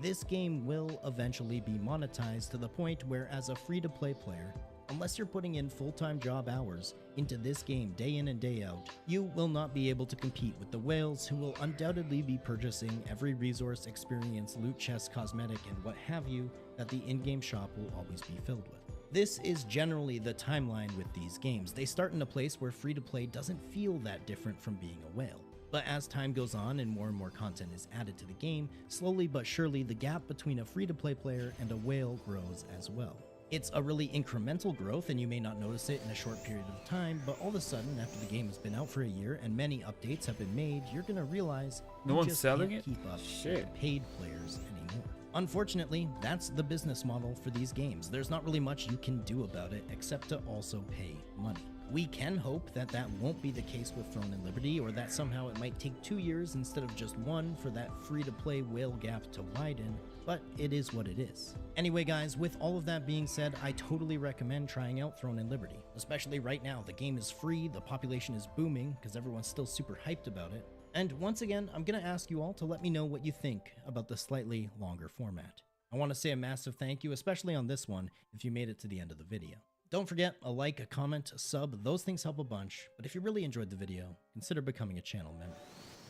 K: this game will eventually be monetized to the point where, as a free-to-play player, unless you're putting in full-time job hours into this game day in and day out, you will not be able to compete with the whales who will undoubtedly be purchasing every resource, experience, loot chest, cosmetic, and what have you that the in-game shop will always be filled with. This is generally the timeline with these games. They start in a place where free-to-play doesn't feel that different from being a whale. But as time goes on and more content is added to the game, slowly but surely the gap between a free-to-play player and a whale grows as well. It's a really incremental growth, and you may not notice it in a short period of time, but all of a sudden, after the game has been out for a year and many updates have been made, you're gonna realize
D: No
C: you
D: one's
C: just
D: selling
C: can't
D: it?
C: keep up
D: Shit.
C: with the paid players anymore. Unfortunately, that's the business model for these games. There's not really much you can do about it except to also pay money. We can hope that that won't be the case with Throne and Liberty, or that somehow it might take 2 years instead of just 1 for that free-to-play whale gap to widen, but it is what it is. Anyway guys, with all of that being said, I totally recommend trying out Throne and Liberty. Especially right now, the game is free, the population is booming, because everyone's still super hyped about it. And once again, I'm going to ask you all to let me know what you think about the slightly longer format. I want to say a massive thank you, especially on this one, if you made it to the end of the video. Don't forget, a like, a comment, a sub, those things help a bunch, but if you really enjoyed the video, consider becoming a channel member.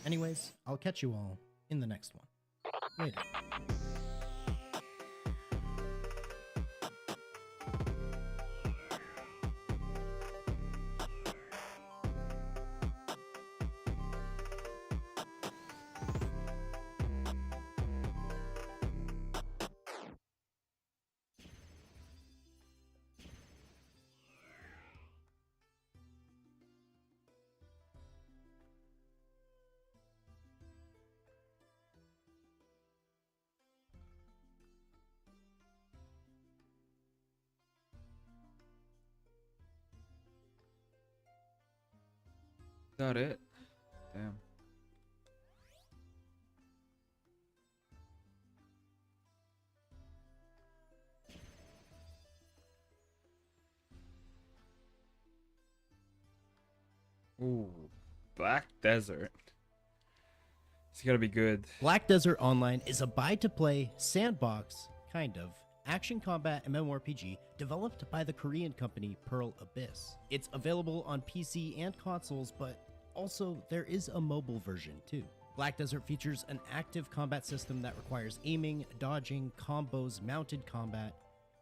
C: Anyways, I'll catch you all in the next one. Later.
D: that it? Damn. Ooh, Black Desert. It's gonna be good.
K: Black Desert Online is a buy-to-play sandbox, kind of, action combat MMORPG developed by the Korean company Pearl Abyss. It's available on PC and consoles, but also there is a mobile version too. Black Desert features an active combat system that requires aiming, dodging, combos, mounted combat.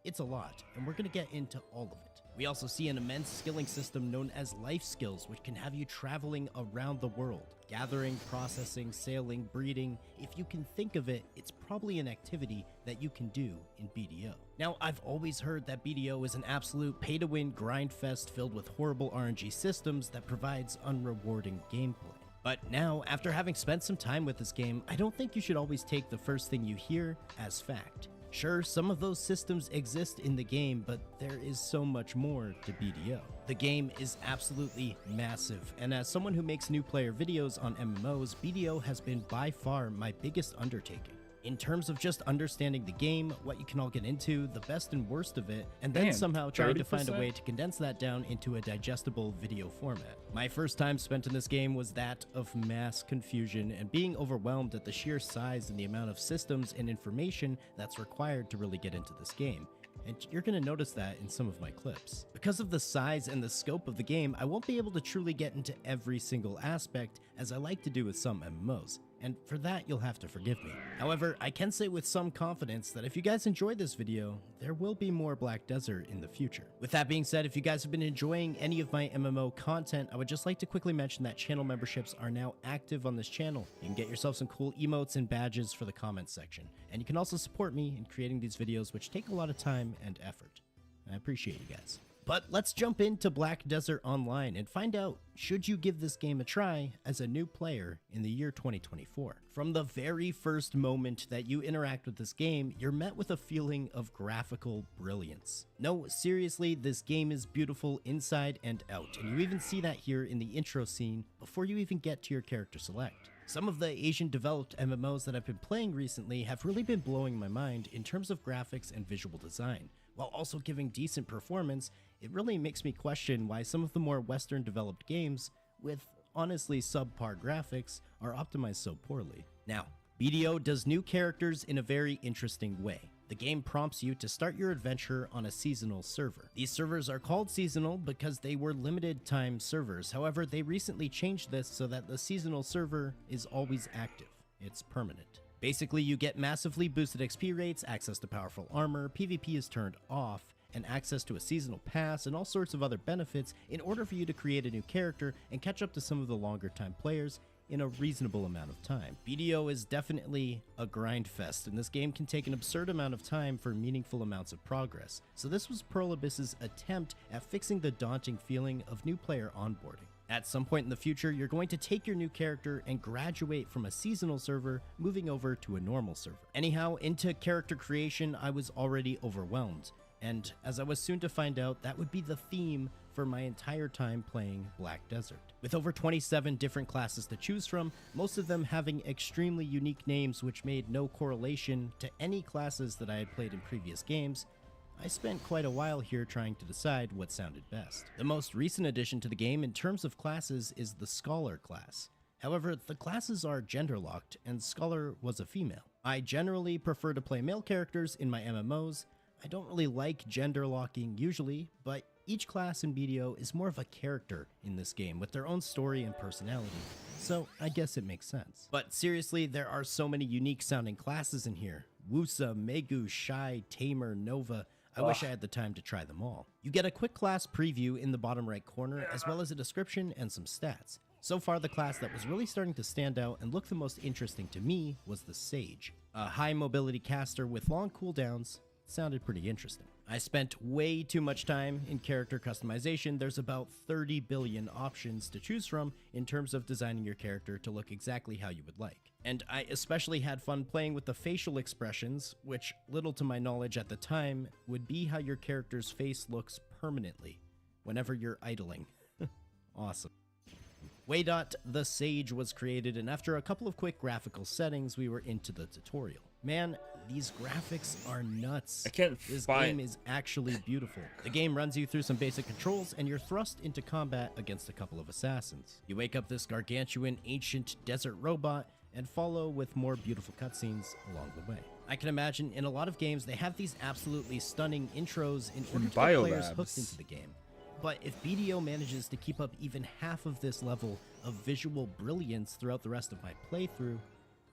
K: It's a lot, and we're gonna get into all of it. We also see an immense skilling system known as life skills, which can have you traveling around the world, gathering, processing, sailing, breeding. If you can think of it, it's probably an activity that you can do in BDO. Now, I've always heard that BDO is an absolute pay-to-win grind fest filled with horrible RNG systems that provides unrewarding gameplay. But now, after having spent some time with this game, I don't think you should always take the first thing you hear as fact. Sure, some of those systems exist in the game, but there is so much more to BDO. The game is absolutely massive, and as someone who makes new player videos on MMOs, BDO has been by far my biggest undertaking. In terms of just understanding the game, what you can all get into, the best and worst of it, and then
D: Damn,
K: somehow trying to find a
D: 30%?
K: way to condense that down into a digestible video format. My first time spent in this game was that of mass confusion and being overwhelmed at the sheer size and the amount of systems and information that's required to really get into this game. And you're going to notice that in some of my clips. Because of the size and the scope of the game, I won't be able to truly get into every single aspect as I like to do with some MMOs. And for that, you'll have to forgive me. However, I can say with some confidence that if you guys enjoyed this video, there will be more Black Desert in the future. With that being said, if you guys have been enjoying any of my MMO content, I would just like to quickly mention that channel memberships are now active on this channel. You can get yourself some cool emotes and badges for the comments section. And you can also support me in creating these videos, which take a lot of time and effort. I appreciate you guys. But let's jump into Black Desert Online and find out, should you give this game a try as a new player in the year 2024? From the very first moment that you interact with this game, you're met with a feeling of graphical brilliance. No, seriously, this game is beautiful inside and out, and you even see that here in the intro scene before you even get to your character select. Some of the Asian developed MMOs that I've been playing recently have really been blowing my mind in terms of graphics and visual design. While also giving decent performance, it really makes me question why some of the more Western developed games, with honestly subpar graphics, are optimized so poorly. Now, BDO does new characters in a very interesting way. The game prompts you to start your adventure on a seasonal server. These servers are called seasonal because they were limited time servers. However, they recently changed this so that the seasonal server is always active. It's permanent. Basically, you get massively boosted XP rates, access to powerful armor, PvP is turned off, and access to a seasonal pass and all sorts of other benefits in order for you to create a new character and catch up to some of the longer time players in a reasonable amount of time. BDO is definitely a grind fest, and this game can take an absurd amount of time for meaningful amounts of progress. So this was Pearl Abyss's attempt at fixing the daunting feeling of new player onboarding. At some point in the future, you're going to take your new character and graduate from a seasonal server, moving over to a normal server. Anyhow, into character creation, I was already overwhelmed. And as I was soon to find out, that would be the theme for my entire time playing Black Desert. With over 27 different classes to choose from, most of them having extremely unique names which made no correlation to any classes that I had played in previous games, I spent quite a while here trying to decide what sounded best. The most recent addition to the game in terms of classes is the Scholar class. However, the classes are gender-locked, and Scholar was a female. I generally prefer to play male characters in my MMOs. I don't really like gender locking usually, but each class in BDO is more of a character in this game with their own story and personality, so I guess it makes sense. But seriously, there are so many unique sounding classes in here. Wusa, Megu, Shai, Tamer, Nova. I wish I had the time to try them all. You get a quick class preview in the bottom right corner, as well as a description and some stats. So far, the class that was really starting to stand out and look the most interesting to me was the Sage. A high mobility caster with long cooldowns. Sounded pretty interesting. I spent way too much time in character customization. There's about 30 billion options to choose from in terms of designing your character to look exactly how you would like. And I especially had fun playing with the facial expressions, which, little to my knowledge at the time, would be how your character's face looks permanently whenever you're idling. Awesome. Waydot the Sage was created, and after a couple of quick graphical settings, we were into the tutorial. Man, these graphics are nuts.
D: I can't
K: This
D: find-
K: game is actually beautiful. The game runs you through some basic controls, and you're thrust into combat against a couple of assassins. You wake up this gargantuan ancient desert robot and follow with more beautiful cutscenes along the way. I can imagine in a lot of games they have these absolutely stunning intros in order to get players hooked
D: Biolabs.
K: into the game. But if BDO manages to keep up even half of this level of visual brilliance throughout the rest of my playthrough,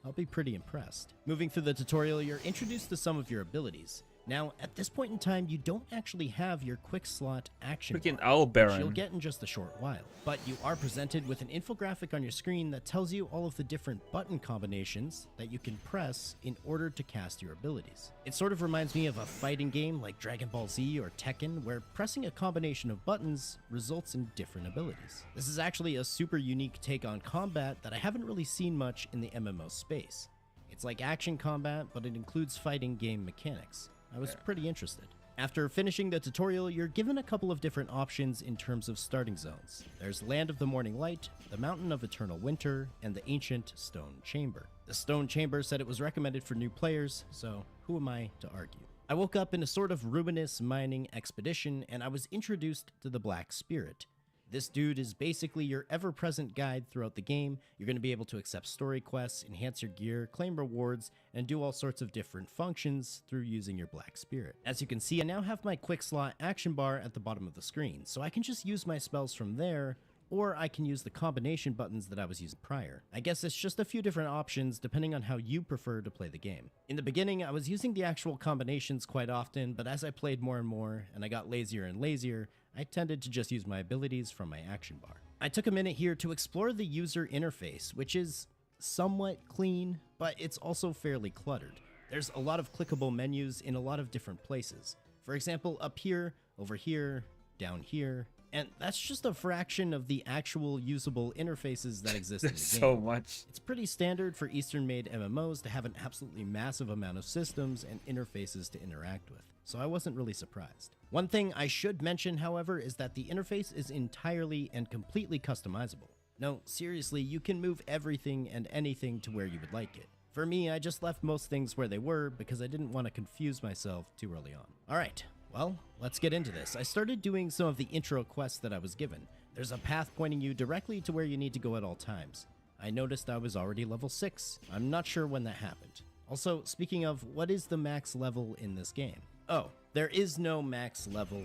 K: I'll be pretty impressed. Moving through the tutorial, you're introduced to some of your abilities. Now, at this point in time, you don't actually have your quick slot action
D: Freaking
K: bar,
D: Owl
K: which
D: Baron.
K: you'll get in just a short while. But you are presented with an infographic on your screen that tells you all of the different button combinations that you can press in order to cast your abilities. It sort of reminds me of a fighting game like Dragon Ball Z or Tekken, where pressing a combination of buttons results in different abilities. This is actually a super unique take on combat that I haven't really seen much in the MMO space. It's like action combat, but it includes fighting game mechanics. I was pretty interested. After finishing the tutorial, you're given a couple of different options in terms of starting zones. There's Land of the Morning Light, the Mountain of Eternal Winter, and the Ancient Stone Chamber. The Stone Chamber said it was recommended for new players, so who am I to argue? I woke up in a sort of ruinous mining expedition, and I was introduced to the Black Spirit. This dude is basically your ever-present guide throughout the game. You're going to be able to accept story quests, enhance your gear, claim rewards, and do all sorts of different functions through using your Black Spirit. As you can see, I now have my quick slot action bar at the bottom of the screen, so I can just use my spells from there, or I can use the combination buttons that I was using prior. I guess it's just a few different options depending on how you prefer to play the game. In the beginning, I was using the actual combinations quite often, but as I played more and more, and I got lazier and lazier, I tended to just use my abilities from my action bar. I took a minute here to explore the user interface, which is somewhat clean, but it's also fairly cluttered. There's a lot of clickable menus in a lot of different places. For example, up here, over here, down here, and that's just a fraction of the actual usable interfaces that exist in the
D: There's
K: game.
D: so much.
K: It's pretty standard for Eastern-made MMOs to have an absolutely massive amount of systems and interfaces to interact with, so I wasn't really surprised. One thing I should mention, however, is that the interface is entirely and completely customizable. No, seriously, you can move everything and anything to where you would like it. For me, I just left most things where they were because I didn't want to confuse myself too early on. Alright, well, let's get into this. I started doing some of the intro quests that I was given. There's a path pointing you directly to where you need to go at all times. I noticed I was already level 6. I'm not sure when that happened. Also, speaking of, what is the max level in this game? Oh, there is no max level.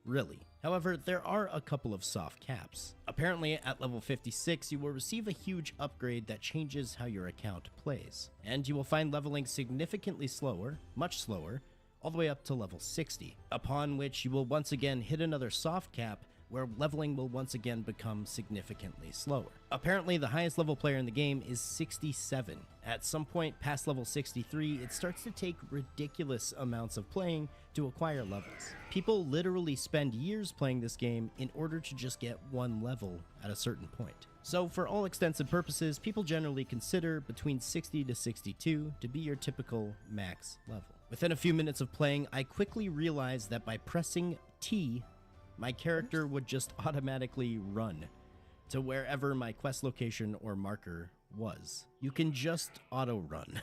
K: Really. However, there are a couple of soft caps. Apparently, at level 56, you will receive a huge upgrade that changes how your account plays. And you will find leveling significantly slower, much slower, all the way up to level 60, upon which you will once again hit another soft cap where leveling will once again become significantly slower. Apparently, the highest level player in the game is 67. At some point past level 63, it starts to take ridiculous amounts of playing to acquire levels. People literally spend years playing this game in order to just get one level at a certain point. So for all extents and purposes, people generally consider between 60 to 62 to be your typical max level. Within a few minutes of playing, I quickly realized that by pressing T, my character would just automatically run to wherever my quest location or marker was. You can just auto-run.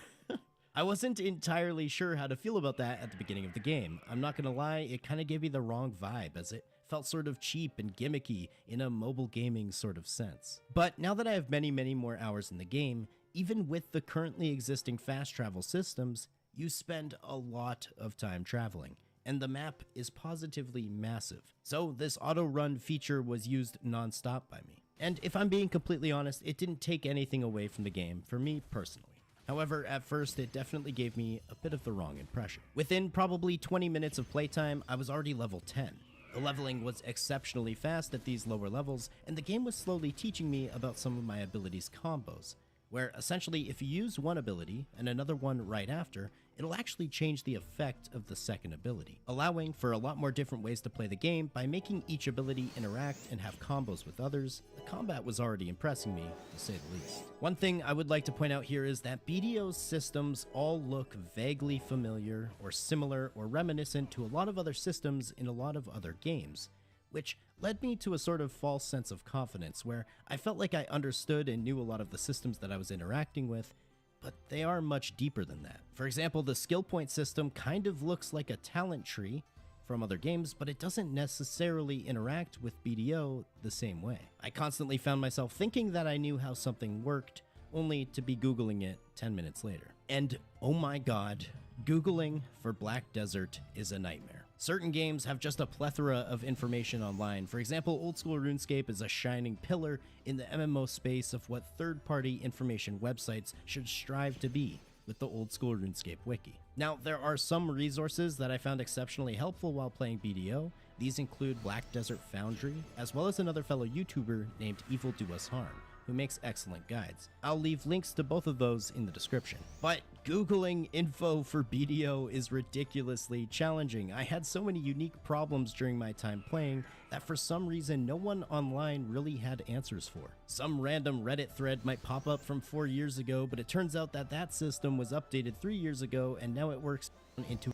K: I wasn't entirely sure how to feel about that at the beginning of the game. I'm not gonna lie, it kind of gave me the wrong vibe, as it felt sort of cheap and gimmicky in a mobile gaming sort of sense. But now that I have many more hours in the game, even with the currently existing fast travel systems, you spend a lot of time traveling, and the map is positively massive. So this auto-run feature was used non-stop by me. And if I'm being completely honest, it didn't take anything away from the game for me personally. However, at first, it definitely gave me a bit of the wrong impression. Within probably 20 minutes of playtime, I was already level 10. The leveling was exceptionally fast at these lower levels, and the game was slowly teaching me about some of my abilities' combos, where essentially if you use one ability and another one right after, it'll actually change the effect of the second ability, allowing for a lot more different ways to play the game by making each ability interact and have combos with others. The combat was already impressing me, to say the least. One thing I would like to point out here is that BDO's systems all look vaguely familiar or similar or reminiscent to a lot of other systems in a lot of other games, which led me to a sort of false sense of confidence where I felt like I understood and knew a lot of the systems that I was interacting with, but they are much deeper than that. For example, the skill point system kind of looks like a talent tree from other games, but it doesn't necessarily interact with BDO the same way. I constantly found myself thinking that I knew how something worked, only to be Googling it 10 minutes later. And oh my god, Googling for Black Desert is a nightmare. Certain games have just a plethora of information online. For example, old school RuneScape is a shining pillar in the MMO space of what third-party information websites should strive to be with the old school RuneScape wiki. Now, there are some resources that I found exceptionally helpful while playing BDO. These include Black Desert Foundry, as well as another fellow YouTuber named Evil Do Us Harm, who makes excellent guides. I'll leave links to both of those in the description. But Googling info for BDO is ridiculously challenging. I had so many unique problems during my time playing that for some reason no one online really had answers for. Some random Reddit thread might pop up from 4 years ago, but it turns out that that system was updated 3 years ago and now it works into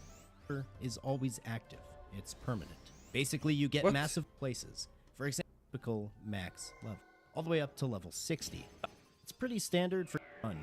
K: is always active. It's permanent. Basically, you get massive places. For example, typical max level, all the way up to level 60. It's pretty standard for fun.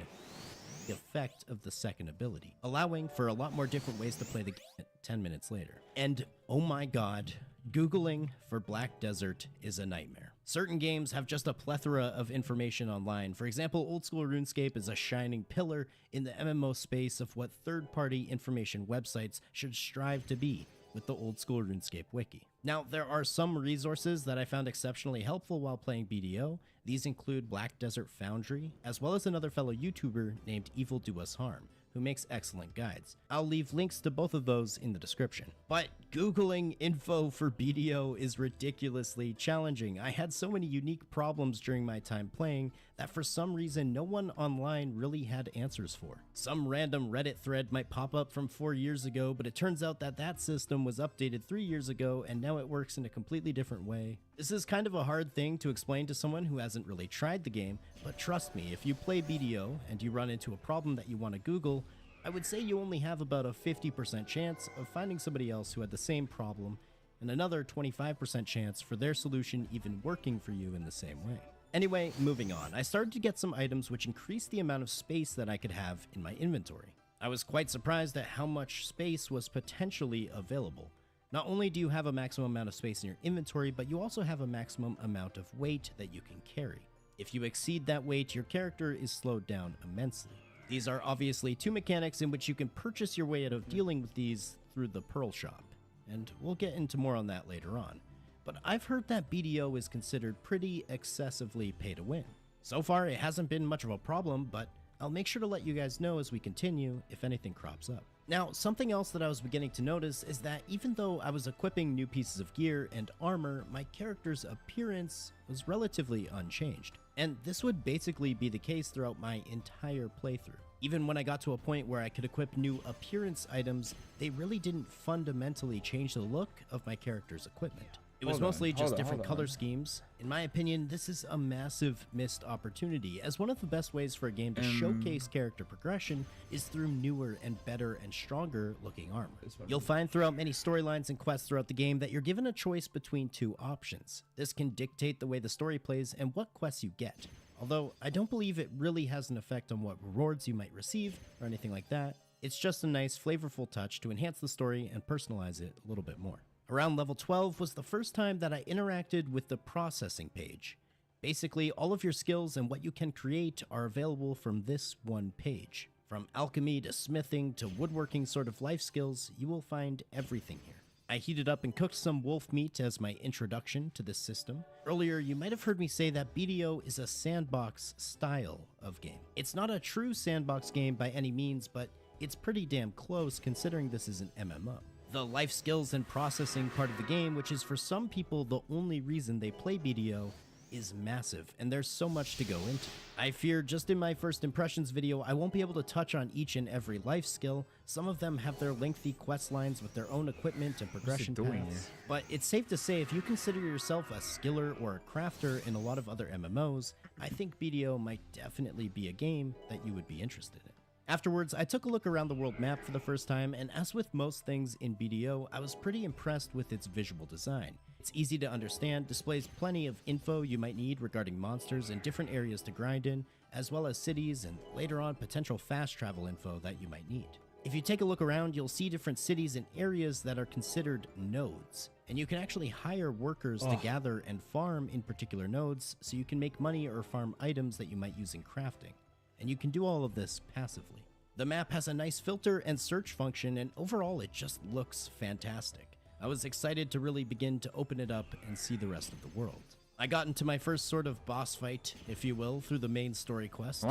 K: The effect of the second ability, allowing for a lot more different ways to play the game 10 minutes later. And oh my god, Googling for Black Desert is a nightmare. Certain games have just a plethora of information online. For example, old school RuneScape is a shining pillar in the MMO space of what third-party information websites should strive to be with the old school RuneScape wiki. Now, there are some resources that I found exceptionally helpful while playing BDO. These include Black Desert Foundry, as well as another fellow YouTuber named Evil Do Us Harm, who makes excellent guides. I'll leave links to both of those in the description. But Googling info for BDO is ridiculously challenging. I had so many unique problems during my time playing that for some reason no one online really had answers for. Some random Reddit thread might pop up from 4 years ago, but it turns out that that system was updated 3 years ago and now it works in a completely different way. This is kind of a hard thing to explain to someone who hasn't really tried the game, but trust me, if you play BDO and you run into a problem that you want to Google, I would say you only have about a 50% chance of finding somebody else who had the same problem, and another 25% chance for their solution even working for you in the same way. Anyway, moving on, I started to get some items which increased the amount of space that I could have in my inventory. I was quite surprised at how much space was potentially available. Not only do you have a maximum amount of space in your inventory, but you also have a maximum amount of weight that you can carry. If you exceed that weight, your character is slowed down immensely. These are obviously two mechanics in which you can purchase your way out of dealing with these through the Pearl Shop, and we'll get into more on that later on. But I've heard that BDO is considered pretty excessively pay to win. So far, it hasn't been much of a problem, but I'll make sure to let you guys know as we continue if anything crops up. Now, something else that I was beginning to notice is that even though I was equipping new pieces of gear and armor, my character's appearance was relatively unchanged. And this would basically be the case throughout my entire playthrough. Even when I got to a point where I could equip new appearance items, they really didn't fundamentally change the look of my character's equipment. It was mostly just different color schemes. In my opinion, this is a massive missed opportunity, as one of the best ways for a game to showcase character progression is through newer and better and stronger looking armor. You'll find throughout many storylines and quests throughout the game that you're given a choice between two options. This can dictate the way the story plays and what quests you get, although I don't believe it really has an effect on what rewards you might receive or anything like that. It's just a nice, flavorful touch to enhance the story and personalize it a little bit more. Around level 12 was the first time that I interacted with the processing page. Basically, all of your skills and what you can create are available from this one page. From alchemy to smithing to woodworking sort of life skills, you will find everything here. I heated up and cooked some wolf meat as my introduction to this system. Earlier, you might have heard me say that BDO is a sandbox style of game. It's not a true sandbox game by any means, but it's pretty damn close considering this is an MMO. The life skills and processing part of the game, which is for some people the only reason they play BDO, is massive, and there's so much to go into. I fear just in my first impressions video, I won't be able to touch on each and every life skill. Some of them have their lengthy quest lines with their own equipment and progression paths. But it's safe to say if you consider yourself a skiller or a crafter in a lot of other MMOs, I think BDO might definitely be a game that you would be interested in. Afterwards, I took a look around the world map for the first time, and as with most things in BDO, I was pretty impressed with its visual design. It's easy to understand, displays plenty of info you might need regarding monsters and different areas to grind in, as well as cities and later on potential fast travel info that you might need. If you take a look around, you'll see different cities and areas that are considered nodes, and you can actually hire workers to gather and farm in particular nodes so you can make money or farm items that you might use in crafting. And you can do all of this passively. The map has a nice filter and search function, and overall it just looks fantastic. I was excited to really begin to open it up and see the rest of the world. I got into my first sort of boss fight, if you will, through the main story quest,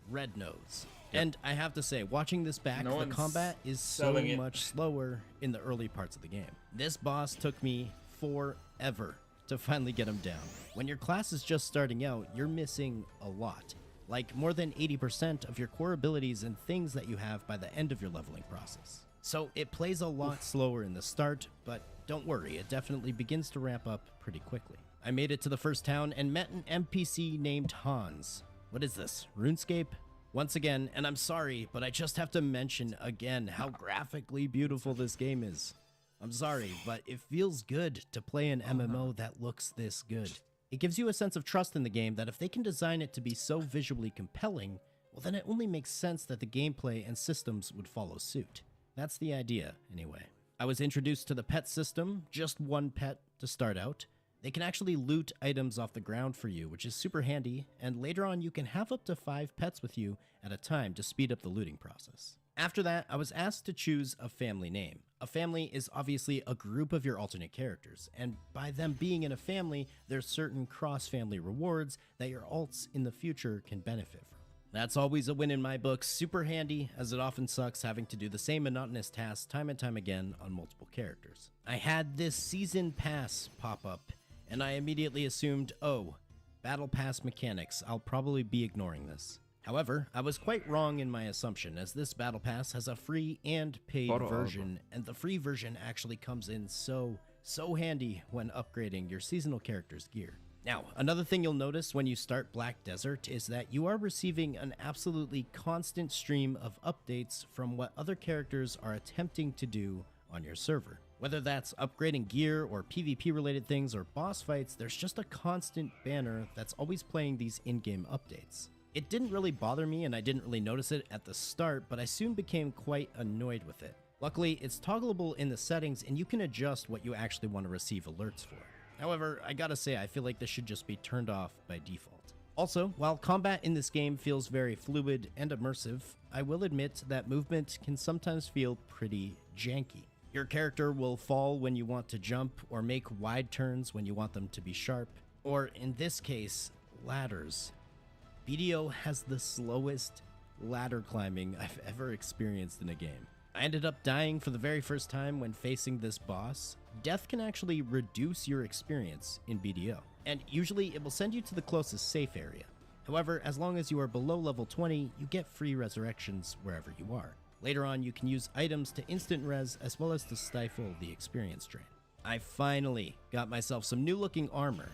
K: Red Nose. Yep. And I have to say, watching this back, the combat is so much slower in the early parts of the game. This boss took me forever to finally get him down. When your class is just starting out, you're missing a lot. Like more than 80% of your core abilities and things that you have by the end of your leveling process. So it plays a lot slower in the start, but don't worry, it definitely begins to ramp up pretty quickly. I made it to the first town and met an NPC named Hans. What is this, RuneScape? Once again, and I'm sorry, but I just have to mention again how graphically beautiful this game is. I'm sorry, but it feels good to play an MMO that looks this good. It gives you a sense of trust in the game that if they can design it to be so visually compelling, well then it only makes sense that the gameplay and systems would follow suit. That's the idea, anyway. I was introduced to the pet system, just one pet to start out. They can actually loot items off the ground for you, which is super handy, and later on you can have up to 5 pets with you at a time to speed up the looting process. After that, I was asked to choose a family name. A family is obviously a group of your alternate characters, and by them being in a family, there's certain cross-family rewards that your alts in the future can benefit from. That's always a win in my book, super handy, as it often sucks having to do the same monotonous tasks time and time again on multiple characters. I had this season pass pop up, and I immediately assumed, oh, battle pass mechanics, I'll probably be ignoring this. However, I was quite wrong in my assumption, as this battle pass has a free and paid version, and the free version actually comes in so handy when upgrading your seasonal character's gear. Now, another thing you'll notice when you start Black Desert is that you are receiving an absolutely constant stream of updates from what other characters are attempting to do on your server. Whether that's upgrading gear or PvP related things or boss fights, there's just a constant banner that's always playing these in-game updates. It didn't really bother me and I didn't really notice it at the start, but I soon became quite annoyed with it. Luckily, it's toggleable in the settings and you can adjust what you actually want to receive alerts for. However, I gotta say, I feel like this should just be turned off by default. Also, while combat in this game feels very fluid and immersive, I will admit that movement can sometimes feel pretty janky. Your character will fall when you want to jump, or make wide turns when you want them to be sharp, or in this case, ladders. BDO has the slowest ladder climbing I've ever experienced in a game. I ended up dying for the very first time when facing this boss. Death can actually reduce your experience in BDO, and usually it will send you to the closest safe area. However, as long as you are below level 20, you get free resurrections wherever you are. Later on, you can use items to instant res as well as to stifle the experience drain. I finally got myself some new looking armor.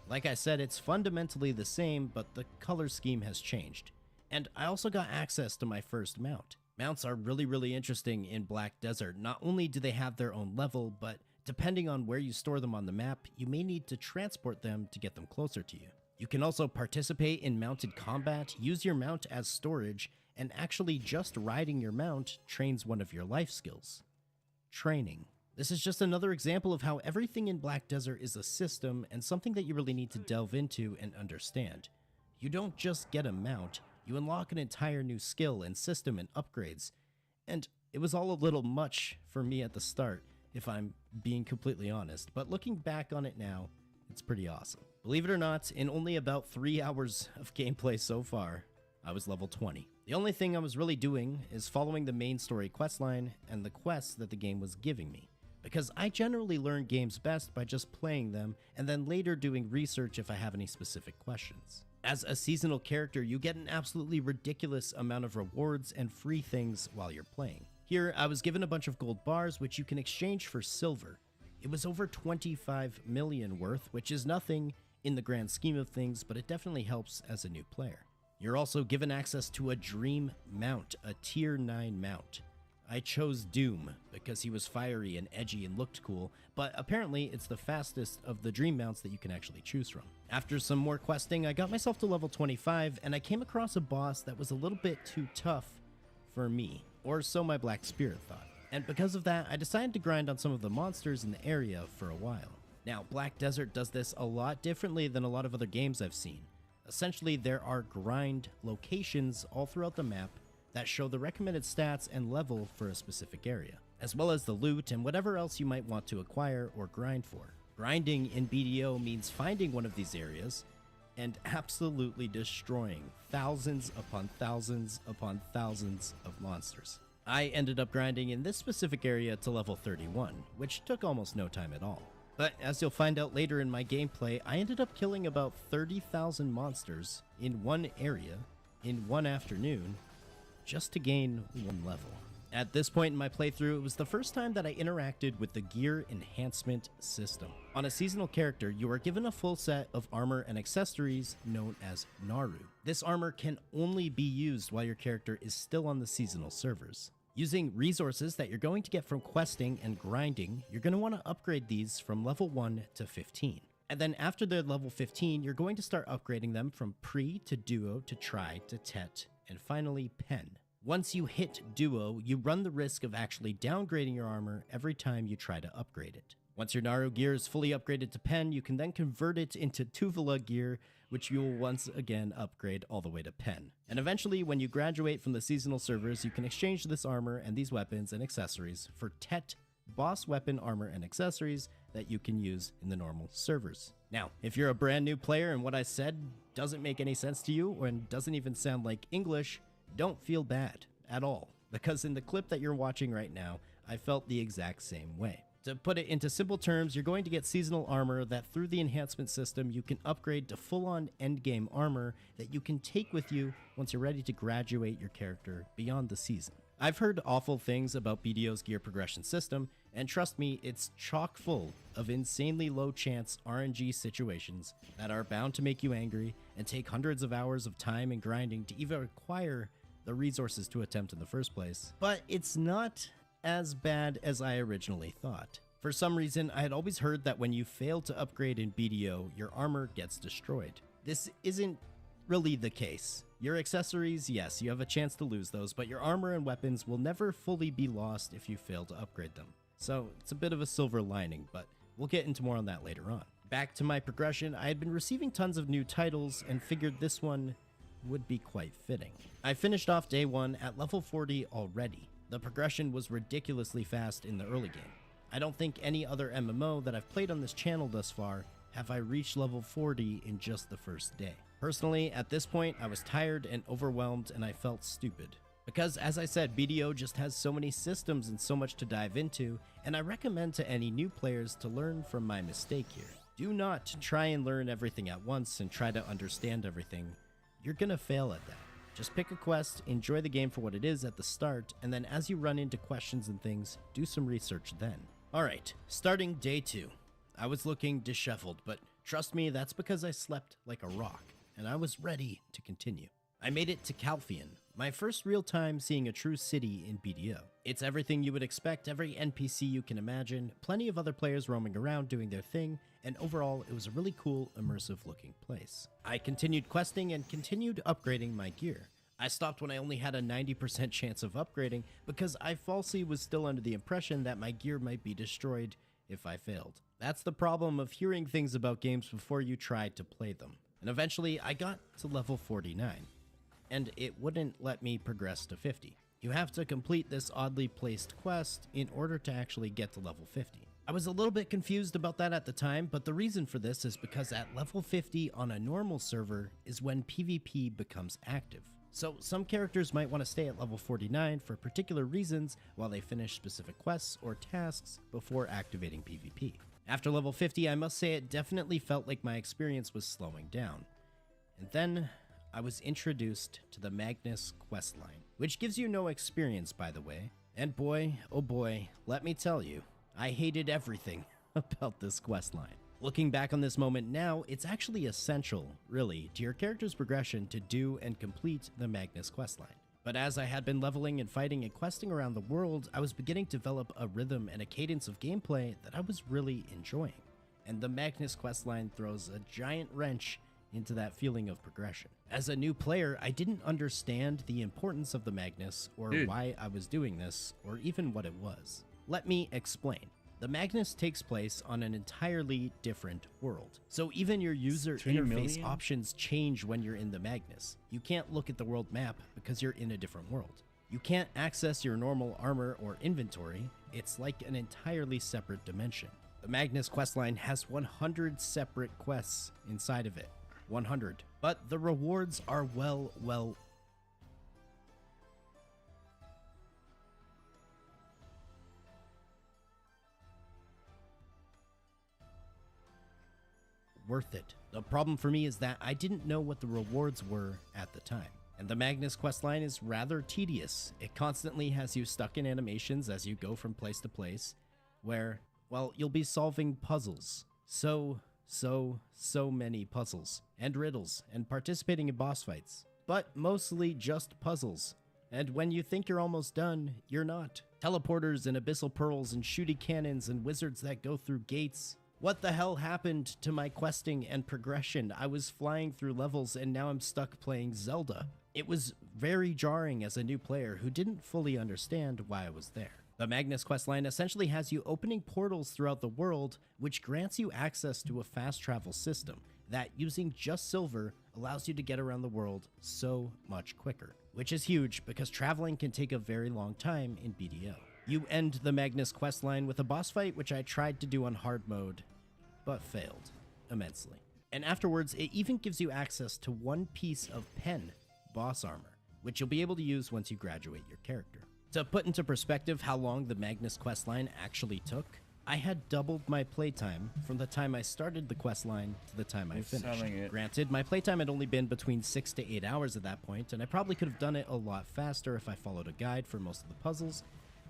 K: Like I said, it's fundamentally the same, but the color scheme has changed. And I also got access to my first mount. Mounts are really interesting in Black Desert. Not only do they have their own level, but depending on where you store them on the map, you may need to transport them to get them closer to you. You can also participate in mounted combat, use your mount as storage, and actually just riding your mount trains one of your life skills. Training. This is just another example of how everything in Black Desert is a system and something that you really need to delve into and understand. You don't just get a mount, you unlock an entire new skill and system and upgrades. And it was all a little much for me at the start, if I'm being completely honest, but looking back on it now, it's pretty awesome. Believe it or not, in only about 3 hours of gameplay so far, I was level 20. The only thing I was really doing is following the main story questline and the quests that the game was giving me. because I generally learn games best by just playing them and then later doing research if I have any specific questions. As a seasonal character, you get an absolutely ridiculous amount of rewards and free things while you're playing. Here, I was given a bunch of gold bars which you can exchange for silver. It was over 25 million worth, which is nothing in the grand scheme of things, but it definitely helps as a new player. You're also given access to a dream mount, a tier 9 mount. I chose Doom because he was fiery and edgy and looked cool, but apparently it's the fastest of the dream mounts that you can actually choose from. After some more questing, I got myself to level 25 and I came across a boss that was a little bit too tough for me, or so my Black Spirit thought. And because of that, I decided to grind on some of the monsters in the area for a while. Now, Black Desert does this a lot differently than a lot of other games I've seen. Essentially, there are grind locations all throughout the map that show the recommended stats and level for a specific area, as well as the loot and whatever else you might want to acquire or grind for. Grinding in BDO means finding one of these areas and absolutely destroying thousands upon thousands upon thousands of monsters. I ended up grinding in this specific area to level 31, which took almost no time at all. But as you'll find out later in my gameplay, I ended up killing about 30,000 monsters in one area in one afternoon just to gain one level. At this point in my playthrough, it was the first time that I interacted with the gear enhancement system. On a seasonal character, you are given a full set of armor and accessories known as Naru. This armor can only be used while your character is still on the seasonal servers. Using resources that you're going to get from questing and grinding, you're going to want to upgrade these from level 1 to 15. And then after they're level 15, you're going to start upgrading them from pre to duo to tri to tet, and finally pen. Once you hit duo, you run the risk of actually downgrading your armor every time you try to upgrade it. Once your Naru gear is fully upgraded to pen, you can then convert it into Tuvala gear, which you will once again upgrade all the way to pen. And eventually, when you graduate from the seasonal servers, you can exchange this armor and these weapons and accessories for tet boss weapon armor and accessories that you can use in the normal servers. Now, if you're a brand new player and what I said doesn't make any sense to you and doesn't even sound like English, don't feel bad at all, because in the clip that you're watching right now, I felt the exact same way. To put it into simple terms, you're going to get seasonal armor that through the enhancement system you can upgrade to full-on endgame armor that you can take with you once you're ready to graduate your character beyond the season. I've heard awful things about BDO's gear progression system, and trust me, it's chock full of insanely low chance RNG situations that are bound to make you angry and take hundreds of hours of time and grinding to even acquire the resources to attempt in the first place. But it's not as bad as I originally thought. For some reason, I had always heard that when you fail to upgrade in BDO, your armor gets destroyed. This isn't really the case. Your accessories, yes, you have a chance to lose those, but your armor and weapons will never fully be lost if you fail to upgrade them. So it's a bit of a silver lining, but we'll get into more on that later on. Back to my progression, I had been receiving tons of new titles and figured this one would be quite fitting. I finished off day 1 at level 40 already. The progression was ridiculously fast in the early game. I don't think any other MMO that I've played on this channel thus far have I reached level 40 in just the first day. Personally, at this point, I was tired and overwhelmed and I felt stupid. Because as I said, BDO just has so many systems and so much to dive into, and I recommend to any new players to learn from my mistake here. Do not try and learn everything at once and try to understand everything. You're gonna fail at that. Just pick a quest, enjoy the game for what it is at the start, and then as you run into questions and things, do some research then. Alright, starting day 2. I was looking disheveled, but trust me, that's because I slept like a rock, and I was ready to continue. I made it to Calphion, my first real time seeing a true city in BDO. It's everything you would expect, every NPC you can imagine, plenty of other players roaming around doing their thing, and overall it was a really cool, immersive looking place. I continued questing and continued upgrading my gear. I stopped when I only had a 90% chance of upgrading because I falsely was still under the impression that my gear might be destroyed if I failed. That's the problem of hearing things about games before you try to play them. And eventually I got to level 49. And it wouldn't let me progress to 50. You have to complete this oddly placed quest in order to actually get to level 50. I was a little bit confused about that at the time, but the reason for this is because at level 50 on a normal server is when PvP becomes active. So some characters might want to stay at level 49 for particular reasons while they finish specific quests or tasks before activating PvP. After level 50, I must say it definitely felt like my experience was slowing down. And then I was introduced to the Magnus questline, which gives you no experience, by the way. And boy, oh boy, let me tell you, I hated everything about this questline. Looking back on this moment now, it's actually essential, really, to your character's progression to do and complete the Magnus questline. But as I had been leveling and fighting and questing around the world, I was beginning to develop a rhythm and a cadence of gameplay that I was really enjoying. And the Magnus questline throws a giant wrench into that feeling of progression. As a new player, I didn't understand the importance of the Magnus or why I was doing this, or even what it was. Let me explain. The Magnus takes place on an entirely different world. So even your user interface options change when you're in the Magnus. You can't look at the world map because you're in a different world. You can't access your normal armor or inventory. It's like an entirely separate dimension. The Magnus questline has 100 separate quests inside of it. 100. But the rewards are well worth it. The problem for me is that I didn't know what the rewards were at the time. And the Magnus questline is rather tedious. It constantly has you stuck in animations as you go from place to place, where, well, you'll be solving puzzles. So many puzzles, and riddles, and participating in boss fights. But mostly just puzzles. And when you think you're almost done, you're not. Teleporters and abyssal pearls and shooty cannons and wizards that go through gates. What the hell happened to my questing and progression? I was flying through levels and now I'm stuck playing Zelda. It was very jarring as a new player who didn't fully understand why I was there. The Magnus questline essentially has you opening portals throughout the world, which grants you access to a fast travel system that, using just silver, allows you to get around the world so much quicker. Which is huge because traveling can take a very long time in BDO. You end the Magnus questline with a boss fight, which I tried to do on hard mode, but failed immensely. And afterwards, it even gives you access to one piece of pen boss armor, which you'll be able to use once you graduate your character. To put into perspective how long the Magnus questline actually took, I had doubled my playtime from the time I started the questline to the time I finished. Granted, my playtime had only been between 6 to 8 hours at that point, and I probably could have done it a lot faster if I followed a guide for most of the puzzles,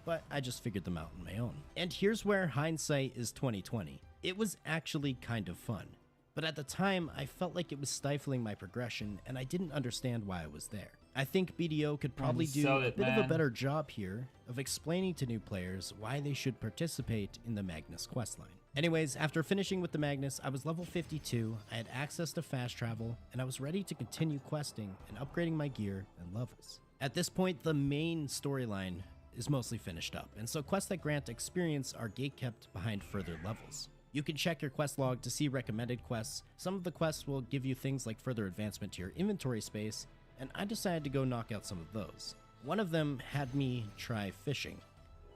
K: but I just figured them out on my own. And here's where hindsight is 2020. It was actually kind of fun, but at the time I felt like it was stifling my progression and I didn't understand why I was there. I think BDO could probably do a bit of a better job here of explaining to new players why they should participate in the Magnus questline. Anyways, after finishing with the Magnus, I was level 52, I had access to fast travel, and I was ready to continue questing and upgrading my gear and levels. At this point, the main storyline is mostly finished up, and so quests that grant experience are gatekept behind further levels. You can check your quest log to see recommended quests. Some of the quests will give you things like further advancement to your inventory space, and I decided to go knock out some of those. One of them had me try fishing.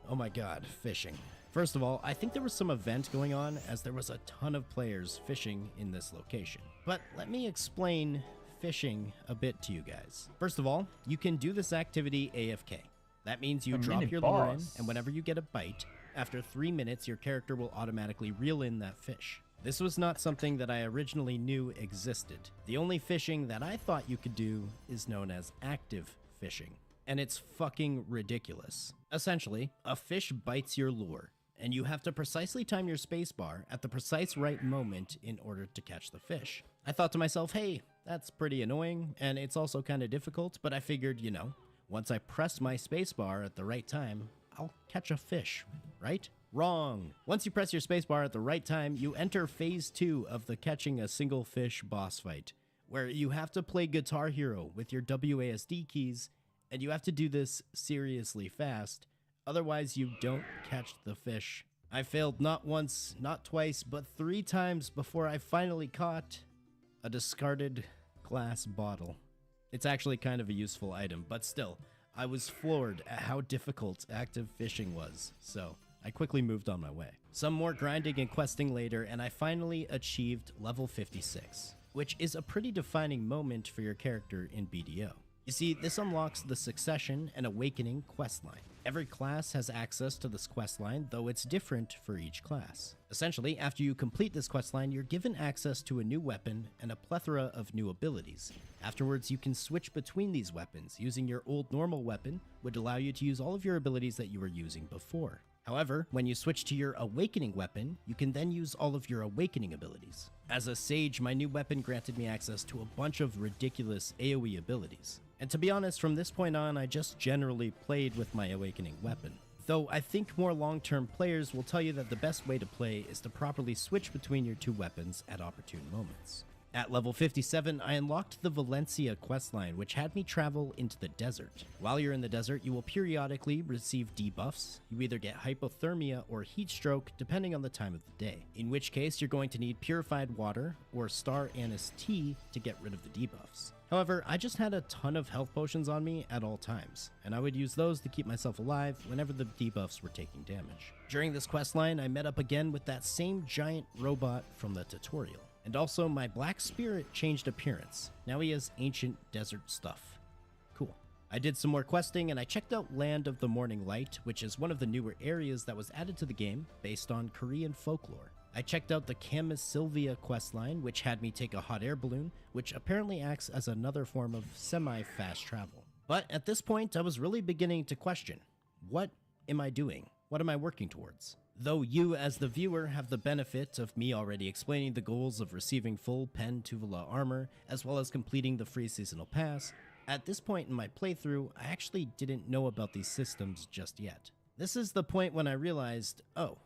K: Oh my god, fishing. First of all, I think there was some event going on as there was a ton of players fishing in this location. But let me explain fishing a bit to you guys. First of all, you can do this activity AFK. That means you drop your lure in, and whenever you get a bite, after 3 minutes your character will automatically reel in that fish. This was not something that I originally knew existed. The only fishing that I thought you could do is known as active fishing, and it's fucking ridiculous. Essentially, a fish bites your lure, and you have to precisely time your spacebar at the precise right moment in order to catch the fish. I thought to myself, hey, that's pretty annoying, and it's also kind of difficult, but I figured, you know, once I press my spacebar at the right time, I'll catch a fish, right? Wrong. Once you press your spacebar at the right time, you enter phase 2 of the catching a single fish boss fight, where you have to play Guitar Hero with your WASD keys, and you have to do this seriously fast, otherwise you don't catch the fish. I failed not once, not twice, but 3 times before I finally caught a discarded glass bottle. It's actually kind of a useful item, but still, I was floored at how difficult active fishing was, so I quickly moved on my way. Some more grinding and questing later, and I finally achieved level 56, which is a pretty defining moment for your character in BDO. You see, this unlocks the Succession and Awakening questline. Every class has access to this questline, though it's different for each class. Essentially, after you complete this questline, you're given access to a new weapon and a plethora of new abilities. Afterwards, you can switch between these weapons. Using your old normal weapon would allow you to use all of your abilities that you were using before. However, when you switch to your Awakening weapon, you can then use all of your Awakening abilities. As a sage, my new weapon granted me access to a bunch of ridiculous AoE abilities. And to be honest, from this point on, I just generally played with my Awakening weapon. Though I think more long-term players will tell you that the best way to play is to properly switch between your two weapons at opportune moments. At level 57, I unlocked the Valencia questline, which had me travel into the desert. While you're in the desert, you will periodically receive debuffs. You either get hypothermia or heat stroke, depending on the time of the day, in which case you're going to need purified water or star anise tea to get rid of the debuffs. However, I just had a ton of health potions on me at all times, and I would use those to keep myself alive whenever the debuffs were taking damage. During this questline, I met up again with that same giant robot from the tutorial. And also, my black spirit changed appearance. Now he has ancient desert stuff. Cool. I did some more questing, and I checked out Land of the Morning Light, which is one of the newer areas that was added to the game based on Korean folklore. I checked out the Camus Sylvia questline, which had me take a hot air balloon, which apparently acts as another form of semi-fast travel. But at this point, I was really beginning to question, what am I doing? What am I working towards? Though you, as the viewer, have the benefit of me already explaining the goals of receiving full Pen Tuvala armor, as well as completing the free seasonal pass, at this point in my playthrough, I actually didn't know about these systems just yet. This is the point when I realized, oh,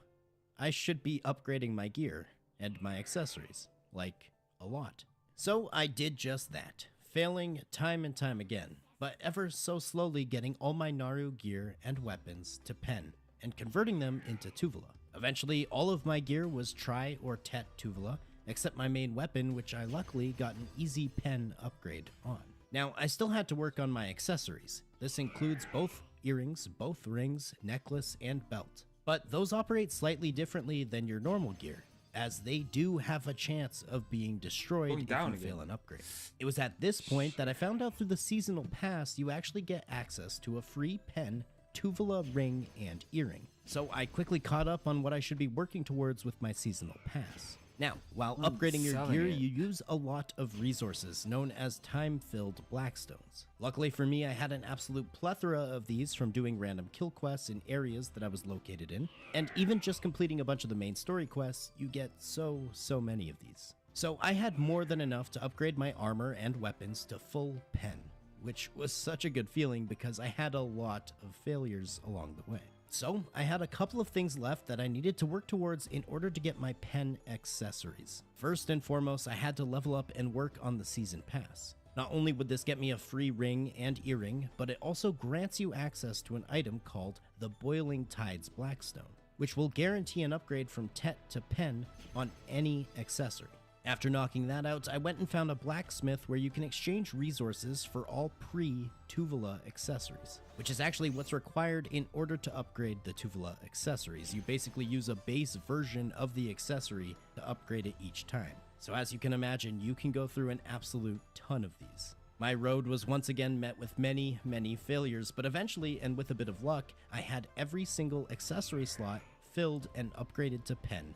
K: I should be upgrading my gear and my accessories, like, a lot. So I did just that, failing time and time again, but ever so slowly getting all my Naru gear and weapons to Pen, and converting them into Tuvala. Eventually, all of my gear was Tri or Tet Tuvala, except my main weapon, which I luckily got an easy Pen upgrade on. Now, I still had to work on my accessories. This includes both earrings, both rings, necklace, and belt. But those operate slightly differently than your normal gear, as they do have a chance of being destroyed if you fail an upgrade. It was at this point that I found out through the seasonal pass you actually get access to a free Pen, Tuvala ring, and earring. So I quickly caught up on what I should be working towards with my seasonal pass. Now, while upgrading your gear, you use a lot of resources known as time-filled blackstones. Luckily for me, I had an absolute plethora of these from doing random kill quests in areas that I was located in, and even just completing a bunch of the main story quests, you get so many of these. So I had more than enough to upgrade my armor and weapons to full Pen, which was such a good feeling because I had a lot of failures along the way. So I had a couple of things left that I needed to work towards in order to get my Pen accessories. First and foremost, I had to level up and work on the season pass. Not only would this get me a free ring and earring, but it also grants you access to an item called the Boiling Tides Blackstone, which will guarantee an upgrade from Tet to Pen on any accessory. After knocking that out, I went and found a blacksmith where you can exchange resources for all pre-Tuvala accessories, which is actually what's required in order to upgrade the Tuvala accessories. You basically use a base version of the accessory to upgrade it each time. So as you can imagine, you can go through an absolute ton of these. My road was once again met with many failures, but eventually, and with a bit of luck, I had every single accessory slot filled and upgraded to Pen,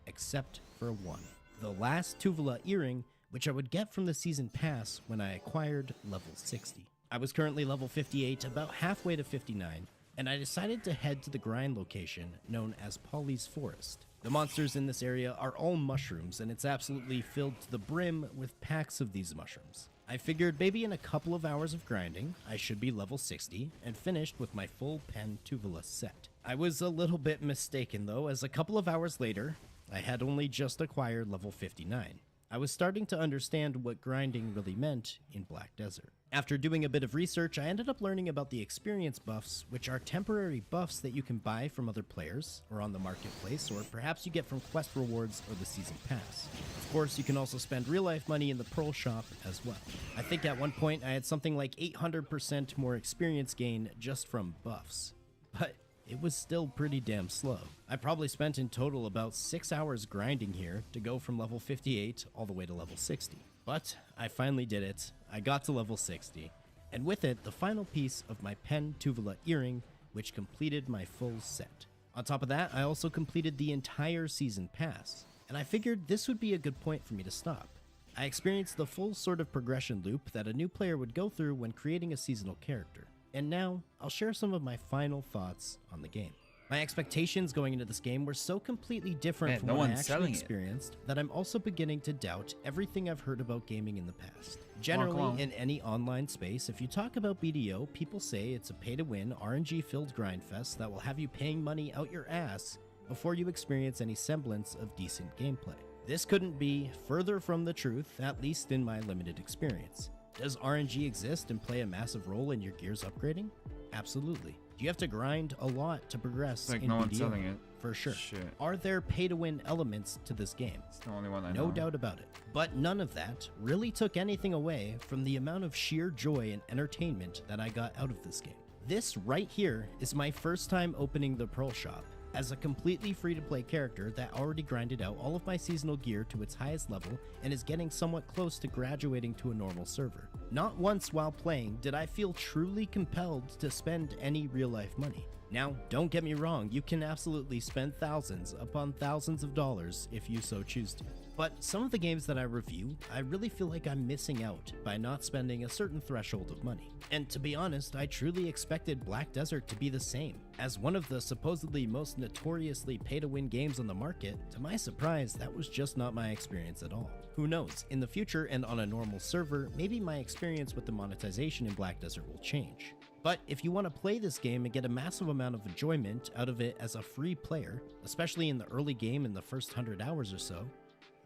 K: except for one. The last Tuvala earring, which I would get from the season pass when I acquired level 60. I was currently level 58, about halfway to 59, and I decided to head to the grind location known as Polly's Forest. The monsters in this area are all mushrooms, and it's absolutely filled to the brim with packs of these mushrooms. I figured maybe in a couple of hours of grinding, I should be level 60 and finished with my full Pen Tuvala set. I was a little bit mistaken though, as a couple of hours later, I had only just acquired level 59. I was starting to understand what grinding really meant in Black Desert. After doing a bit of research, I ended up learning about the experience buffs, which are temporary buffs that you can buy from other players, or on the marketplace, or perhaps you get from quest rewards or the season pass. Of course, you can also spend real-life money in the Pearl shop as well. I think at one point I had something like 800% more experience gain just from buffs. But it was still pretty damn slow. I probably spent in total about 6 hours grinding here to go from level 58 all the way to level 60. But I finally did it. I got to level 60, and with it, the final piece of my pen tuvula earring, which completed my full set. On top of that, I also completed the entire season pass, and I figured this would be a good point for me to stop. I experienced the full sort of progression loop that a new player would go through when creating a seasonal character, and now I'll share some of my final thoughts on the game. My expectations going into this game were so completely different
D: Man,
K: from
D: no
K: what I
D: one's
K: actually
D: selling it.
K: experienced that I'm also beginning to doubt everything I've heard about gaming in the past. Generally,
D: on.
K: in any online space, if you talk about BDO, people say it's a pay-to-win, RNG-filled grindfest that will have you paying money out your ass before you experience any semblance of decent gameplay. This couldn't be further from the truth, at least in my limited experience. Does RNG exist and play a massive role in your gear's upgrading? Absolutely. Do you have to grind a lot to progress
D: Like
K: in
D: no one's
K: BDO?
D: selling it.
K: For sure.
D: Shit.
K: Are there pay-to-win elements to this game?
D: It's the only one I know.
K: No doubt about it. But none of that really took anything away from the amount of sheer joy and entertainment that I got out of this game. This right here is my first time opening the Pearl Shop as a completely free-to-play character that already grinded out all of my seasonal gear to its highest level and is getting somewhat close to graduating to a normal server. Not once while playing did I feel truly compelled to spend any real-life money. Now, don't get me wrong, you can absolutely spend thousands upon thousands of dollars if you so choose to. But some of the games that I review, I really feel like I'm missing out by not spending a certain threshold of money. And to be honest, I truly expected Black Desert to be the same. As one of the supposedly most notoriously pay-to-win games on the market, to my surprise, that was just not my experience at all. Who knows, in the future and on a normal server, maybe my experience with the monetization in Black Desert will change. But if you want to play this game and get a massive amount of enjoyment out of it as a free player, especially in the early game in the first 100 hours or so,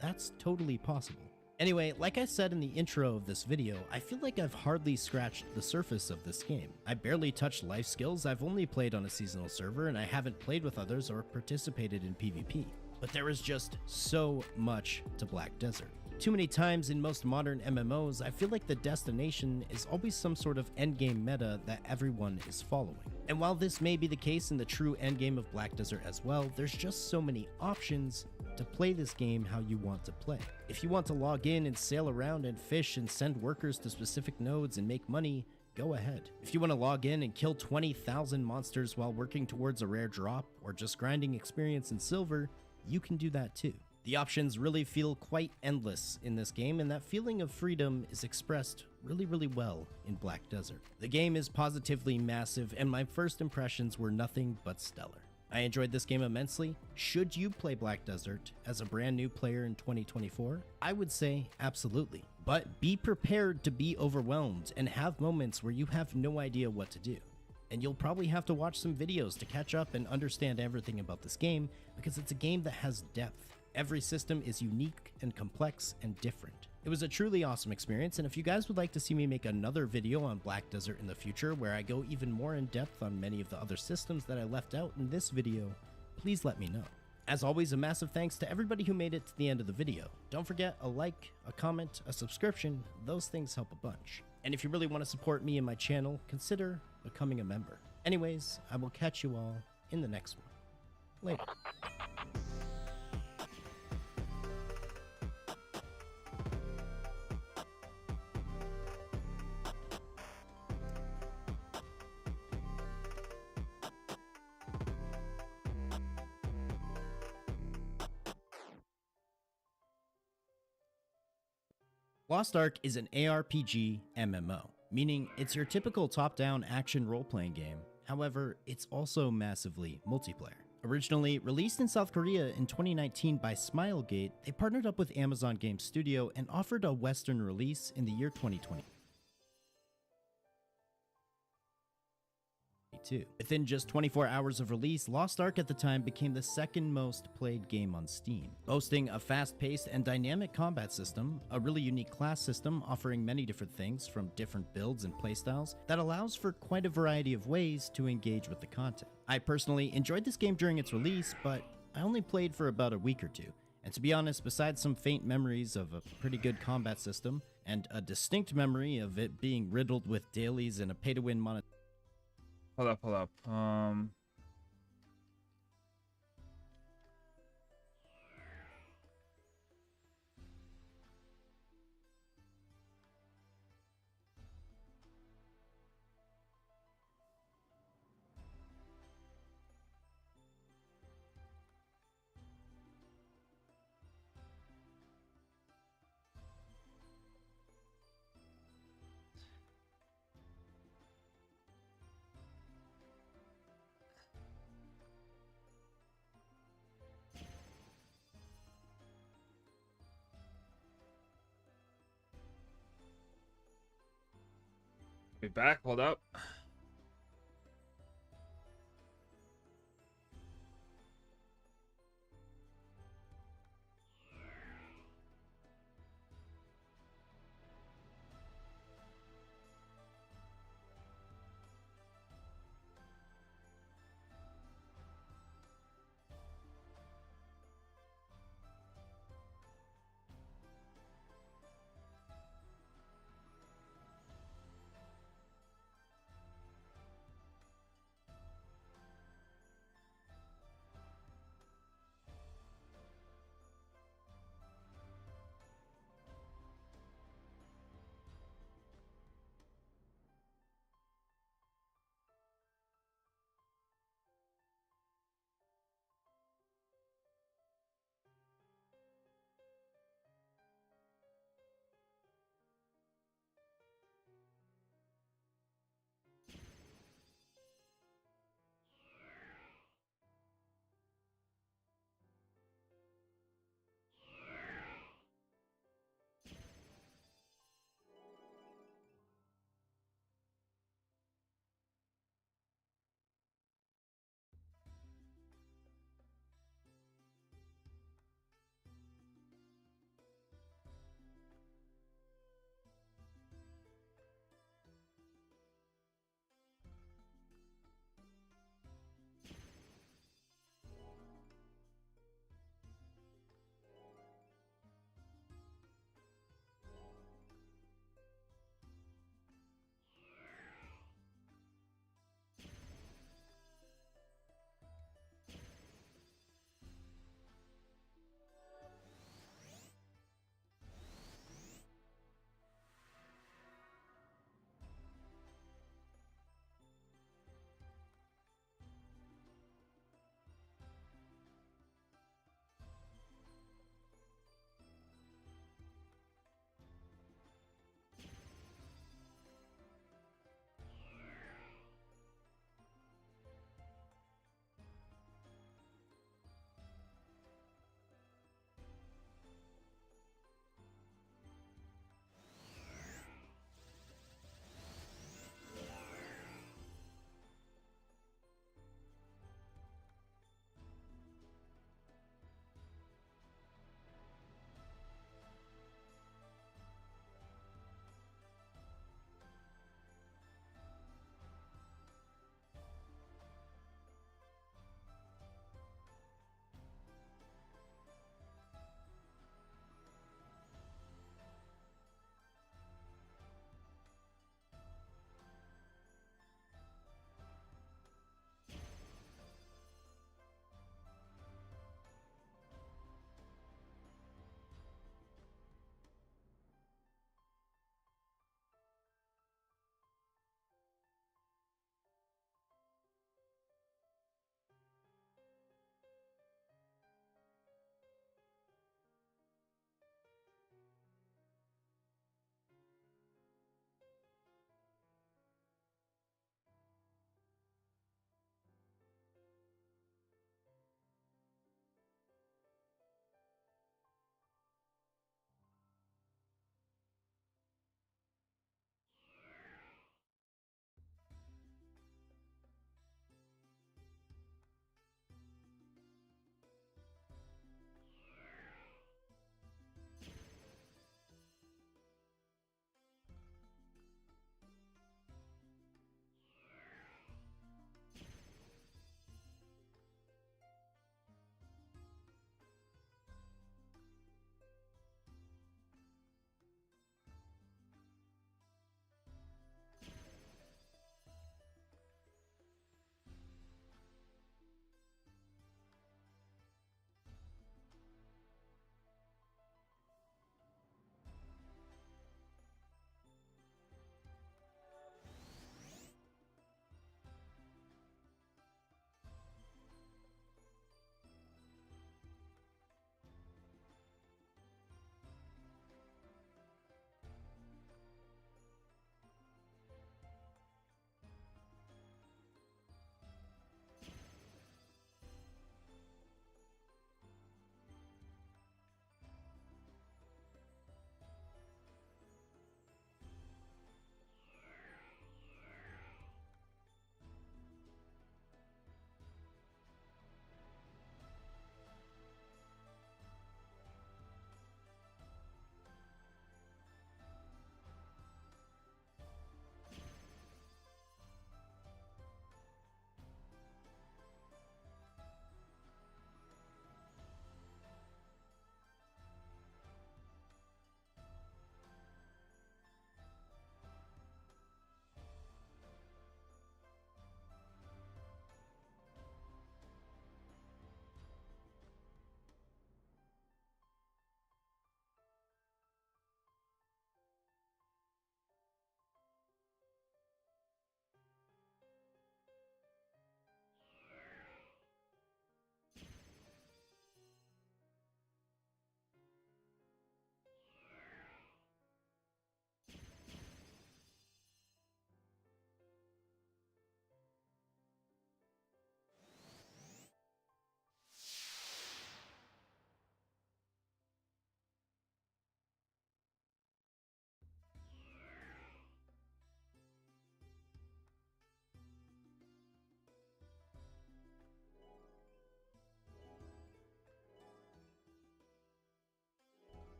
K: that's totally possible. Anyway, like I said in the intro of this video, I feel like I've hardly scratched the surface of this game. I barely touched life skills, I've only played on a seasonal server, and I haven't played with others or participated in PvP. But there is just so much to Black Desert. Too many times in most modern MMOs, I feel like the destination is always some sort of endgame meta that everyone is following. And while this may be the case in the true endgame of Black Desert as well, there's just so many options to play this game how you want to play. If you want to log in and sail around and fish and send workers to specific nodes and make money, go ahead. If you want to log in and kill 20,000 monsters while working towards a rare drop or just grinding experience in silver, you can do that too. The options really feel quite endless in this game, and that feeling of freedom is expressed really well in Black Desert. The game is positively massive, and my first impressions were nothing but stellar. I enjoyed this game immensely. Should you play Black Desert as a brand new player in 2024? I would say absolutely. But be prepared to be overwhelmed and have moments where you have no idea what to do. And you'll probably have to watch some videos to catch up and understand everything about this game, because it's a game that has depth. Every system is unique and complex and different. It was a truly awesome experience, and if you guys would like to see me make another video on Black Desert in the future where I go even more in depth on many of the other systems that I left out in this video, please let me know. As always, a massive thanks to everybody who made it to the end of the video. Don't forget a like, a comment, a subscription, those things help a bunch. And if you really want to support me and my channel, consider becoming a member. Anyways, I will catch you all in the next one. Later. Lost Ark is an ARPG MMO, meaning it's your typical top-down action role-playing game. However, it's also massively multiplayer. Originally released in South Korea in 2019 by Smilegate, they partnered up with Amazon Game Studio and offered a Western release in the year 2020. Within just 24 hours of release, Lost Ark at the time became the second most played game on Steam, boasting a fast-paced and dynamic combat system, a really unique class system offering many different things from different builds and playstyles that allows for quite a variety of ways to engage with the content. I personally enjoyed this game during its release, but I only played for about a week or two. And to be honest, besides some faint memories of a pretty good combat system, and a distinct memory of it being riddled with dailies and a pay-to-win monetization.
D: Hold up. Be back. Hold up.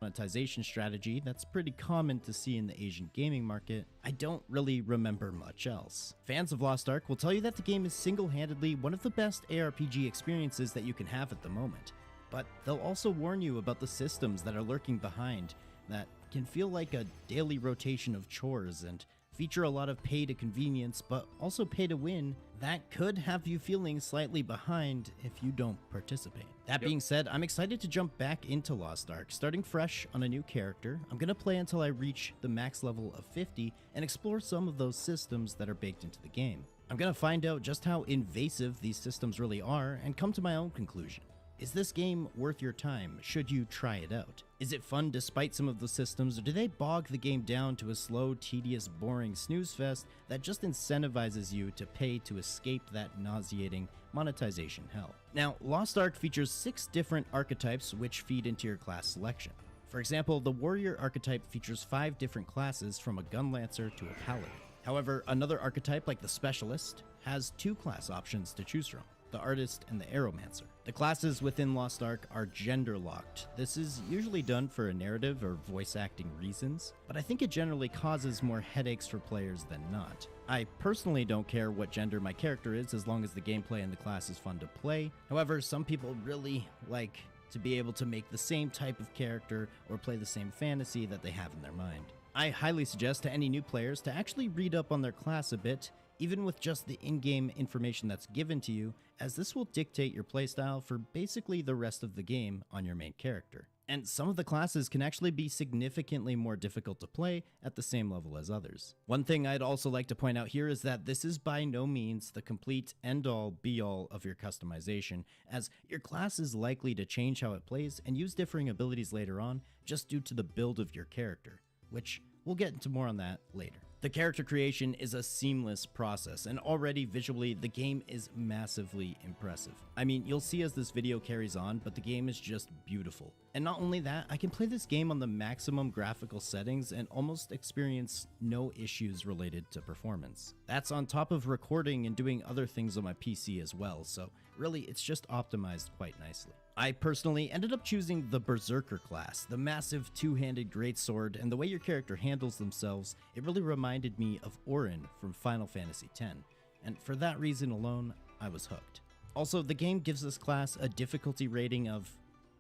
K: monetization strategy that's pretty common to see in the Asian gaming market, I don't really remember much else. Fans of Lost Ark will tell you that the game is single-handedly one of the best ARPG experiences that you can have at the moment, but they'll also warn you about the systems that are lurking behind that can feel like a daily rotation of chores and feature a lot of pay to convenience, but also pay to win that could have you feeling slightly behind if you don't participate. That being said, I'm excited to jump back into Lost Ark, starting fresh on a new character. I'm gonna play until I reach the max level of 50 and explore some of those systems that are baked into the game. I'm gonna find out just how invasive these systems really are and come to my own conclusion. Is this game worth your time? Should you try it out? Is it fun despite some of the systems, or do they bog the game down to a slow, tedious, boring snooze fest that just incentivizes you to pay to escape that nauseating monetization hell? Now, Lost Ark features 6 different archetypes which feed into your class selection. For example, the warrior archetype features 5 different classes from a gun lancer to a paladin. However, another archetype like the specialist has 2 class options to choose from: the artist and the aeromancer. The classes within Lost Ark are gender locked. This is usually done for a narrative or voice acting reasons, but I think it generally causes more headaches for players than not. I personally don't care what gender my character is as long as the gameplay and the class is fun to play. However, some people really like to be able to make the same type of character or play the same fantasy that they have in their mind. I highly suggest to any new players to actually read up on their class a bit, even with just the in-game information that's given to you, as this will dictate your playstyle for basically the rest of the game on your main character. And some of the classes can actually be significantly more difficult to play at the same level as others. One thing I'd also like to point out here is that this is by no means the complete end-all be-all of your customization, as your class is likely to change how it plays and use differing abilities later on just due to the build of your character, which we'll get into more on that later. The character creation is a seamless process, and already visually, the game is massively impressive. I mean, you'll see as this video carries on, but the game is just beautiful. And not only that, I can play this game on the maximum graphical settings and almost experience no issues related to performance. That's on top of recording and doing other things on my PC as well, so really it's just optimized quite nicely. I personally ended up choosing the Berserker class, the massive two-handed greatsword, and the way your character handles themselves, it really reminded me of Orin from Final Fantasy X, and for that reason alone, I was hooked. Also, the game gives this class a difficulty rating of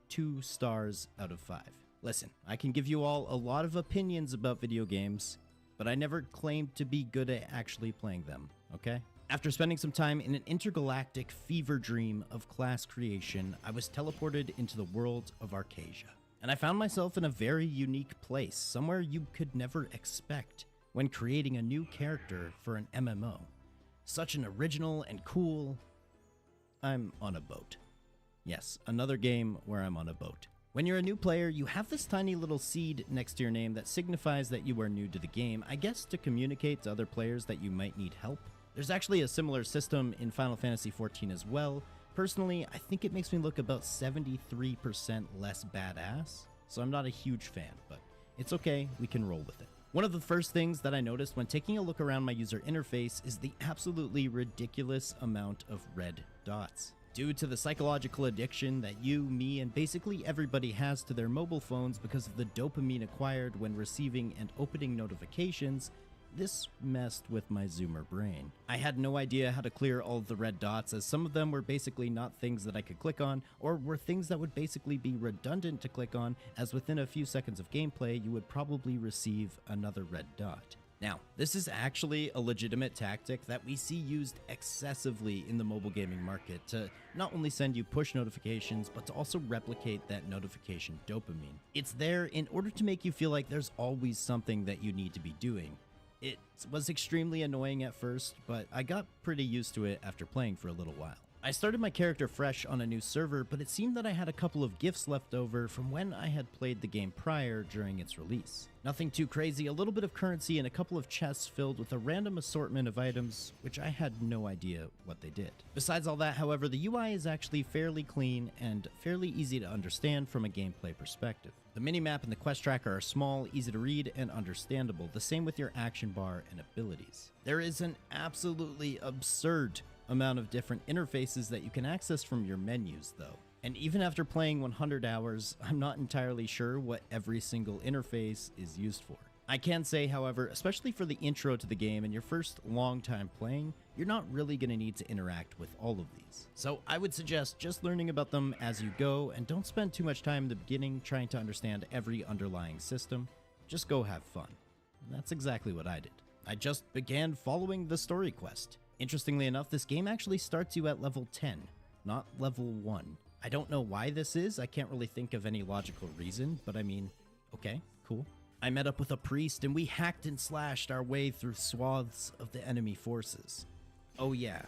K: 2 stars out of 5. Listen, I can give you all a lot of opinions about video games, but I never claimed to be good at actually playing them, okay? After spending some time in an intergalactic fever dream of class creation, I was teleported into the world of Arcasia. And I found myself in a very unique place, somewhere you could never expect when creating a new character for an MMO. Such an original and cool... I'm on a boat. Yes, another game where I'm on a boat. When you're a new player, you have this tiny little seed next to your name that signifies that you are new to the game, I guess to communicate to other players that you might need help. There's actually a similar system in Final Fantasy XIV as well. Personally, I think it makes me look about 73% less badass, so I'm not a huge fan, but it's okay, we can roll with it. One of the first things that I noticed when taking a look around my user interface is the absolutely ridiculous amount of red dots. Due to the psychological addiction that you, me, and basically everybody has to their mobile phones because of the dopamine acquired when receiving and opening notifications, this messed with my Zoomer brain. I had no idea how to clear all of the red dots, as some of them were basically not things that I could click on, or were things that would basically be redundant to click on, as within a few seconds of gameplay you would probably receive another red dot. Now, this is actually a legitimate tactic that we see used excessively in the mobile gaming market to not only send you push notifications, but to also replicate that notification dopamine. It's there in order to make you feel like there's always something that you need to be doing. It was extremely annoying at first, but I got pretty used to it after playing for a little while. I started my character fresh on a new server, but it seemed that I had a couple of gifts left over from when I had played the game prior during its release. Nothing too crazy, a little bit of currency and a couple of chests filled with a random assortment of items, which I had no idea what they did. Besides all that, however, the UI is actually fairly clean and fairly easy to understand from a gameplay perspective. The minimap and the quest tracker are small, easy to read, and understandable, the same with your action bar and abilities. There is an absolutely absurd amount of different interfaces that you can access from your menus though, And even after playing 100 hours, I'm not entirely sure what every single interface is used for. I can say, however, especially for the intro to the game and your first long time playing, you're not really going to need to interact with all of these. So I would suggest just learning about them as you go, and don't spend too much time in the beginning trying to understand every underlying system. Just go have fun. And that's exactly what I did. I just began following the story quest. Interestingly enough, this game actually starts you at level 10, not level 1. I don't know why this is, I can't really think of any logical reason, but I mean, okay, cool. I met up with a priest and we hacked and slashed our way through swaths of the enemy forces. Oh yeah.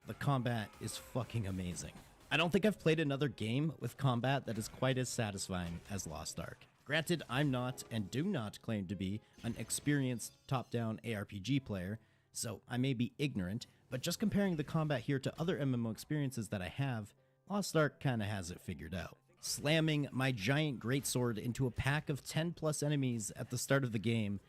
K: The combat is fucking amazing. I don't think I've played another game with combat that is quite as satisfying as Lost Ark. Granted, I'm not and do not claim to be an experienced top-down ARPG player, so I may be ignorant, but just comparing the combat here to other MMO experiences that I have, Lost Ark kinda has it figured out. Slamming my giant greatsword into a pack of 10 plus enemies at the start of the game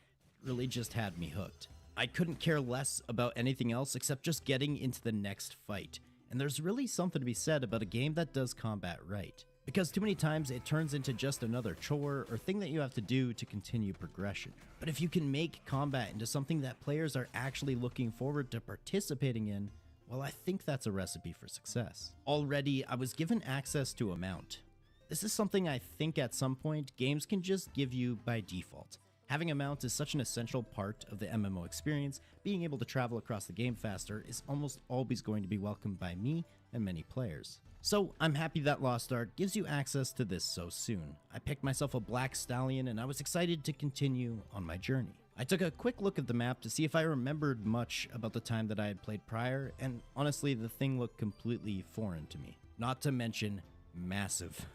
K: really just had me hooked. I couldn't care less about anything else except just getting into the next fight. And there's really something to be said about a game that does combat right. Because too many times it turns into just another chore or thing that you have to do to continue progression. But if you can make combat into something that players are actually looking forward to participating in, well, I think that's a recipe for success. Already, I was given access to a mount. This is something I think at some point games can just give you by default. Having a mount is such an essential part of the MMO experience. Being able to travel across the game faster is almost always going to be welcomed by me and many players. So I'm happy that Lost Ark gives you access to this so soon. I picked myself a black stallion and I was excited to continue on my journey. I took a quick look at the map to see if I remembered much about the time that I had played prior, and honestly the thing looked completely foreign to me. Not to mention massive.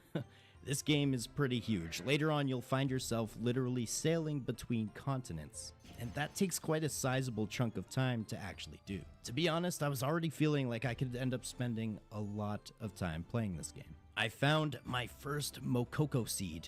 K: This game is pretty huge. Later on, you'll find yourself literally sailing between continents, and that takes quite a sizable chunk of time to actually do. To be honest, I was already feeling like I could end up spending a lot of time playing this game. I found my first Mokoko seed.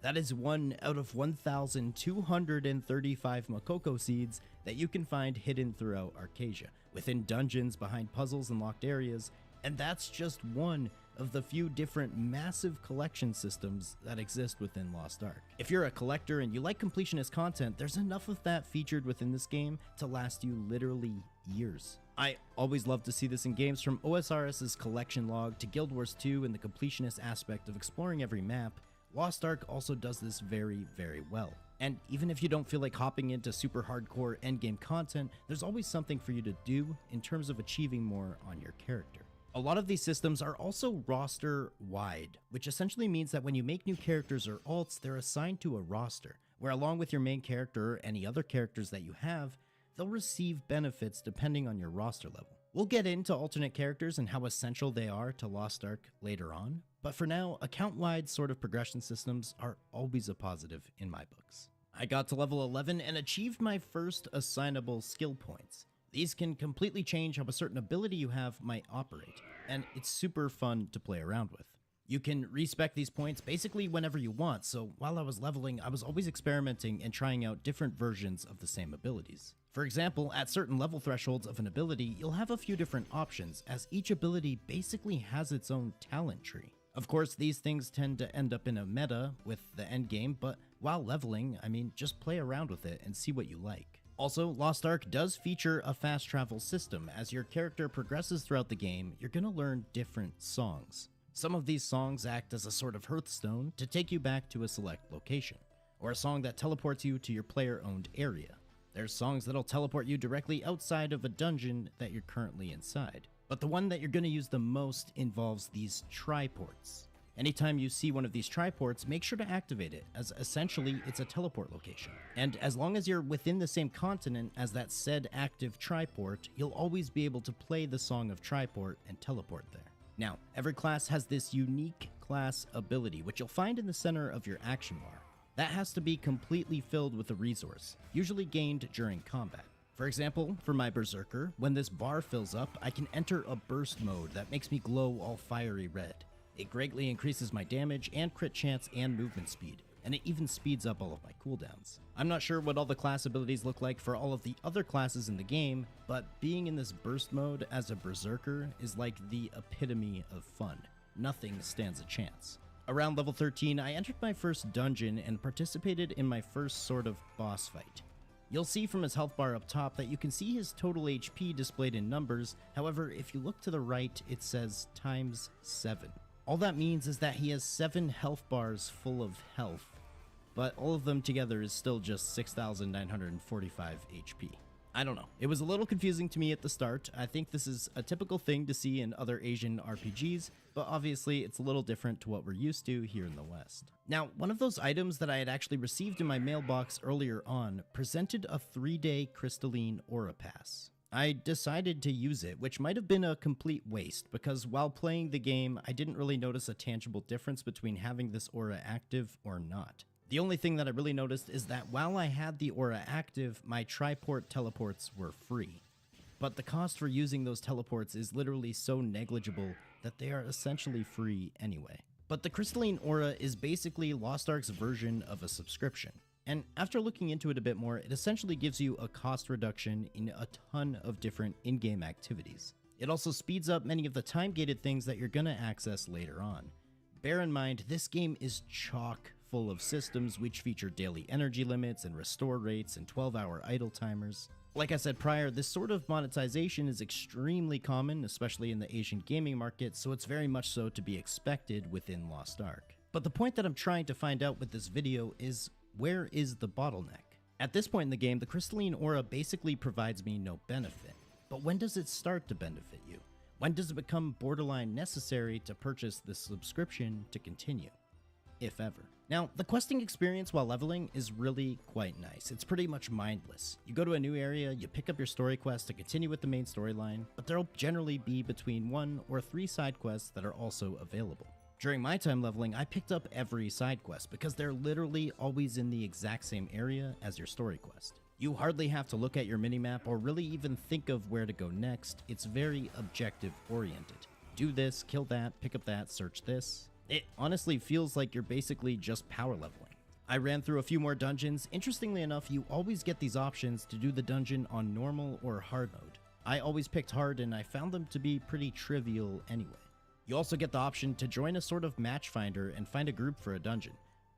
K: That is one out of 1,235 Mokoko seeds that you can find hidden throughout Arcasia, within dungeons, behind puzzles and locked areas, and that's just one of the few different massive collection systems that exist within Lost Ark. If you're a collector and you like completionist content, there's enough of that featured within this game to last you literally years. I always love to see this in games, from OSRS's collection log to Guild Wars 2 and the completionist aspect of exploring every map. Lost Ark also does this very, very well. And even if you don't feel like hopping into super hardcore endgame content, there's always something for you to do in terms of achieving more on your character. A lot of these systems are also roster-wide, which essentially means that when you make new characters or alts, they're assigned to a roster, where along with your main character or any other characters that you have, they'll receive benefits depending on your roster level. We'll get into alternate characters and how essential they are to Lost Ark later on, but for now, account-wide sort of progression systems are always a positive in my books. I got to level 11 and achieved my first assignable skill points. These can completely change how a certain ability you have might operate, and it's super fun to play around with. You can respec these points basically whenever you want, so while I was leveling, I was always experimenting and trying out different versions of the same abilities. For example, at certain level thresholds of an ability, you'll have a few different options, as each ability basically has its own talent tree. Of course, these things tend to end up in a meta with the endgame, but while leveling, I mean, just play around with it and see what you like. Also, Lost Ark does feature a fast travel system. As your character progresses throughout the game, you're gonna learn different songs. Some of these songs act as a sort of hearthstone to take you back to a select location, or a song that teleports you to your player-owned area. There's songs that'll teleport you directly outside of a dungeon that you're currently inside. But the one that you're going to use the most involves these triports. Anytime you see one of these triports, make sure to activate it, as essentially it's a teleport location. And as long as you're within the same continent as that said active triport, you'll always be able to play the Song of Triport and teleport there. Now, every class has this unique class ability, which you'll find in the center of your action bar. That has to be completely filled with a resource, usually gained during combat. For example, for my Berserker, when this bar fills up, I can enter a burst mode that makes me glow all fiery red. It greatly increases my damage and crit chance and movement speed, and it even speeds up all of my cooldowns. I'm not sure what all the class abilities look like for all of the other classes in the game, but being in this burst mode as a Berserker is like the epitome of fun. Nothing stands a chance. Around level 13, I entered my first dungeon and participated in my first sort of boss fight. You'll see from his health bar up top that you can see his total HP displayed in numbers. However, if you look to the right, it says times 7. All that means is that he has 7 health bars full of health, but all of them together is still just 6,945 HP. I don't know. It was a little confusing to me at the start. I think this is a typical thing to see in other Asian RPGs, but obviously it's a little different to what we're used to here in the West. Now, one of those items that I had actually received in my mailbox earlier on presented a 3-day crystalline aura pass. I decided to use it, which might have been a complete waste, because while playing the game, I didn't really notice a tangible difference between having this aura active or not. The only thing that I really noticed is that while I had the aura active, my triport teleports were free. But the cost for using those teleports is literally so negligible that they are essentially free anyway. But the crystalline aura is basically Lost Ark's version of a subscription. And after looking into it a bit more, it essentially gives you a cost reduction in a ton of different in-game activities. It also speeds up many of the time-gated things that you're gonna access later on. Bear in mind, this game is chock full of systems which feature daily energy limits and restore rates and 12-hour idle timers. Like I said prior, this sort of monetization is extremely common, especially in the Asian gaming market, so it's very much so to be expected within Lost Ark. But the point that I'm trying to find out with this video is, where is the bottleneck? At this point in the game, the crystalline aura basically provides me no benefit. But when does it start to benefit you? When does it become borderline necessary to purchase the subscription to continue? If ever. Now, the questing experience while leveling is really quite nice. It's pretty much mindless. You go to a new area, you pick up your story quest to continue with the main storyline, but there'll generally be between 1 or 3 side quests that are also available. During my time leveling, I picked up every side quest because they're literally always in the exact same area as your story quest. You hardly have to look at your minimap or really even think of where to go next. It's very objective oriented. Do this, kill that, pick up that, search this. It honestly feels like you're basically just power leveling. I ran through a few more dungeons. Interestingly enough, you always get these options to do the dungeon on normal or hard mode. I always picked hard and I found them to be pretty trivial anyway. You also get the option to join a sort of match finder and find a group for a dungeon.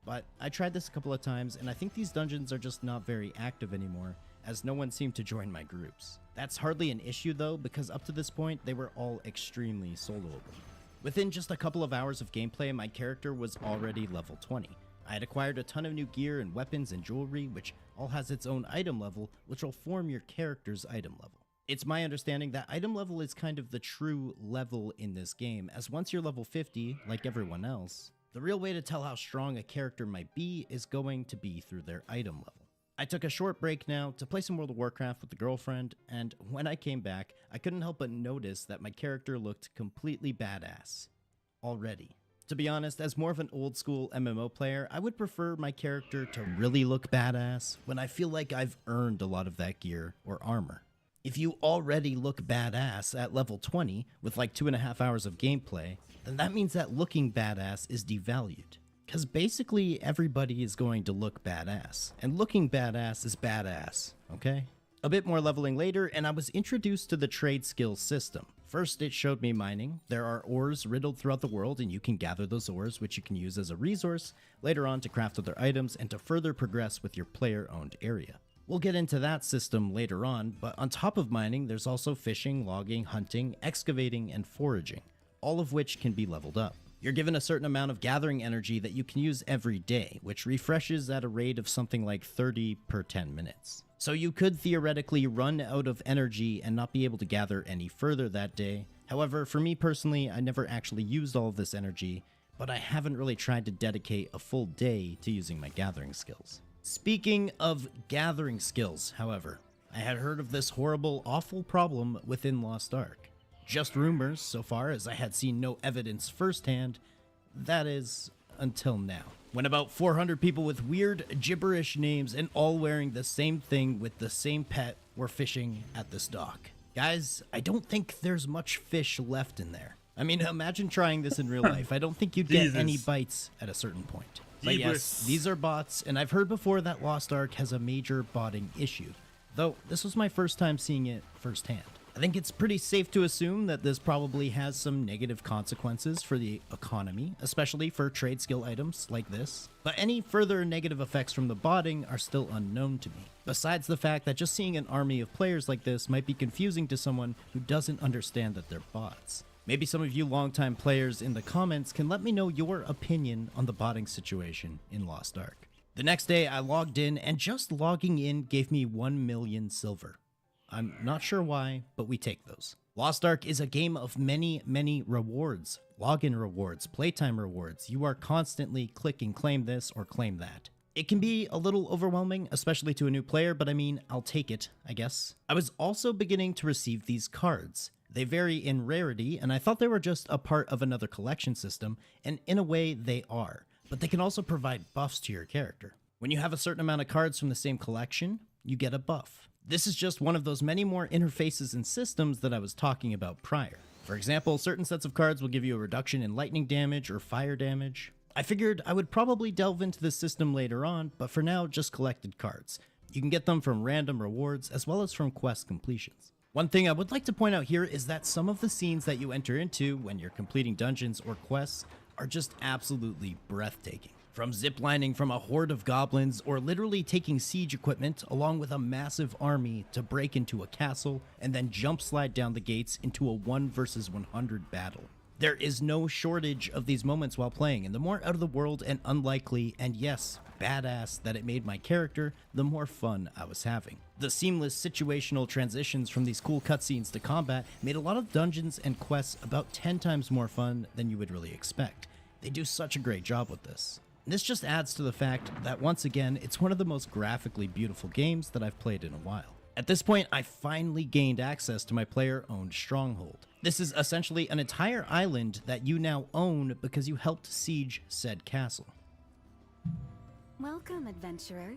K: But I tried this a couple of times and I think these dungeons are just not very active anymore, as no one seemed to join my groups. That's hardly an issue though, because up to this point they were all extremely soloable. Within just a couple of hours of gameplay, my character was already level 20. I had acquired a ton of new gear and weapons and jewelry, which all has its own item level, which will form your character's item level. It's my understanding that item level is kind of the true level in this game, as once you're level 50, like everyone else, the real way to tell how strong a character might be is going to be through their item level. I took a short break now to play some World of Warcraft with the girlfriend, and when I came back, I couldn't help but notice that my character looked completely badass. Already. To be honest, as more of an old school MMO player, I would prefer my character to really look badass when I feel like I've earned a lot of that gear or armor. If you already look badass at level 20 with like 2.5 hours of gameplay, then that means that looking badass is devalued. Because basically everybody is going to look badass, and looking badass is badass, okay? A bit more leveling later, and I was introduced to the trade skill system. First, it showed me mining. There are ores riddled throughout the world, and you can gather those ores, which you can use as a resource later on to craft other items and to further progress with your player-owned area. We'll get into that system later on, but on top of mining, there's also fishing, logging, hunting, excavating, and foraging, all of which can be leveled up. You're given a certain amount of gathering energy that you can use every day, which refreshes at a rate of something like 30 per 10 minutes. So you could theoretically run out of energy and not be able to gather any further that day. However, for me personally, I never actually used all of this energy, but I haven't really tried to dedicate a full day to using my gathering skills. Speaking of gathering skills, however, I had heard of this horrible, awful problem within Lost Ark. Just rumors so far, as I had seen no evidence firsthand, that is, until now. When about 400 people with weird, gibberish names and all wearing the same thing with the same pet were fishing at this dock. Guys, I don't think there's much fish left in there. I mean, imagine trying this in real life. I don't think you'd get any bites at a certain point. But yes, these are bots, and I've heard before that Lost Ark has a major botting issue, though this was my first time seeing it firsthand. I think it's pretty safe to assume that this probably has some negative consequences for the economy, especially for trade skill items like this, but any further negative effects from the botting are still unknown to me, besides the fact that just seeing an army of players like this might be confusing to someone who doesn't understand that they're bots. Maybe some of you longtime players in the comments can let me know your opinion on the botting situation in Lost Ark. The next day I logged in, and just logging in gave me 1 million silver. I'm not sure why, but we take those. Lost Ark is a game of many, many rewards. Login rewards, playtime rewards. You are constantly clicking claim this or claim that. It can be a little overwhelming, especially to a new player, but I mean, I'll take it, I guess. I was also beginning to receive these cards. They vary in rarity, and I thought they were just a part of another collection system, and in a way they are, but they can also provide buffs to your character. When you have a certain amount of cards from the same collection, you get a buff. This is just one of those many more interfaces and systems that I was talking about prior. For example, certain sets of cards will give you a reduction in lightning damage or fire damage. I figured I would probably delve into this system later on, but for now, just collected cards. You can get them from random rewards as well as from quest completions. One thing I would like to point out here is that some of the scenes that you enter into when you're completing dungeons or quests are just absolutely breathtaking. From ziplining from a horde of goblins, or literally taking siege equipment along with a massive army to break into a castle and then jump slide down the gates into a 1 versus 100 battle. There is no shortage of these moments while playing, and the more out of the world and unlikely, and yes, badass that it made my character, the more fun I was having. The seamless situational transitions from these cool cutscenes to combat made a lot of dungeons and quests about 10 times more fun than you would really expect. They do such a great job with this. This just adds to the fact that, once again, it's one of the most graphically beautiful games that I've played in a while. At this point, I finally gained access to my player-owned stronghold. This is essentially an entire island that you now own because you helped siege said castle.
F: Welcome, adventurer.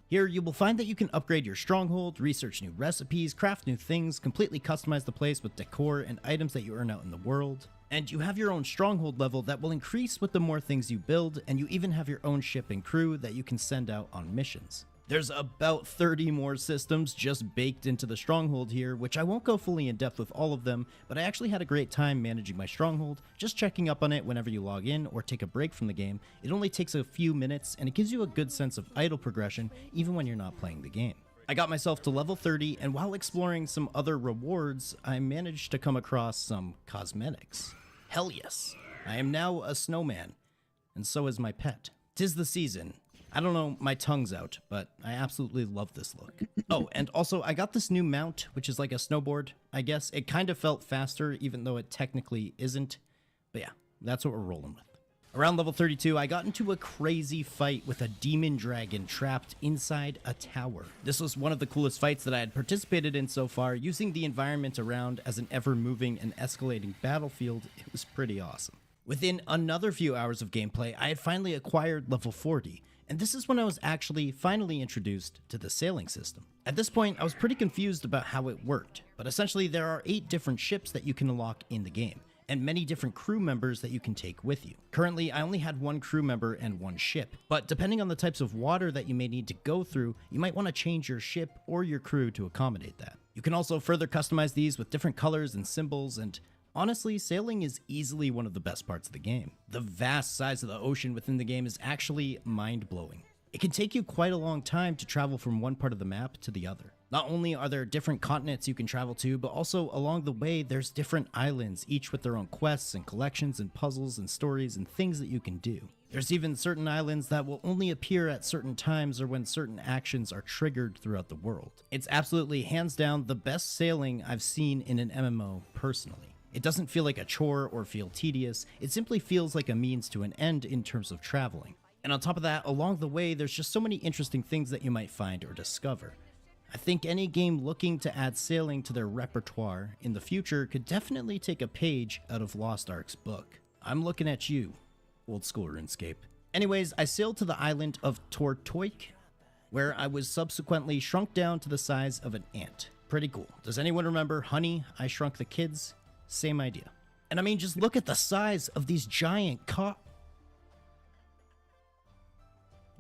K: Here, you will find that you can upgrade your stronghold, research new recipes, craft new things, completely customize the place with decor and items that you earn out in the world. And you have your own stronghold level that will increase with the more things you build, and you even have your own ship and crew that you can send out on missions. There's about 30 more systems just baked into the stronghold here, which I won't go fully in depth with all of them, but I actually had a great time managing my stronghold, just checking up on it whenever you log in or take a break from the game. It only takes a few minutes, and it gives you a good sense of idle progression even when you're not playing the game. I got myself to level 30, and while exploring some other rewards, I managed to come across some cosmetics. Hell yes, I am now a snowman, and so is my pet. 'Tis the season. I don't know, my tongue's out, but I absolutely love this look. Oh, and also I got this new mount, which is like a snowboard, I guess. It kind of felt faster, even though it technically isn't. But yeah, that's what we're rolling with. Around level 32, I got into a crazy fight with a demon dragon trapped inside a tower. This was one of the coolest fights that I had participated in so far, using the environment around as an ever-moving and escalating battlefield. It was pretty awesome. Within another few hours of gameplay, I had finally acquired level 40, and this is when I was actually finally introduced to the sailing system. At this point, I was pretty confused about how it worked, but essentially there are 8 different ships that you can unlock in the game, and many different crew members that you can take with you. Currently, I only had 1 crew member and 1 ship, but depending on the types of water that you may need to go through, you might want to change your ship or your crew to accommodate that. You can also further customize these with different colors and symbols, and honestly, sailing is easily one of the best parts of the game. The vast size of the ocean within the game is actually mind-blowing. It can take you quite a long time to travel from one part of the map to the other. Not only are there different continents you can travel to, but also along the way there's different islands, each with their own quests and collections and puzzles and stories and things that you can do. There's even certain islands that will only appear at certain times or when certain actions are triggered throughout the world. It's absolutely hands down the best sailing I've seen in an MMO personally. It doesn't feel like a chore or feel tedious, it simply feels like a means to an end in terms of traveling. And on top of that, along the way, there's just so many interesting things that you might find or discover. I think any game looking to add sailing to their repertoire in the future could definitely take a page out of Lost Ark's book. I'm looking at you, old school RuneScape. Anyways, I sailed to the island of Tortoik, where I was subsequently shrunk down to the size of an ant. Pretty cool. Does anyone remember Honey, I Shrunk the Kids? Same idea. And I mean, just look at the size of these giant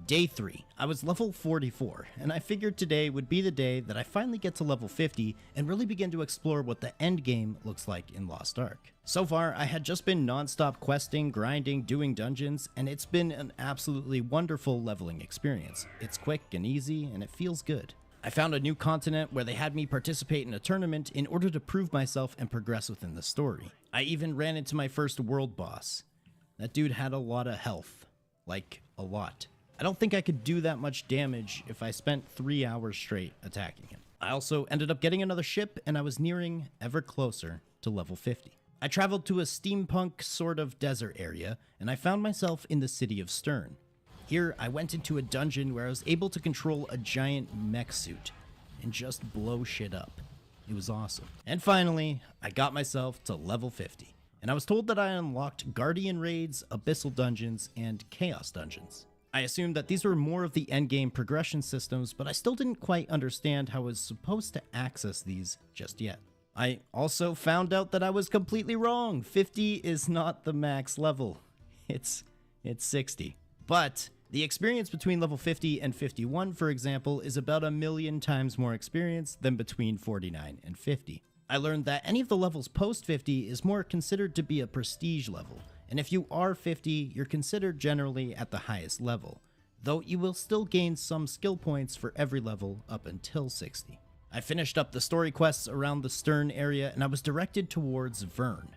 K: Day 3, I was level 44, and I figured today would be the day that I finally get to level 50 and really begin to explore what the end game looks like in Lost Ark. So far, I had just been non-stop questing, grinding, doing dungeons, and it's been an absolutely wonderful leveling experience. It's quick and easy, and it feels good. I found a new continent where they had me participate in a tournament in order to prove myself and progress within the story. I even ran into my first world boss. That dude had a lot of health. Like, a lot. I don't think I could do that much damage if I spent 3 hours straight attacking him. I also ended up getting another ship, and I was nearing ever closer to level 50. I traveled to a steampunk sort of desert area, and I found myself in the city of Stern. Here, I went into a dungeon where I was able to control a giant mech suit and just blow shit up. It was awesome. And finally, I got myself to level 50, and I was told that I unlocked Guardian Raids, Abyssal Dungeons, and Chaos Dungeons. I assumed that these were more of the endgame progression systems, but I still didn't quite understand how I was supposed to access these just yet. I also found out that I was completely wrong. 50 is not the max level. It's 60. But the experience between level 50 and 51, for example, is about 1,000,000 times more experience than between 49 and 50. I learned that any of the levels post 50 is more considered to be a prestige level, and if you are 50, you're considered generally at the highest level, though you will still gain some skill points for every level up until 60. I finished up the story quests around the Stern area, and I was directed towards Vern.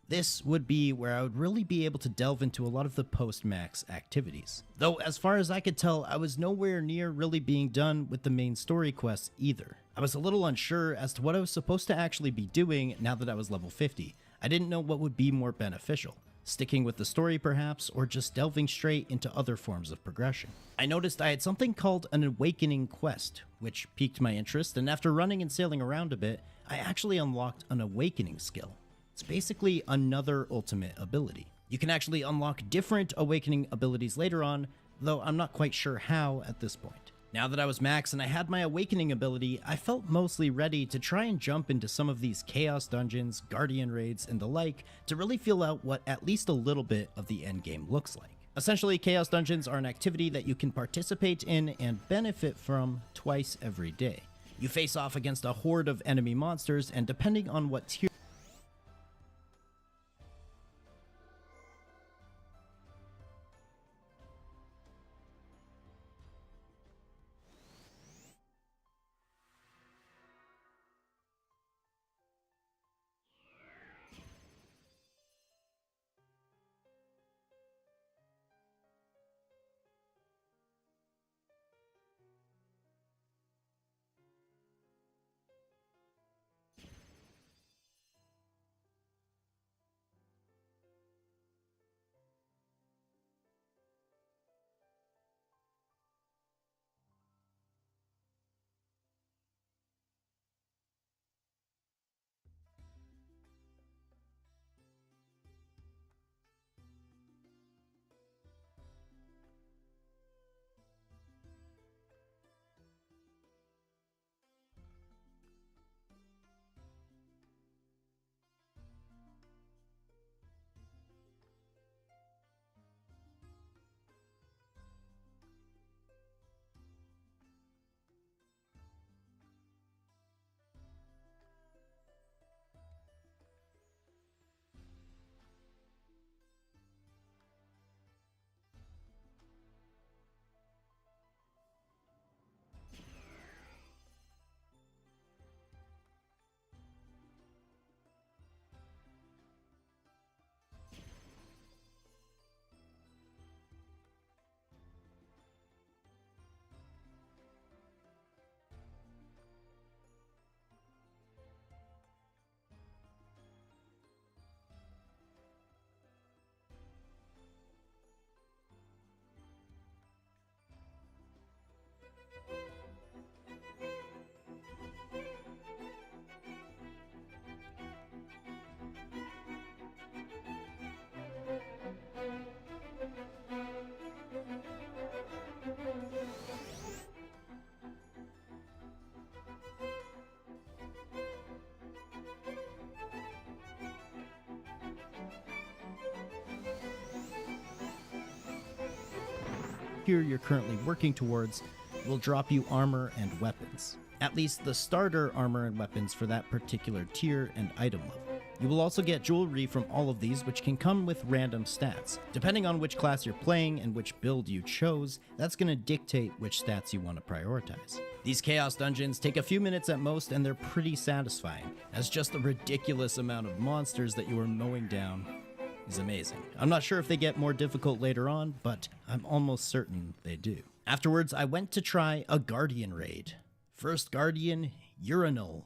K: This would be where I would really be able to delve into a lot of the post-max activities. Though, as far as I could tell, I was nowhere near really being done with the main story quests either. I was a little unsure as to what I was supposed to actually be doing now that I was level 50. I didn't know what would be more beneficial. Sticking with the story perhaps, or just delving straight into other forms of progression. I noticed I had something called an Awakening quest, which piqued my interest, and after running and sailing around a bit, I actually unlocked an Awakening skill. It's basically another ultimate ability. You can actually unlock different Awakening abilities later on, though I'm not quite sure how at this point. Now that I was max and I had my Awakening ability, I felt mostly ready to try and jump into some of these Chaos Dungeons, Guardian Raids, and the like to really feel out what at least a little bit of the endgame looks like. Essentially, Chaos Dungeons are an activity that you can participate in and benefit from twice every day. You face off against a horde of enemy monsters, and depending on what tier tier you're currently working towards will drop you armor and weapons. At least the starter armor and weapons for that particular tier and item level. You will also get jewelry from all of these, which can come with random stats. Depending on which class you're playing and which build you chose, that's going to dictate which stats you want to prioritize. These Chaos Dungeons take a few minutes at most, and they're pretty satisfying, as just the ridiculous amount of monsters that you are mowing down is amazing. I'm not sure if they get more difficult later on, but I'm almost certain they do. Afterwards, I went to try a Guardian raid. First Guardian, Urinal.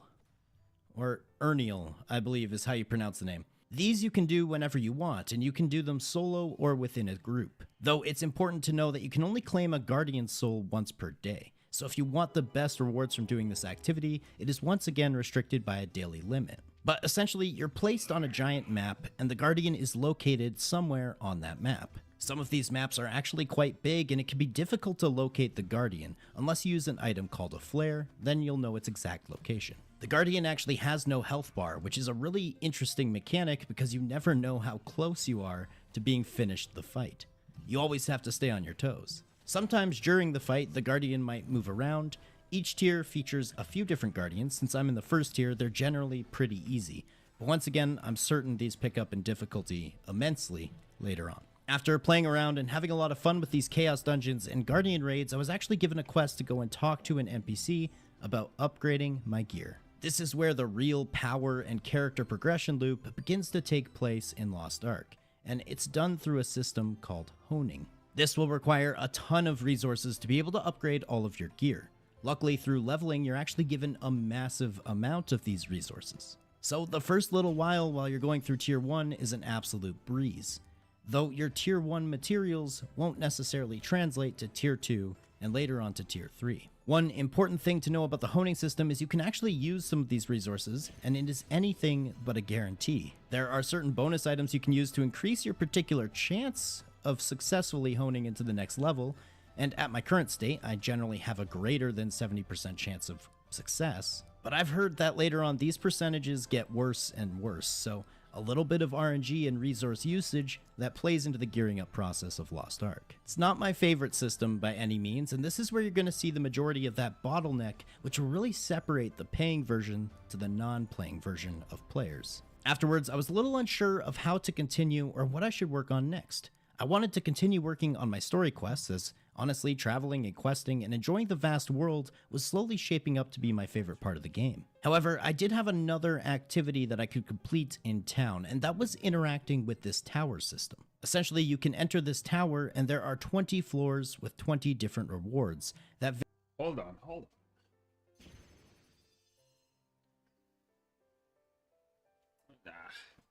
K: Or Ernial, I believe is how you pronounce the name. These you can do whenever you want, and you can do them solo or within a group. Though it's important to know that you can only claim a Guardian Soul once per day. So if you want the best rewards from doing this activity, it is once again restricted by a daily limit. But essentially, you're placed on a giant map, and the Guardian is located somewhere on that map. Some of these maps are actually quite big, and it can be difficult to locate the Guardian. Unless you use an item called a flare, then you'll know its exact location. The Guardian actually has no health bar, which is a really interesting mechanic because you never know how close you are to being finished the fight. You always have to stay on your toes. Sometimes during the fight, the Guardian might move around. Each tier features a few different Guardians. Since I'm in the first tier, they're generally pretty easy. But once again, I'm certain these pick up in difficulty immensely later on. After playing around and having a lot of fun with these Chaos Dungeons and Guardian raids, I was actually given a quest to go and talk to an NPC about upgrading my gear. This is where the real power and character progression loop begins to take place in Lost Ark, and it's done through a system called honing. This will require a ton of resources to be able to upgrade all of your gear. Luckily, through leveling, you're actually given a massive amount of these resources. So the first little while you're going through Tier 1 is an absolute breeze, though your Tier 1 materials won't necessarily translate to Tier 2 and later on to Tier 3. One important thing to know about the honing system is you can actually use some of these resources, and it is anything but a guarantee. There are certain bonus items you can use to increase your particular chance of successfully honing into the next level, and at my current state, I generally have a greater than 70% chance of success. But I've heard that later on these percentages get worse and worse, so a little bit of RNG and resource usage that plays into the gearing up process of Lost Ark. It's not my favorite system by any means, and this is where you're going to see the majority of that bottleneck, which will really separate the paying version to the non-playing version of players. Afterwards, I was a little unsure of how to continue or what I should work on next. I wanted to continue working on my story quests, as honestly, traveling and questing and enjoying the vast world was slowly shaping up to be my favorite part of the game. However, I did have another activity that I could complete in town, and that was interacting with this tower system. Essentially, you can enter this tower, and there are 20 floors with 20 different rewards that
D: Hold on.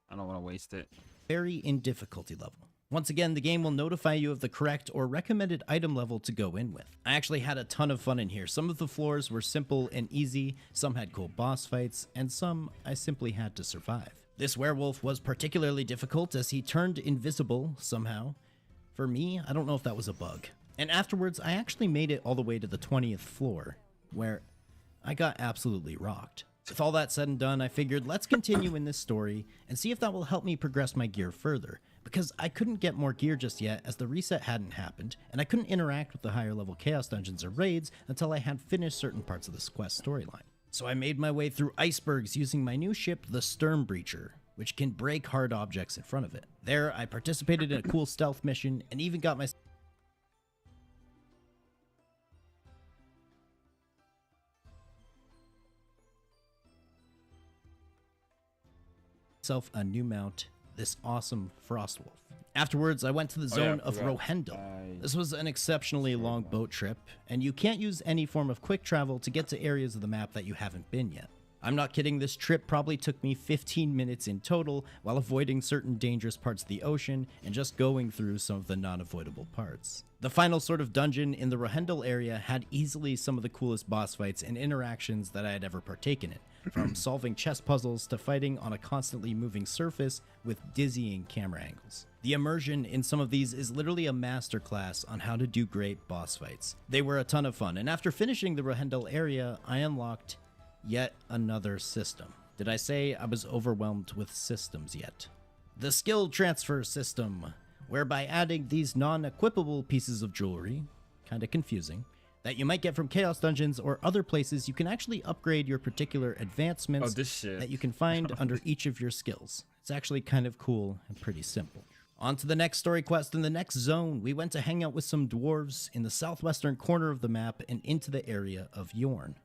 D: I don't want to waste it.
K: vary in difficulty level. Once again, the game will notify you of the correct or recommended item level to go in with. I actually had a ton of fun in here. Some of the floors were simple and easy, some had cool boss fights, and some I simply had to survive. This werewolf was particularly difficult as he turned invisible somehow. For me, I don't know if that was a bug. And afterwards, I actually made it all the way to the 20th floor, where I got absolutely rocked. With all that said and done, I figured let's continue in this story and see if that will help me progress my gear further, because I couldn't get more gear just yet as the reset hadn't happened, and I couldn't interact with the higher level Chaos Dungeons or raids until I had finished certain parts of this quest storyline. So I made my way through icebergs using my new ship, the Sturm Breacher, which can break hard objects in front of it. There, I participated in a cool stealth mission and even got myself a new mount, this awesome Frostwolf. Afterwards, I went to the zone of Rohendel. This was an exceptionally long boat trip, and you can't use any form of quick travel to get to areas of the map that you haven't been yet. I'm not kidding, this trip probably took me 15 minutes in total while avoiding certain dangerous parts of the ocean and just going through some of the non-avoidable parts. The final sort of dungeon in the Rohendel area had easily some of the coolest boss fights and interactions that I had ever partaken in, from solving chess puzzles to fighting on a constantly moving surface with dizzying camera angles. The immersion in some of these is literally a masterclass on how to do great boss fights. They were a ton of fun, and after finishing the Rohendel area, I unlocked yet another system. Did I say I was overwhelmed with systems yet? The skill transfer system, whereby adding these non-equipable pieces of jewelry kind of confusing, that you might get from Chaos Dungeons or other places you can actually upgrade your particular advancements that you can find under each of your skills. It's actually kind of cool and pretty simple. On to the next story quest. In the next zone, we went to hang out with some dwarves in the southwestern corner of the map and into the area of Yorn.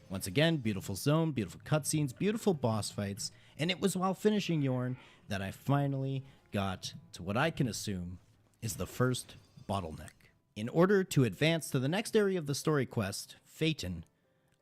K: Once again, beautiful zone, beautiful cutscenes, beautiful boss fights, and it was while finishing Yorn that I finally got to what I can assume is the first bottleneck. In order to advance to the next area of the story quest, Phaeton,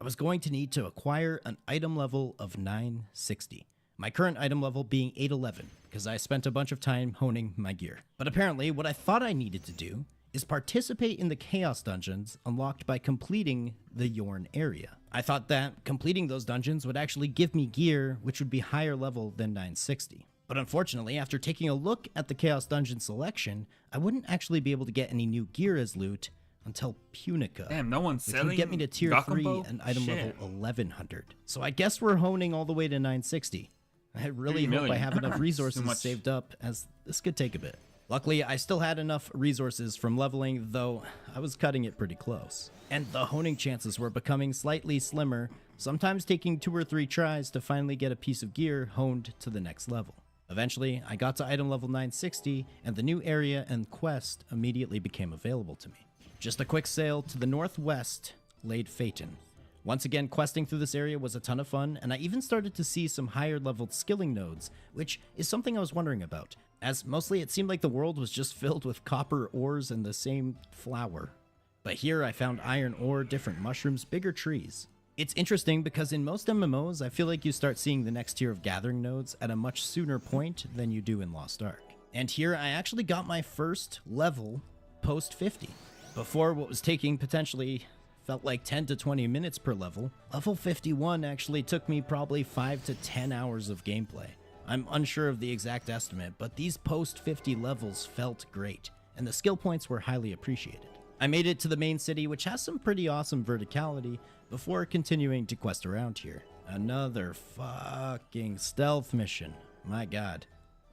K: I was going to need to acquire an item level of 960. My current item level being 811, because I spent a bunch of time honing my gear. But apparently, what I thought I needed to do is participate in the Chaos Dungeons unlocked by completing the Yorn area. I thought that completing those dungeons would actually give me gear which would be higher level than 960. But unfortunately, after taking a look at the Chaos Dungeon selection, I wouldn't actually be able to get any new gear as loot until Punica.
D: Damn, no one's
K: which
D: selling
K: would get me to tier
D: Gakumbo?
K: 3 and item
D: Shit.
K: level 1100. So I guess we're honing all the way to 960. I really
D: 3
K: hope I
D: million.
K: have enough
D: Too
K: resources
D: much.
K: saved up, as this could take a bit. Luckily, I still had enough resources from leveling, though I was cutting it pretty close. And the honing chances were becoming slightly slimmer, sometimes taking 2 or 3 tries to finally get a piece of gear honed to the next level. Eventually, I got to item level 960, and the new area and quest immediately became available to me. Just a quick sail to the northwest laid Phaeton. Once again, questing through this area was a ton of fun, and I even started to see some higher leveled skilling nodes, which is something I was wondering about, as mostly it seemed like the world was just filled with copper ores and the same flour. But here I found iron ore, different mushrooms, bigger trees. It's interesting because in most MMOs, I feel like you start seeing the next tier of gathering nodes at a much sooner point than you do in Lost Ark. And here I actually got my first level post 50. Before, what was taking potentially felt like 10 to 20 minutes per level, level 51 actually took me probably 5 to 10 hours of gameplay. I'm unsure of the exact estimate, but these post 50 levels felt great, and the skill points were highly appreciated. I made it to the main city, which has some pretty awesome verticality, before continuing to quest around here. Another fucking stealth mission. My god.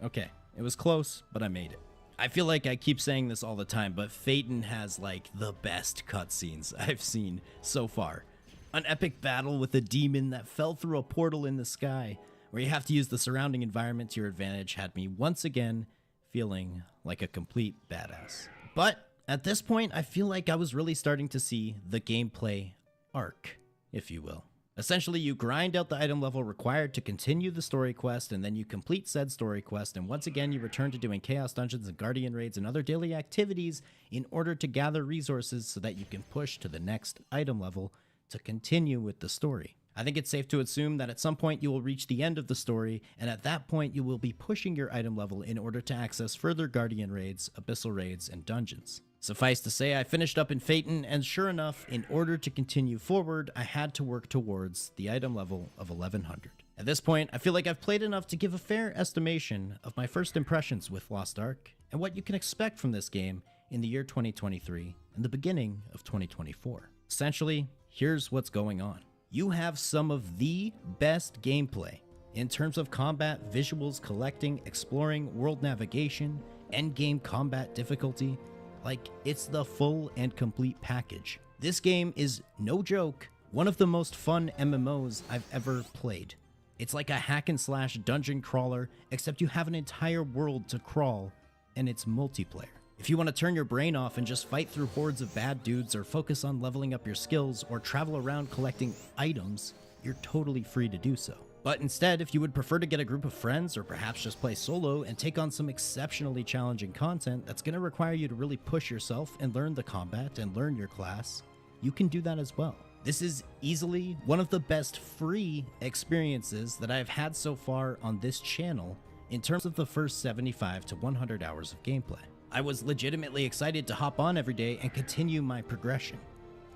K: Okay, it was close, but I made it. I feel like I keep saying this all the time, but Phaeton has like the best cutscenes I've seen so far. An epic battle with a demon that fell through a portal in the sky, where you have to use the surrounding environment to your advantage, had me once again feeling like a complete badass. But at this point, I feel like I was really starting to see the gameplay arc, if you will. Essentially, you grind out the item level required to continue the story quest, and then you complete said story quest, and once again you return to doing Chaos Dungeons and Guardian Raids and other daily activities in order to gather resources so that you can push to the next item level to continue with the story. I think it's safe to assume that at some point you will reach the end of the story, and at that point you will be pushing your item level in order to access further Guardian Raids, Abyssal Raids, and dungeons. Suffice to say, I finished up in Phaeton, and sure enough, in order to continue forward, I had to work towards the item level of 1100. At this point, I feel like I've played enough to give a fair estimation of my first impressions with Lost Ark, and what you can expect from this game in the year 2023 and the beginning of 2024. Essentially, here's what's going on. You have some of the best gameplay in terms of combat, visuals, collecting, exploring, world navigation, endgame combat difficulty. Like, it's the full and complete package. This game is, no joke, one of the most fun MMOs I've ever played. It's like a hack and slash dungeon crawler, except you have an entire world to crawl, and it's multiplayer. If you want to turn your brain off and just fight through hordes of bad dudes, or focus on leveling up your skills, or travel around collecting items, you're totally free to do so. But instead, if you would prefer to get a group of friends, or perhaps just play solo and take on some exceptionally challenging content that's going to require you to really push yourself and learn the combat and learn your class, you can do that as well. This is easily one of the best free experiences that I've had so far on this channel in terms of the first 75 to 100 hours of gameplay. I was legitimately excited to hop on every day and continue my progression.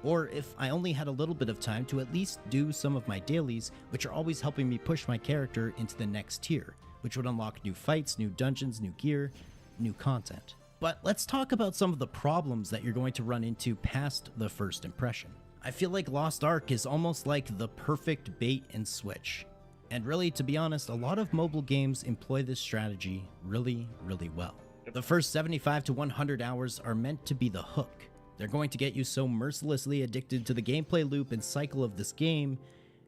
K: Or if I only had a little bit of time to at least do some of my dailies, which are always helping me push my character into the next tier, which would unlock new fights, new dungeons, new gear, new content. But let's talk about some of the problems that you're going to run into past the first impression. I feel like Lost Ark is almost like the perfect bait and switch. And really, to be honest, a lot of mobile games employ this strategy really, really well. The first 75 to 100 hours are meant to be the hook. They're going to get you so mercilessly addicted to the gameplay loop and cycle of this game,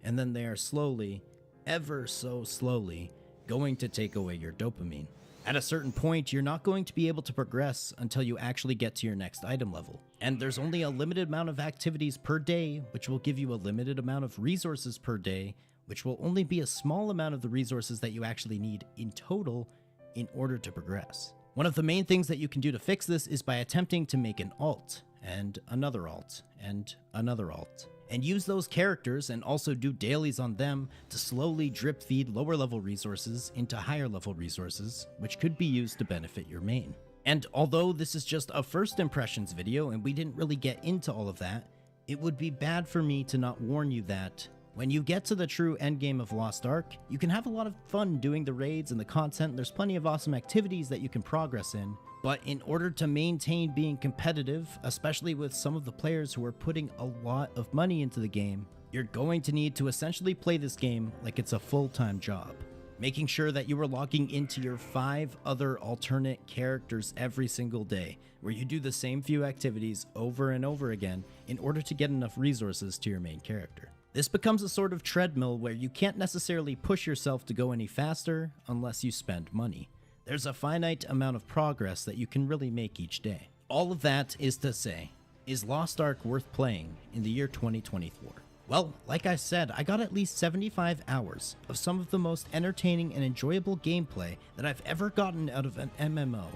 K: and then they are slowly, ever so slowly, going to take away your dopamine. At a certain point, you're not going to be able to progress until you actually get to your next item level. And there's only a limited amount of activities per day, which will give you a limited amount of resources per day, which will only be a small amount of the resources that you actually need in total in order to progress. One of the main things that you can do to fix this is by attempting to make an alt, and another alt, and another alt, and use those characters and also do dailies on them to slowly drip feed lower level resources into higher level resources, which could be used to benefit your main. And although this is just a first impressions video and we didn't really get into all of that, it would be bad for me to not warn you that when you get to the true endgame of Lost Ark, you can have a lot of fun doing the raids and the content. There's plenty of awesome activities that you can progress in, but in order to maintain being competitive, especially with some of the players who are putting a lot of money into the game, you're going to need to essentially play this game like it's a full-time job, making sure that you are logging into your 5 other alternate characters every single day, where you do the same few activities over and over again in order to get enough resources to your main character. This becomes a sort of treadmill where you can't necessarily push yourself to go any faster unless you spend money. There's a finite amount of progress that you can really make each day. All of that is to say, is Lost Ark worth playing in the year 2024? Well, like I said, I got at least 75 hours of some of the most entertaining and enjoyable gameplay that I've ever gotten out of an MMO,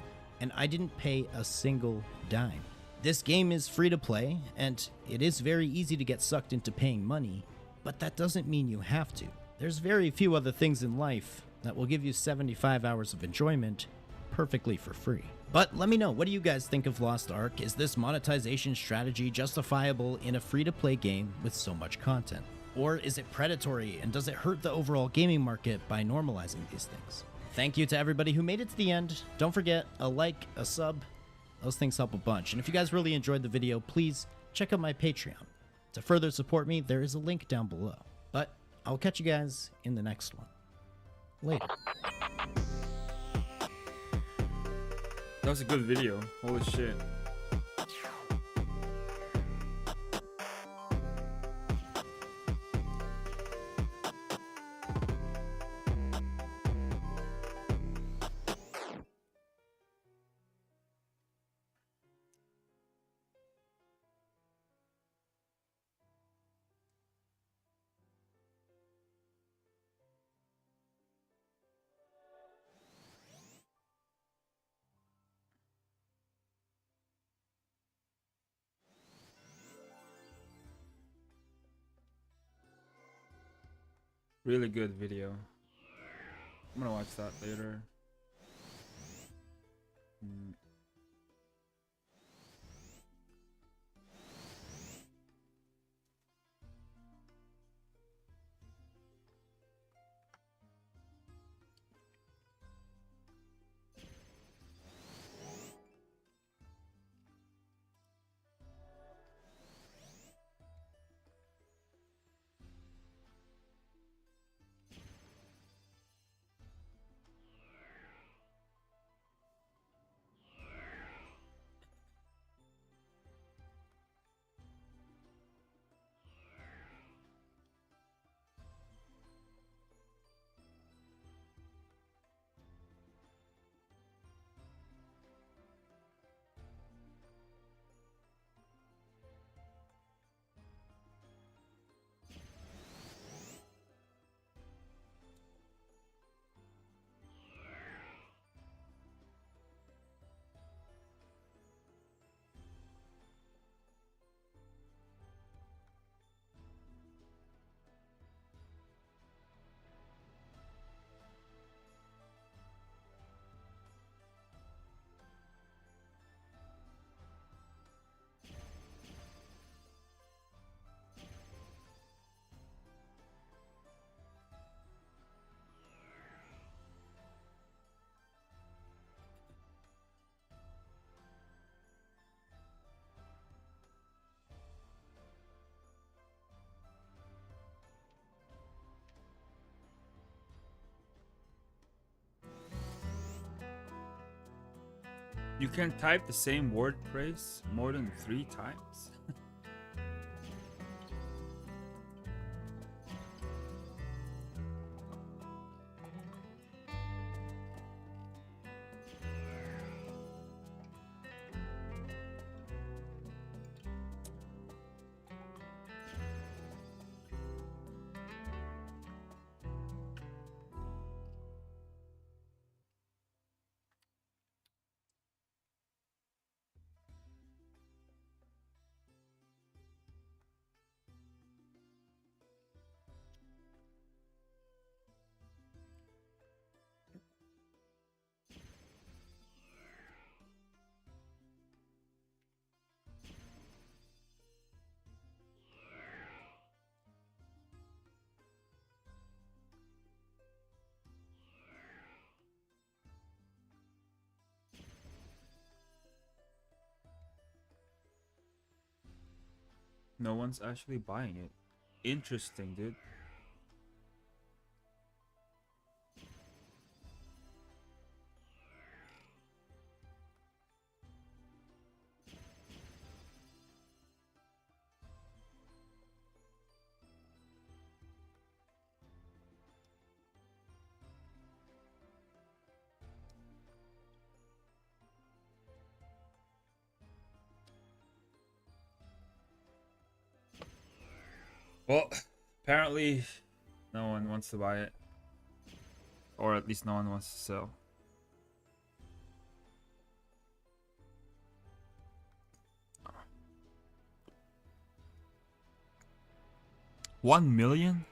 K: and I didn't pay a single dime. This game is free to play, and it is very easy to get sucked into paying money, but that doesn't mean you have to. There's very few other things in life that will give you 75 hours of enjoyment perfectly for free. But let me know, what do you guys think of Lost Ark? Is this monetization strategy justifiable in a free-to-play game with so much content? Or is it predatory, and does it hurt the overall gaming market by normalizing these things? Thank you to everybody who made it to the end. Don't forget, a like, a sub, those things help a bunch. And if you guys really enjoyed the video, please check out my Patreon. To further support me, there is a link down below. But I'll catch you guys in the next one. Later.
D: That was a good video. Holy shit. Really good video. I'm gonna watch that later. You can type the same word phrase more than 3 times? No one's actually buying it. Interesting, dude. Well, apparently no one wants to buy it. Or at least no one wants to sell. $1 million?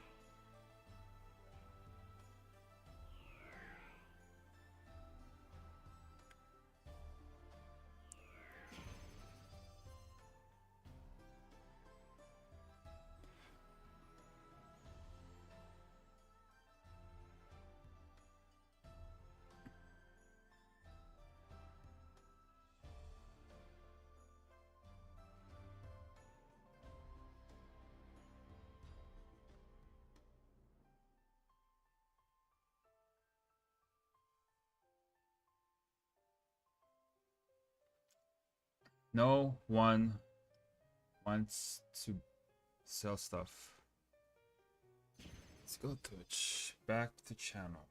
D: No one wants to sell stuff. Let's go Twitch. Back to channel.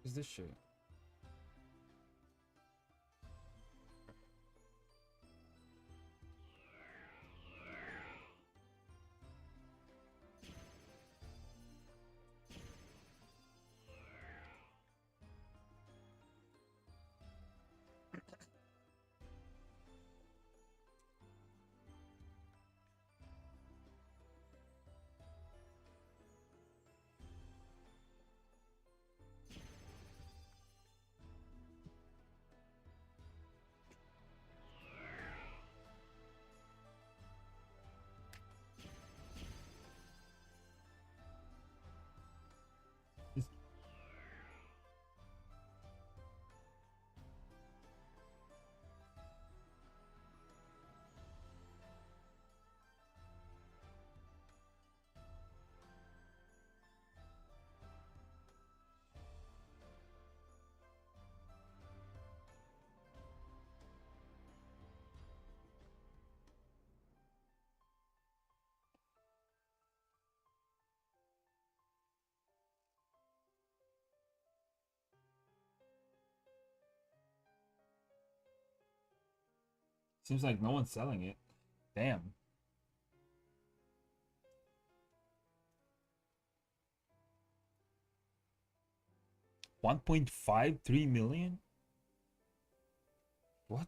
D: What's this shit? Seems like no one's selling it. Damn. $1.53 million? What?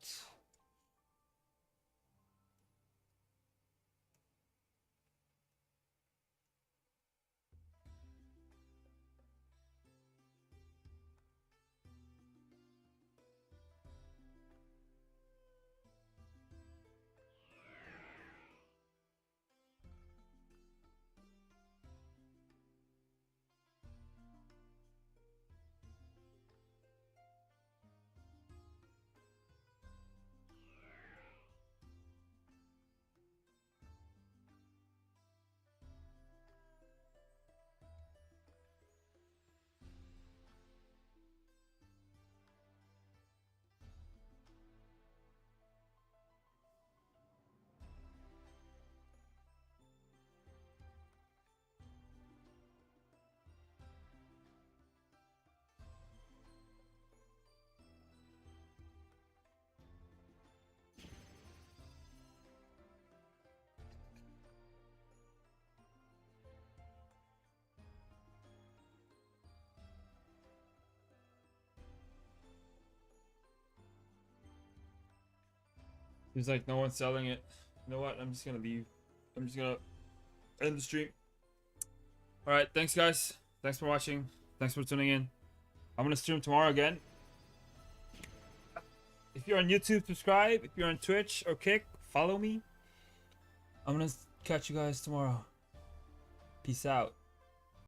D: Seems like no one's selling it. You know what? I'm just gonna leave. I'm just gonna end the stream. Alright, thanks guys. Thanks for watching. Thanks for tuning in. I'm gonna stream tomorrow again. If you're on YouTube, subscribe. If you're on Twitch or Kick, follow me. I'm gonna catch you guys tomorrow. Peace out.